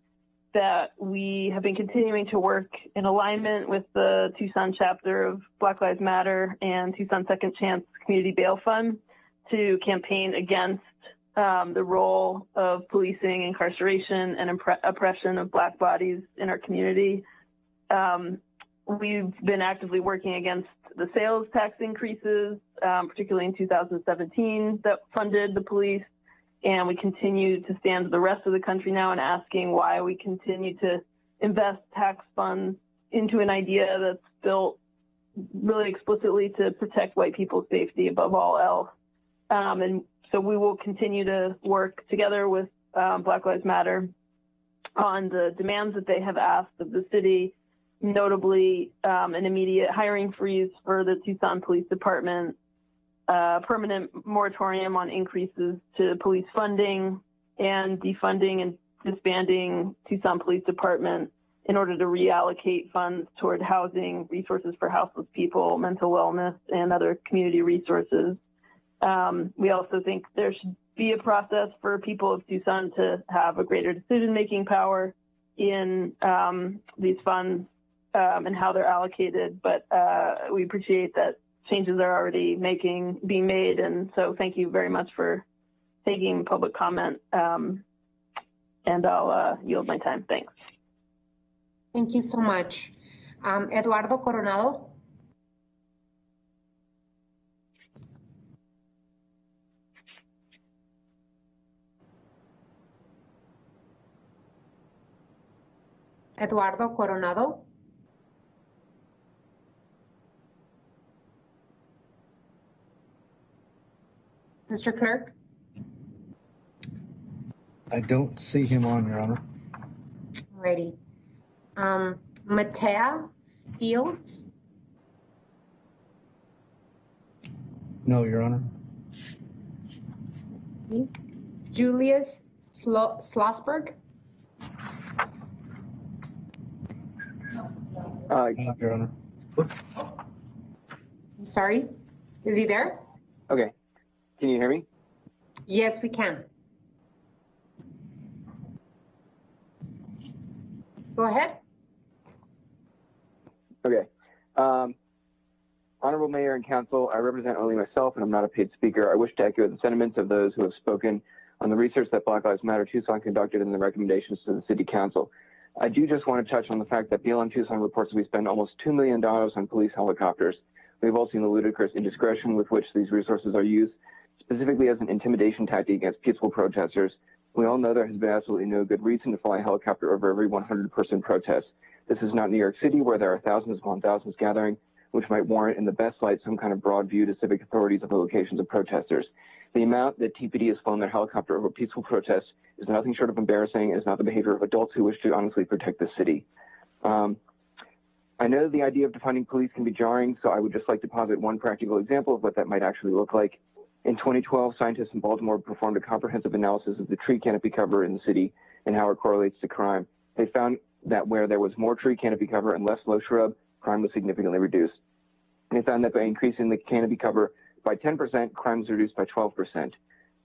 that we have been continuing to work in alignment with the Tucson chapter of Black Lives Matter and Tucson Second Chance Community Bail Fund to campaign against the role of policing, incarceration, and oppression of Black bodies in our community. We've been actively working against the sales tax increases, particularly in 2017, that funded the police. And we continue to stand with the rest of the country now and asking why we continue to invest tax funds into an idea that's built really explicitly to protect white people's safety above all else. And so we will continue to work together with Black Lives Matter on the demands that they have asked of the city, notably an immediate hiring freeze for the Tucson Police Department, permanent moratorium on increases to police funding, and defunding and disbanding Tucson Police Department in order to reallocate funds toward housing, resources for houseless people, mental wellness, and other community resources. We also think there should be a process for people of Tucson to have a greater decision-making power in these funds and how they're allocated. But we appreciate that changes are already being made. And so thank you very much for taking public comment. And I'll yield my time. Thanks. Thank you so much. Eduardo Coronado. Eduardo Coronado. Mr. Clerk? I don't see him on, Your Honor. Alrighty. Matea Fields? No, Your Honor. Julius Schlossberg? Your Honor. I'm sorry. Is he there? Okay. Can you hear me? Yes, we can. Go ahead. Okay. Honorable Mayor and Council, I represent only myself and I'm not a paid speaker. I wish to echo the sentiments of those who have spoken on the research that Black Lives Matter Tucson conducted and the recommendations to the City Council. I do just want to touch on the fact that BLM Tucson reports that we spend almost $2 million on police helicopters. We've all seen the ludicrous indiscretion with which these resources are used, specifically as an intimidation tactic against peaceful protesters. We all know there has been absolutely no good reason to fly a helicopter over every 100-person protest. This is not New York City, where there are thousands upon thousands gathering, which might warrant in the best light some kind of broad view to civic authorities of the locations of protesters. The amount that TPD has flown their helicopter over peaceful protests is nothing short of embarrassing and is not the behavior of adults who wish to honestly protect the city. I know the idea of defining police can be jarring, so I would just like to posit one practical example of what that might actually look like. In 2012, scientists in Baltimore performed a comprehensive analysis of the tree canopy cover in the city and how it correlates to crime. They found that where there was more tree canopy cover and less low shrub, crime was significantly reduced. And they found that by increasing the canopy cover by 10%, crime was reduced by 12%.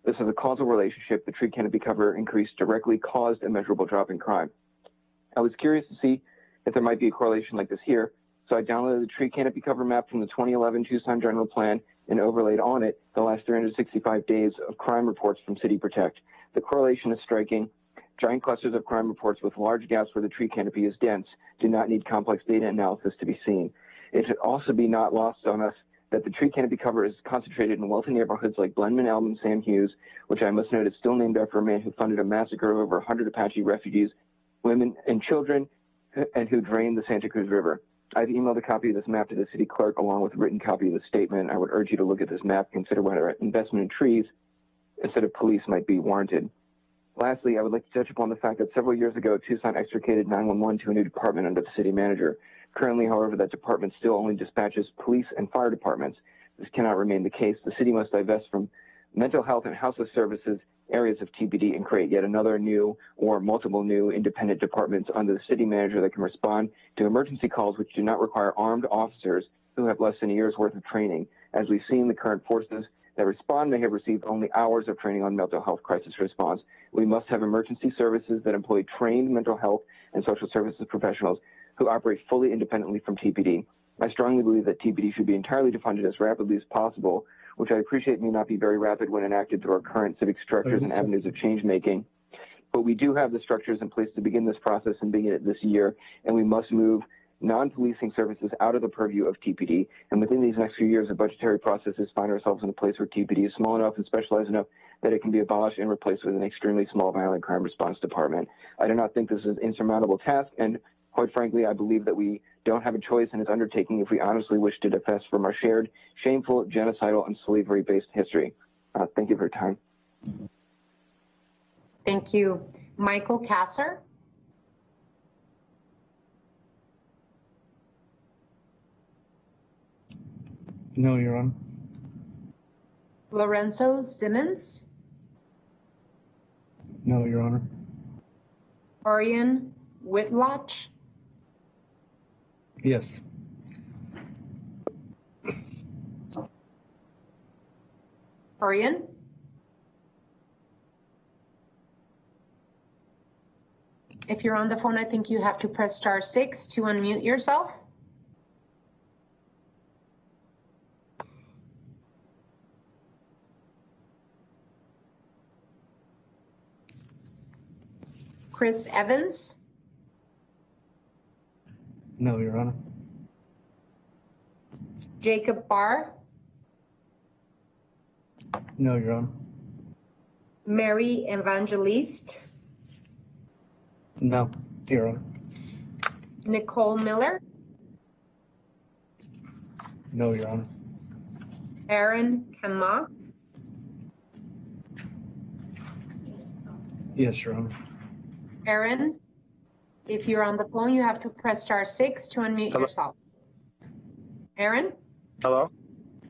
This is a causal relationship. The tree canopy cover increase directly caused a measurable drop in crime. I was curious to see if there might be a correlation like this here, so I downloaded the tree canopy cover map from the 2011 Tucson General Plan and overlaid on it the last 365 days of crime reports from City Protect. The correlation is striking. Giant clusters of crime reports with large gaps where the tree canopy is dense do not need complex data analysis to be seen. It should also be not lost on us that the tree canopy cover is concentrated in wealthy neighborhoods like Glenman, Elm, and Sam Hughes, which I must note is still named after a man who funded a massacre of over 100 Apache refugees, women, and children, and who drained the Santa Cruz River. I've emailed a copy of this map to the city clerk along with a written copy of the statement. I would urge you to look at this map, consider whether investment in trees instead of police might be warranted. Lastly, I would like to touch upon the fact that several years ago, Tucson extricated 911 to a new department under the city manager. Currently, however, that department still only dispatches police and fire departments. This cannot remain the case. The city must divest from mental health and houseless services areas of TPD and create yet another new or multiple new independent departments under the city manager that can respond to emergency calls which do not require armed officers who have less than a year's worth of training. As we've seen, the current forces that respond may have received only hours of training on mental health crisis response. We must have emergency services that employ trained mental health and social services professionals who operate fully independently from TPD. I strongly believe that TPD should be entirely defunded as rapidly as possible, which I appreciate may not be very rapid when enacted through our current civic structures and avenues of change making. But we do have the structures in place to begin this process and begin it this year, and we must move non-policing services out of the purview of TPD. And within these next few years of budgetary processes, find ourselves in a place where TPD is small enough and specialized enough that it can be abolished and replaced with an extremely small violent crime response department. I do not think this is an insurmountable task, and quite frankly, I believe that we don't have a choice in its undertaking if we honestly wish to defest from our shared, shameful, genocidal, and slavery-based history. Thank you for your time. Thank you. Michael Kasser? No, Your Honor. Lorenzo Simmons? No, Your Honor. Orion Whitlatch? Yes. Orion? If you're on the phone, I think you have to press *6 to unmute yourself. Chris Evans? No, Your Honor. Jacob Barr? No, Your Honor. Mary Evangeliste? No, Your Honor. Nicole Miller? No, Your Honor. Aaron Kama? Yes, Your Honor. Aaron, if you're on the phone, you have to press *6 to unmute yourself. Aaron? Hello?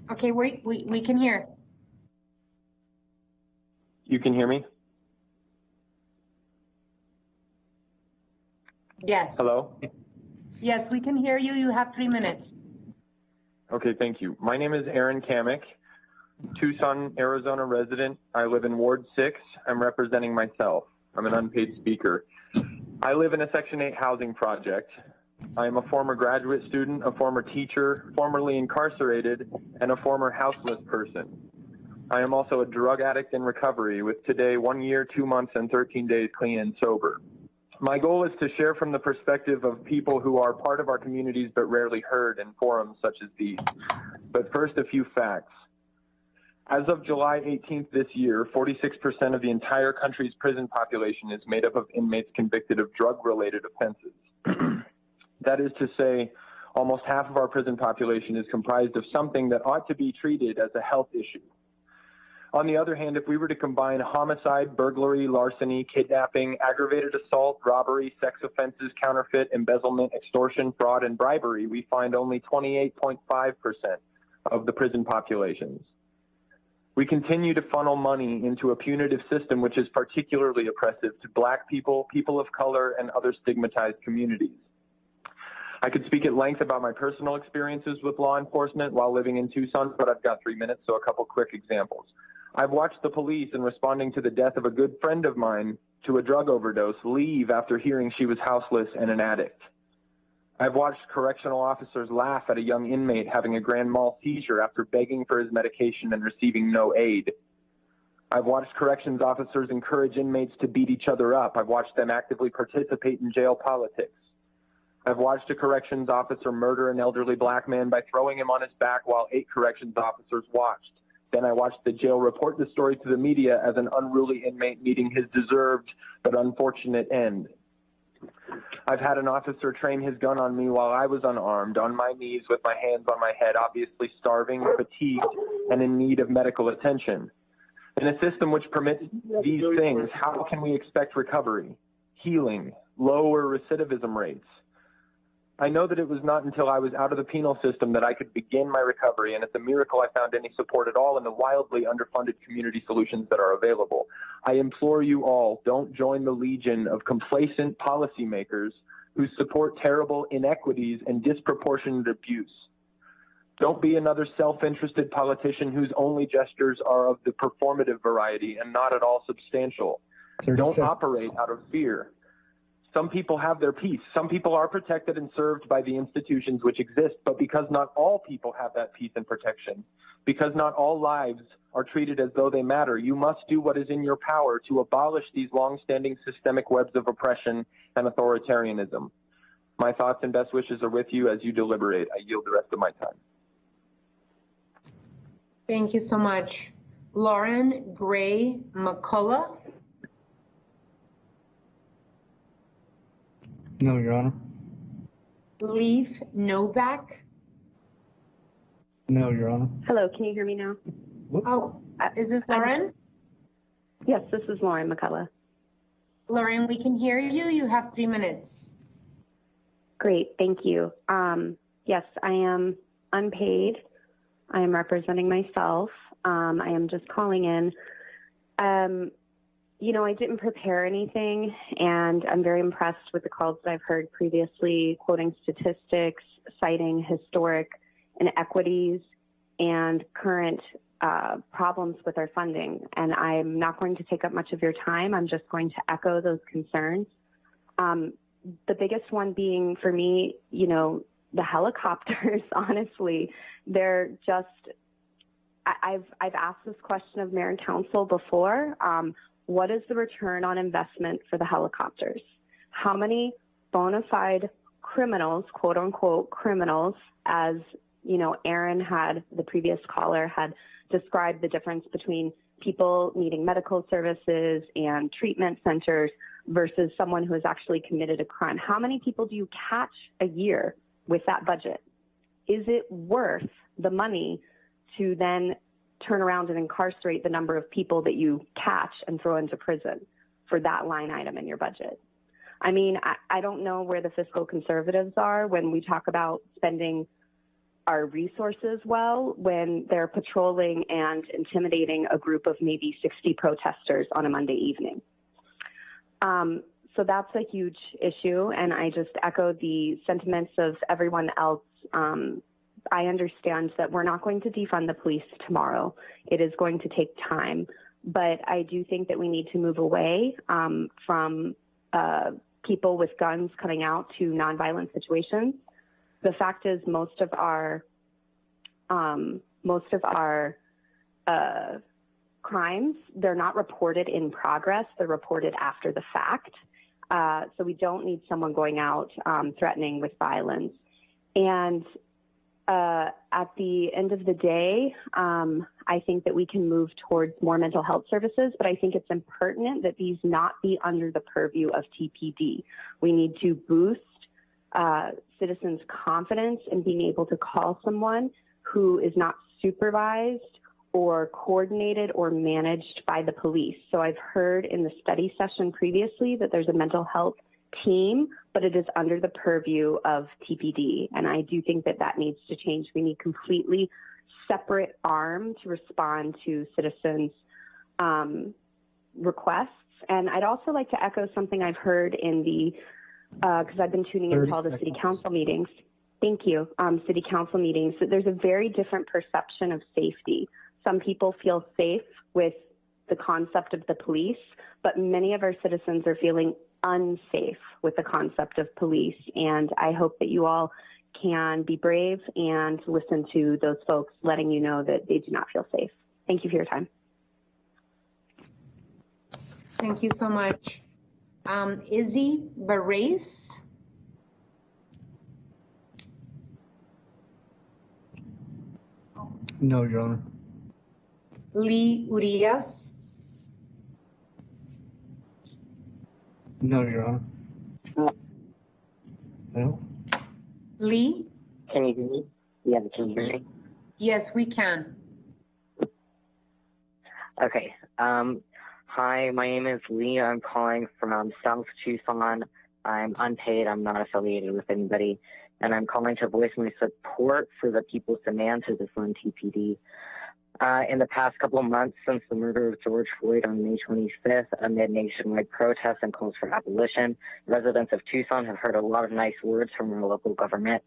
Okay, we can hear. You can hear me? Yes. Hello? Yes, we can hear you. You have 3 minutes. Okay, thank you. My name is Aaron Kamek, Tucson, Arizona resident. I live in Ward 6. I'm representing myself. I'm an unpaid speaker. I live in a Section 8 housing project. I am a former graduate student, a former teacher, formerly incarcerated, and a former houseless person. I am also a drug addict in recovery with today 1 year, 2 months, and 13 days clean and sober. My goal is to share from the perspective of people who are part of our communities but rarely heard in forums such as these. But first, a few facts. As of July 18th this year, 46% of the entire country's prison population is made up of inmates convicted of drug-related offenses. That is to say, almost half of our prison population is comprised of something that ought to be treated as a health issue. On the other hand, if we were to combine homicide, burglary, larceny, kidnapping, aggravated assault, robbery, sex offenses, counterfeit, embezzlement, extortion, fraud, and bribery, we find only 28.5% of the prison populations. We continue to funnel money into a punitive system which is particularly oppressive to Black people, people of color, and other stigmatized communities. I could speak at length about my personal experiences with law enforcement while living in Tucson, but I've got 3 minutes, so a couple quick examples. I've watched the police, in responding to the death of a good friend of mine to a drug overdose, leave after hearing she was houseless and an addict. I've watched correctional officers laugh at a young inmate having a grand mal seizure after begging for his medication and receiving no aid. I've watched corrections officers encourage inmates to beat each other up. I've watched them actively participate in jail politics. I've watched a corrections officer murder an elderly Black man by throwing him on his back while 8 corrections officers watched. Then I watched the jail report the story to the media as an unruly inmate meeting his deserved but unfortunate end. I've had an officer train his gun on me while I was unarmed, on my knees with my hands on my head, obviously starving, fatigued, and in need of medical attention. In a system which permits these things, how can we expect recovery, healing, lower recidivism rates? I know that it was not until I was out of the penal system that I could begin my recovery, and it's a miracle I found any support at all in the wildly underfunded community solutions that are available. I implore you all, don't join the legion of complacent policymakers who support terrible inequities and disproportionate abuse. Don't be another self-interested politician whose only gestures are of the performative variety and not at all substantial. Don't operate out of fear. Some people have their peace. Some people are protected and served by the institutions which exist, but because not all people have that peace and protection, because not all lives are treated as though they matter, you must do what is in your power to abolish these long-standing systemic webs of oppression and authoritarianism. My thoughts and best wishes are with you as you deliberate. I yield the rest of my time. Thank you so much. Lauren Gray McCullough. No, Your Honor. Leaf Novak. No, Your Honor. Hello, can you hear me now? Oh, is this Lauren? Yes, this is Lauren McCullough. Lauren, we can hear you. You have 3 minutes. Great, thank you. Yes, I am unpaid. I am representing myself. I am just calling in. You know, I didn't prepare anything, and I'm very impressed with the calls that I've heard previously, quoting statistics, citing historic inequities and current problems with our funding. And I'm not going to take up much of your time. I'm just going to echo those concerns. The biggest one being for me, you know, the helicopters, honestly, they're just, I've asked this question of mayor and council before. What is the return on investment for the helicopters? How many bona fide criminals, quote unquote criminals, as you know, Aaron had, the previous caller had described the difference between people needing medical services and treatment centers versus someone who has actually committed a crime. How many people do you catch a year with that budget? Is it worth the money to then turn around and incarcerate the number of people that you catch and throw into prison for that line item in your budget? I mean, I don't know where the fiscal conservatives are when we talk about spending our resources well, when they're patrolling and intimidating a group of maybe 60 protesters on a Monday evening. So that's a huge issue, and I just echo the sentiments of everyone else. I understand that we're not going to defund the police tomorrow. It is going to take time, but I do think that we need to move away from people with guns coming out to nonviolent situations. The fact is, most of our crimes, they're not reported in progress; they're reported after the fact. So we don't need someone going out threatening with violence. And at the end of the day, I think that we can move towards more mental health services, but I think it's impertinent that these not be under the purview of TPD. We need to boost citizens' confidence in being able to call someone who is not supervised or coordinated or managed by the police. So I've heard in the study session previously that there's a mental health team, but it is under the purview of TPD. And I do think that that needs to change. We need completely separate arm to respond to citizens' requests. And I'd also like to echo something I've heard in the, because I've been tuning into all the city council meetings. Thank you. City council meetings. There's a very different perception of safety. Some people feel safe with the concept of the police, but many of our citizens are feeling unsafe with the concept of police. And I hope that you all can be brave and listen to those folks letting you know that they do not feel safe. Thank you for your time. Thank you so much. Izzy Barres. No, Your Honor. Lee Urias. No, Your Honor. No. Lee? Can you hear me? Yeah, can you hear me? Yes, we can. Okay. Hi, my name is Lee. I'm calling from South Tucson. I'm unpaid. I'm not affiliated with anybody. And I'm calling to voice my support for the people's demand to defund TPD. In the past couple of months since the murder of George Floyd on May 25th, amid nationwide protests and calls for abolition, residents of Tucson have heard a lot of nice words from our local government.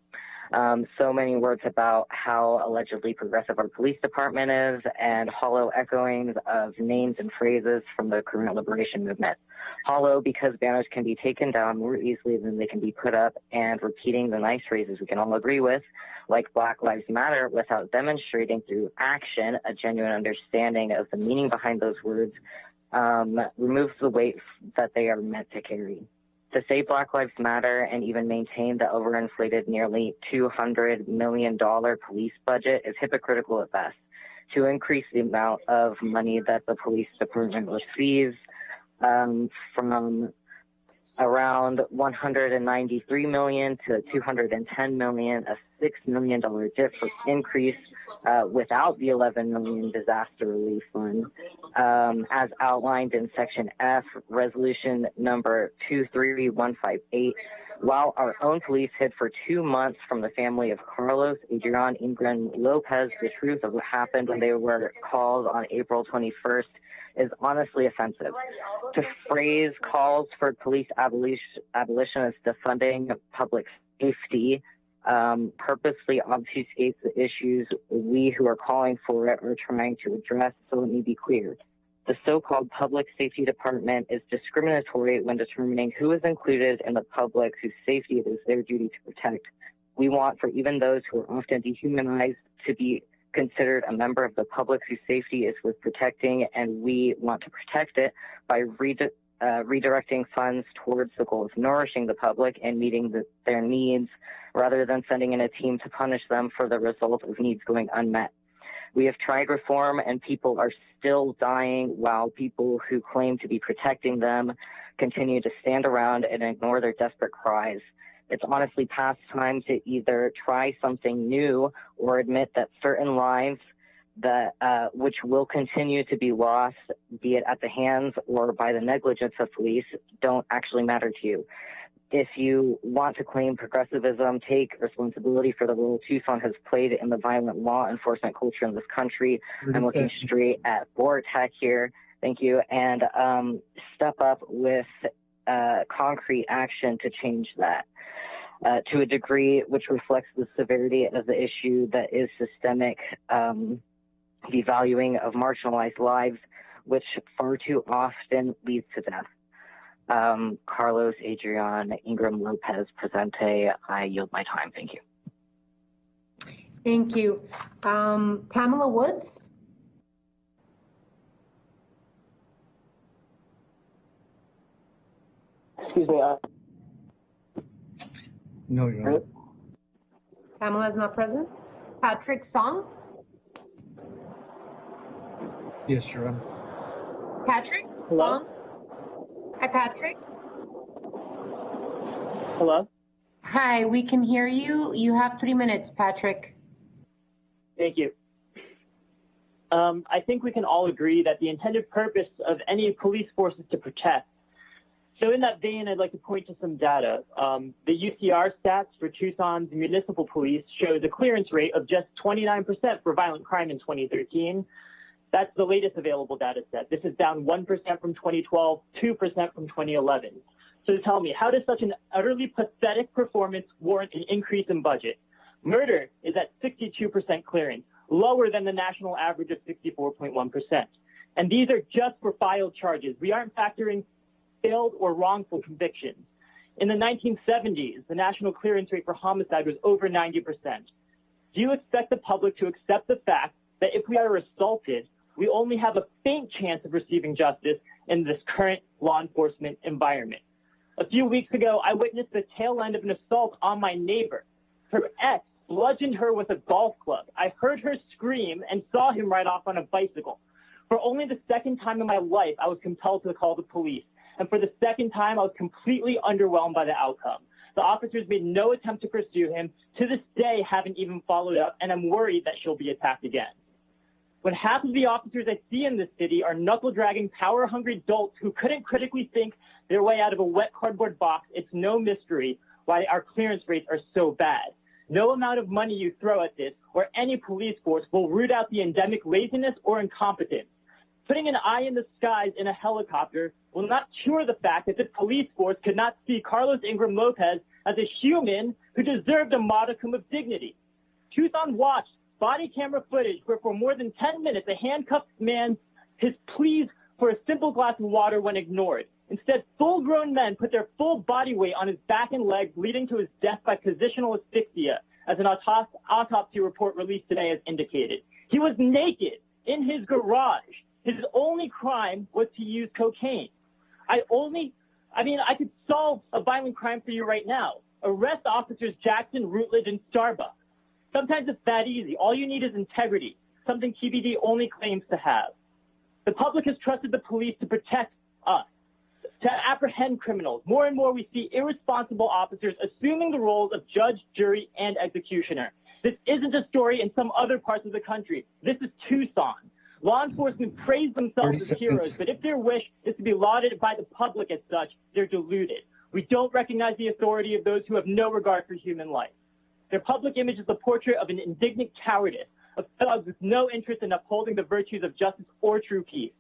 So many words about how allegedly progressive our police department is, and hollow echoings of names and phrases from the career liberation movement. Hollow because banners can be taken down more easily than they can be put up, and repeating the nice phrases we can all agree with, like Black Lives Matter, without demonstrating through action a genuine understanding of the meaning behind those words, removes the weight that they are meant to carry. To say Black Lives Matter and even maintain the overinflated nearly $200 million police budget is hypocritical at best. To increase the amount of money that the police department receives from around $193 million to $210 million, a $6 million increase without the $11 million disaster relief fund, as outlined in Section F, Resolution number 23158. While our own police hid for 2 months from the family of Carlos, Adrian, Ingram Lopez, the truth of what happened when they were called on April 21st is honestly offensive. To phrase calls for police abolition as defunding public safety purposely obfuscates the issues we who are calling for it are trying to address, so let me be clear. The so-called public safety department is discriminatory when determining who is included in the public whose safety it is their duty to protect. We want for even those who are often dehumanized to be considered a member of the public whose safety is worth protecting, and we want to protect it by redirecting funds towards the goal of nourishing the public and meeting their needs, rather than sending in a team to punish them for the result of needs going unmet. We have tried reform, and people are still dying while people who claim to be protecting them continue to stand around and ignore their desperate cries. It's honestly past time to either try something new or admit that certain lives that which will continue to be lost, be it at the hands or by the negligence of police, don't actually matter to you. If you want to claim progressivism, take responsibility for the role Tucson has played in the violent law enforcement culture in this country. I'm looking straight at Vortec here. Thank you. And step up with concrete action to change that. To a degree which reflects the severity of the issue that is systemic devaluing of marginalized lives, which far too often leads to death. Carlos, Adrian, Ingram Lopez, Presente, I yield my time. Thank you. Thank you. Pamela Woods? Excuse me. No, you're not. Pamela is not present. Patrick Song? Yes, you're on. Patrick Song? Hi, Patrick. Hello? Hi, we can hear you. You have 3 minutes, Patrick. Thank you. I think we can all agree that the intended purpose of any police force is to protect. So in that vein, I'd like to point to some data. The UCR stats for Tucson's municipal police show the clearance rate of just 29% for violent crime in 2013. That's the latest available data set. This is down 1% from 2012, 2% from 2011. So tell me, how does such an utterly pathetic performance warrant an increase in budget? Murder is at 62% clearance, lower than the national average of 64.1%. And these are just for filed charges. We aren't factoring failed or wrongful convictions. In the 1970s, the national clearance rate for homicide was over 90%. Do you expect the public to accept the fact that if we are assaulted, we only have a faint chance of receiving justice in this current law enforcement environment? A few weeks ago, I witnessed the tail end of an assault on my neighbor. Her ex bludgeoned her with a golf club. I heard her scream and saw him ride off on a bicycle. For only the second time in my life, I was compelled to call the police. And for the second time, I was completely underwhelmed by the outcome. The officers made no attempt to pursue him. To this day, haven't even followed up, and I'm worried that she'll be attacked again. When half of the officers I see in this city are knuckle-dragging, power-hungry dolts who couldn't critically think their way out of a wet cardboard box, it's no mystery why our clearance rates are so bad. No amount of money you throw at this or any police force will root out the endemic laziness or incompetence. Putting an eye in the skies in a helicopter will not cure the fact that this police force could not see Carlos Ingram Lopez as a human who deserved a modicum of dignity. Tucson watched body camera footage where for more than 10 minutes, a handcuffed man, his pleas for a simple glass of water went ignored. Instead, full-grown men put their full body weight on his back and legs, leading to his death by positional asphyxia, as an autopsy report released today has indicated. He was naked in his garage. His only crime was to use cocaine. I could solve a violent crime for you right now. Arrest officers Jackson, Routledge, and Starbuck. Sometimes it's that easy. All you need is integrity, something TBD only claims to have. The public has trusted the police to protect us, to apprehend criminals. More and more we see irresponsible officers assuming the roles of judge, jury, and executioner. This isn't a story in some other parts of the country. This is Tucson. Law enforcement praise themselves as heroes, but if their wish is to be lauded by the public as such, they're deluded. We don't recognize the authority of those who have no regard for human life. Their public image is the portrait of an indignant cowardice, of thugs with no interest in upholding the virtues of justice or true peace.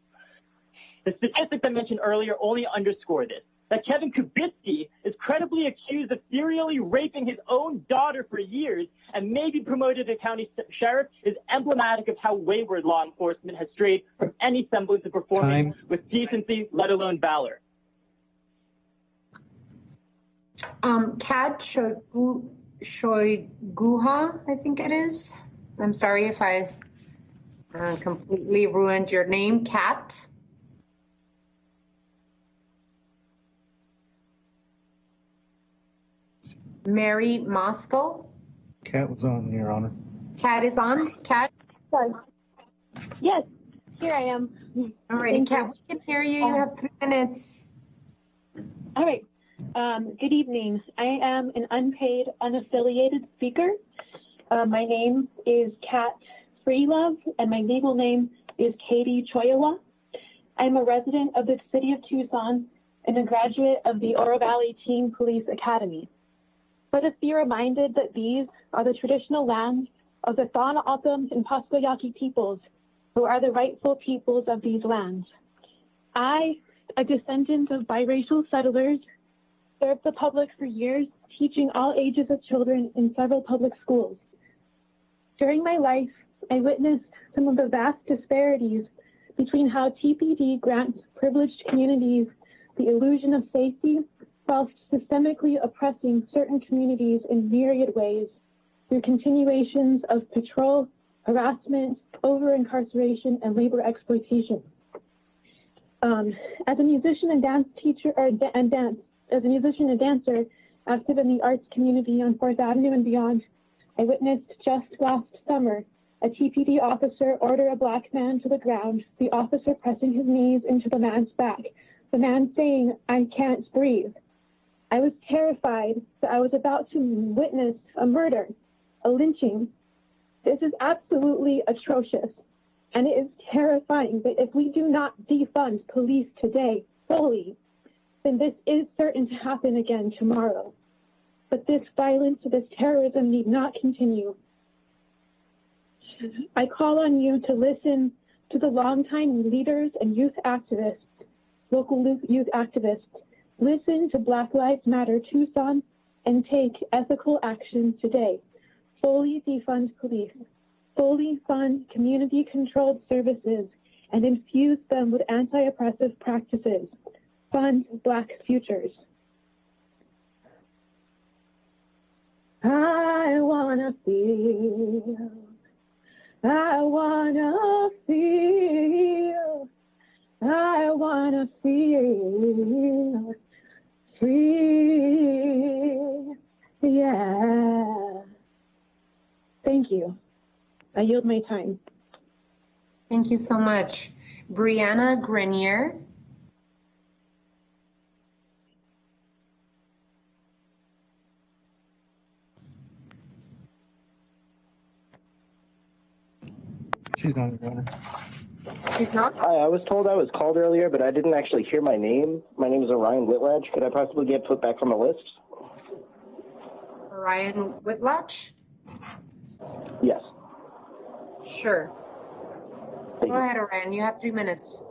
The statistics I mentioned earlier only underscore this. That Kevin Kubitsky is credibly accused of serially raping his own daughter for years and may be promoted to county sheriff is emblematic of how wayward law enforcement has strayed from any semblance of performing with decency, let alone valor. Kat Shoiguha, I think it is. I'm sorry if I completely ruined your name, Kat. Mary Moscow. Kat was on, Your Honor. Kat is on. Kat? Sorry. Yes, here I am. All right, Kat, we can hear you. You have 3 minutes. All right. Good evening. I am an unpaid, unaffiliated speaker. My name is Kat Freelove, and my legal name is Katie Choyawa. I'm a resident of the city of Tucson and a graduate of the Oro Valley Teen Police Academy. Let us be reminded that these are the traditional lands of the Thana-O'odham and Paskayaki peoples, who are the rightful peoples of these lands. I, a descendant of biracial settlers, served the public for years, teaching all ages of children in several public schools. During my life, I witnessed some of the vast disparities between how TPD grants privileged communities the illusion of safety whilst systemically oppressing certain communities in myriad ways through continuations of patrol, harassment, over-incarceration, and labor exploitation. As a musician and dance teacher, as a musician and dancer active in the arts community on 4th Avenue and beyond, I witnessed just last summer a TPD officer order a black man to the ground, the officer pressing his knees into the man's back, the man saying, "I can't breathe." I was terrified that I was about to witness a murder, a lynching. This is absolutely atrocious, and it is terrifying that if we do not defund police today fully, then this is certain to happen again tomorrow. But this violence, this terrorism need not continue. I call on you to listen to the longtime leaders and youth activists, local youth activists. Listen to Black Lives Matter Tucson and take ethical action today. Fully defund police, fully fund community-controlled services, and infuse them with anti-oppressive practices. Fund Black futures. I wanna feel, I wanna feel, I wanna feel free, yeah. Thank you. I yield my time. Thank you so much. Brianna Grenier. She's not, Your Honor. She's not? Hi, I was told I was called earlier, but I didn't actually hear my name. My name is Orion Whitlatch. Could I possibly get put back on the list? Orion Whitlatch? Yes. Sure. Go ahead, Orion. You have 3 minutes.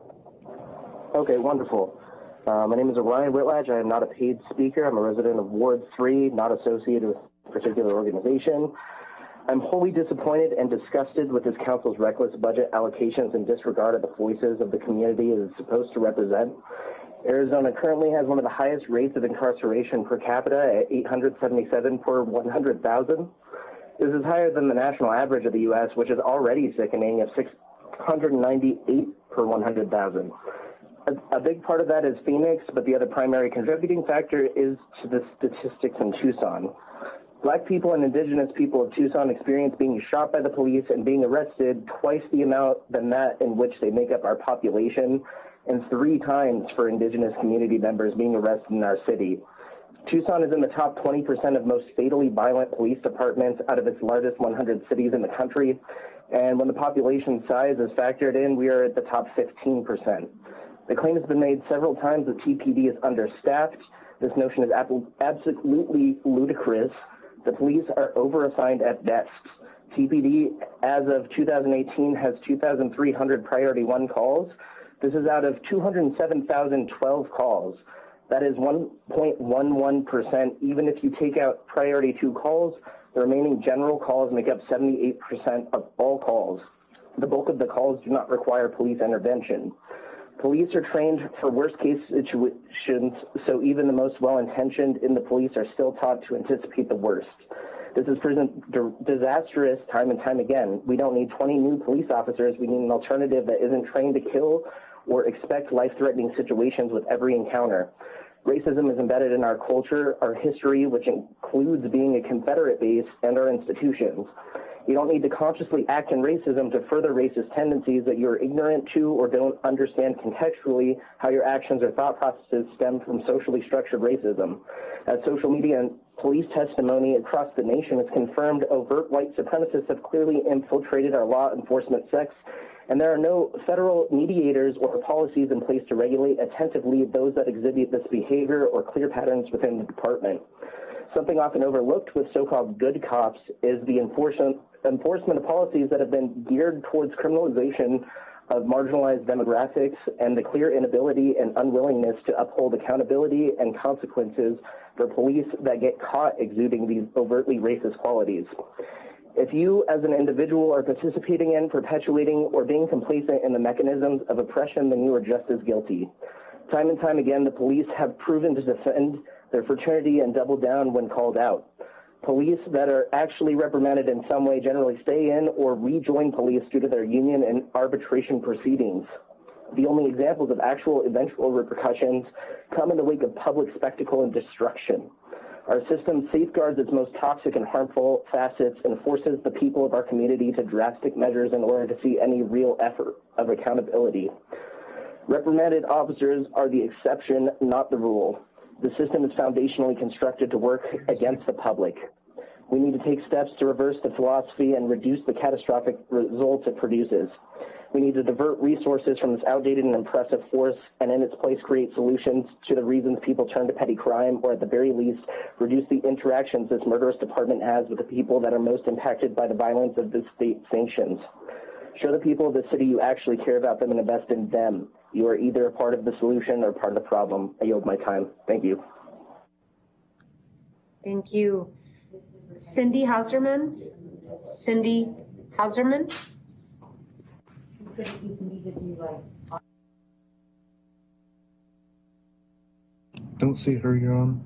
Okay, wonderful. My name is Orion Whitlatch. I am not a paid speaker. I'm a resident of Ward 3, not associated with particular organization. I'm wholly disappointed and disgusted with this council's reckless budget allocations and disregard of the voices of the community it is supposed to represent. Arizona currently has one of the highest rates of incarceration per capita at 877 per 100,000. This is higher than the national average of the U.S., which is already sickening, of 698 per 100,000. A big part of that is Phoenix, but the other primary contributing factor is to the statistics in Tucson. Black people and indigenous people of Tucson experience being shot by the police and being arrested twice the amount than that in which they make up our population, and 3 times for indigenous community members being arrested in our city. Tucson is in the top 20% of most fatally violent police departments out of its largest 100 cities in the country, and when the population size is factored in, we are at the top 15%. The claim has been made several times that TPD is understaffed. This notion is absolutely ludicrous. The police are overassigned at best. TPD, as of 2018, has 2,300 priority 1 calls. This is out of 207,012 calls. That is 1.11%. Even if you take out priority 2 calls, the remaining general calls make up 78% of all calls. The bulk of the calls do not require police intervention. Police are trained for worst case situations, so even the most well-intentioned in the police are still taught to anticipate the worst. This is disastrous time and time again. We don't need 20 new police officers. We need an alternative that isn't trained to kill or expect life-threatening situations with every encounter. Racism is embedded in our culture, our history, which includes being a Confederate base, and our institutions. You don't need to consciously act in racism to further racist tendencies that you're ignorant to or don't understand contextually how your actions or thought processes stem from socially structured racism. As social media and police testimony across the nation has confirmed, overt white supremacists have clearly infiltrated our law enforcement sects, and there are no federal mediators or policies in place to regulate attentively those that exhibit this behavior or clear patterns within the department. Something often overlooked with so-called good cops is the enforcement of policies that have been geared towards criminalization of marginalized demographics and the clear inability and unwillingness to uphold accountability and consequences for police that get caught exuding these overtly racist qualities. If you as an individual are participating in, perpetuating, or being complacent in the mechanisms of oppression, then you are just as guilty. Time and time again, the police have proven to defend their fraternity and double down when called out. Police that are actually reprimanded in some way generally stay in or rejoin police due to their union and arbitration proceedings. The only examples of actual eventual repercussions come in the wake of public spectacle and destruction. Our system safeguards its most toxic and harmful facets and forces the people of our community to drastic measures in order to see any real effort of accountability. Reprimanded officers are the exception, not the rule. The system is foundationally constructed to work against the public. We need to take steps to reverse the philosophy and reduce the catastrophic results it produces. We need to divert resources from this outdated and oppressive force and in its place create solutions to the reasons people turn to petty crime, or at the very least, reduce the interactions this murderous department has with the people that are most impacted by the violence of this state sanctions. Show the people of the city you actually care about them and invest in them. You are either a part of the solution or part of the problem. I yield my time. Thank you. Thank you. Cindy Hauserman? Cindy Hauserman? Don't see her, you're on.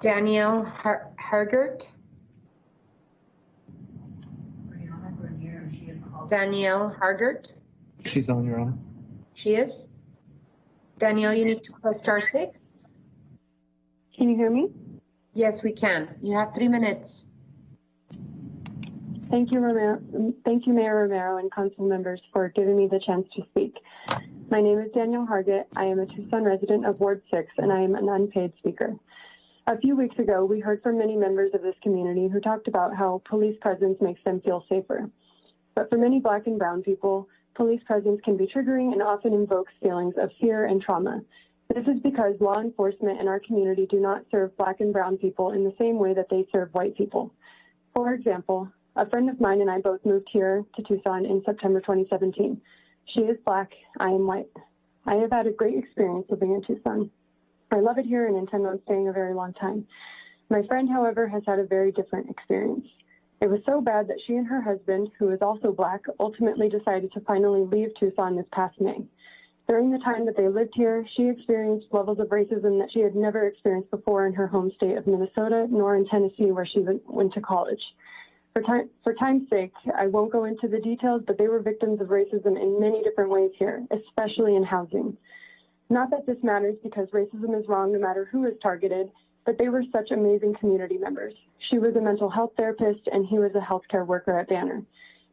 Danielle Hargert? Danielle Hargert? She's on, you're on. She is? Danielle, you need to press *6. Can you hear me? Yes, we can. You have 3 minutes. Thank you, Mayor Romero and council members for giving me the chance to speak. My name is Danielle Hargett. I am a Tucson resident of Ward 6, and I am an unpaid speaker. A few weeks ago, we heard from many members of this community who talked about how police presence makes them feel safer. But for many Black and Brown people, police presence can be triggering and often invokes feelings of fear and trauma. This is because law enforcement in our community do not serve Black and Brown people in the same way that they serve white people. For example, a friend of mine and I both moved here to Tucson in September 2017. She is Black, I am white. I have had a great experience living in Tucson. I love it here and intend on staying a very long time. My friend, however, has had a very different experience. It was so bad that she and her husband, who is also Black, ultimately decided to finally leave Tucson this past May. During the time that they lived here, she experienced levels of racism that she had never experienced before in her home state of Minnesota, nor in Tennessee, where she went to college. For time's sake, I won't go into the details, but they were victims of racism in many different ways here, especially in housing. Not that this matters, because racism is wrong no matter who is targeted, but they were such amazing community members. She was a mental health therapist and he was a healthcare worker at Banner.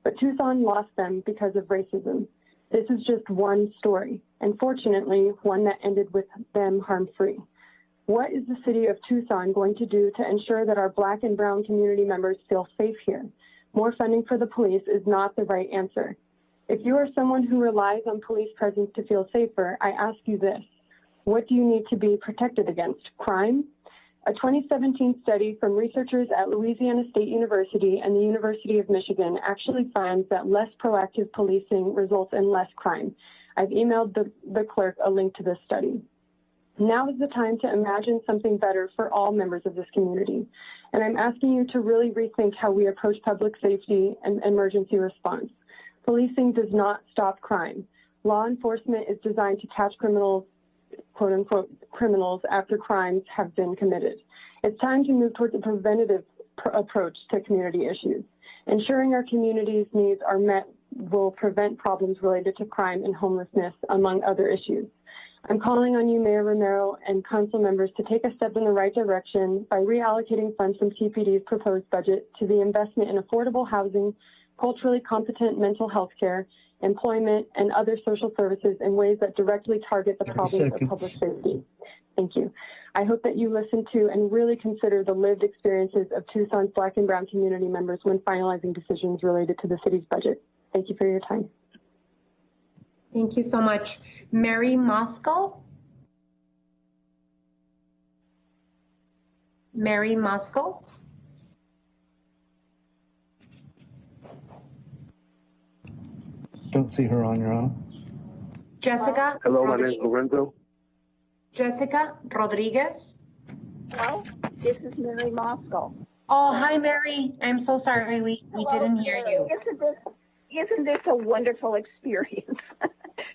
But Tucson lost them because of racism. This is just one story, and fortunately, one that ended with them harm-free. What is the city of Tucson going to do to ensure that our Black and brown community members feel safe here? More funding for the police is not the right answer. If you are someone who relies on police presence to feel safer, I ask you this: what do you need to be protected against? Crime? A 2017 study from researchers at Louisiana State University and the University of Michigan actually finds that less proactive policing results in less crime. I've emailed the clerk a link to this study. Now is the time to imagine something better for all members of this community. And I'm asking you to really rethink how we approach public safety and emergency response. Policing does not stop crime. Law enforcement is designed to catch criminals, quote unquote, criminals after crimes have been committed. It's time to move towards a preventative approach to community issues. Ensuring our community's needs are met will prevent problems related to crime and homelessness, among other issues. I'm calling on you, Mayor Romero, and council members to take a step in the right direction by reallocating funds from TPD's proposed budget to the investment in affordable housing, culturally competent mental health care, employment, and other social services in ways that directly target the problems of public safety. Thank you. I hope that you listen to and really consider the lived experiences of Tucson's Black and brown community members when finalizing decisions related to the city's budget. Thank you for your time. Thank you so much. Mary Moskal? Mary Moskal? Don't see her on your own. Jessica? Hello, my name is Lorenzo. Jessica Rodriguez? Hello, this is Mary Moskal. Oh, hi, Mary. I'm so sorry we didn't hear you. Isn't this a wonderful experience?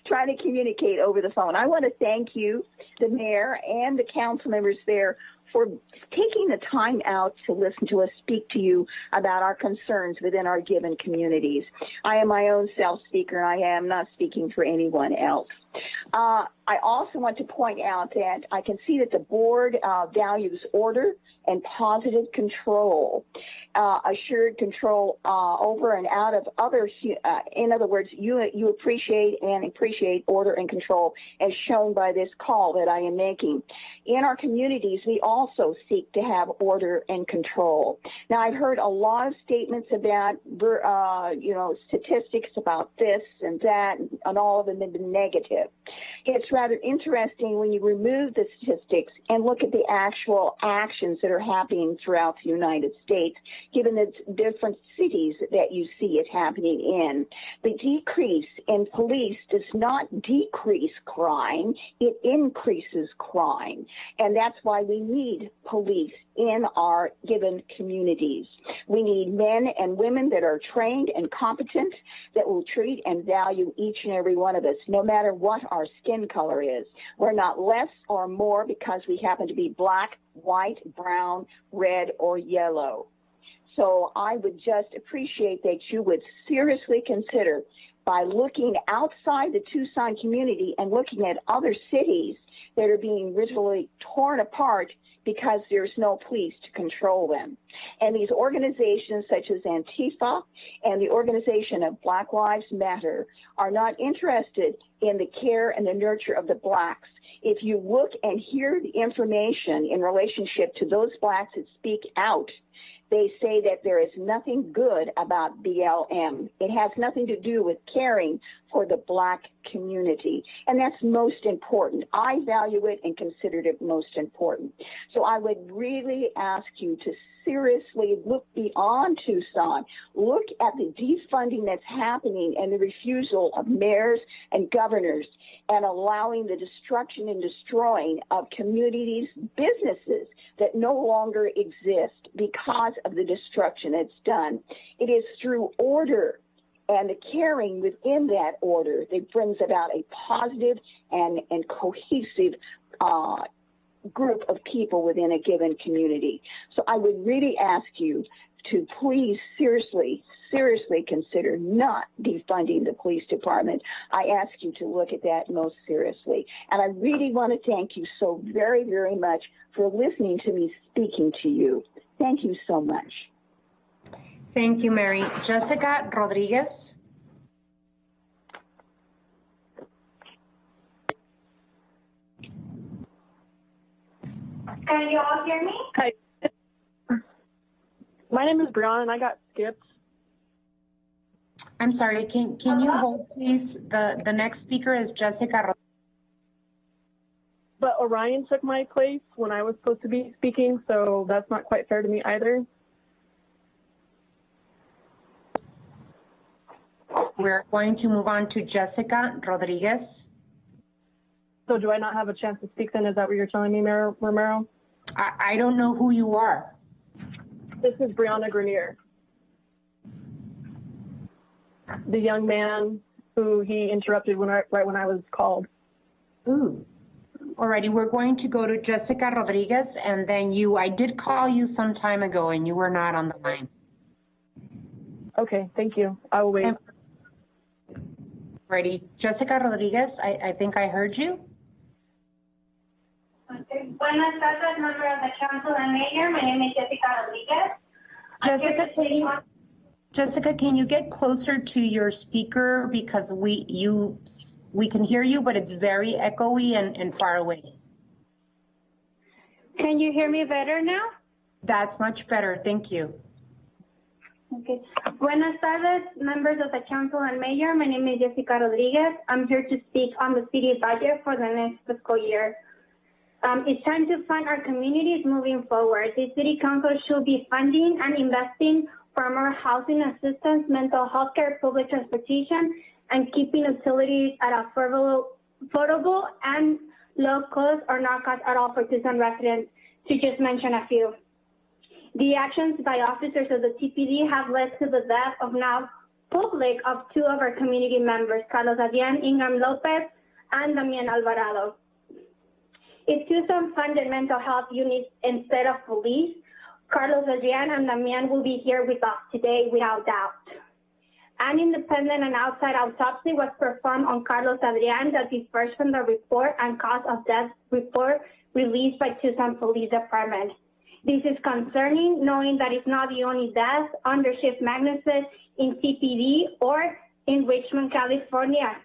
Trying to communicate over the phone. I want to thank you, the mayor, and the council members there for taking the time out to listen to us speak to you about our concerns within our given communities. I am my own self-speaker. I am not speaking for anyone else. I also want to point out that I can see that the board values order and positive control, assured control over and out of others. In other words, you appreciate order and control as shown by this call that I am making. In our communities, we also seek to have order and control. Now, I've heard a lot of statements about, statistics about this and that, and all of them have been negative. It's rather interesting when you remove the statistics and look at the actual actions that are happening throughout the United States, given the different cities that you see it happening in. The decrease in police does not decrease crime, it increases crime. And that's why we need police in our given communities. We need men and women that are trained and competent, that will treat and value each and every one of us, no matter what our skin color is. We're not less or more because we happen to be black, white, brown, red, or yellow. So I would just appreciate that you would seriously consider, by looking outside the Tucson community and looking at other cities that are being literally torn apart because there's no police to control them. And these organizations such as Antifa and the organization of Black Lives Matter are not interested in the care and the nurture of the blacks. If you look and hear the information in relationship to those blacks that speak out, they say that there is nothing good about BLM. It has nothing to do with caring for the black community. And that's most important. I value it and consider it most important. So I would really ask you to seriously look beyond Tucson, look at the defunding that's happening and the refusal of mayors and governors and allowing the destruction and destroying of communities, businesses that no longer exist because of the destruction that's done. It is through order and the caring within that order that brings about a positive and cohesive group of people within a given community. So I would really ask you to please seriously consider not defunding the police department. I ask you to look at that most seriously. And I really want to thank you so very, very much for listening to me speaking to you. Thank you so much. Thank you, Mary. Jessica Rodriguez. Can you all hear me? Hi. My name is Brianna and I got skipped. I'm sorry, can you hold please? The next speaker is Jessica Rodriguez. But Orion took my place when I was supposed to be speaking, so that's not quite fair to me either. We're going to move on to Jessica Rodriguez. So do I not have a chance to speak then? Is that what you're telling me, Mayor Romero? I don't know who you are. This is Brianna Grenier. The young man who he interrupted right when I was called. Ooh. Alrighty, we're going to go to Jessica Rodriguez and then you. I did call you some time ago and you were not on the line. Okay, thank you. I will wait. Ready. Jessica Rodriguez, I think I heard you. Okay. Buenas tardes, member of the council and mayor. My name is Jessica Rodriguez. Jessica, can you get closer to your speaker because we can hear you, but it's very echoey and far away. Can you hear me better now? That's much better. Thank you. Okay. Buenas tardes, members of the council and mayor. My name is Jessica Rodriguez. I'm here to speak on the city budget for the next fiscal year. It's time to fund our communities moving forward. The city council should be funding and investing for more housing assistance, mental health care, public transportation, and keeping utilities at affordable and low cost or not cost at all for Tucson residents, to just mention a few. The actions by officers of the TPD have led to the death of now public of two of our community members, Carlos Adrian Ingram Lopez and Damian Alvarado. If Tucson funded mental health units instead of police, Carlos Adrian and Damian will be here with us today without doubt. An independent and outside autopsy was performed on Carlos Adrian that differs from the report and cause of death report released by Tucson Police Department. This is concerning, knowing that it's not the only death under shift magnitude in CPD or in Richmond, California.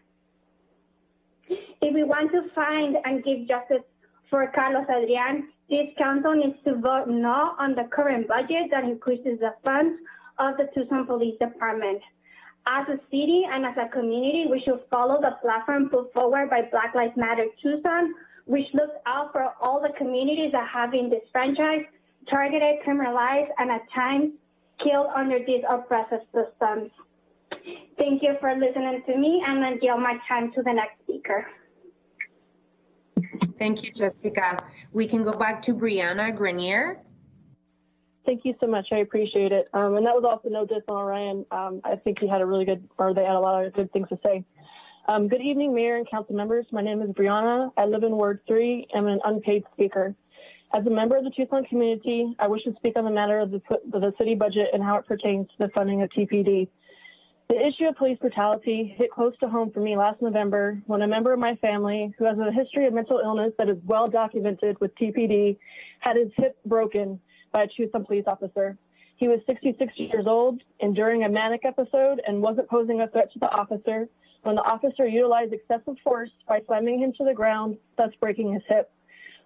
If we want to find and give justice for Carlos Adrian, this council needs to vote no on the current budget that increases the funds of the Tucson Police Department. As a city and as a community, we should follow the platform put forward by Black Lives Matter Tucson, which looks out for all the communities that have been disfranchised, targeted, criminalized, and at times killed under these oppressive systems. Thank you for listening to me, and I yield my time to the next speaker. Thank you, Jessica. We can go back to Brianna Grenier. Thank you so much. I appreciate it. And that was also no diss on Orion. I think he had a really good, or they had a lot of good things to say. Good evening, Mayor and council members. My name is Brianna. I live in Ward 3. I'm an unpaid speaker. As a member of the Tucson community, I wish to speak on the matter of the city budget and how it pertains to the funding of TPD. The issue of police brutality hit close to home for me last November when a member of my family, who has a history of mental illness that is well documented with TPD, had his hip broken by a Tucson police officer. He was 66 years old, enduring a manic episode, and wasn't posing a threat to the officer when the officer utilized excessive force by slamming him to the ground, thus breaking his hip.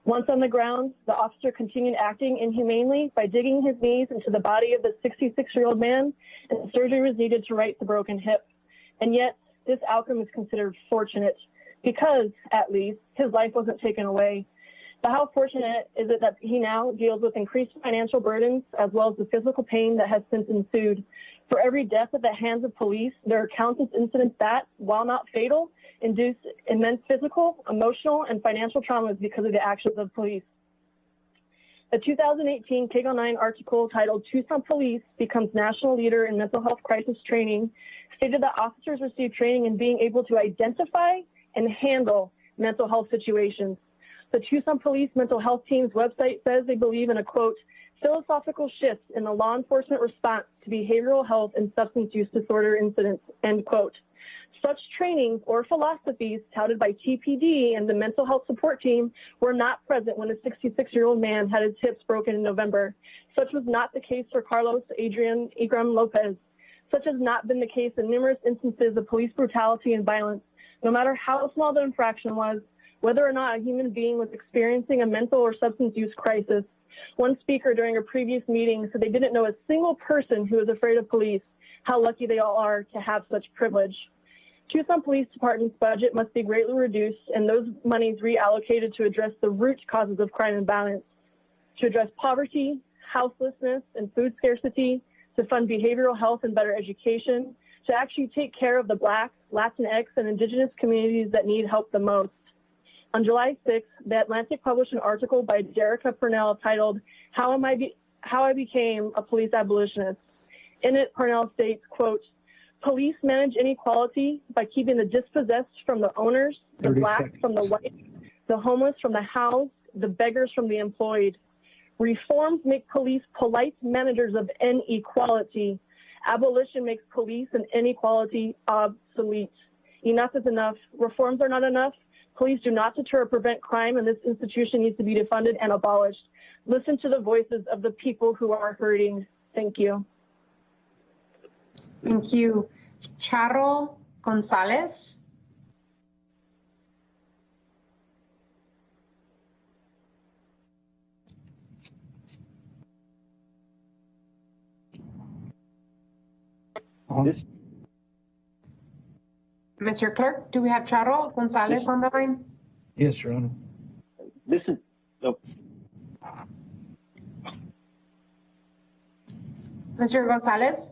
Once on the ground, the officer continued acting inhumanely by digging his knees into the body of the 66-year-old man, and surgery was needed to right the broken hip. And yet, this outcome is considered fortunate because, at least, his life wasn't taken away. But how fortunate is it that he now deals with increased financial burdens as well as the physical pain that has since ensued? For every death at the hands of police, there are countless incidents that, while not fatal, induce immense physical, emotional, and financial traumas because of the actions of police. The 2018 Title 9 article titled "Tucson Police Becomes National Leader in Mental Health Crisis Training" stated that officers receive training in being able to identify and handle mental health situations. The Tucson Police Mental Health Team's website says they believe in a, quote, philosophical shift in the law enforcement response to behavioral health and substance use disorder incidents, end quote. Such trainings or philosophies touted by TPD and the mental health support team were not present when a 66-year-old man had his hips broken in November. Such was not the case for Carlos Adrian Igram Lopez. Such has not been the case in numerous instances of police brutality and violence, no matter how small the infraction was, whether or not a human being was experiencing a mental or substance use crisis. One speaker during a previous meeting said they didn't know a single person who was afraid of police. How lucky they all are to have such privilege. Tucson Police Department's budget must be greatly reduced and those monies reallocated to address the root causes of crime and violence, to address poverty, houselessness, and food scarcity, to fund behavioral health and better education, to actually take care of the Black, Latinx, and Indigenous communities that need help the most. On July 6th, The Atlantic published an article by Derica Purnell titled, How I Became a Police Abolitionist. In it, Purnell states, quote, police manage inequality by keeping the dispossessed from the owners, the Black from the white, the homeless from the housed, the beggars from the employed. Reforms make police polite managers of inequality. Abolition makes police and inequality obsolete. Enough is enough. Reforms are not enough. Police do not deter or prevent crime, and this institution needs to be defunded and abolished. Listen to the voices of the people who are hurting. Thank you. Thank you. Charo Gonzalez. Mr. Clerk, do we have Charo Gonzalez on the line? Yes, Your Honor. This is, Mr. Gonzalez?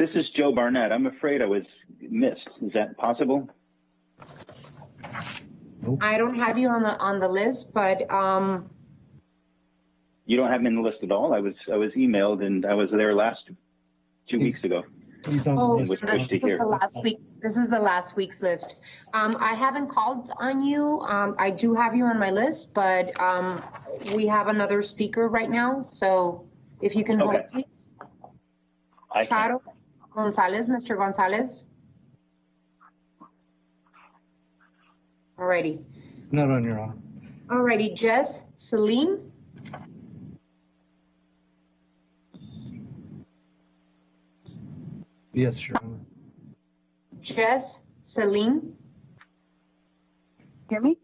this is Joe Barnett. I'm afraid I was missed. Is that possible? I don't have you on the list, but You don't have me in the list at all? I was emailed and I was there last 2 weeks ago. He's on oh, the list. this is the last week. This is the last week's list. I haven't called on you. I do have you on my list, but we have another speaker right now. So if you can hold, please. Charo Gonzalez, Mr. Gonzalez. Alrighty. Not on, Your Honor. Alrighty, Jess Celine. Yes, Your Honor. Jess Celine. Hear me?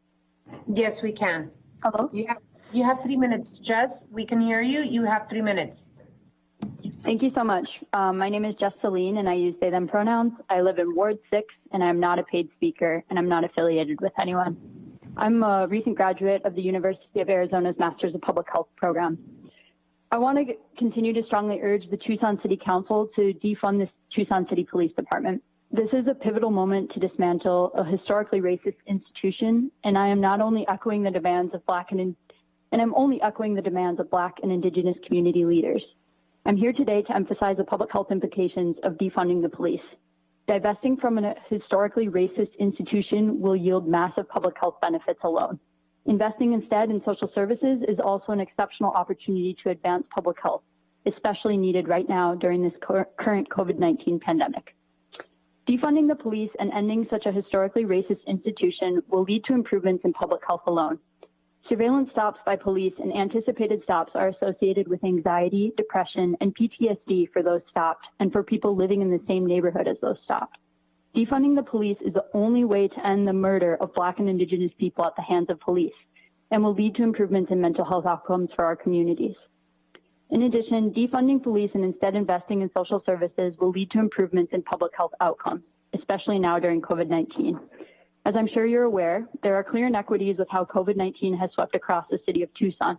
Yes, we can. Hello? You have 3 minutes, Jess. We can hear you. You have 3 minutes. Thank you so much. My name is Jess Celine, and I use they, them pronouns. I live in Ward 6, and I'm not a paid speaker, and I'm not affiliated with anyone. I'm a recent graduate of the University of Arizona's Masters of Public Health program. I want to continue to strongly urge the Tucson City Council to defund the Tucson City Police Department. This is a pivotal moment to dismantle a historically racist institution, and I am not only echoing the demands of Black and Indigenous community leaders. I'm here today to emphasize the public health implications of defunding the police. Divesting from a historically racist institution will yield massive public health benefits alone. Investing instead in social services is also an exceptional opportunity to advance public health, especially needed right now during this current COVID-19 pandemic. Defunding the police and ending such a historically racist institution will lead to improvements in public health alone. Surveillance stops by police and anticipated stops are associated with anxiety, depression, and PTSD for those stopped and for people living in the same neighborhood as those stopped. Defunding the police is the only way to end the murder of Black and Indigenous people at the hands of police and will lead to improvements in mental health outcomes for our communities. In addition, defunding police and instead investing in social services will lead to improvements in public health outcomes. especially now during COVID-19. As I'm sure you're aware, there are clear inequities with how COVID-19 has swept across the city of Tucson.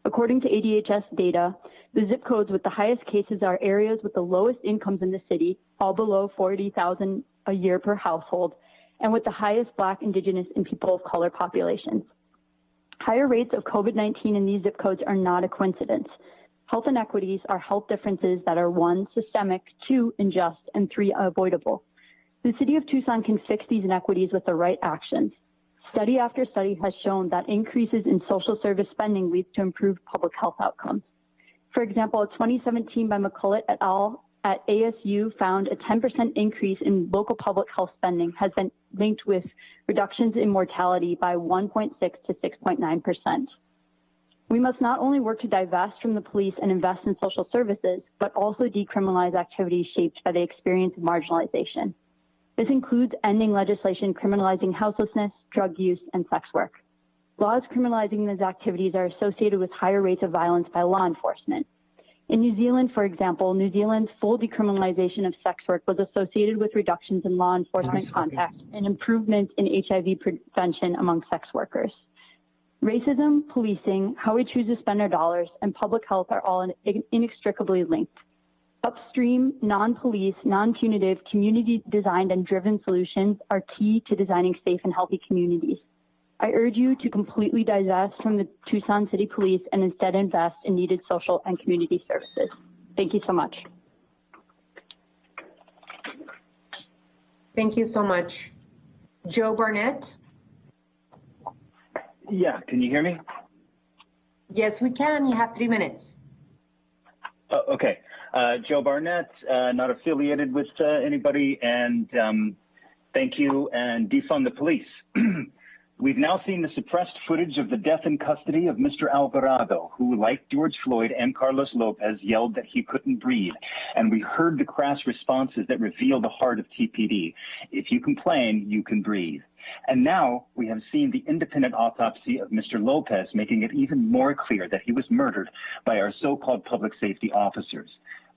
According to ADHS data, the zip codes with the highest cases are areas with the lowest incomes in the city, all below $40,000 a year per household, and with the highest Black, Indigenous, and people of color populations. Higher rates of COVID-19 in these zip codes are not a coincidence. Health inequities are health differences that are 1, systemic, 2, unjust, and 3, avoidable. The city of Tucson can fix these inequities with the right actions. Study after study has shown that increases in social service spending leads to improved public health outcomes. For example, a 2017 by McCullough et al. At ASU found a 10% increase in local public health spending has been linked with reductions in mortality by 1.6 to 6.9%. We must not only work to divest from the police and invest in social services, but also decriminalize activities shaped by the experience of marginalization. This includes ending legislation criminalizing houselessness, drug use, and sex work. Laws criminalizing these activities are associated with higher rates of violence by law enforcement. In New Zealand, for example, New Zealand's full decriminalization of sex work was associated with reductions in law enforcement contacts and improvements in HIV prevention among sex workers. Racism, policing, how we choose to spend our dollars, and public health are all inextricably linked. Upstream, non-police, non-punitive, community-designed and driven solutions are key to designing safe and healthy communities. I urge you to completely divest from the Tucson City Police and instead invest in needed social and community services. Thank you so much. Thank you so much. Joe Barnett? Yeah, can you hear me? Yes, we can. You have 3 minutes. Okay. Joe Barnett, not affiliated with anybody, and thank you, and defund the police. We've now seen the suppressed footage of the death in custody of Mr. Alvarado, who, like George Floyd and Carlos Lopez, yelled that he couldn't breathe. And we heard the crass responses that reveal the heart of TPD. If you complain, you can breathe. And now we have seen the independent autopsy of Mr. Lopez, making it even more clear that he was murdered by our so-called public safety officers.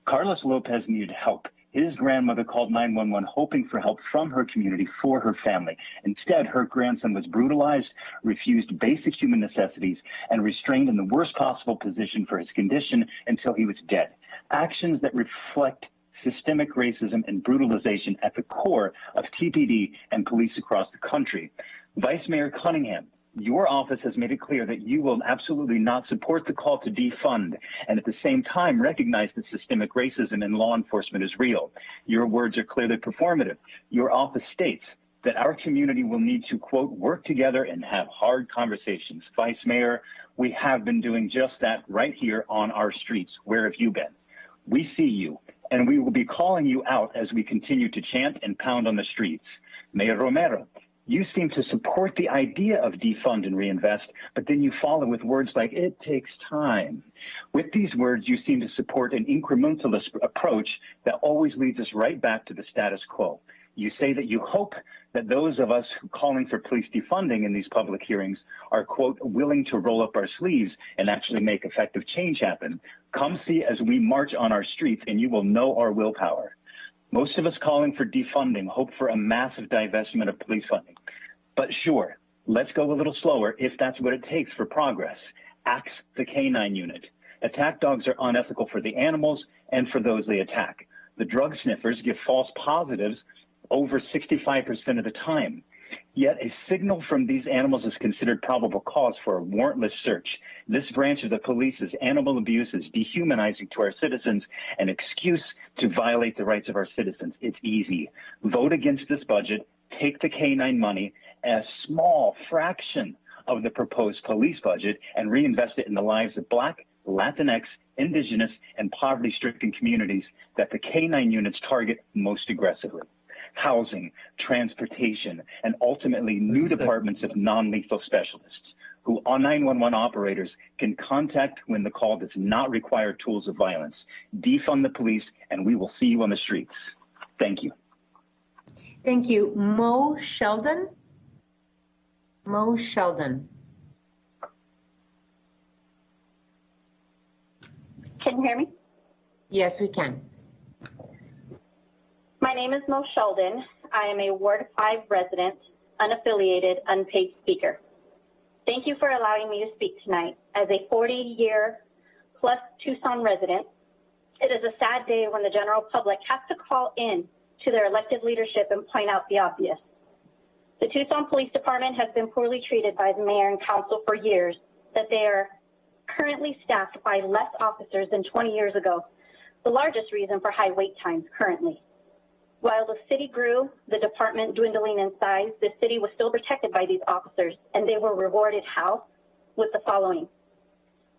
Carlos Lopez needed help. His grandmother called 911 hoping for help from her community for her family. Instead, her grandson was brutalized, refused basic human necessities, and restrained in the worst possible position for his condition until he was dead. Actions that reflect systemic racism and brutalization at the core of TPD and police across the country. Vice Mayor Cunningham, your office has made it clear that you will absolutely not support the call to defund and at the same time recognize that systemic racism in law enforcement is real. Your words are clearly performative. Your office states that our community will need to, quote, work together and have hard conversations. Vice Mayor, we have been doing just that right here on our streets. Where have you been? We see you, and we will be calling you out as we continue to chant and pound on the streets. Mayor Romero, you seem to support the idea of defund and reinvest, but then you follow with words like, it takes time. With these words, you seem to support an incrementalist approach that always leads us right back to the status quo. You say that you hope that those of us calling for police defunding in these public hearings are, quote, willing to roll up our sleeves and actually make effective change happen. Come see as we march on our streets and you will know our willpower. Most of us calling for defunding hope for a massive divestment of police funding. But sure, let's go a little slower if that's what it takes for progress. Axe the K-9 unit. Attack dogs are unethical for the animals and for those they attack. The drug sniffers give false positives over 65% of the time. Yet a signal from these animals is considered probable cause for a warrantless search. This branch of the police's animal abuse is dehumanizing to our citizens, an excuse to violate the rights of our citizens. It's easy. Vote against this budget, take the K-9 money, a small fraction of the proposed police budget, and reinvest it in the lives of Black, Latinx, Indigenous, and poverty-stricken communities that the K-9 units target most aggressively. Housing, transportation, and ultimately new departments of non-lethal specialists who 911 operators can contact when the call does not require tools of violence. Defund the police, and we will see you on the streets. Thank you. Thank you. Mo Sheldon? Mo Sheldon. Can you hear me? Yes, we can. My name is Mo Sheldon. I am a Ward 5 resident, unaffiliated, unpaid speaker. Thank you for allowing me to speak tonight. As a 40-year-plus Tucson resident, it is a sad day when the general public has to call in to their elected leadership and point out the obvious. The Tucson Police Department has been poorly treated by the mayor and council for years, that they are currently staffed by less officers than 20 years ago, the largest reason for high wait times currently. While the city grew, the department dwindling in size, the city was still protected by these officers, and they were rewarded how? With the following: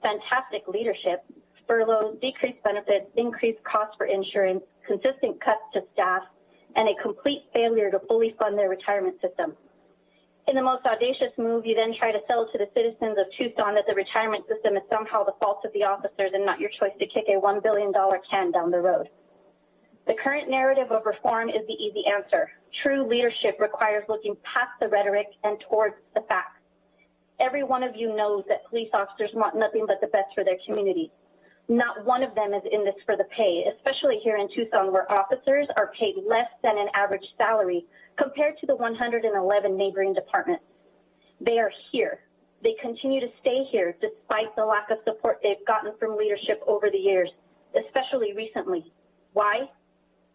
fantastic leadership, furloughs, decreased benefits, increased costs for insurance, consistent cuts to staff, and a complete failure to fully fund their retirement system. In the most audacious move, you then try to sell to the citizens of Tucson that the retirement system is somehow the fault of the officers and not your choice to kick a $1 billion can down the road. The current narrative of reform is the easy answer. True leadership requires looking past the rhetoric and towards the facts. Every one of you knows that police officers want nothing but the best for their community. Not one of them is in this for the pay, especially here in Tucson, where officers are paid less than an average salary compared to the 111 neighboring departments. They are here. They continue to stay here despite the lack of support they've gotten from leadership over the years, especially recently. Why?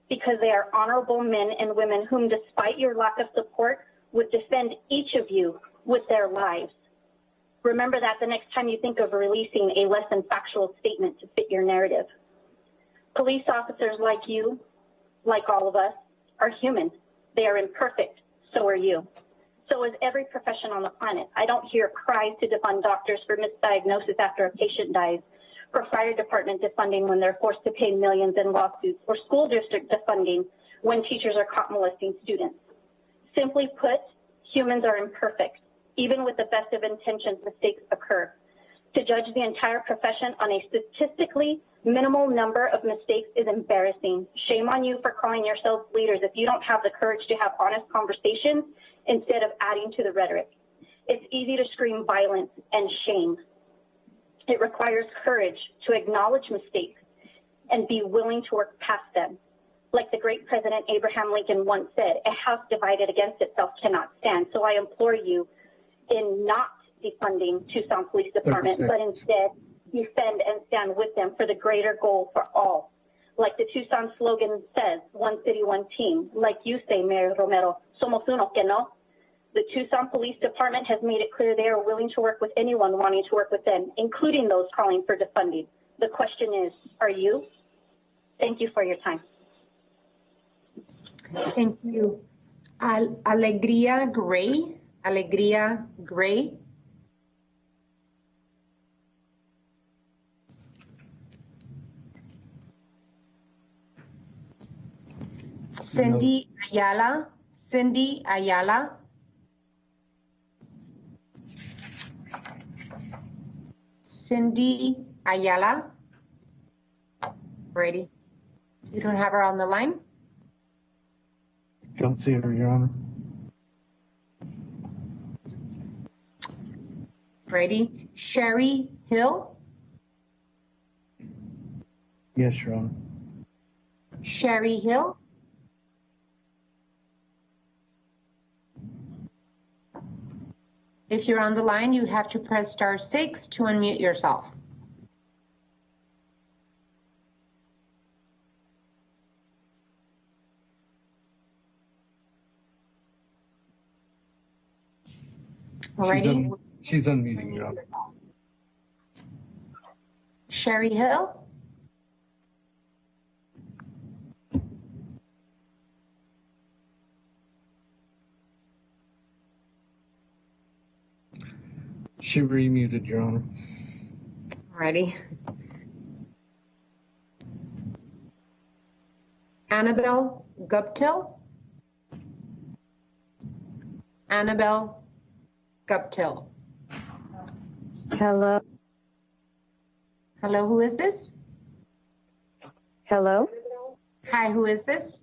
Because they are honorable men and women whom, despite your lack of support, would defend each of you with their lives. Remember that the next time you think of releasing a less than factual statement to fit your narrative. Police officers like you, like all of us, are human. They are imperfect. So are you. So is every profession on the planet. I don't hear cries to defund doctors for misdiagnosis after a patient dies, or fire department defunding when they're forced to pay millions in lawsuits, or school district defunding when teachers are caught molesting students. Simply put, humans are imperfect. Even with the best of intentions, mistakes occur. To judge the entire profession on a statistically minimal number of mistakes is embarrassing. Shame on you for calling yourselves leaders if you don't have the courage to have honest conversations instead of adding to the rhetoric. It's easy to scream violence and shame. It requires courage to acknowledge mistakes and be willing to work past them. Like the great President Abraham Lincoln once said, a house divided against itself cannot stand. So I implore you, in not defunding Tucson Police Department, but instead defend and stand with them for the greater goal for all. Like the Tucson slogan says, one city, one team. Like you say, Mayor Romero, somos uno que no. The Tucson Police Department has made it clear they are willing to work with anyone wanting to work with them, including those calling for defunding. The question is, are you? Thank you for your time. Thank you. Alegria Gray. Alegria Gray. Cindy Ayala. Cindy Ayala. Cindy Ayala. Brady. You don't have her on the line? Don't see her, Your Honor. Brady. Sherry Hill. Yes, Your Honor. Sherry Hill. If you're on the line, you have to press *6 to unmute yourself. Alrighty. She's unmuting, Your Honor. Sherry Hill. She remuted, Your Honor. Alrighty. Annabelle Guptill. Annabelle Guptill. Hello. Hello, who is this? Hello. Hi, who is this?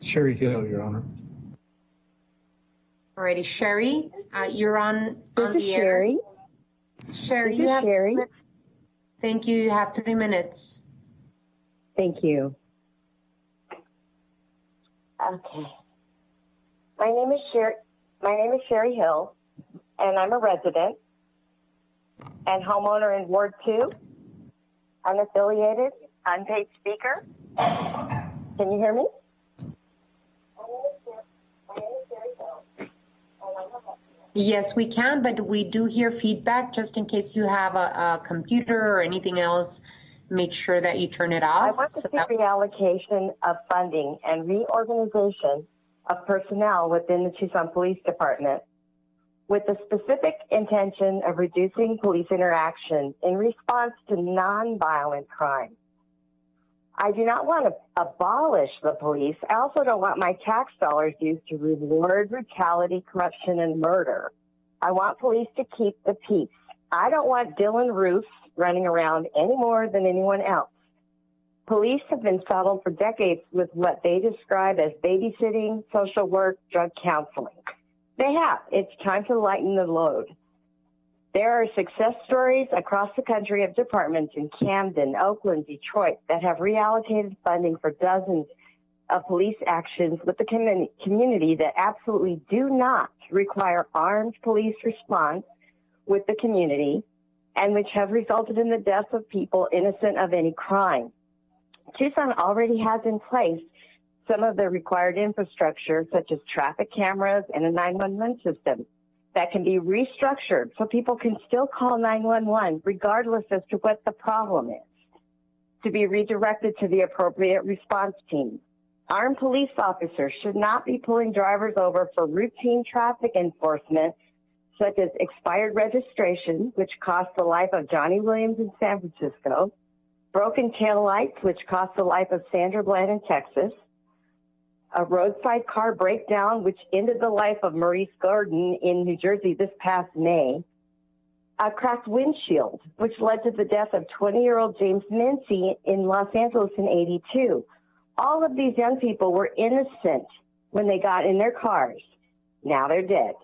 Sherry Hill, Your Honor. Alrighty, Sherry, you're on the air. Sherry. Sherry, This you is have Sherry. 3 minutes. Thank you. You have 3 minutes. Thank you. Okay. My name is Sherry Hill, and I'm a resident and homeowner in Ward 2, unaffiliated, unpaid speaker. Can you hear me? Yes, we can, but we do hear feedback. Just in case you have a computer or anything else, make sure that you turn it off. I want to see reallocation of funding and reorganization of personnel within the Tucson Police Department with the specific intention of reducing police interaction in response to nonviolent crime. I do not want to abolish the police. I also don't want my tax dollars used to reward brutality, corruption, and murder. I want police to keep the peace. I don't want Dylan Roofs running around any more than anyone else. Police have been saddled for decades with what they describe as babysitting, social work, drug counseling. They have. It's time to lighten the load. There are success stories across the country of departments in Camden, Oakland, Detroit that have reallocated funding for dozens of police actions with the community that absolutely do not require armed police response with the community and which have resulted in the deaths of people innocent of any crime. Tucson already has in place some of the required infrastructure, such as traffic cameras and a 911 system that can be restructured so people can still call 911 regardless as to what the problem is, to be redirected to the appropriate response team. Armed police officers should not be pulling drivers over for routine traffic enforcement, such as expired registration, which cost the life of Johnny Williams in San Francisco, broken taillights, which cost the life of Sandra Bland in Texas, a roadside car breakdown, which ended the life of Maurice Gordon in New Jersey this past May, a cracked windshield, which led to the death of 20-year-old James Mincy in Los Angeles in '82. All of these young people were innocent when they got in their cars. Now they're dead.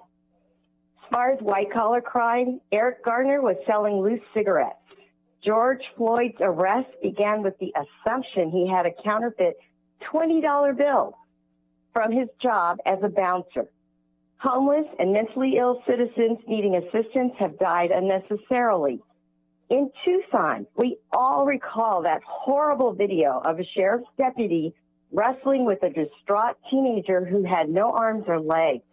As far as white-collar crime, Eric Garner was selling loose cigarettes. George Floyd's arrest began with the assumption he had a counterfeit $20 bill from his job as a bouncer. Homeless and mentally ill citizens needing assistance have died unnecessarily. In Tucson, we all recall that horrible video of a sheriff's deputy wrestling with a distraught teenager who had no arms or legs.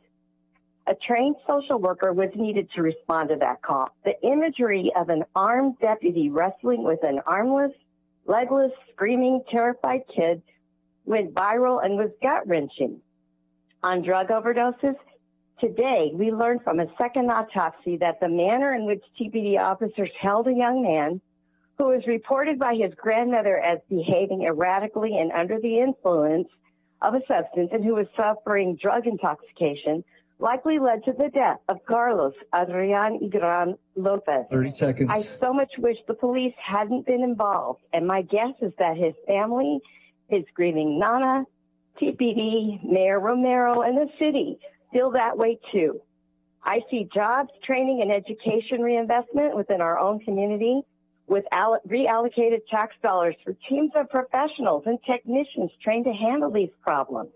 A trained social worker was needed to respond to that call. The imagery of an armed deputy wrestling with an armless, legless, screaming, terrified kid went viral and was gut-wrenching. On drug overdoses, today we learned from a second autopsy that the manner in which TPD officers held a young man who was reported by his grandmother as behaving erratically and under the influence of a substance and who was suffering drug intoxication likely led to the death of Carlos Adrian Igran Lopez. 30 seconds. I so much wish the police hadn't been involved, and my guess is that his family, his grieving Nana, TPD, Mayor Romero, and the city feel that way too. I see jobs, training, and education reinvestment within our own community with reallocated tax dollars for teams of professionals and technicians trained to handle these problems.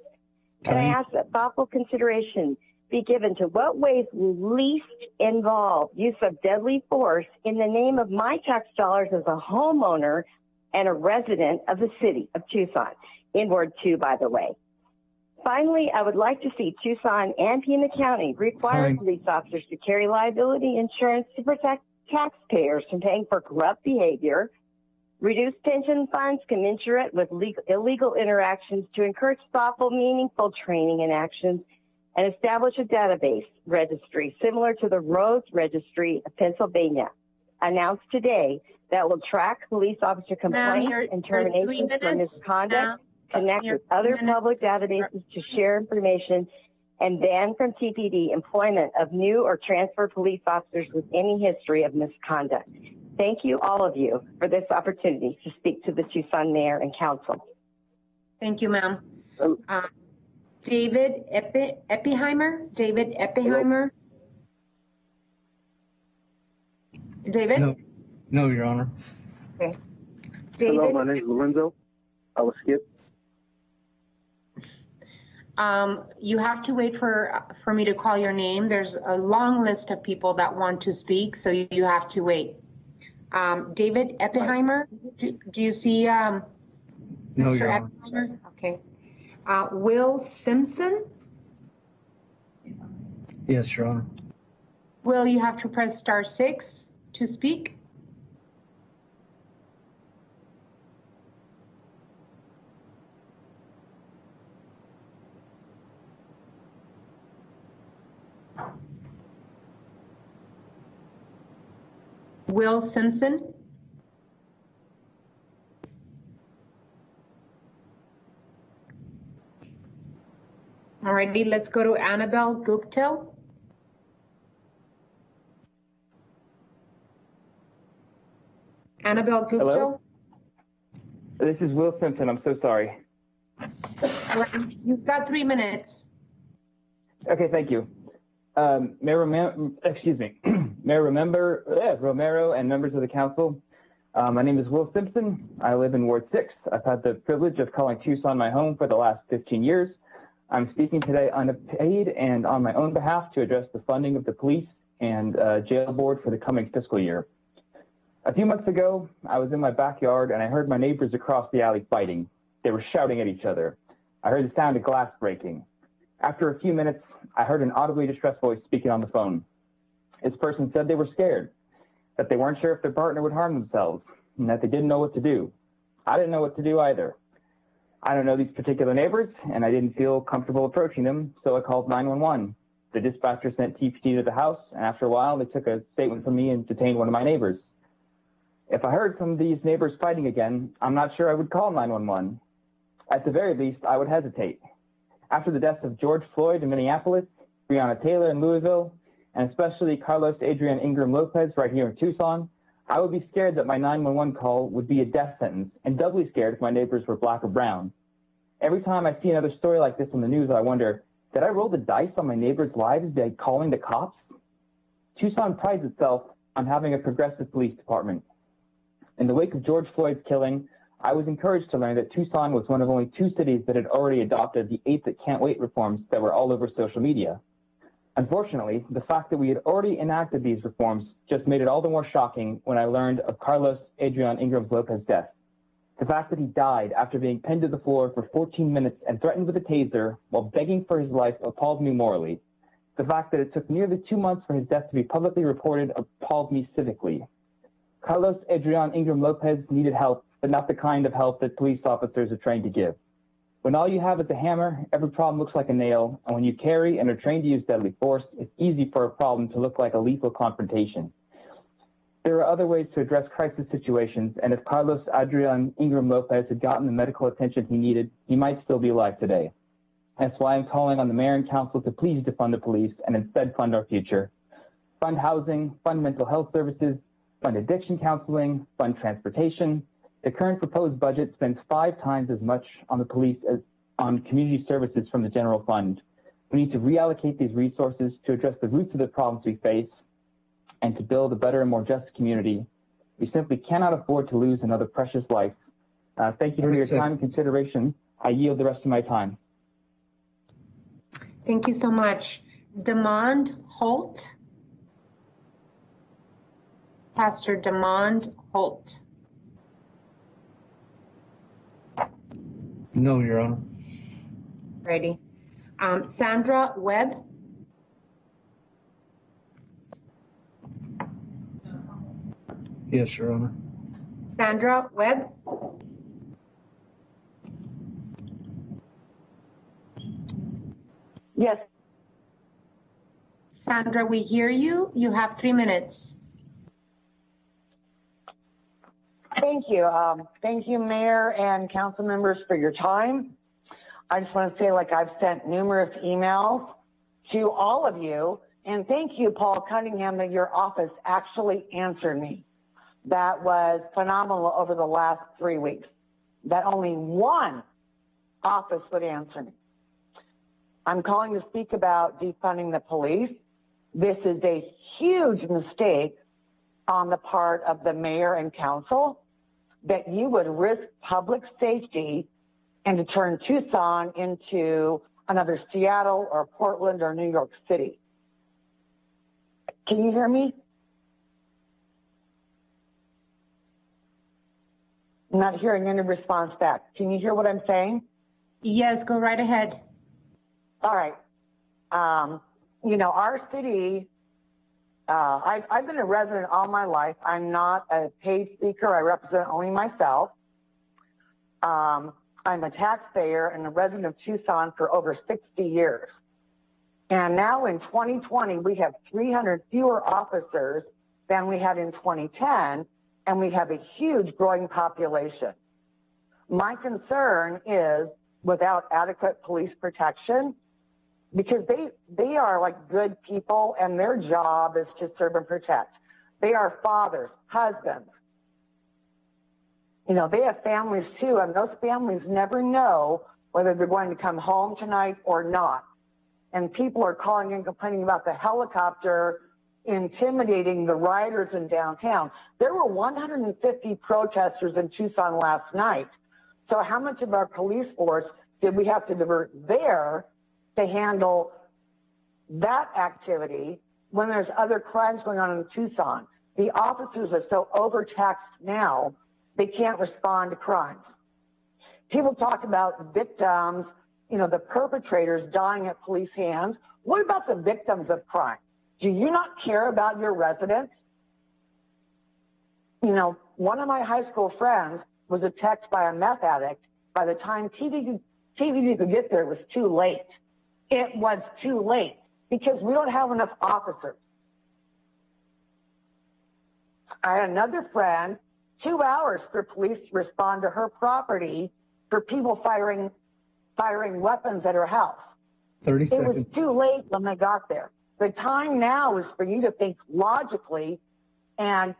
And I ask that thoughtful consideration be given to what ways will least involve use of deadly force in the name of my tax dollars as a homeowner and a resident of the city of Tucson, in Ward 2, by the way. Finally, I would like to see Tucson and Pima County require police officers to carry liability insurance to protect taxpayers from paying for corrupt behavior, reduce pension funds commensurate with illegal interactions to encourage thoughtful, meaningful training and actions, and establish a database registry similar to the Rose Registry of Pennsylvania, announced today, that will track police officer complaints and terminations for misconduct, connect with other public databases to share information, and ban from TPD employment of new or transfer police officers with any history of misconduct. Thank you, all of you, for this opportunity to speak to the Tucson Mayor and Council. Thank you, ma'am. David Eppiheimer? David Eppiheimer? David? No, Your Honor. Okay. David? Hello, my name is Lorenzo. I will skip. You have to wait for me to call your name. There's a long list of people that want to speak, so you have to wait. David Eppheimer, do you see No, Mr. Your Honor. Eppheimer? Okay. Will Simpson? Yes, Your Honor. Will, you have to press *6 to speak. Will Simpson? Alrighty, let's go to Annabelle Guptill. Annabelle Guptill? Hello? This is Will Simpson. I'm so sorry. You've got 3 minutes. Okay, thank you. Mayor Romero and members of the council. My name is Will Simpson. I live in Ward 6. I've had the privilege of calling Tucson my home for the last 15 years. I'm speaking today unpaid and on my own behalf to address the funding of the police and jail board for the coming fiscal year. A few months ago, I was in my backyard and I heard my neighbors across the alley fighting. They were shouting at each other. I heard the sound of glass breaking. After a few minutes, I heard an audibly distressed voice speaking on the phone. This person said they were scared, that they weren't sure if their partner would harm themselves, and that they didn't know what to do. I didn't know what to do either. I don't know these particular neighbors, and I didn't feel comfortable approaching them, so I called 911. The dispatcher sent TPD to the house, and after a while, they took a statement from me and detained one of my neighbors. If I heard some of these neighbors fighting again, I'm not sure I would call 911. At the very least, I would hesitate. After the deaths of George Floyd in Minneapolis, Breonna Taylor in Louisville, and especially Carlos Adrian Ingram Lopez right here in Tucson, I would be scared that my 911 call would be a death sentence, and doubly scared if my neighbors were black or brown. Every time I see another story like this on the news, I wonder, did I roll the dice on my neighbors' lives by calling the cops? Tucson prides itself on having a progressive police department. In the wake of George Floyd's killing, I was encouraged to learn that Tucson was one of only 2 cities that had already adopted the 8 that can't wait reforms that were all over social media. Unfortunately, the fact that we had already enacted these reforms just made it all the more shocking when I learned of Carlos Adrian Ingram Lopez's death. The fact that he died after being pinned to the floor for 14 minutes and threatened with a taser while begging for his life appalled me morally. The fact that it took nearly 2 months for his death to be publicly reported appalled me civically. Carlos Adrian Ingram Lopez needed help, but not the kind of help that police officers are trained to give. When all you have is a hammer, every problem looks like a nail, and when you carry and are trained to use deadly force, it's easy for a problem to look like a lethal confrontation. There are other ways to address crisis situations, and if Carlos Adrian Ingram Lopez had gotten the medical attention he needed, he might still be alive today. That's why I'm calling on the mayor and council to please defund the police and instead fund our future. Fund housing, fund mental health services, fund addiction counseling, fund transportation. The current proposed budget spends 5 times as much on the police as on community services from the general fund. We need to reallocate these resources to address the roots of the problems we face and to build a better and more just community. We simply cannot afford to lose another precious life. Thank you for your time and consideration. I yield the rest of my time. Thank you so much. Demond Holt. Pastor Demond Holt. No, Your Honor. Ready. Sandra Webb. Yes, Your Honor. Sandra Webb. Yes. Sandra, we hear you. You have 3 minutes. Thank you. Thank you, Mayor and council members, for your time. I just want to say, like, I've sent numerous emails to all of you, and thank you, Paul Cunningham, that your office actually answered me. That was phenomenal over the last 3 weeks, that only one office would answer me. I'm calling to speak about defunding the police. This is a huge mistake on the part of the mayor and council. that you would risk public safety and to turn Tucson into another Seattle or Portland or New York City. Can you hear me? I'm not hearing any response back. Can you hear what I'm saying? Yes, go right ahead. All right. You know, our city, I've been a resident all my life. I'm not a paid speaker. I represent only myself. I'm a taxpayer and a resident of Tucson for over 60 years. And now in 2020, we have 300 fewer officers than we had in 2010, and we have a huge growing population. My concern is without adequate police protection, because they are like good people and their job is to serve and protect. They are fathers, husbands. You know, they have families too, and those families never know whether they're going to come home tonight or not. And people are calling and complaining about the helicopter intimidating the rioters in downtown. There were 150 protesters in Tucson last night. So how much of our police force did we have to divert there to handle that activity when there's other crimes going on in Tucson? The officers are so overtaxed now, they can't respond to crimes. People talk about victims, you know, the perpetrators dying at police hands. What about the victims of crime? Do you not care about your residents? You know, one of my high school friends was attacked by a meth addict. By the time TV could get there, it was too late. It was too late because we don't have enough officers. I had another friend, 2 hours for police to respond to her property for people firing weapons at her house. 30 It seconds. was too late when they got there. The time now is for you to think logically and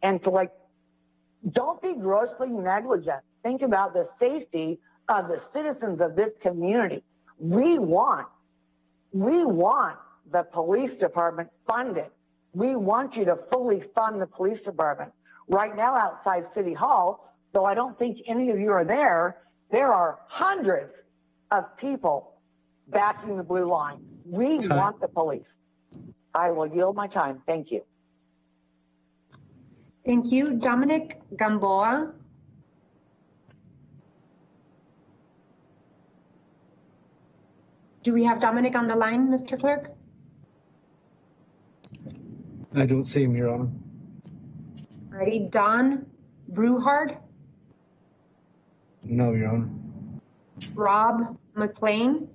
to like, don't be grossly negligent. Think about the safety of the citizens of this community. We want the police department funded. We want you to fully fund the police department. Right now outside City Hall, though I don't think any of you are there are hundreds of people backing the blue line. We want the police. I will yield my time. Thank you. Thank you. Dominic Gamboa. Do we have Dominic on the line, Mr. Clerk? I don't see him, Your Honor. Alrighty, Don Bruhard. No, Your Honor. Rob McLean.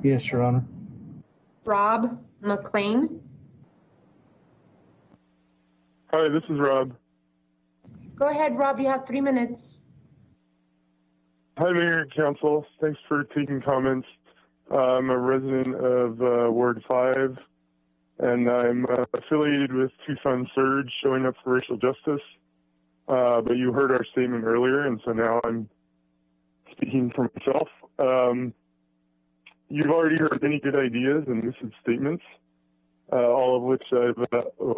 Yes, Your Honor. Rob McLean. Hi, this is Rob. Go ahead, Rob, you have 3 minutes. Hi, Mayor and Council. Thanks for taking comments. I'm a resident of Ward 5, and I'm affiliated with Tucson Surge, showing up for racial justice. But you heard our statement earlier, and so now I'm speaking for myself. You've already heard many good ideas and lucid statements, all of which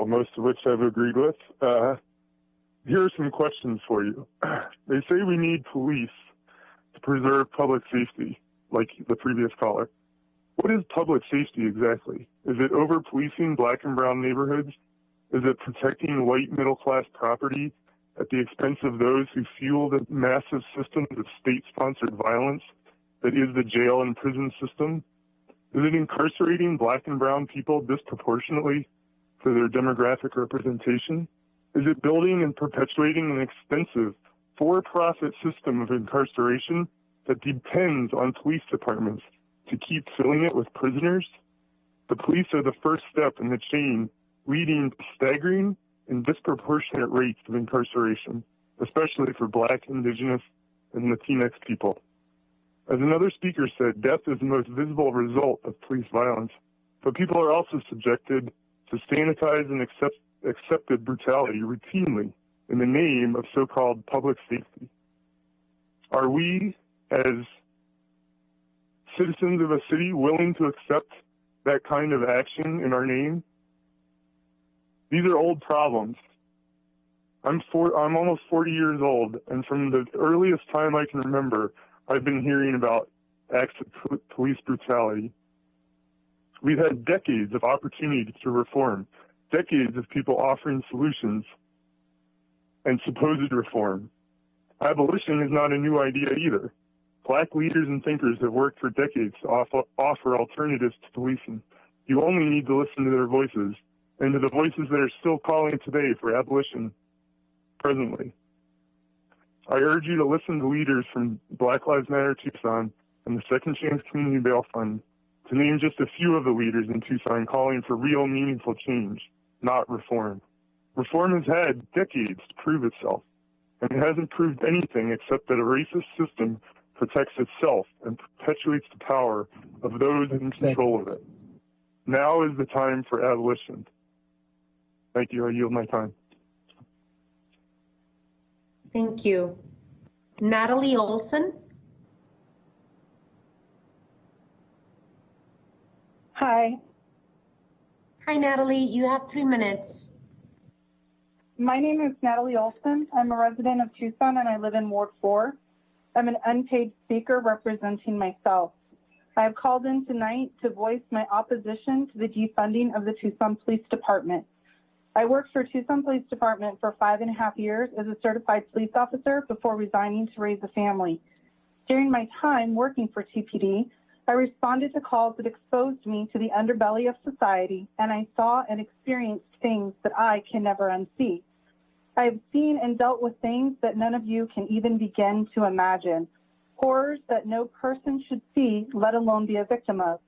most of which I've agreed with. Here are some questions for you. They say we need police to preserve public safety, like the previous caller. What is public safety exactly? Is it over-policing black and brown neighborhoods? Is it protecting white middle-class property at the expense of those who fuel the massive systems of state-sponsored violence that is the jail and prison system? Is it incarcerating black and brown people disproportionately for their demographic representation? Is it building and perpetuating an expensive for-profit system of incarceration that depends on police departments to keep filling it with prisoners? The police are the first step in the chain leading to staggering and disproportionate rates of incarceration, especially for Black, Indigenous, and Latinx people. As another speaker said, death is the most visible result of police violence, but people are also subjected to sanitized and accepted brutality routinely in the name of so-called public safety. Are we, as citizens of a city, willing to accept that kind of action in our name? These are old problems. I'm almost 40 years old, and from the earliest time I can remember, I've been hearing about acts of police brutality. We've had decades of opportunity to reform, decades of people offering solutions and supposed reform. Abolition is not a new idea either. Black leaders and thinkers have worked for decades to offer alternatives to policing. You only need to listen to their voices and to the voices that are still calling today for abolition presently. I urge you to listen to leaders from Black Lives Matter Tucson and the Second Chance Community Bail Fund, to name just a few of the leaders in Tucson calling for real, meaningful change, not reform. Reform has had decades to prove itself, and it hasn't proved anything except that a racist system protects itself and perpetuates the power of those in control of it. Now is the time for abolition. Thank you. I yield my time. Thank you. Natalie Olson. Hi. Hi, Natalie. You have 3 minutes. My name is Natalie Olson. I'm a resident of Tucson and I live in Ward 4. I'm an unpaid speaker representing myself. I have called in tonight to voice my opposition to the defunding of the Tucson Police Department. I worked for Tucson Police Department for 5.5 years as a certified police officer before resigning to raise a family. During my time working for TPD, I responded to calls that exposed me to the underbelly of society, and I saw and experienced things that I can never unsee. I have seen and dealt with things that none of you can even begin to imagine, horrors that no person should see, let alone be a victim of.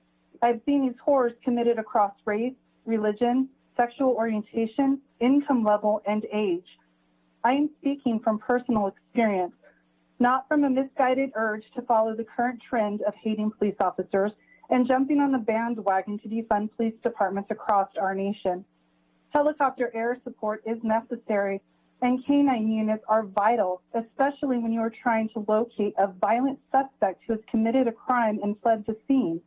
I've seen these horrors committed across race, religion, sexual orientation, income level, and age. I am speaking from personal experience, not from a misguided urge to follow the current trend of hating police officers and jumping on the bandwagon to defund police departments across our nation. Helicopter air support is necessary, and canine units are vital, especially when you are trying to locate a violent suspect who has committed a crime and fled the scene.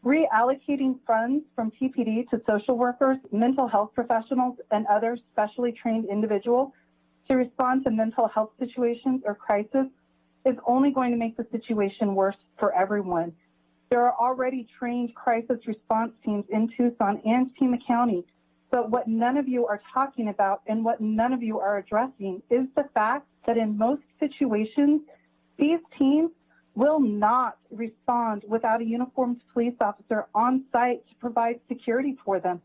Reallocating funds from TPD to social workers, mental health professionals, and other specially trained individuals to respond to mental health situations or crisis is only going to make the situation worse for everyone. There are already trained crisis response teams in Tucson and Pima County, but what none of you are talking about and what none of you are addressing is the fact that in most situations, these teams will not respond without a uniformed police officer on site to provide security for them.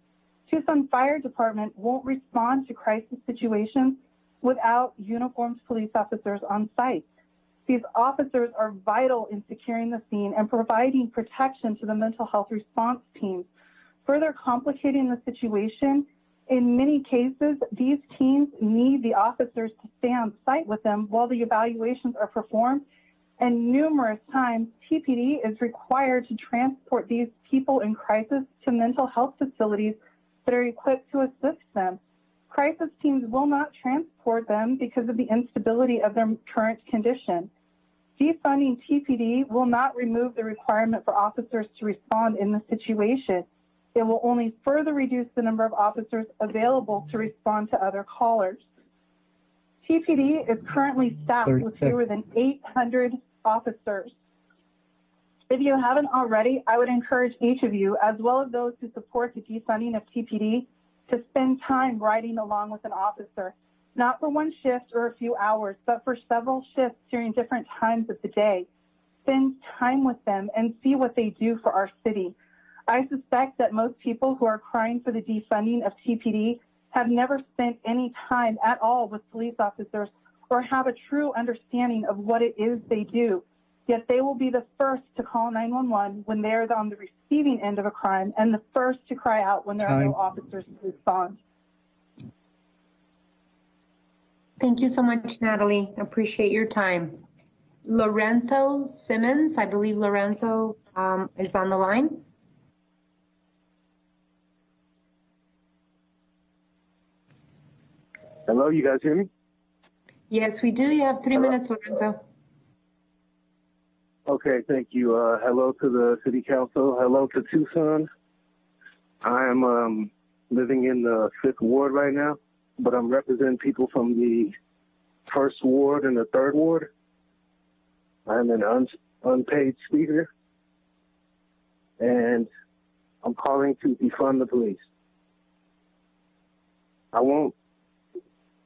Tucson Fire Department won't respond to crisis situations without uniformed police officers on site. These officers are vital in securing the scene and providing protection to the mental health response teams. Further complicating the situation, in many cases, these teams need the officers to stay on site with them while the evaluations are performed. And numerous times, TPD is required to transport these people in crisis to mental health facilities that are equipped to assist them. Crisis teams will not transport them because of the instability of their current condition. Defunding TPD will not remove the requirement for officers to respond in this situation. It will only further reduce the number of officers available to respond to other callers. TPD is currently staffed with fewer than 800 officers. If you haven't already, I would encourage each of you, as well as those who support the defunding of TPD, to spend time riding along with an officer, not for one shift or a few hours, but for several shifts during different times of the day. Spend time with them and see what they do for our city. I suspect that most people who are crying for the defunding of TPD have never spent any time at all with police officers or have a true understanding of what it is they do. Yet they will be the first to call 911 when they are on the receiving end of a crime and the first to cry out when there are no officers to respond. Thank you so much, Natalie. Appreciate your time. Lorenzo Simmons, I believe Lorenzo is on the line. Hello, you guys hear me? Yes, we do. You have 3 minutes, Lorenzo. Okay, thank you. Hello to the City Council. Hello to Tucson. I'm living in the 5th Ward right now, but I'm representing people from the 1st Ward and the 3rd Ward. I'm an unpaid speaker, and I'm calling to defund the police. I won't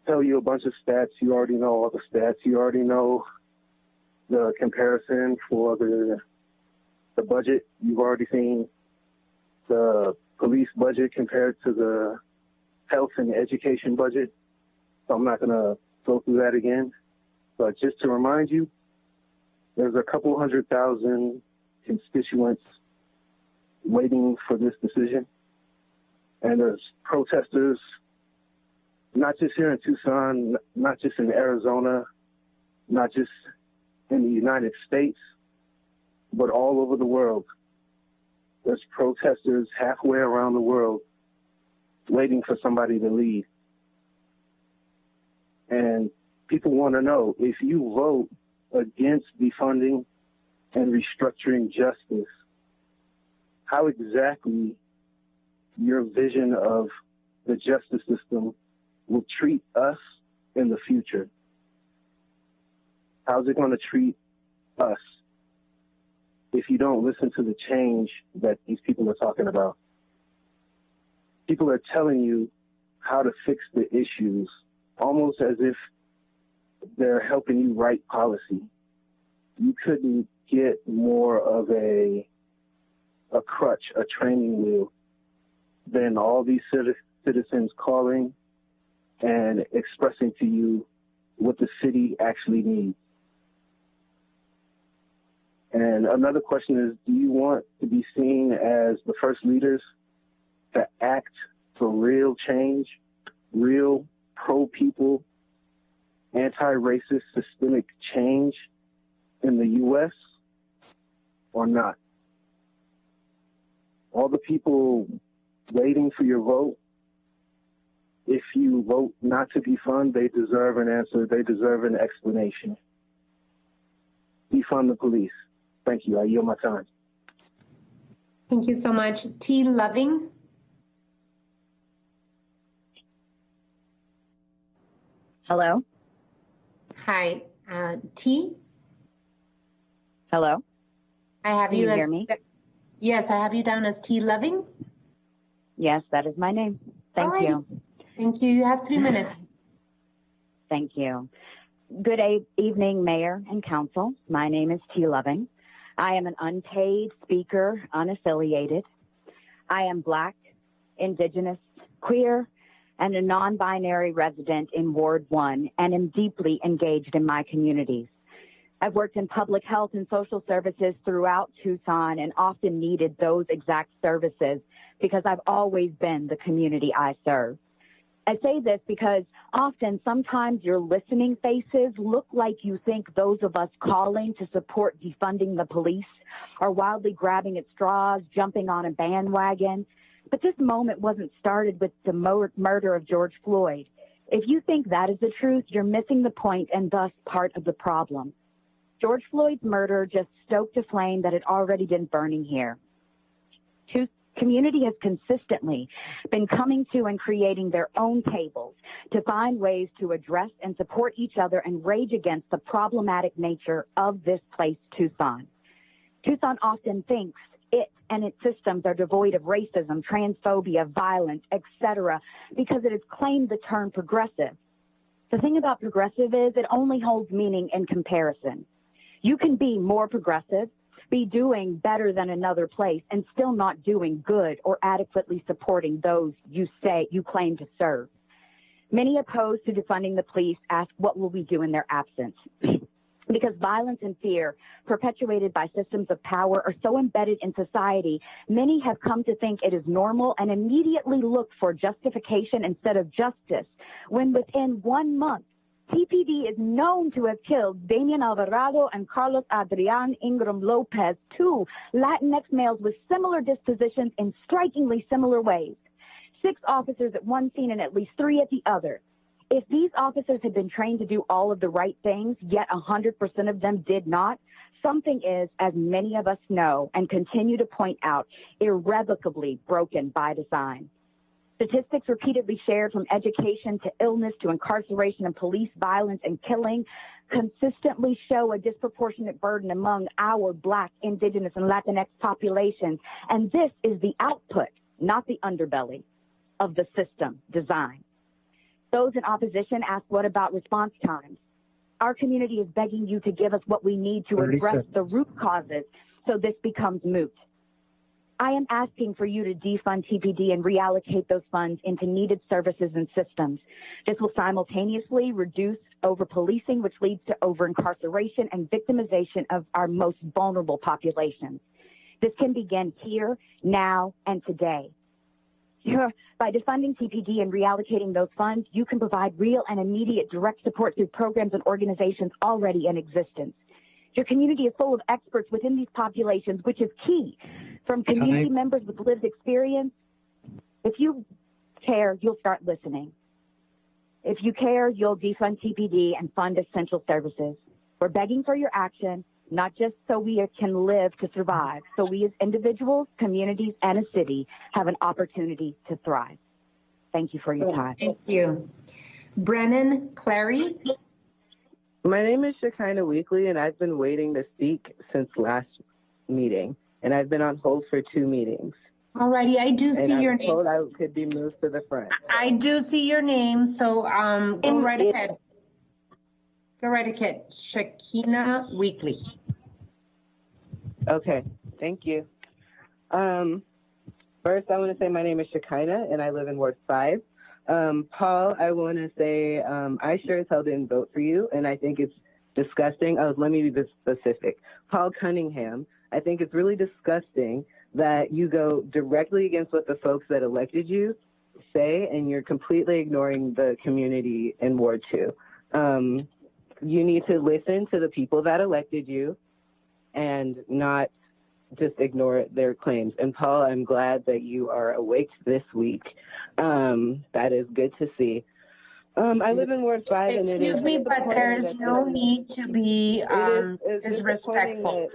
tell you a bunch of stats. You already know all the stats. You already know the comparison for the budget. You've already seen the police budget compared to the health and education budget. So I'm not going to go through that again. But just to remind you, there's a couple 100,000 constituents waiting for this decision. And there's protesters, not just here in Tucson, not just in Arizona, not just in the United States, but all over the world. There's protesters halfway around the world waiting for somebody to lead. And people want to know, if you vote against defunding and restructuring justice, how exactly your vision of the justice system will treat us in the future. How's it going to treat us if you don't listen to the change that these people are talking about? People are telling you how to fix the issues, almost as if they're helping you write policy. You couldn't get more of a crutch, a training wheel, than all these citizens calling and expressing to you what the city actually needs. And another question is, do you want to be seen as the first leaders to act for real change, real pro-people, anti-racist systemic change in the U.S. or not? All the people waiting for your vote, if you vote not to defund, they deserve an answer. They deserve an explanation. Defund the police. Thank you. I yield my time. Thank you so much. T. Loving. Hello. Hi. T. Hello. I have Can you you as hear me? Yes, I have you down as T. Loving. Yes, that is my name. Thank Alrighty. you. Thank you. You have 3 minutes. Thank you. Good evening, Mayor and Council. My name is T. Loving. I am an unpaid speaker, unaffiliated. I am Black, Indigenous, queer, and a non-binary resident in Ward 1 and am deeply engaged in my communities. I've worked in public health and social services throughout Tucson and often needed those exact services because I've always been the community I serve. I say this because sometimes your listening faces look like you think those of us calling to support defunding the police are wildly grabbing at straws, jumping on a bandwagon. But this moment wasn't started with the murder of George Floyd. If you think that is the truth, you're missing the point and thus part of the problem. George Floyd's murder just stoked a flame that had already been burning here. Community has consistently been coming to and creating their own tables to find ways to address and support each other and rage against the problematic nature of this place, Tucson. Tucson often thinks it and its systems are devoid of racism, transphobia, violence, etc., because it has claimed the term progressive. The thing about progressive is it only holds meaning in comparison. You can be more progressive, be doing better than another place, and still not doing good or adequately supporting those you claim to serve. Many opposed to defunding the police ask, what will we do in their absence? Because violence and fear perpetuated by systems of power are so embedded in society, many have come to think it is normal and immediately look for justification instead of justice, when within 1 month, TPD is known to have killed Damian Alvarado and Carlos Adrian Ingram Lopez, 2 Latinx males with similar dispositions in strikingly similar ways. 6 officers at one scene and at least 3 at the other. If these officers had been trained to do all of the right things, yet 100% of them did not, Something is, as many of us know and continue to point out, irrevocably broken by design. Statistics repeatedly shared from education to illness to incarceration and police violence and killing consistently show a disproportionate burden among our Black, Indigenous, and Latinx populations. And this is the output, not the underbelly, of the system design. Those in opposition ask, what about response times? Our community is begging you to give us what we need to address the root causes so this becomes moot. I am asking for you to defund TPD and reallocate those funds into needed services and systems. This will simultaneously reduce over-policing, which leads to over-incarceration and victimization of our most vulnerable populations. This can begin here, now, and today. By defunding TPD and reallocating those funds, you can provide real and immediate direct support through programs and organizations already in existence. Your community is full of experts within these populations, which is key. From community members with lived experience, if you care, you'll start listening. If you care, you'll defund TPD and fund essential services. We're begging for your action, not just so we can live to survive, so we as individuals, communities, and a city have an opportunity to thrive. Thank you for your time. Thank you. Brennan Clary. My name is Shekinah Weekly, and I've been waiting to speak since last meeting, and I've been on hold for 2 meetings. All righty, I do see your name. Told I could be moved to the front. I do see your name, so go right ahead. Go right ahead, Shekinah Weekly. Okay, thank you. First, I want to say my name is Shekinah, and I live in Ward 5. Paul, I want to say I sure as hell didn't vote for you, and I think it's disgusting. Let me be specific. Paul Cunningham, I think it's really disgusting that you go directly against what the folks that elected you say, and you're completely ignoring the community in Ward 2. You need to listen to the people that elected you and not just ignore their claims. And Paul, I'm glad that you are awake this week. That is good to see. I live in Ward 5. Excuse me, but there is no need to be disrespectful.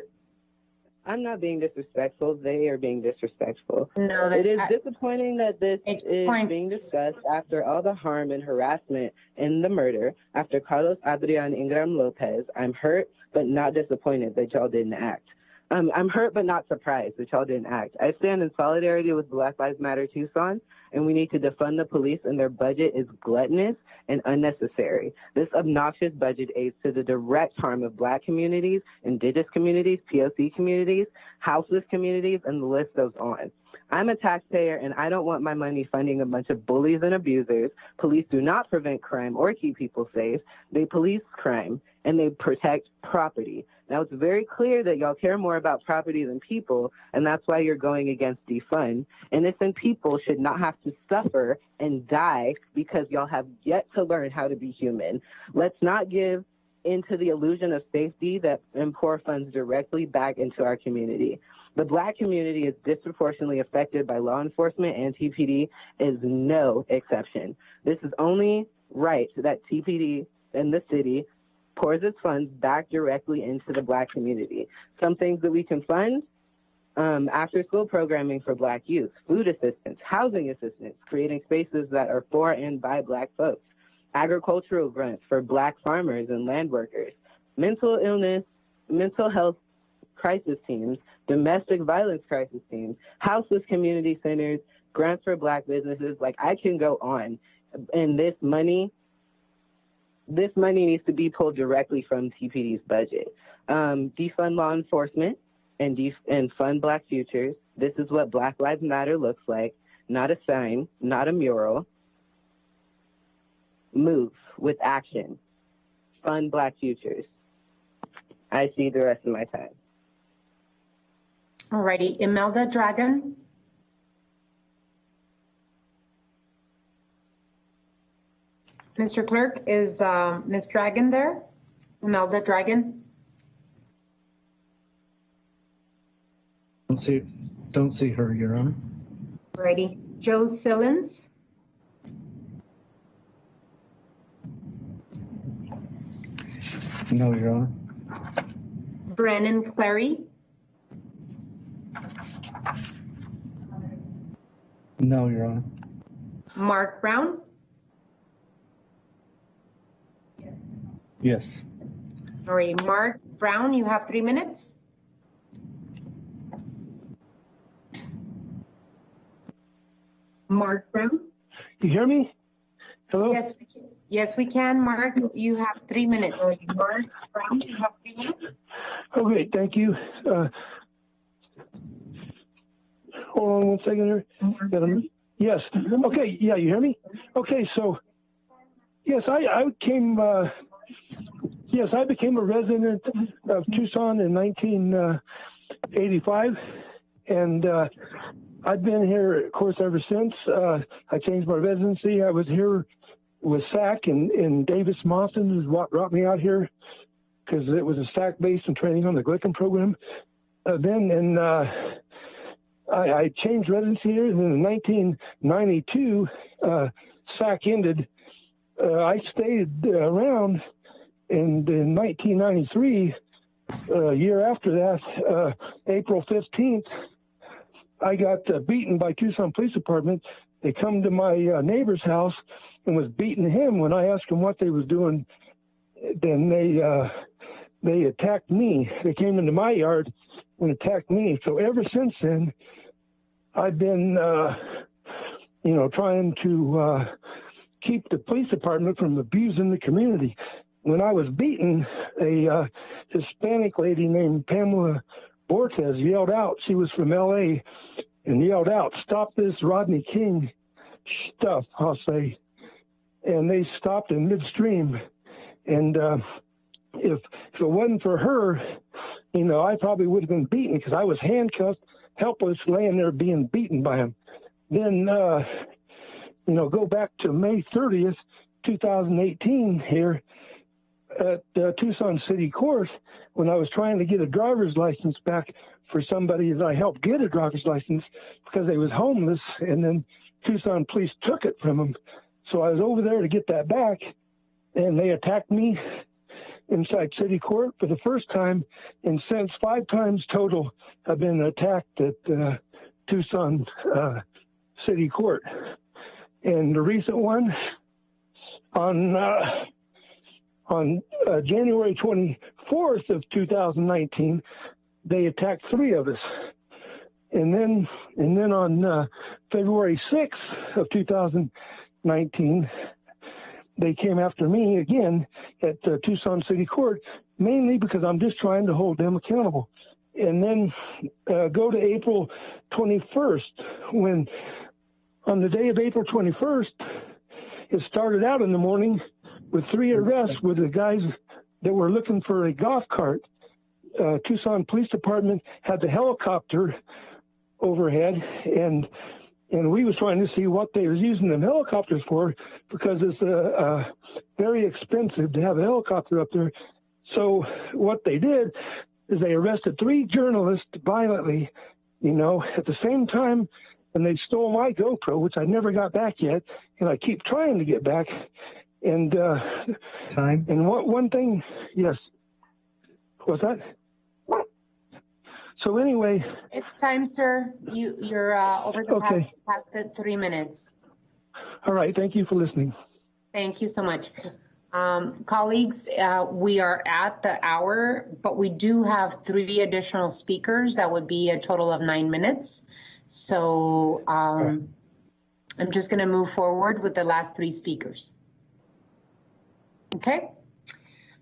I'm not being disrespectful. They are being disrespectful. No, it is disappointing that this is being discussed after all the harm and harassment and the murder after Carlos Adrian Ingram Lopez. I'm hurt, but not disappointed that y'all didn't act. I'm hurt, but not surprised that y'all didn't act. I stand in solidarity with Black Lives Matter Tucson, and we need to defund the police, and their budget is gluttonous and unnecessary. This obnoxious budget aids to the direct harm of Black communities, Indigenous communities, POC communities, houseless communities, and the list goes on. I'm a taxpayer, and I don't want my money funding a bunch of bullies and abusers. Police do not prevent crime or keep people safe. They police crime, and they protect property. Now, it's very clear that y'all care more about property than people, and that's why you're going against defund. Innocent people should not have to suffer and die because y'all have yet to learn how to be human. Let's not give into the illusion of safety and pour funds directly back into our community. The Black community is disproportionately affected by law enforcement, and TPD is no exception. This is only right that TPD and the city pours its funds back directly into the Black community. Some things that we can fund, after-school programming for Black youth, food assistance, housing assistance, creating spaces that are for and by Black folks, agricultural grants for Black farmers and land workers, mental illness, mental health crisis teams, domestic violence crisis teams, houseless community centers, grants for Black businesses. Like, I can go on. And this money needs to be pulled directly from TPD's budget. Defund law enforcement and fund Black futures. This is what Black Lives Matter looks like. Not a sign, not a mural. Move with action. Fund Black futures. I see the rest of my time. All righty, Imelda Dragon. Mr. Clerk, is Ms. Dragon there? Imelda Dragon? Don't see her, Your Honor. Alrighty. Joe Sillins? No, Your Honor. Brennan Clary. No, Your Honor. Mark Brown. Yes. All right, Mark Brown, you have 3 minutes. Mark Brown. You hear me? Hello? Yes, we can. Yes, we can. Mark, you have 3 minutes. Mark Brown, you have 3 minutes. Okay, thank you. Hold on one second here. Yes. Okay. Yeah, you hear me? Okay. So, yes, I became a resident of Tucson in 1985, and I've been here, of course, ever since. I changed my residency. I was here with SAC, and Davis Mawson is what brought me out here because it was a SAC-based and training on the Glicken program. I changed residency here, and then in 1992, SAC ended. I stayed around, and in 1993, a year after that, April 15th, I got beaten by Tucson Police Department. They come to my neighbor's house and was beating him. When I asked them what they was doing, then they attacked me. They came into my yard and attacked me. So ever since then, I've been, trying to keep the police department from abusing the community. When I was beaten, a Hispanic lady named Pamela Bortez yelled out. She was from L.A. and yelled out, "Stop this Rodney King stuff," I'll say. And they stopped in midstream. And if it wasn't for her, I probably would have been beaten because I was handcuffed, helpless, laying there being beaten by him. Then, go back to May 30th, 2018 here at Tucson City Court when I was trying to get a driver's license back for somebody that I helped get a driver's license because they was homeless, and then Tucson police took it from them. So I was over there to get that back, and they attacked me inside City Court for the first time, and since 5 times total I've been attacked at Tucson City Court. And the recent one on January 24th of 2019, they attacked 3 of us. And then on February 6th of 2019, they came after me again at Tucson City Court, mainly because I'm just trying to hold them accountable. And then go to April 21st, when on the day of April 21st, it started out in the morning with 3 arrests with the guys that were looking for a golf cart. Tucson Police Department had the helicopter overhead, and we was trying to see what they was using them helicopters for, because it's very expensive to have a helicopter up there. So what they did is they arrested 3 journalists violently, at the same time, and they stole my GoPro, which I never got back yet, and I keep trying to get back. And time. And one thing, yes. What's that? So anyway, it's time, sir. You're over the past the 3 minutes. All right. Thank you for listening. Thank you so much. Colleagues, we are at the hour, but we do have 3 additional speakers. That would be a total of 9 minutes. So I'm just going to move forward with the last 3 speakers. Okay.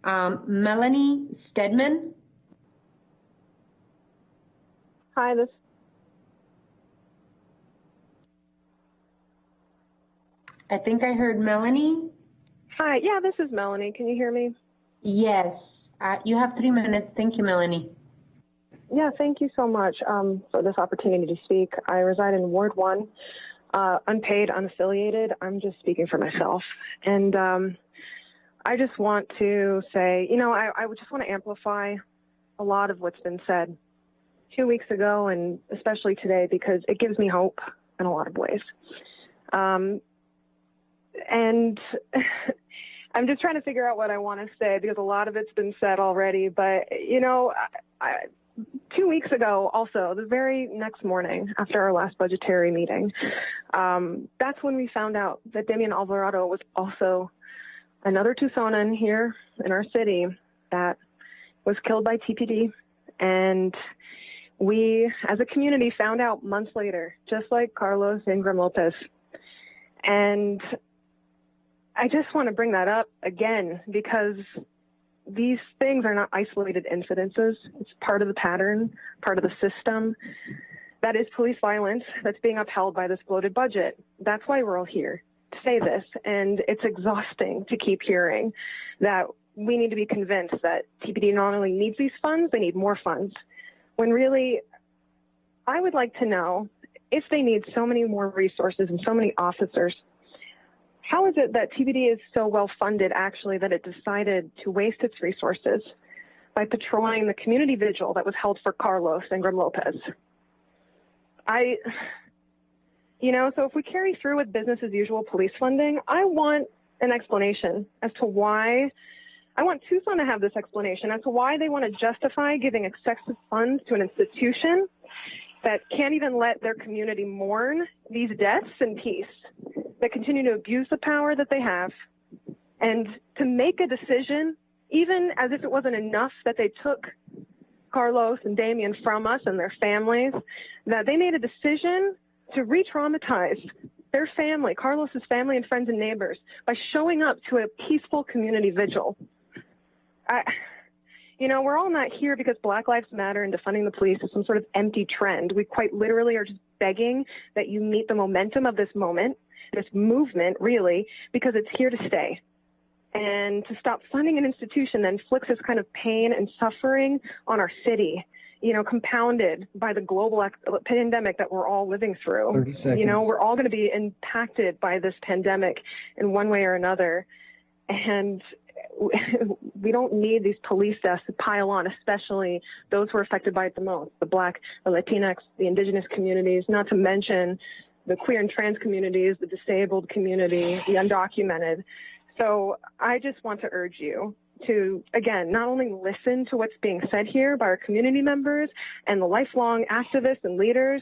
Melanie Stedman. Hi, I think I heard Melanie. Hi, yeah, this is Melanie. Can you hear me? Yes, you have 3 minutes. Thank you, Melanie. Yeah, thank you so much for this opportunity to speak. I reside in Ward 1, unpaid, unaffiliated. I'm just speaking for myself. And I just want to say, I would just want to amplify a lot of what's been said 2 weeks ago and especially today, because it gives me hope in a lot of ways. And I'm just trying to figure out what I want to say because a lot of it's been said already. But, 2 weeks ago, also, the very next morning after our last budgetary meeting, that's when we found out that Damian Alvarado was also another Tucsonan here in our city that was killed by TPD. And we, as a community, found out months later, just like Carlos Ingram Lopez. And I just want to bring that up again because these things are not isolated incidences. It's part of the pattern, part of the system. That is police violence that's being upheld by this bloated budget. That's why we're all here to say this. And it's exhausting to keep hearing that we need to be convinced that TPD not only needs these funds, they need more funds. When really, I would like to know if they need so many more resources and so many officers, how is it that TPD is so well funded actually that it decided to waste its resources by patrolling the community vigil that was held for Carlos Ingram Lopez? So if we carry through with business as usual police funding, I want an explanation as to why. I want Tucson to have this explanation as to why they want to justify giving excessive funds to an institution that can't even let their community mourn these deaths in peace, that continue to abuse the power that they have, and to make a decision, even as if it wasn't enough that they took Carlos and Damian from us and their families, that they made a decision to re-traumatize their family, Carlos's family and friends and neighbors, by showing up to a peaceful community vigil. We're all not here because Black Lives Matter and defunding the police is some sort of empty trend. We quite literally are just begging that you meet the momentum of this moment, this movement, really, because it's here to stay. And to stop funding an institution that inflicts this kind of pain and suffering on our city, compounded by the global pandemic that we're all living through. 30 seconds. We're all going to be impacted by this pandemic in one way or another. And we don't need these police deaths to pile on, especially those who are affected by it the most, the Black, the Latinx, the indigenous communities, not to mention the queer and trans communities, the disabled community, the undocumented. So I just want to urge you to, again, not only listen to what's being said here by our community members and the lifelong activists and leaders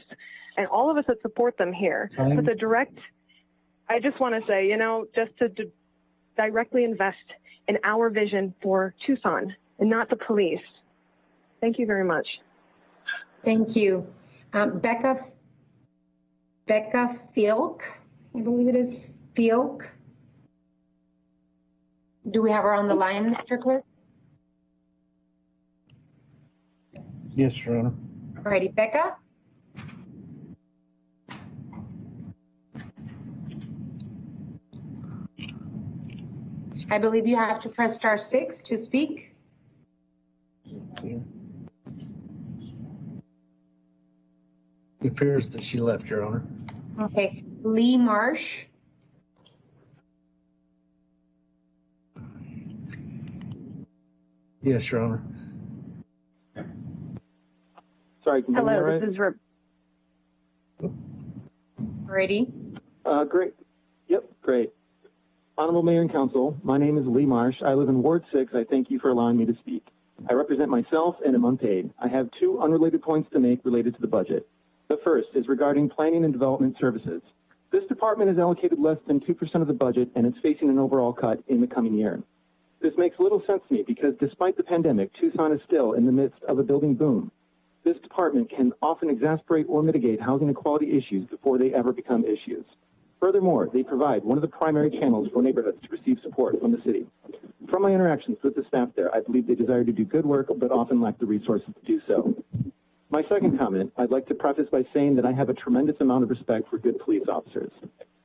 and all of us that support them here, but I just want to say, just to directly invest in our vision for Tucson and not the police. Thank you very much. Thank you. Becca Fielk, I believe it is Fielk. Do we have her on the line, Mr. Clerk? Yes, Your Honor. All righty, Becca? I believe you have to press *6 to speak. It appears that she left, Your Honor. Okay, Lee Marsh. Yes, Your Honor. Sorry, can you hear me all right? This is Ready? Great. Yep, great. Honorable Mayor and Council, my name is Lee Marsh. I live in Ward 6. I thank you for allowing me to speak. I represent myself and am unpaid. I have two unrelated points to make related to the budget. The first is regarding planning and development services. This department is allocated less than 2% of the budget, and it's facing an overall cut in the coming year. This makes little sense to me because despite the pandemic, Tucson is still in the midst of a building boom. This department can often exasperate or mitigate housing equality issues before they ever become issues. Furthermore, they provide one of the primary channels for neighborhoods to receive support from the city. From my interactions with the staff there, I believe they desire to do good work, but often lack the resources to do so. My second comment, I'd like to preface by saying that I have a tremendous amount of respect for good police officers.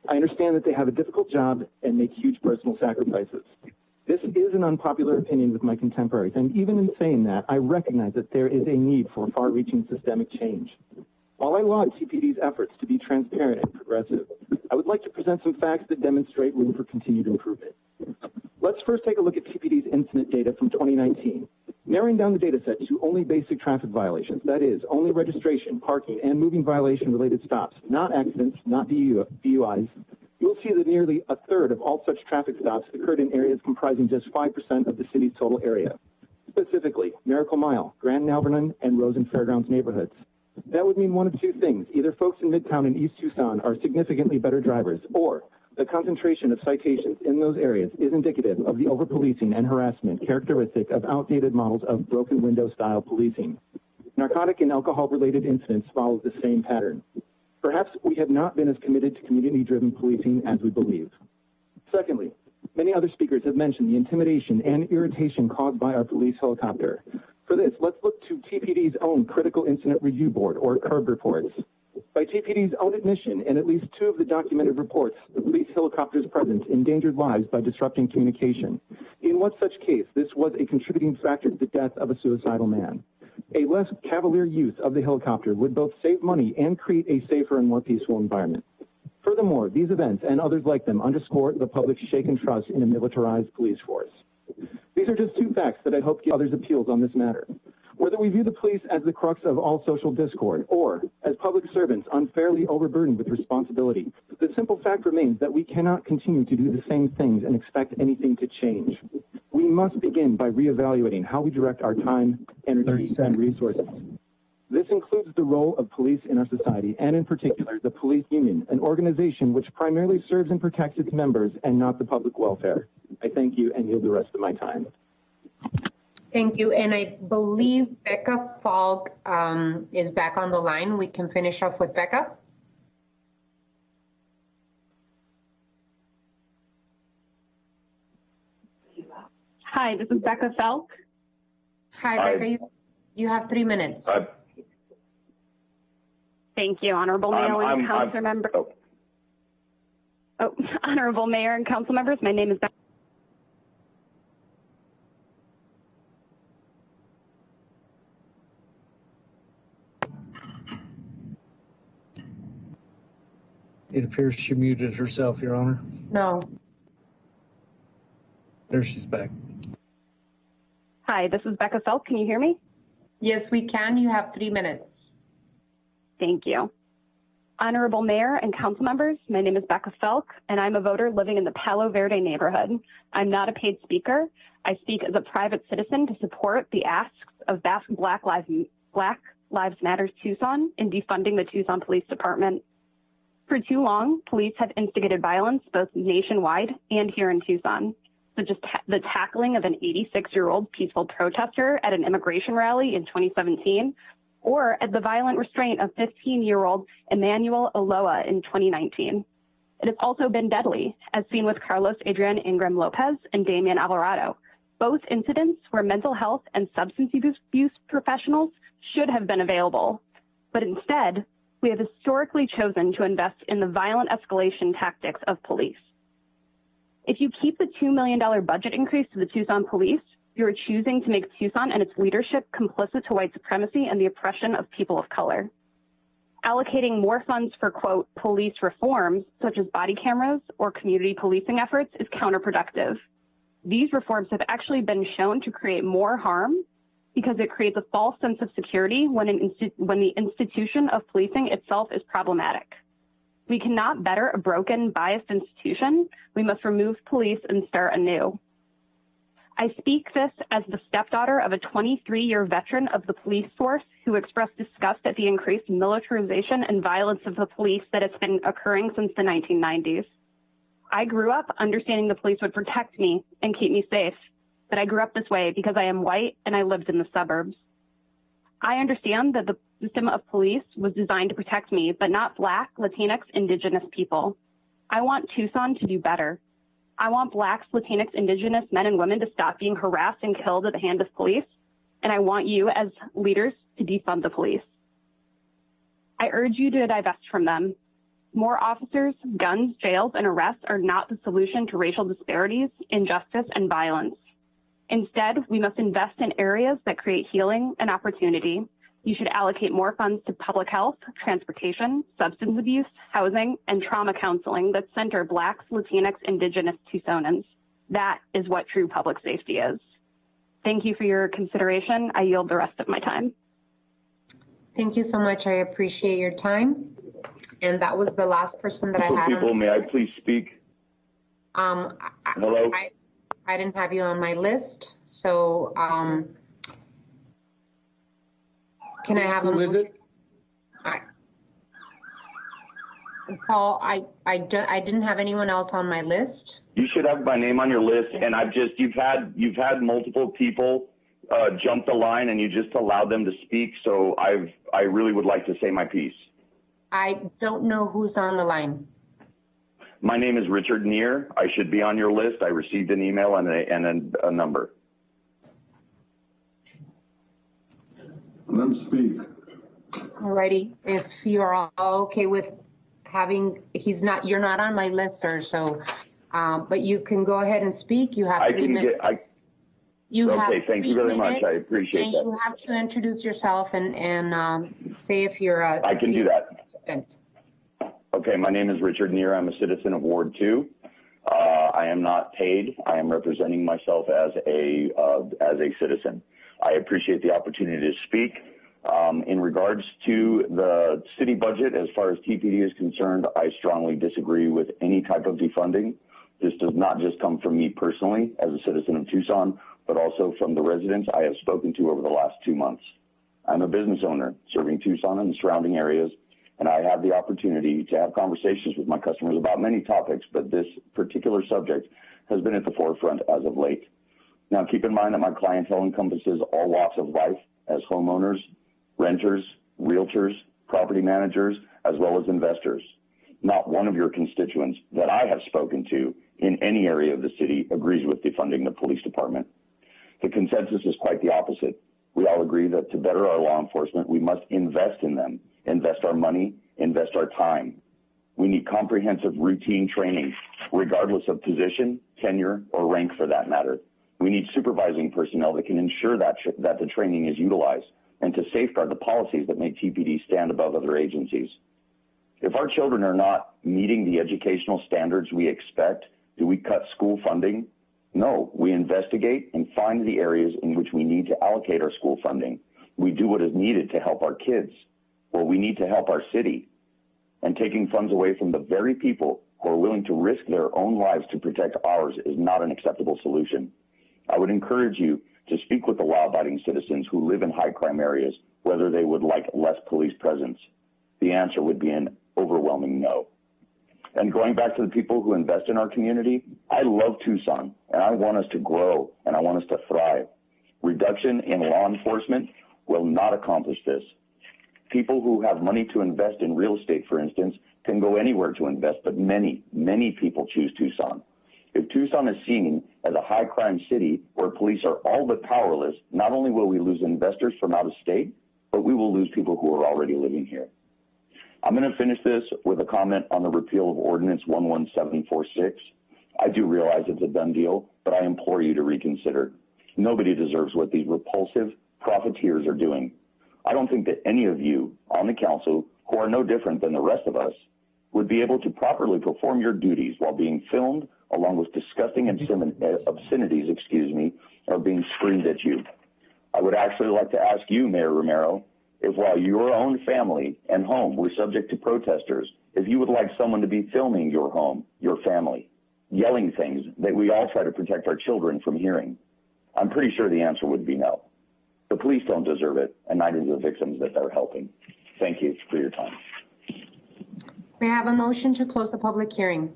I understand that they have a difficult job and make huge personal sacrifices. This is an unpopular opinion with my contemporaries, and even in saying that, I recognize that there is a need for far-reaching systemic change. While I laud TPD's efforts to be transparent and progressive, I would like to present some facts that demonstrate room for continued improvement. Let's first take a look at TPD's incident data from 2019. Narrowing down the data set to only basic traffic violations, that is, only registration, parking, and moving violation-related stops, not accidents, not DUIs. you will see that nearly a third of all such traffic stops occurred in areas comprising just 5% of the city's total area, specifically Miracle Mile, Grand Nalvernon, and Rose and Fairgrounds neighborhoods. That would mean one of two things. Either folks in Midtown and East Tucson are significantly better drivers, or the concentration of citations in those areas is indicative of the over-policing and harassment characteristic of outdated models of broken window-style policing. Narcotic and alcohol-related incidents follow the same pattern. Perhaps we have not been as committed to community-driven policing as we believe. Secondly, many other speakers have mentioned the intimidation and irritation caused by our police helicopter. For this, let's look to TPD's own Critical Incident Review Board, or CIRB reports. By TPD's own admission, in at least 2 of the documented reports, the police helicopter's presence endangered lives by disrupting communication. In one such case, this was a contributing factor to the death of a suicidal man. A less cavalier use of the helicopter would both save money and create a safer and more peaceful environment. Furthermore, these events and others like them underscore the public's shaken trust in a militarized police force. These are just 2 facts that I hope give others appeals on this matter. Whether we view the police as the crux of all social discord or as public servants unfairly overburdened with responsibility, the simple fact remains that we cannot continue to do the same things and expect anything to change. We must begin by reevaluating how we direct our time, energy, and resources. This includes the role of police in our society, and in particular, the police union, an organization which primarily serves and protects its members and not the public welfare. I thank you and yield the rest of my time. Thank you. And I believe Becca Falk is back on the line. We can finish off with Becca. Hi, this is Becca Falk. Hi, Becca. You have 3 minutes. Thank you, Honorable Mayor and Council Member. Honorable Mayor and Council Members, my name is Becca. It appears she muted herself, Your Honor. No. There she's back. Hi, this is Becca Felk. Can you hear me? Yes, we can. You have 3 minutes. Thank you. Honorable Mayor and Council Members, my name is Becca Felk, and I'm a voter living in the Palo Verde neighborhood. I'm not a paid speaker. I speak as a private citizen to support the asks of Black Lives Matter Tucson in defunding the Tucson Police Department. For too long, police have instigated violence both nationwide and here in Tucson, such as the tackling of an 86-year-old peaceful protester at an immigration rally in 2017, or at the violent restraint of 15-year-old Emmanuel Oloa in 2019. It has also been deadly, as seen with Carlos Adrian Ingram Lopez and Damian Alvarado, both incidents where mental health and substance abuse professionals should have been available. But instead, we have historically chosen to invest in the violent escalation tactics of police. If you keep the $2 million budget increase to the Tucson police, you're choosing to make Tucson and its leadership complicit to white supremacy and the oppression of people of color. Allocating more funds for, quote, police reforms, such as body cameras or community policing efforts, is counterproductive. These reforms have actually been shown to create more harm because it creates a false sense of security when the institution of policing itself is problematic. We cannot better a broken, biased institution. We must remove police and start anew. I speak this as the stepdaughter of a 23-year veteran of the police force who expressed disgust at the increased militarization and violence of the police that has been occurring since the 1990s. I grew up understanding the police would protect me and keep me safe, but I grew up this way because I am white and I lived in the suburbs. I understand that the system of police was designed to protect me, but not Black, Latinx, Indigenous people. I want Tucson to do better. I want Blacks, Latinx, Indigenous men and women to stop being harassed and killed at the hand of police, and I want you as leaders to defund the police. I urge you to divest from them. More officers, guns, jails, and arrests are not the solution to racial disparities, injustice, and violence. Instead, we must invest in areas that create healing and opportunity. You should allocate more funds to public health, transportation, substance abuse, housing, and trauma counseling that center Blacks, Latinx, Indigenous Tucsonans. That is what true public safety is. Thank you for your consideration. I yield the rest of my time. Thank you so much. I appreciate your time. And that was the last person that I had people, on my may I list. please speak? Hello? I didn't have you on my list, so can I have a motion? Who is it? Paul, I didn't have anyone else on my list. You should have my name on your list, and you've had multiple people jump the line, and you just allowed them to speak. So I really would like to say my piece. I don't know who's on the line. My name is Richard Neer. I should be on your list. I received an email and a number. Let him speak. Alrighty, if you're all okay with having, you're not on my list, sir, so, but you can go ahead and speak. You have 3 minutes. Okay, thank you very much. I appreciate that. You have to introduce yourself and say if you're a I can do that. assistant. Okay, my name is Richard Neer. I'm a citizen of Ward 2. I am not paid. I am representing myself as a citizen. I appreciate the opportunity to speak. In regards to the city budget, as far as TPD is concerned, I strongly disagree with any type of defunding. This does not just come from me personally as a citizen of Tucson, but also from the residents I have spoken to over the last 2 months. I'm a business owner serving Tucson and the surrounding areas, and I have the opportunity to have conversations with my customers about many topics, but this particular subject has been at the forefront as of late. Now, keep in mind that my clientele encompasses all walks of life as homeowners, renters, realtors, property managers, as well as investors. Not one of your constituents that I have spoken to in any area of the city agrees with defunding the police department. The consensus is quite the opposite. We all agree that to better our law enforcement, we must invest in them, invest our money, invest our time. We need comprehensive routine training, regardless of position, tenure, or rank for that matter. We need supervising personnel that can ensure that the training is utilized and to safeguard the policies that make TPD stand above other agencies. If our children are not meeting the educational standards we expect, do we cut school funding? No, we investigate and find the areas in which we need to allocate our school funding. We do what is needed to help our kids. Well, we need to help our city. And taking funds away from the very people who are willing to risk their own lives to protect ours is not an acceptable solution. I would encourage you to speak with the law-abiding citizens who live in high-crime areas, whether they would like less police presence. The answer would be an overwhelming no. And going back to the people who invest in our community, I love Tucson, and I want us to grow, and I want us to thrive. Reduction in law enforcement will not accomplish this. People who have money to invest in real estate, for instance, can go anywhere to invest, but many, many people choose Tucson. If Tucson is seen as a high-crime city where police are all but powerless, not only will we lose investors from out of state, but we will lose people who are already living here. I'm going to finish this with a comment on the repeal of Ordinance 11746. I do realize it's a done deal, but I implore you to reconsider. Nobody deserves what these repulsive profiteers are doing. I don't think that any of you on the council, who are no different than the rest of us, would be able to properly perform your duties while being filmed along with disgusting obscenities, are being screamed at you. I would actually like to ask you, Mayor Romero, if while your own family and home were subject to protesters, if you would like someone to be filming your home, your family, yelling things that we all try to protect our children from hearing. I'm pretty sure the answer would be no. The police don't deserve it, and neither do the victims that they're helping. Thank you for your time. May I have a motion to close the public hearing?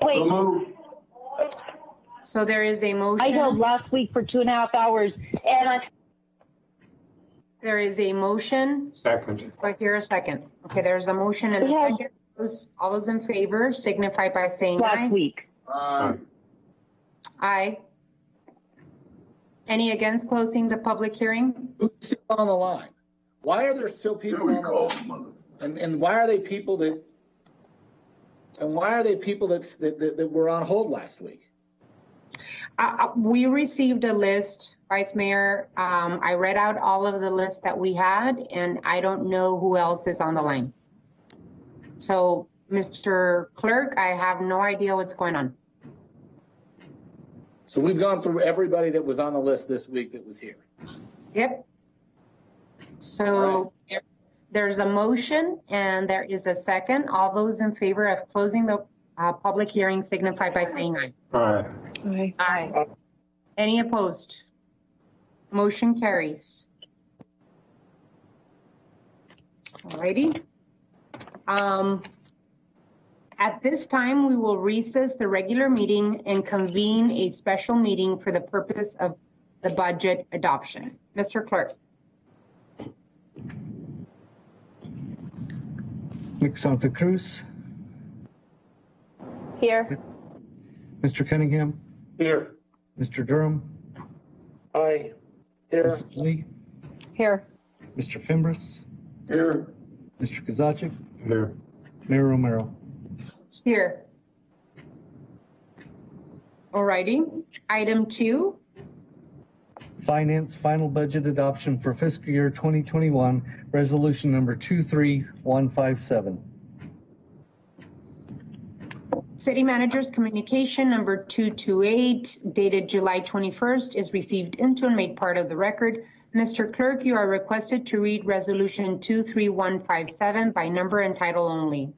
Wait. So there is a motion. I held last week for 2.5 hours, and There is a motion. Second. Do I hear a second? Okay, there's a motion and a second. All those in favor signify by saying aye. last week. Aye. Any against closing the public hearing? Who's still on the line? Why are there still people on the line? And why are they people that? And why are they people that were on hold last week? We received a list, Vice Mayor. I read out all of the lists that we had, and I don't know who else is on the line. So, Mr. Clerk, I have no idea what's going on. So we've gone through everybody that was on the list this week that was here. Yep. So There's a motion and there is a second. All those in favor of closing the public hearing signify by saying aye. Aye. Aye. Aye. Any opposed? Motion carries. Alrighty. At this time, we will recess the regular meeting and convene a special meeting for the purpose of the budget adoption. Mr. Clerk. Ms. Santa Cruz. Here. Mr. Cunningham. Here. Mr. Durham. Aye. Here. Mrs. Lee. Here. Mr. Fimbres. Here. Mr. Kozaczek. Here. Mayor Romero. Here. Alrighty. Item 2. Finance final budget adoption for fiscal year 2021, resolution number 23157. City Manager's communication number 228 dated July 21st is received into and made part of the record. Mr. Clerk, you are requested to read resolution 23157 by number and title only.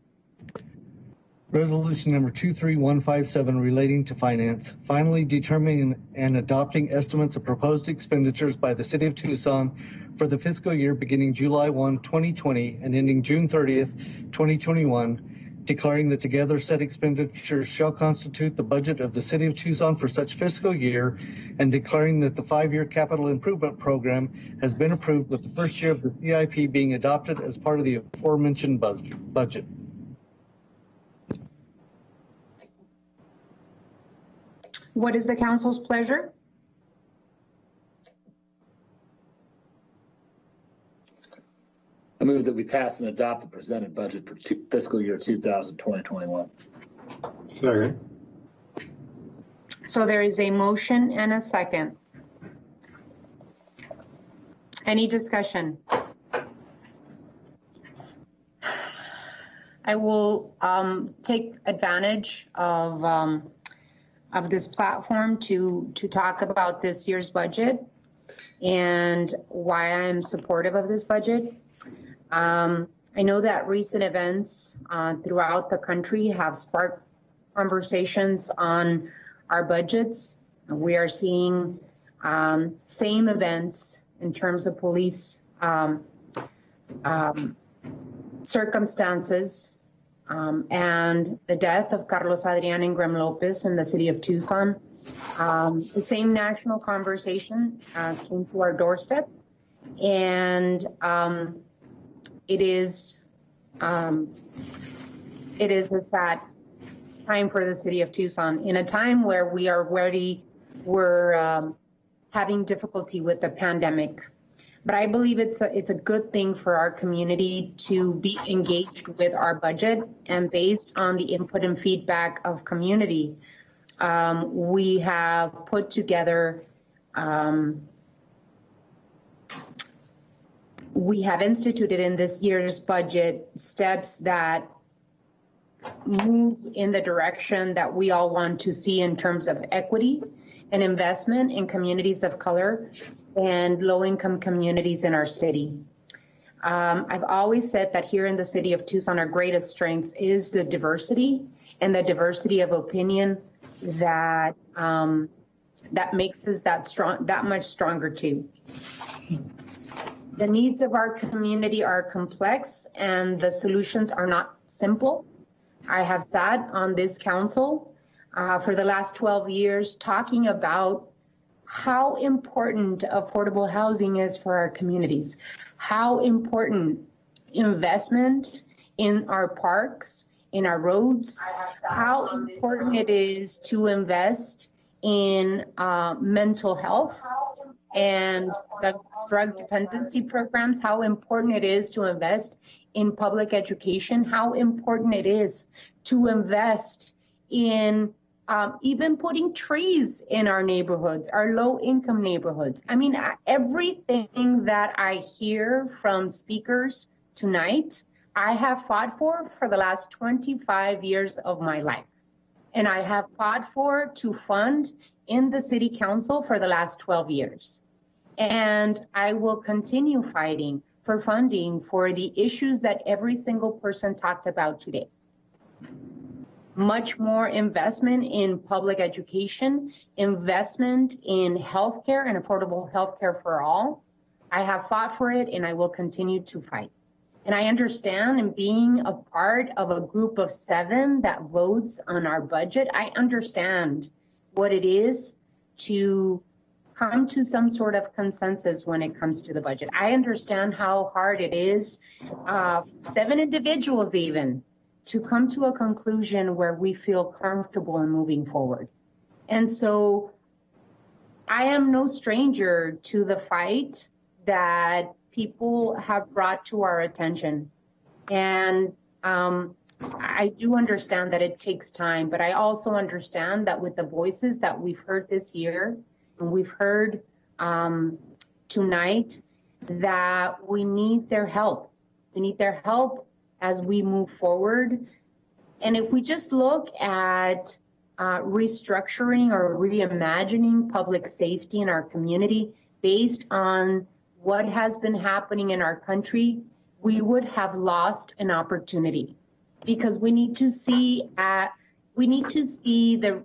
Resolution number 23157 relating to finance, finally determining and adopting estimates of proposed expenditures by the City of Tucson for the fiscal year beginning July 1, 2020 and ending June 30th, 2021, declaring that together said expenditures shall constitute the budget of the City of Tucson for such fiscal year, and declaring that the 5-year capital improvement program has been approved with the first year of the CIP being adopted as part of the aforementioned budget. What is the council's pleasure? I move that we pass and adopt the presented budget for fiscal year 2020-21. Second. So there is a motion and a second. Any discussion? I will take advantage of this platform to talk about this year's budget and why I'm supportive of this budget. I know that recent events throughout the country have sparked conversations on our budgets. We are seeing same events in terms of police circumstances and the death of Carlos Adrian Ingram Lopez in the city of Tucson. The same national conversation came to our doorstep, and it is a sad time for the city of Tucson in a time where we're having difficulty with the pandemic. But I believe it's a good thing for our community to be engaged with our budget, and based on the input and feedback of community, we have put together, we have instituted in this year's budget steps that move in the direction that we all want to see in terms of equity and investment in communities of color and low-income communities in our city. I've always said that here in the city of Tucson, our greatest strength is the diversity and the diversity of opinion that that makes us that much stronger too. The needs of our community are complex and the solutions are not simple. I have sat on this council for the last 12 years talking about how important affordable housing is for our communities, how important investment in our parks, in our roads, how important it is to invest in mental health and the drug dependency programs, how important it is to invest in public education, how important it is to invest in even putting trees in our neighborhoods, our low-income neighborhoods. I mean, everything that I hear from speakers tonight, I have fought for the last 25 years of my life. And I have fought for to fund in the city council for the last 12 years. And I will continue fighting for funding for the issues that every single person talked about today. Much more investment in public education, investment in healthcare and affordable healthcare for all. I have fought for it and I will continue to fight. And I understand, and being a part of a group of 7 that votes on our budget, I understand what it is to come to some sort of consensus when it comes to the budget. I understand how hard it is, 7 individuals even, to come to a conclusion where we feel comfortable in moving forward. And so I am no stranger to the fight that people have brought to our attention. And I do understand that it takes time, but I also understand that with the voices that we've heard this year, and we've heard tonight, that we need their help. We need their help as we move forward. And if we just look at restructuring or reimagining public safety in our community based on what has been happening in our country, we would have lost an opportunity, because we need to see the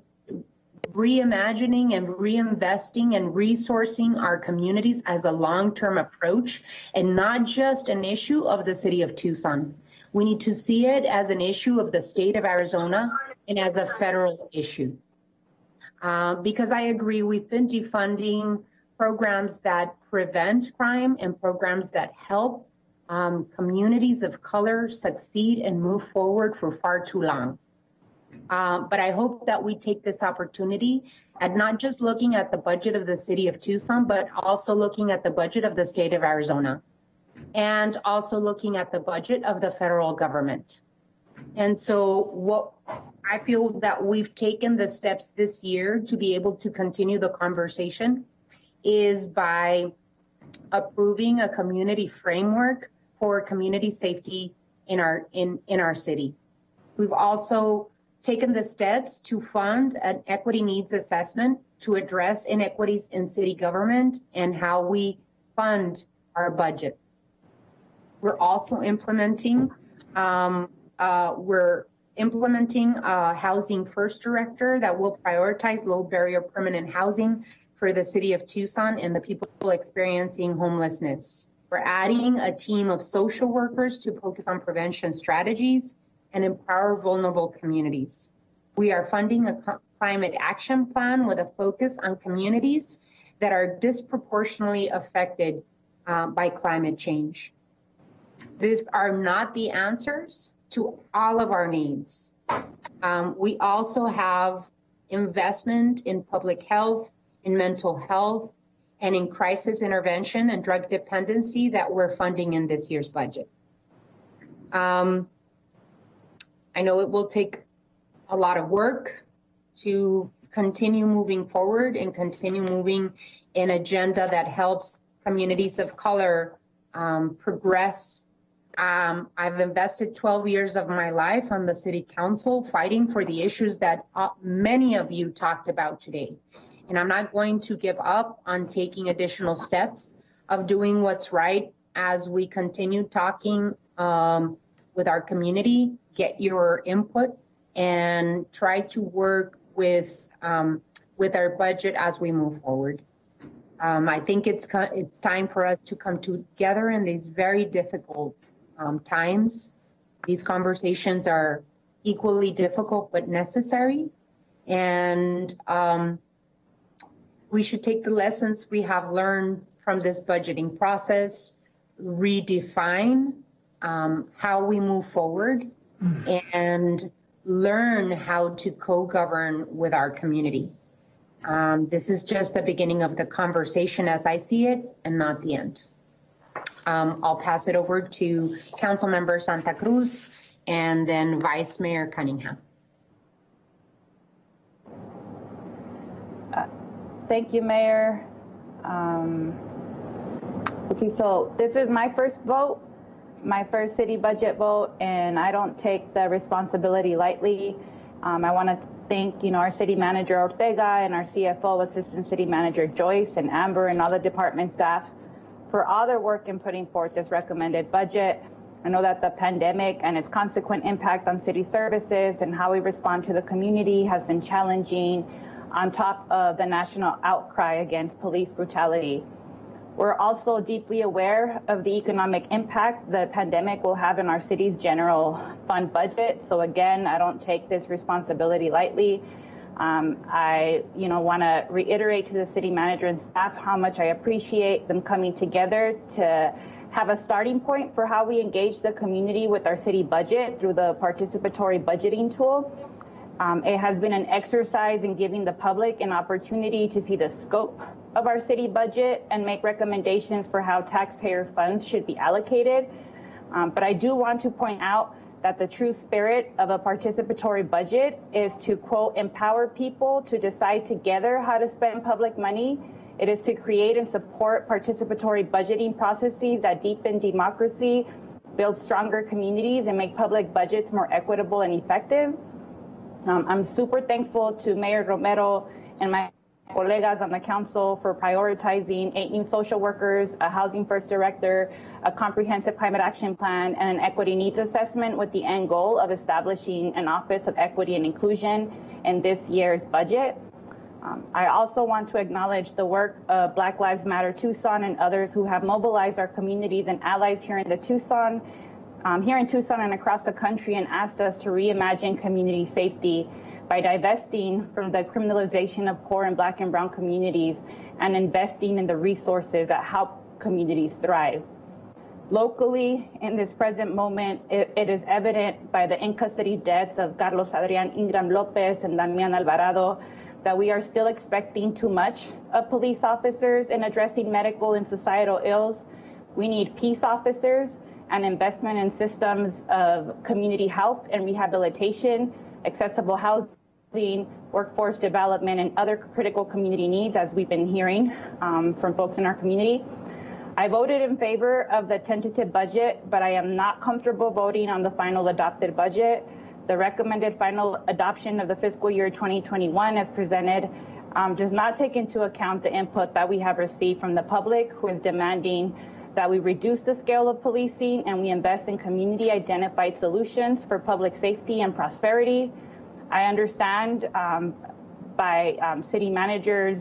reimagining and reinvesting and resourcing our communities as a long-term approach and not just an issue of the city of Tucson. We need to see it as an issue of the state of Arizona and as a federal issue. Because I agree, we've been defunding programs that prevent crime and programs that help communities of color succeed and move forward for far too long. But I hope that we take this opportunity at not just looking at the budget of the city of Tucson, but also looking at the budget of the state of Arizona, and also looking at the budget of the federal government. And so what I feel that we've taken the steps this year to be able to continue the conversation is by approving a community framework for community safety in our city. We've also taken the steps to fund an equity needs assessment to address inequities in city government and how we fund our budgets. We're also implementing a housing first director that will prioritize low barrier permanent housing for the city of Tucson and the people experiencing homelessness. We're adding a team of social workers to focus on prevention strategies and empower vulnerable communities. We are funding a climate action plan with a focus on communities that are disproportionately affected by climate change. These are not the answers to all of our needs. We also have investment in public health, in mental health, and in crisis intervention and drug dependency that we're funding in this year's budget. I know it will take a lot of work to continue moving forward and continue moving an agenda that helps communities of color progress. I've invested 12 years of my life on the city council fighting for the issues that many of you talked about today. And I'm not going to give up on taking additional steps of doing what's right as we continue talking with our community, get your input, and try to work with our budget as we move forward. I think it's time for us to come together in these very difficult times. These conversations are equally difficult but necessary, and we should take the lessons we have learned from this budgeting process, redefine how we move forward, and learn how to co-govern with our community. This is just the beginning of the conversation as I see it, and not the end. I'll pass it over to Councilmember Santa Cruz and then Vice Mayor Cunningham. Thank you, Mayor. Okay, so this is my first vote, my first city budget vote, and I don't take the responsibility lightly. I want to thank, our city manager Ortega and our CFO, Assistant City Manager Joyce and Amber and all the department staff for all their work in putting forth this recommended budget. I know that the pandemic and its consequent impact on city services and how we respond to the community has been challenging, on top of the national outcry against police brutality. We're also deeply aware of the economic impact the pandemic will have in our city's general fund budget. So again, I don't take this responsibility lightly. I want to reiterate to the city manager and staff how much I appreciate them coming together to have a starting point for how we engage the community with our city budget through the participatory budgeting tool. It has been an exercise in giving the public an opportunity to see the scope of our city budget and make recommendations for how taxpayer funds should be allocated. But I do want to point out that the true spirit of a participatory budget is to, quote, empower people to decide together how to spend public money. It is to create and support participatory budgeting processes that deepen democracy, build stronger communities, and make public budgets more equitable and effective. I'm super thankful to Mayor Romero and my colegas on the council for prioritizing 8 new social workers, a housing first director, a comprehensive climate action plan, and an equity needs assessment with the end goal of establishing an Office of Equity and Inclusion in this year's budget. I also want to acknowledge the work of Black Lives Matter Tucson and others who have mobilized our communities and allies here in Tucson and across the country, and asked us to reimagine community safety by divesting from the criminalization of poor and Black and brown communities and investing in the resources that help communities thrive. Locally, in this present moment, it is evident by the in-custody deaths of Carlos Adrian Ingram Lopez and Damian Alvarado that we are still expecting too much of police officers in addressing medical and societal ills. We need peace officers and investment in systems of community health and rehabilitation, accessible housing, workforce development, and other critical community needs, as we've been hearing from folks in our community. I voted in favor of the tentative budget, but I am not comfortable voting on the final adopted budget. The recommended final adoption of the fiscal year 2021 as presented does not take into account the input that we have received from the public, who is demanding that we reduce the scale of policing and we invest in community identified solutions for public safety and prosperity. I understand by city managers'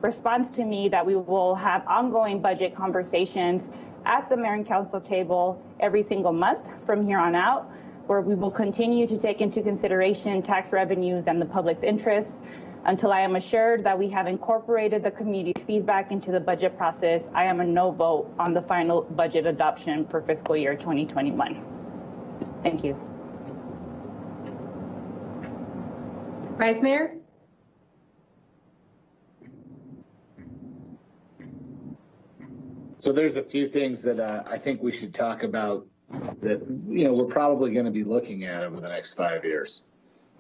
response to me that we will have ongoing budget conversations at the mayor and council table every single month from here on out, where we will continue to take into consideration tax revenues and the public's interests. Until I am assured that we have incorporated the community's feedback into the budget process, I am a no vote on the final budget adoption for fiscal year 2021. Thank you. Vice Mayor? So there's a few things that I think we should talk about that, we're probably going to be looking at over the next 5 years.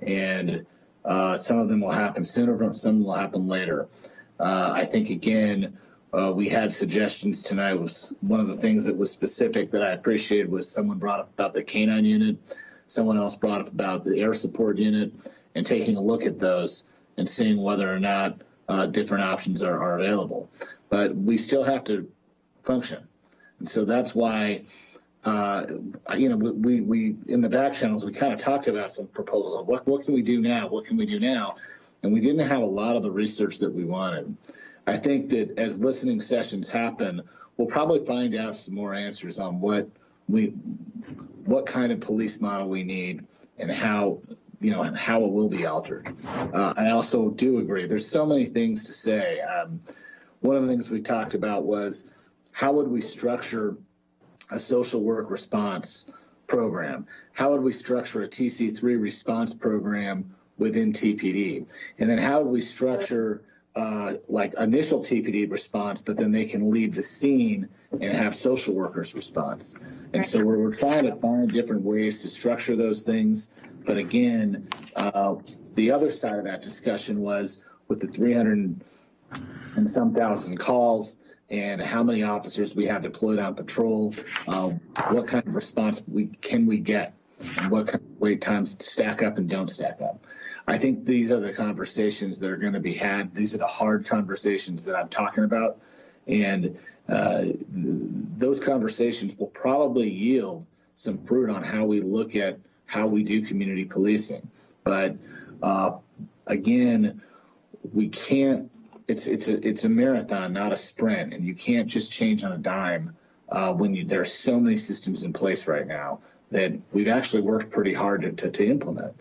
And some of them will happen sooner, some will happen later. I think, again, we had suggestions tonight. Was one of the things that was specific that I appreciated was someone brought up about the canine unit. Someone else brought up about the air support unit, and taking a look at those and seeing whether or not different options are available. But we still have to function. And so that's why, we in the back channels, we kind of talked about some proposals of what can we do now? What can we do now? And we didn't have a lot of the research that we wanted. I think that as listening sessions happen, we'll probably find out some more answers on what kind of police model we need and how it will be altered. I also do agree. There's so many things to say. One of the things we talked about was how would we structure a social work response program? How would we structure a TC3 response program within TPD? And then how would we structure like initial TPD response, but then they can lead the scene and have social workers response? And so we're trying to find different ways to structure those things. But again, the other side of that discussion was with the 300 and some thousand calls and how many officers we have deployed on patrol, what kind of response can we get, and what kind of wait times stack up and don't stack up. I think these are the conversations that are going to be had. These are the hard conversations that I'm talking about. And those conversations will probably yield some fruit on how we look at how we do community policing. But again, we can't. It's a marathon, not a sprint, and you can't just change on a dime when there are so many systems in place right now that we've actually worked pretty hard to implement.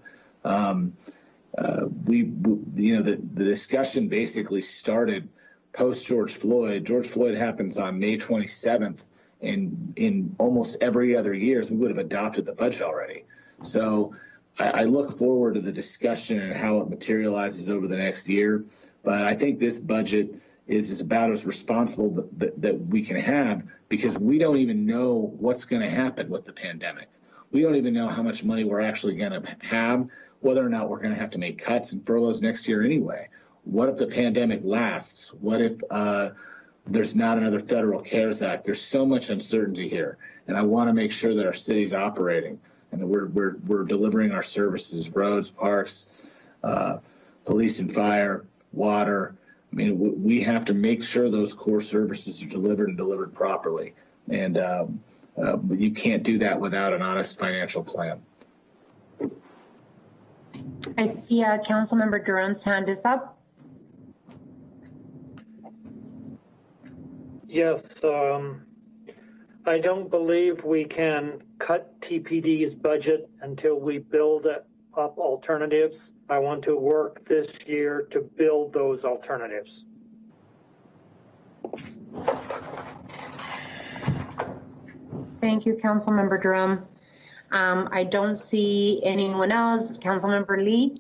The discussion basically started post George Floyd. George Floyd happens on May 27th, and in almost every other years we would have adopted the budget already. So I look forward to the discussion and how it materializes over the next year. But I think this budget is about as responsible that we can have, because we don't even know what's going to happen with the pandemic. We don't even know how much money we're actually going to have, whether or not we're going to have to make cuts and furloughs next year anyway. What if the pandemic lasts? What if there's not another federal CARES Act? There's so much uncertainty here, and I want to make sure that our city's operating and that we're delivering our services, roads, parks, police and fire, water. I mean, we have to make sure those core services are delivered and delivered properly. And you can't do that without an honest financial plan. I see Councilmember Durant's hand is up. Yes, I don't believe we can cut TPD's budget until we build up alternatives. I want to work this year to build those alternatives. Thank you, Councilmember Durham. I don't see anyone else. Councilmember Lee.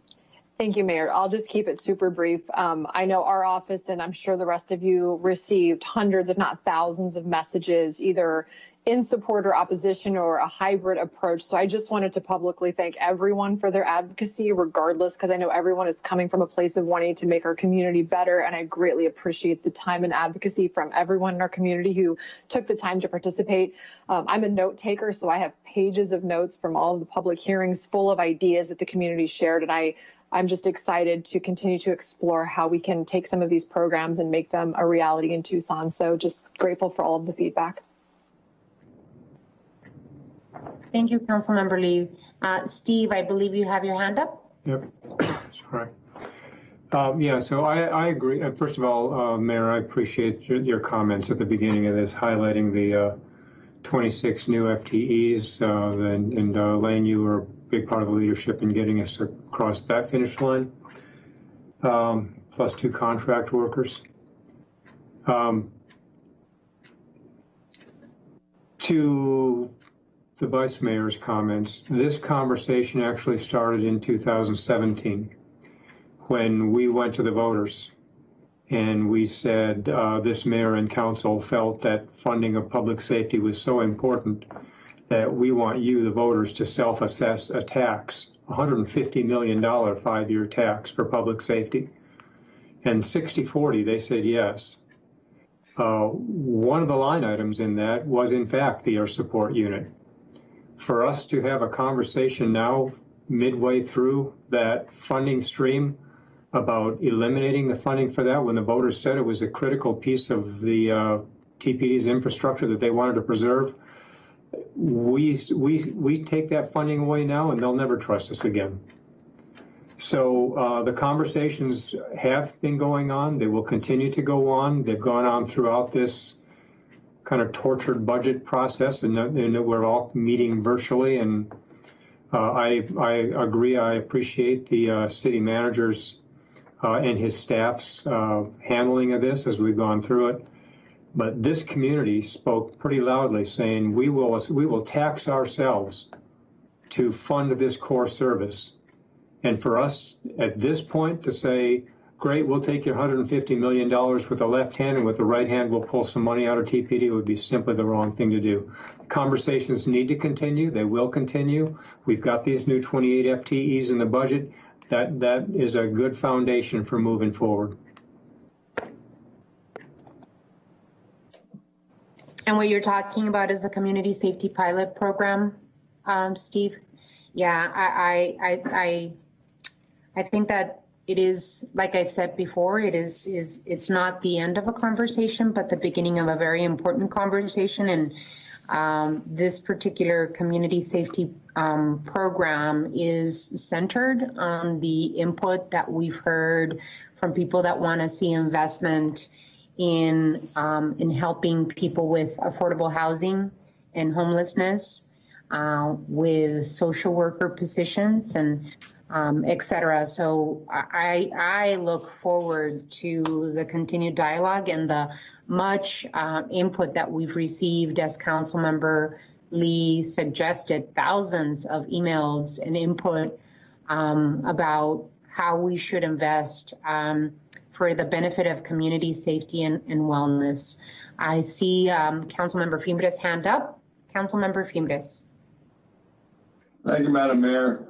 Thank you, Mayor. I'll just keep it super brief. I know our office, and I'm sure the rest of you, received hundreds, if not thousands, of messages, either in support or opposition or a hybrid approach. So I just wanted to publicly thank everyone for their advocacy, regardless, because I know everyone is coming from a place of wanting to make our community better. And I greatly appreciate the time and advocacy from everyone in our community who took the time to participate. I'm a note taker, so I have pages of notes from all of the public hearings full of ideas that the community shared. And I'm just excited to continue to explore how we can take some of these programs and make them a reality in Tucson. So just grateful for all of the feedback. Thank you, Councilmember Lee. Steve, I believe you have your hand up. Yep, sorry. Yeah, so I agree. First of all, Mayor, I appreciate your comments at the beginning of this, highlighting the 26 new FTEs, and Lane, you were a big part of the leadership in getting us across that finish line, plus 2 contract workers. To the Vice Mayor's comments, this conversation actually started in 2017 when we went to the voters and we said this mayor and council felt that funding of public safety was so important that we want you, the voters, to self-assess a tax, $150 million 5-year tax for public safety. And 60-40, they said yes. One of the line items in that was, in fact, the air support unit. For us to have a conversation now, midway through that funding stream, about eliminating the funding for that, when the voters said it was a critical piece of the TPD's infrastructure that they wanted to preserve, we take that funding away now and they'll never trust us again. So the conversations have been going on. They will continue to go on. They've gone on throughout this kind of tortured budget process, and we're all meeting virtually. And I agree. I appreciate the city manager's and his staff's handling of this as we've gone through it. But this community spoke pretty loudly, saying we will tax ourselves to fund this core service. And for us at this point to say, great, we'll take your $150 million with the left hand, and with the right hand we'll pull some money out of TPD, would be simply the wrong thing to do. Conversations need to continue. They will continue. We've got these new 28 FTEs in the budget. That is a good foundation for moving forward. And what you're talking about is the community safety pilot program, Steve. Yeah, I think that it is, like I said before, it's not the end of a conversation, but the beginning of a very important conversation. And this particular community safety program is centered on the input that we've heard from people that want to see investment in helping people with affordable housing and homelessness, with social worker positions and et cetera. So I look forward to the continued dialogue and the much input that we've received, as Councilmember Lee suggested, thousands of emails and input about how we should invest for the benefit of community safety and wellness. I see Councilmember Fimbres' hand up. Councilmember Fimbres. Thank you, Madam Mayor.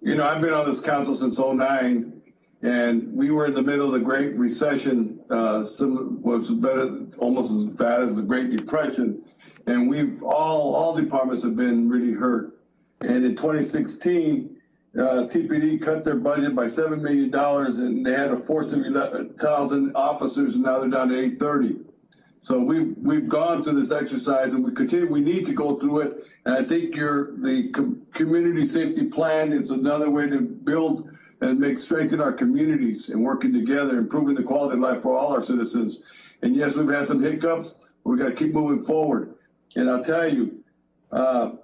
You know, I've been on this council since '09, and we were in the middle of the Great Recession, was better, almost as bad as the Great Depression, and we've all departments have been really hurt. And in 2016, TPD cut their budget by $7 million, and they had a force of 11,000 officers, and now they're down to 830. So we've gone through this exercise, and we need to go through it. And I think the community safety plan is another way to build and strengthen our communities and working together, improving the quality of life for all our citizens. And yes, we've had some hiccups, but we got to keep moving forward. And I'll tell you, our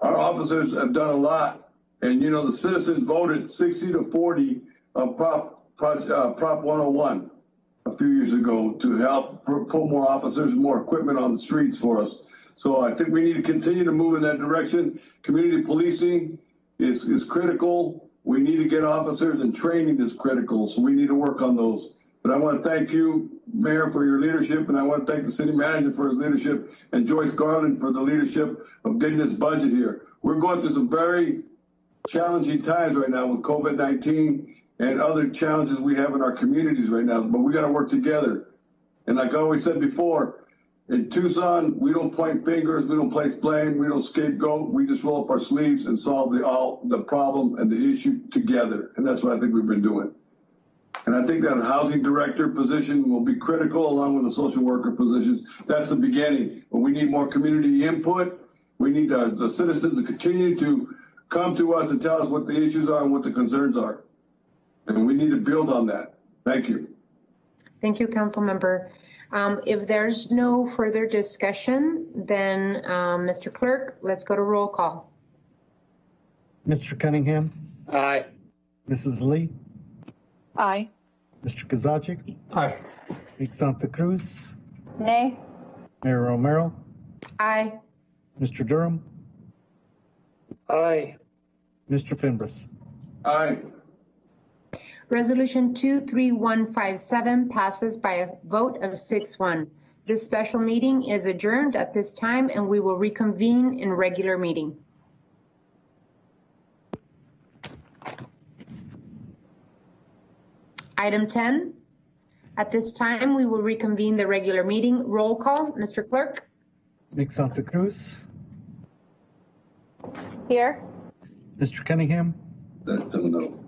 officers have done a lot. And you know, the citizens voted 60-40 of Prop 101. A few years ago to help put more officers, more equipment on the streets for us. So I think we need to continue to move in that direction. Community policing is critical. We need to get officers, and training is critical. So we need to work on those. But I want to thank you, Mayor, for your leadership, and I want to thank the city manager for his leadership, and Joyce Garland for the leadership of getting this budget here. We're going through some very challenging times right now with COVID-19 and other challenges we have in our communities right now, but we got to work together. And like I always said before, in Tucson, we don't point fingers, we don't place blame, we don't scapegoat, we just roll up our sleeves and solve the problem and the issue together. And that's what I think we've been doing. And I think that housing director position will be critical along with the social worker positions. That's the beginning, but we need more community input. We need the citizens to continue to come to us and tell us what the issues are and what the concerns are. And we need to build on that. Thank you. Thank you, Council Member. If there's no further discussion, then Mr. Clerk, let's go to roll call. Mr. Cunningham? Aye. Mrs. Lee? Aye. Mr. Kozaczek? Aye. Ms. Santa Cruz? Nay. Mayor Romero? Aye. Mr. Durham? Aye. Mr. Fimbres? Aye. Resolution 23157 passes by a vote of 6-1. This special meeting is adjourned at this time, and we will reconvene in regular meeting. Item 10. At this time, we will reconvene the regular meeting. Roll call, Mr. Clerk. Ms. Santa Cruz? Here. Mr. Cunningham? No.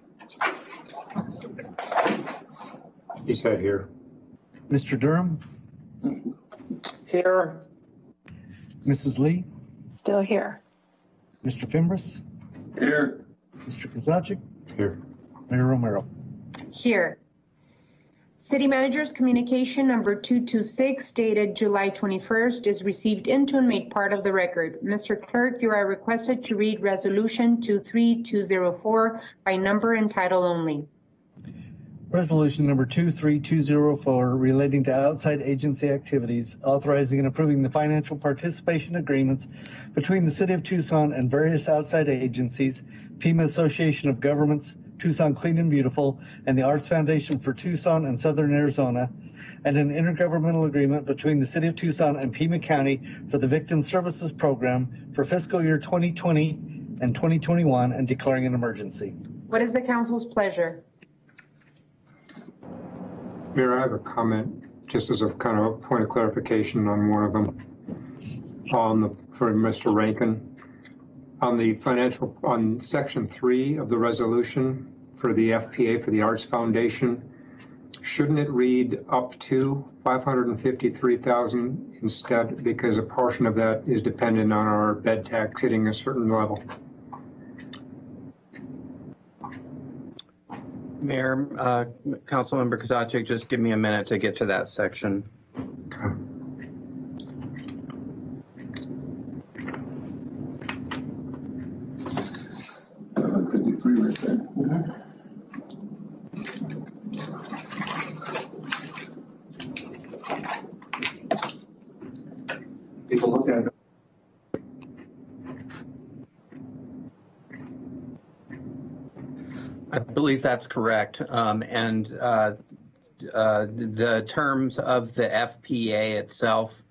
He said here. Mr. Durham? Here. Mrs. Lee? Still here. Mr. Fimbres? Here. Mr. Kozaczek? Here. Mayor Romero? Here. City Manager's Communication number 226 dated July 21st is received into and made part of the record. Mr. Clerk, you are requested to read Resolution 23204 by number and title only. Resolution number 23204 relating to outside agency activities, authorizing and approving the financial participation agreements between the City of Tucson and various outside agencies, Pima Association of Governments, Tucson Clean and Beautiful, and the Arts Foundation for Tucson and Southern Arizona, and an intergovernmental agreement between the City of Tucson and Pima County for the Victim Services Program for fiscal year 2020 and 2021 and declaring an emergency. What is the council's pleasure? Mayor, I have a comment just as a kind of a point of clarification on one of them. For Mr. Rankin. On the financial, on section 3 of the resolution for the FPA for the Arts Foundation. Shouldn't it read up to 553,000 instead, because a portion of that is dependent on our bed tax hitting a certain level? Mayor, Councilmember Kozaczek, just give me a minute to get to that section. Okay. Right there. People look at it. I believe that's correct. The terms of the FPA itself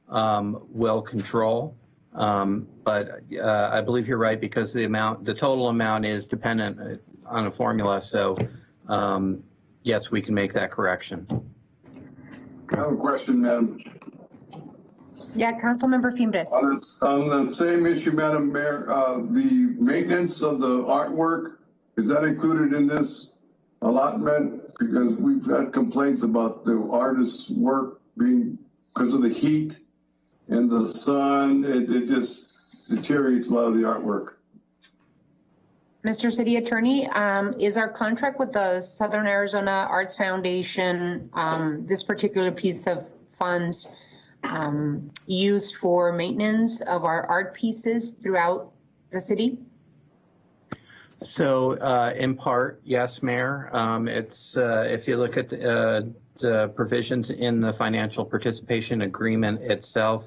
will control. But I believe you're right, because the total amount is dependent on a formula. So yes, we can make that correction. I have a question, Madam. Yeah, Councilmember Fimbres. On the same issue, Madam Mayor, the maintenance of the artwork, is that included in this allotment? Because we've had complaints about the artist's work being, because of the heat and the sun, it just deteriorates a lot of the artwork. Mr. City Attorney, is our contract with the Southern Arizona Arts Foundation, this particular piece of funds, used for maintenance of our art pieces throughout the city? So in part, yes, Mayor. It's if you look at the provisions in the financial participation agreement itself,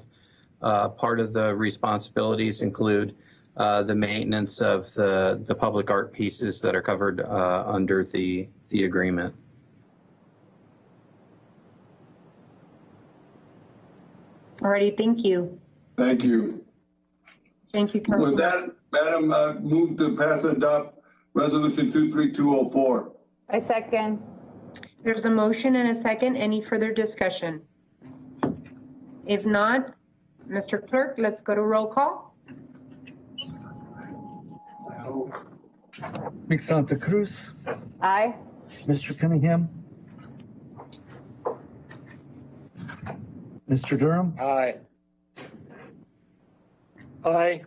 part of the responsibilities include the maintenance of the public art pieces that are covered under the agreement. Alrighty, thank you. Thank you. Thank you, Councilor. With that, Madam, move to pass and adopt Resolution 23204. I second. There's a motion and a second. Any further discussion? If not, Mr. Clerk, let's go to roll call. Ms. Santa Cruz. Aye. Mr. Cunningham. Mr. Durham. Aye. Aye.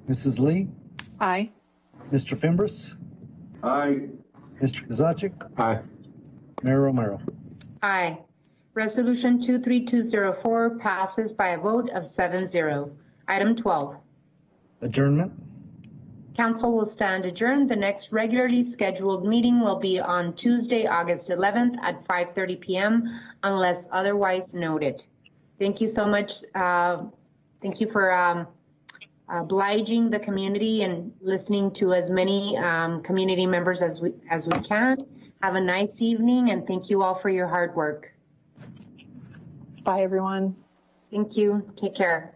Mrs. Lee. Aye. Mr. Fimbres. Aye. Mr. Kozaczek. Aye. Mayor Romero. Aye. Resolution 23204 passes by a vote of 7-0. Item 12. Adjournment. Council will stand adjourned. The next regularly scheduled meeting will be on Tuesday, August 11th at 5:30 p.m. unless otherwise noted. Thank you so much. Thank you for obliging the community and listening to as many community members as we can. Have a nice evening, and thank you all for your hard work. Bye, everyone. Thank you. Take care.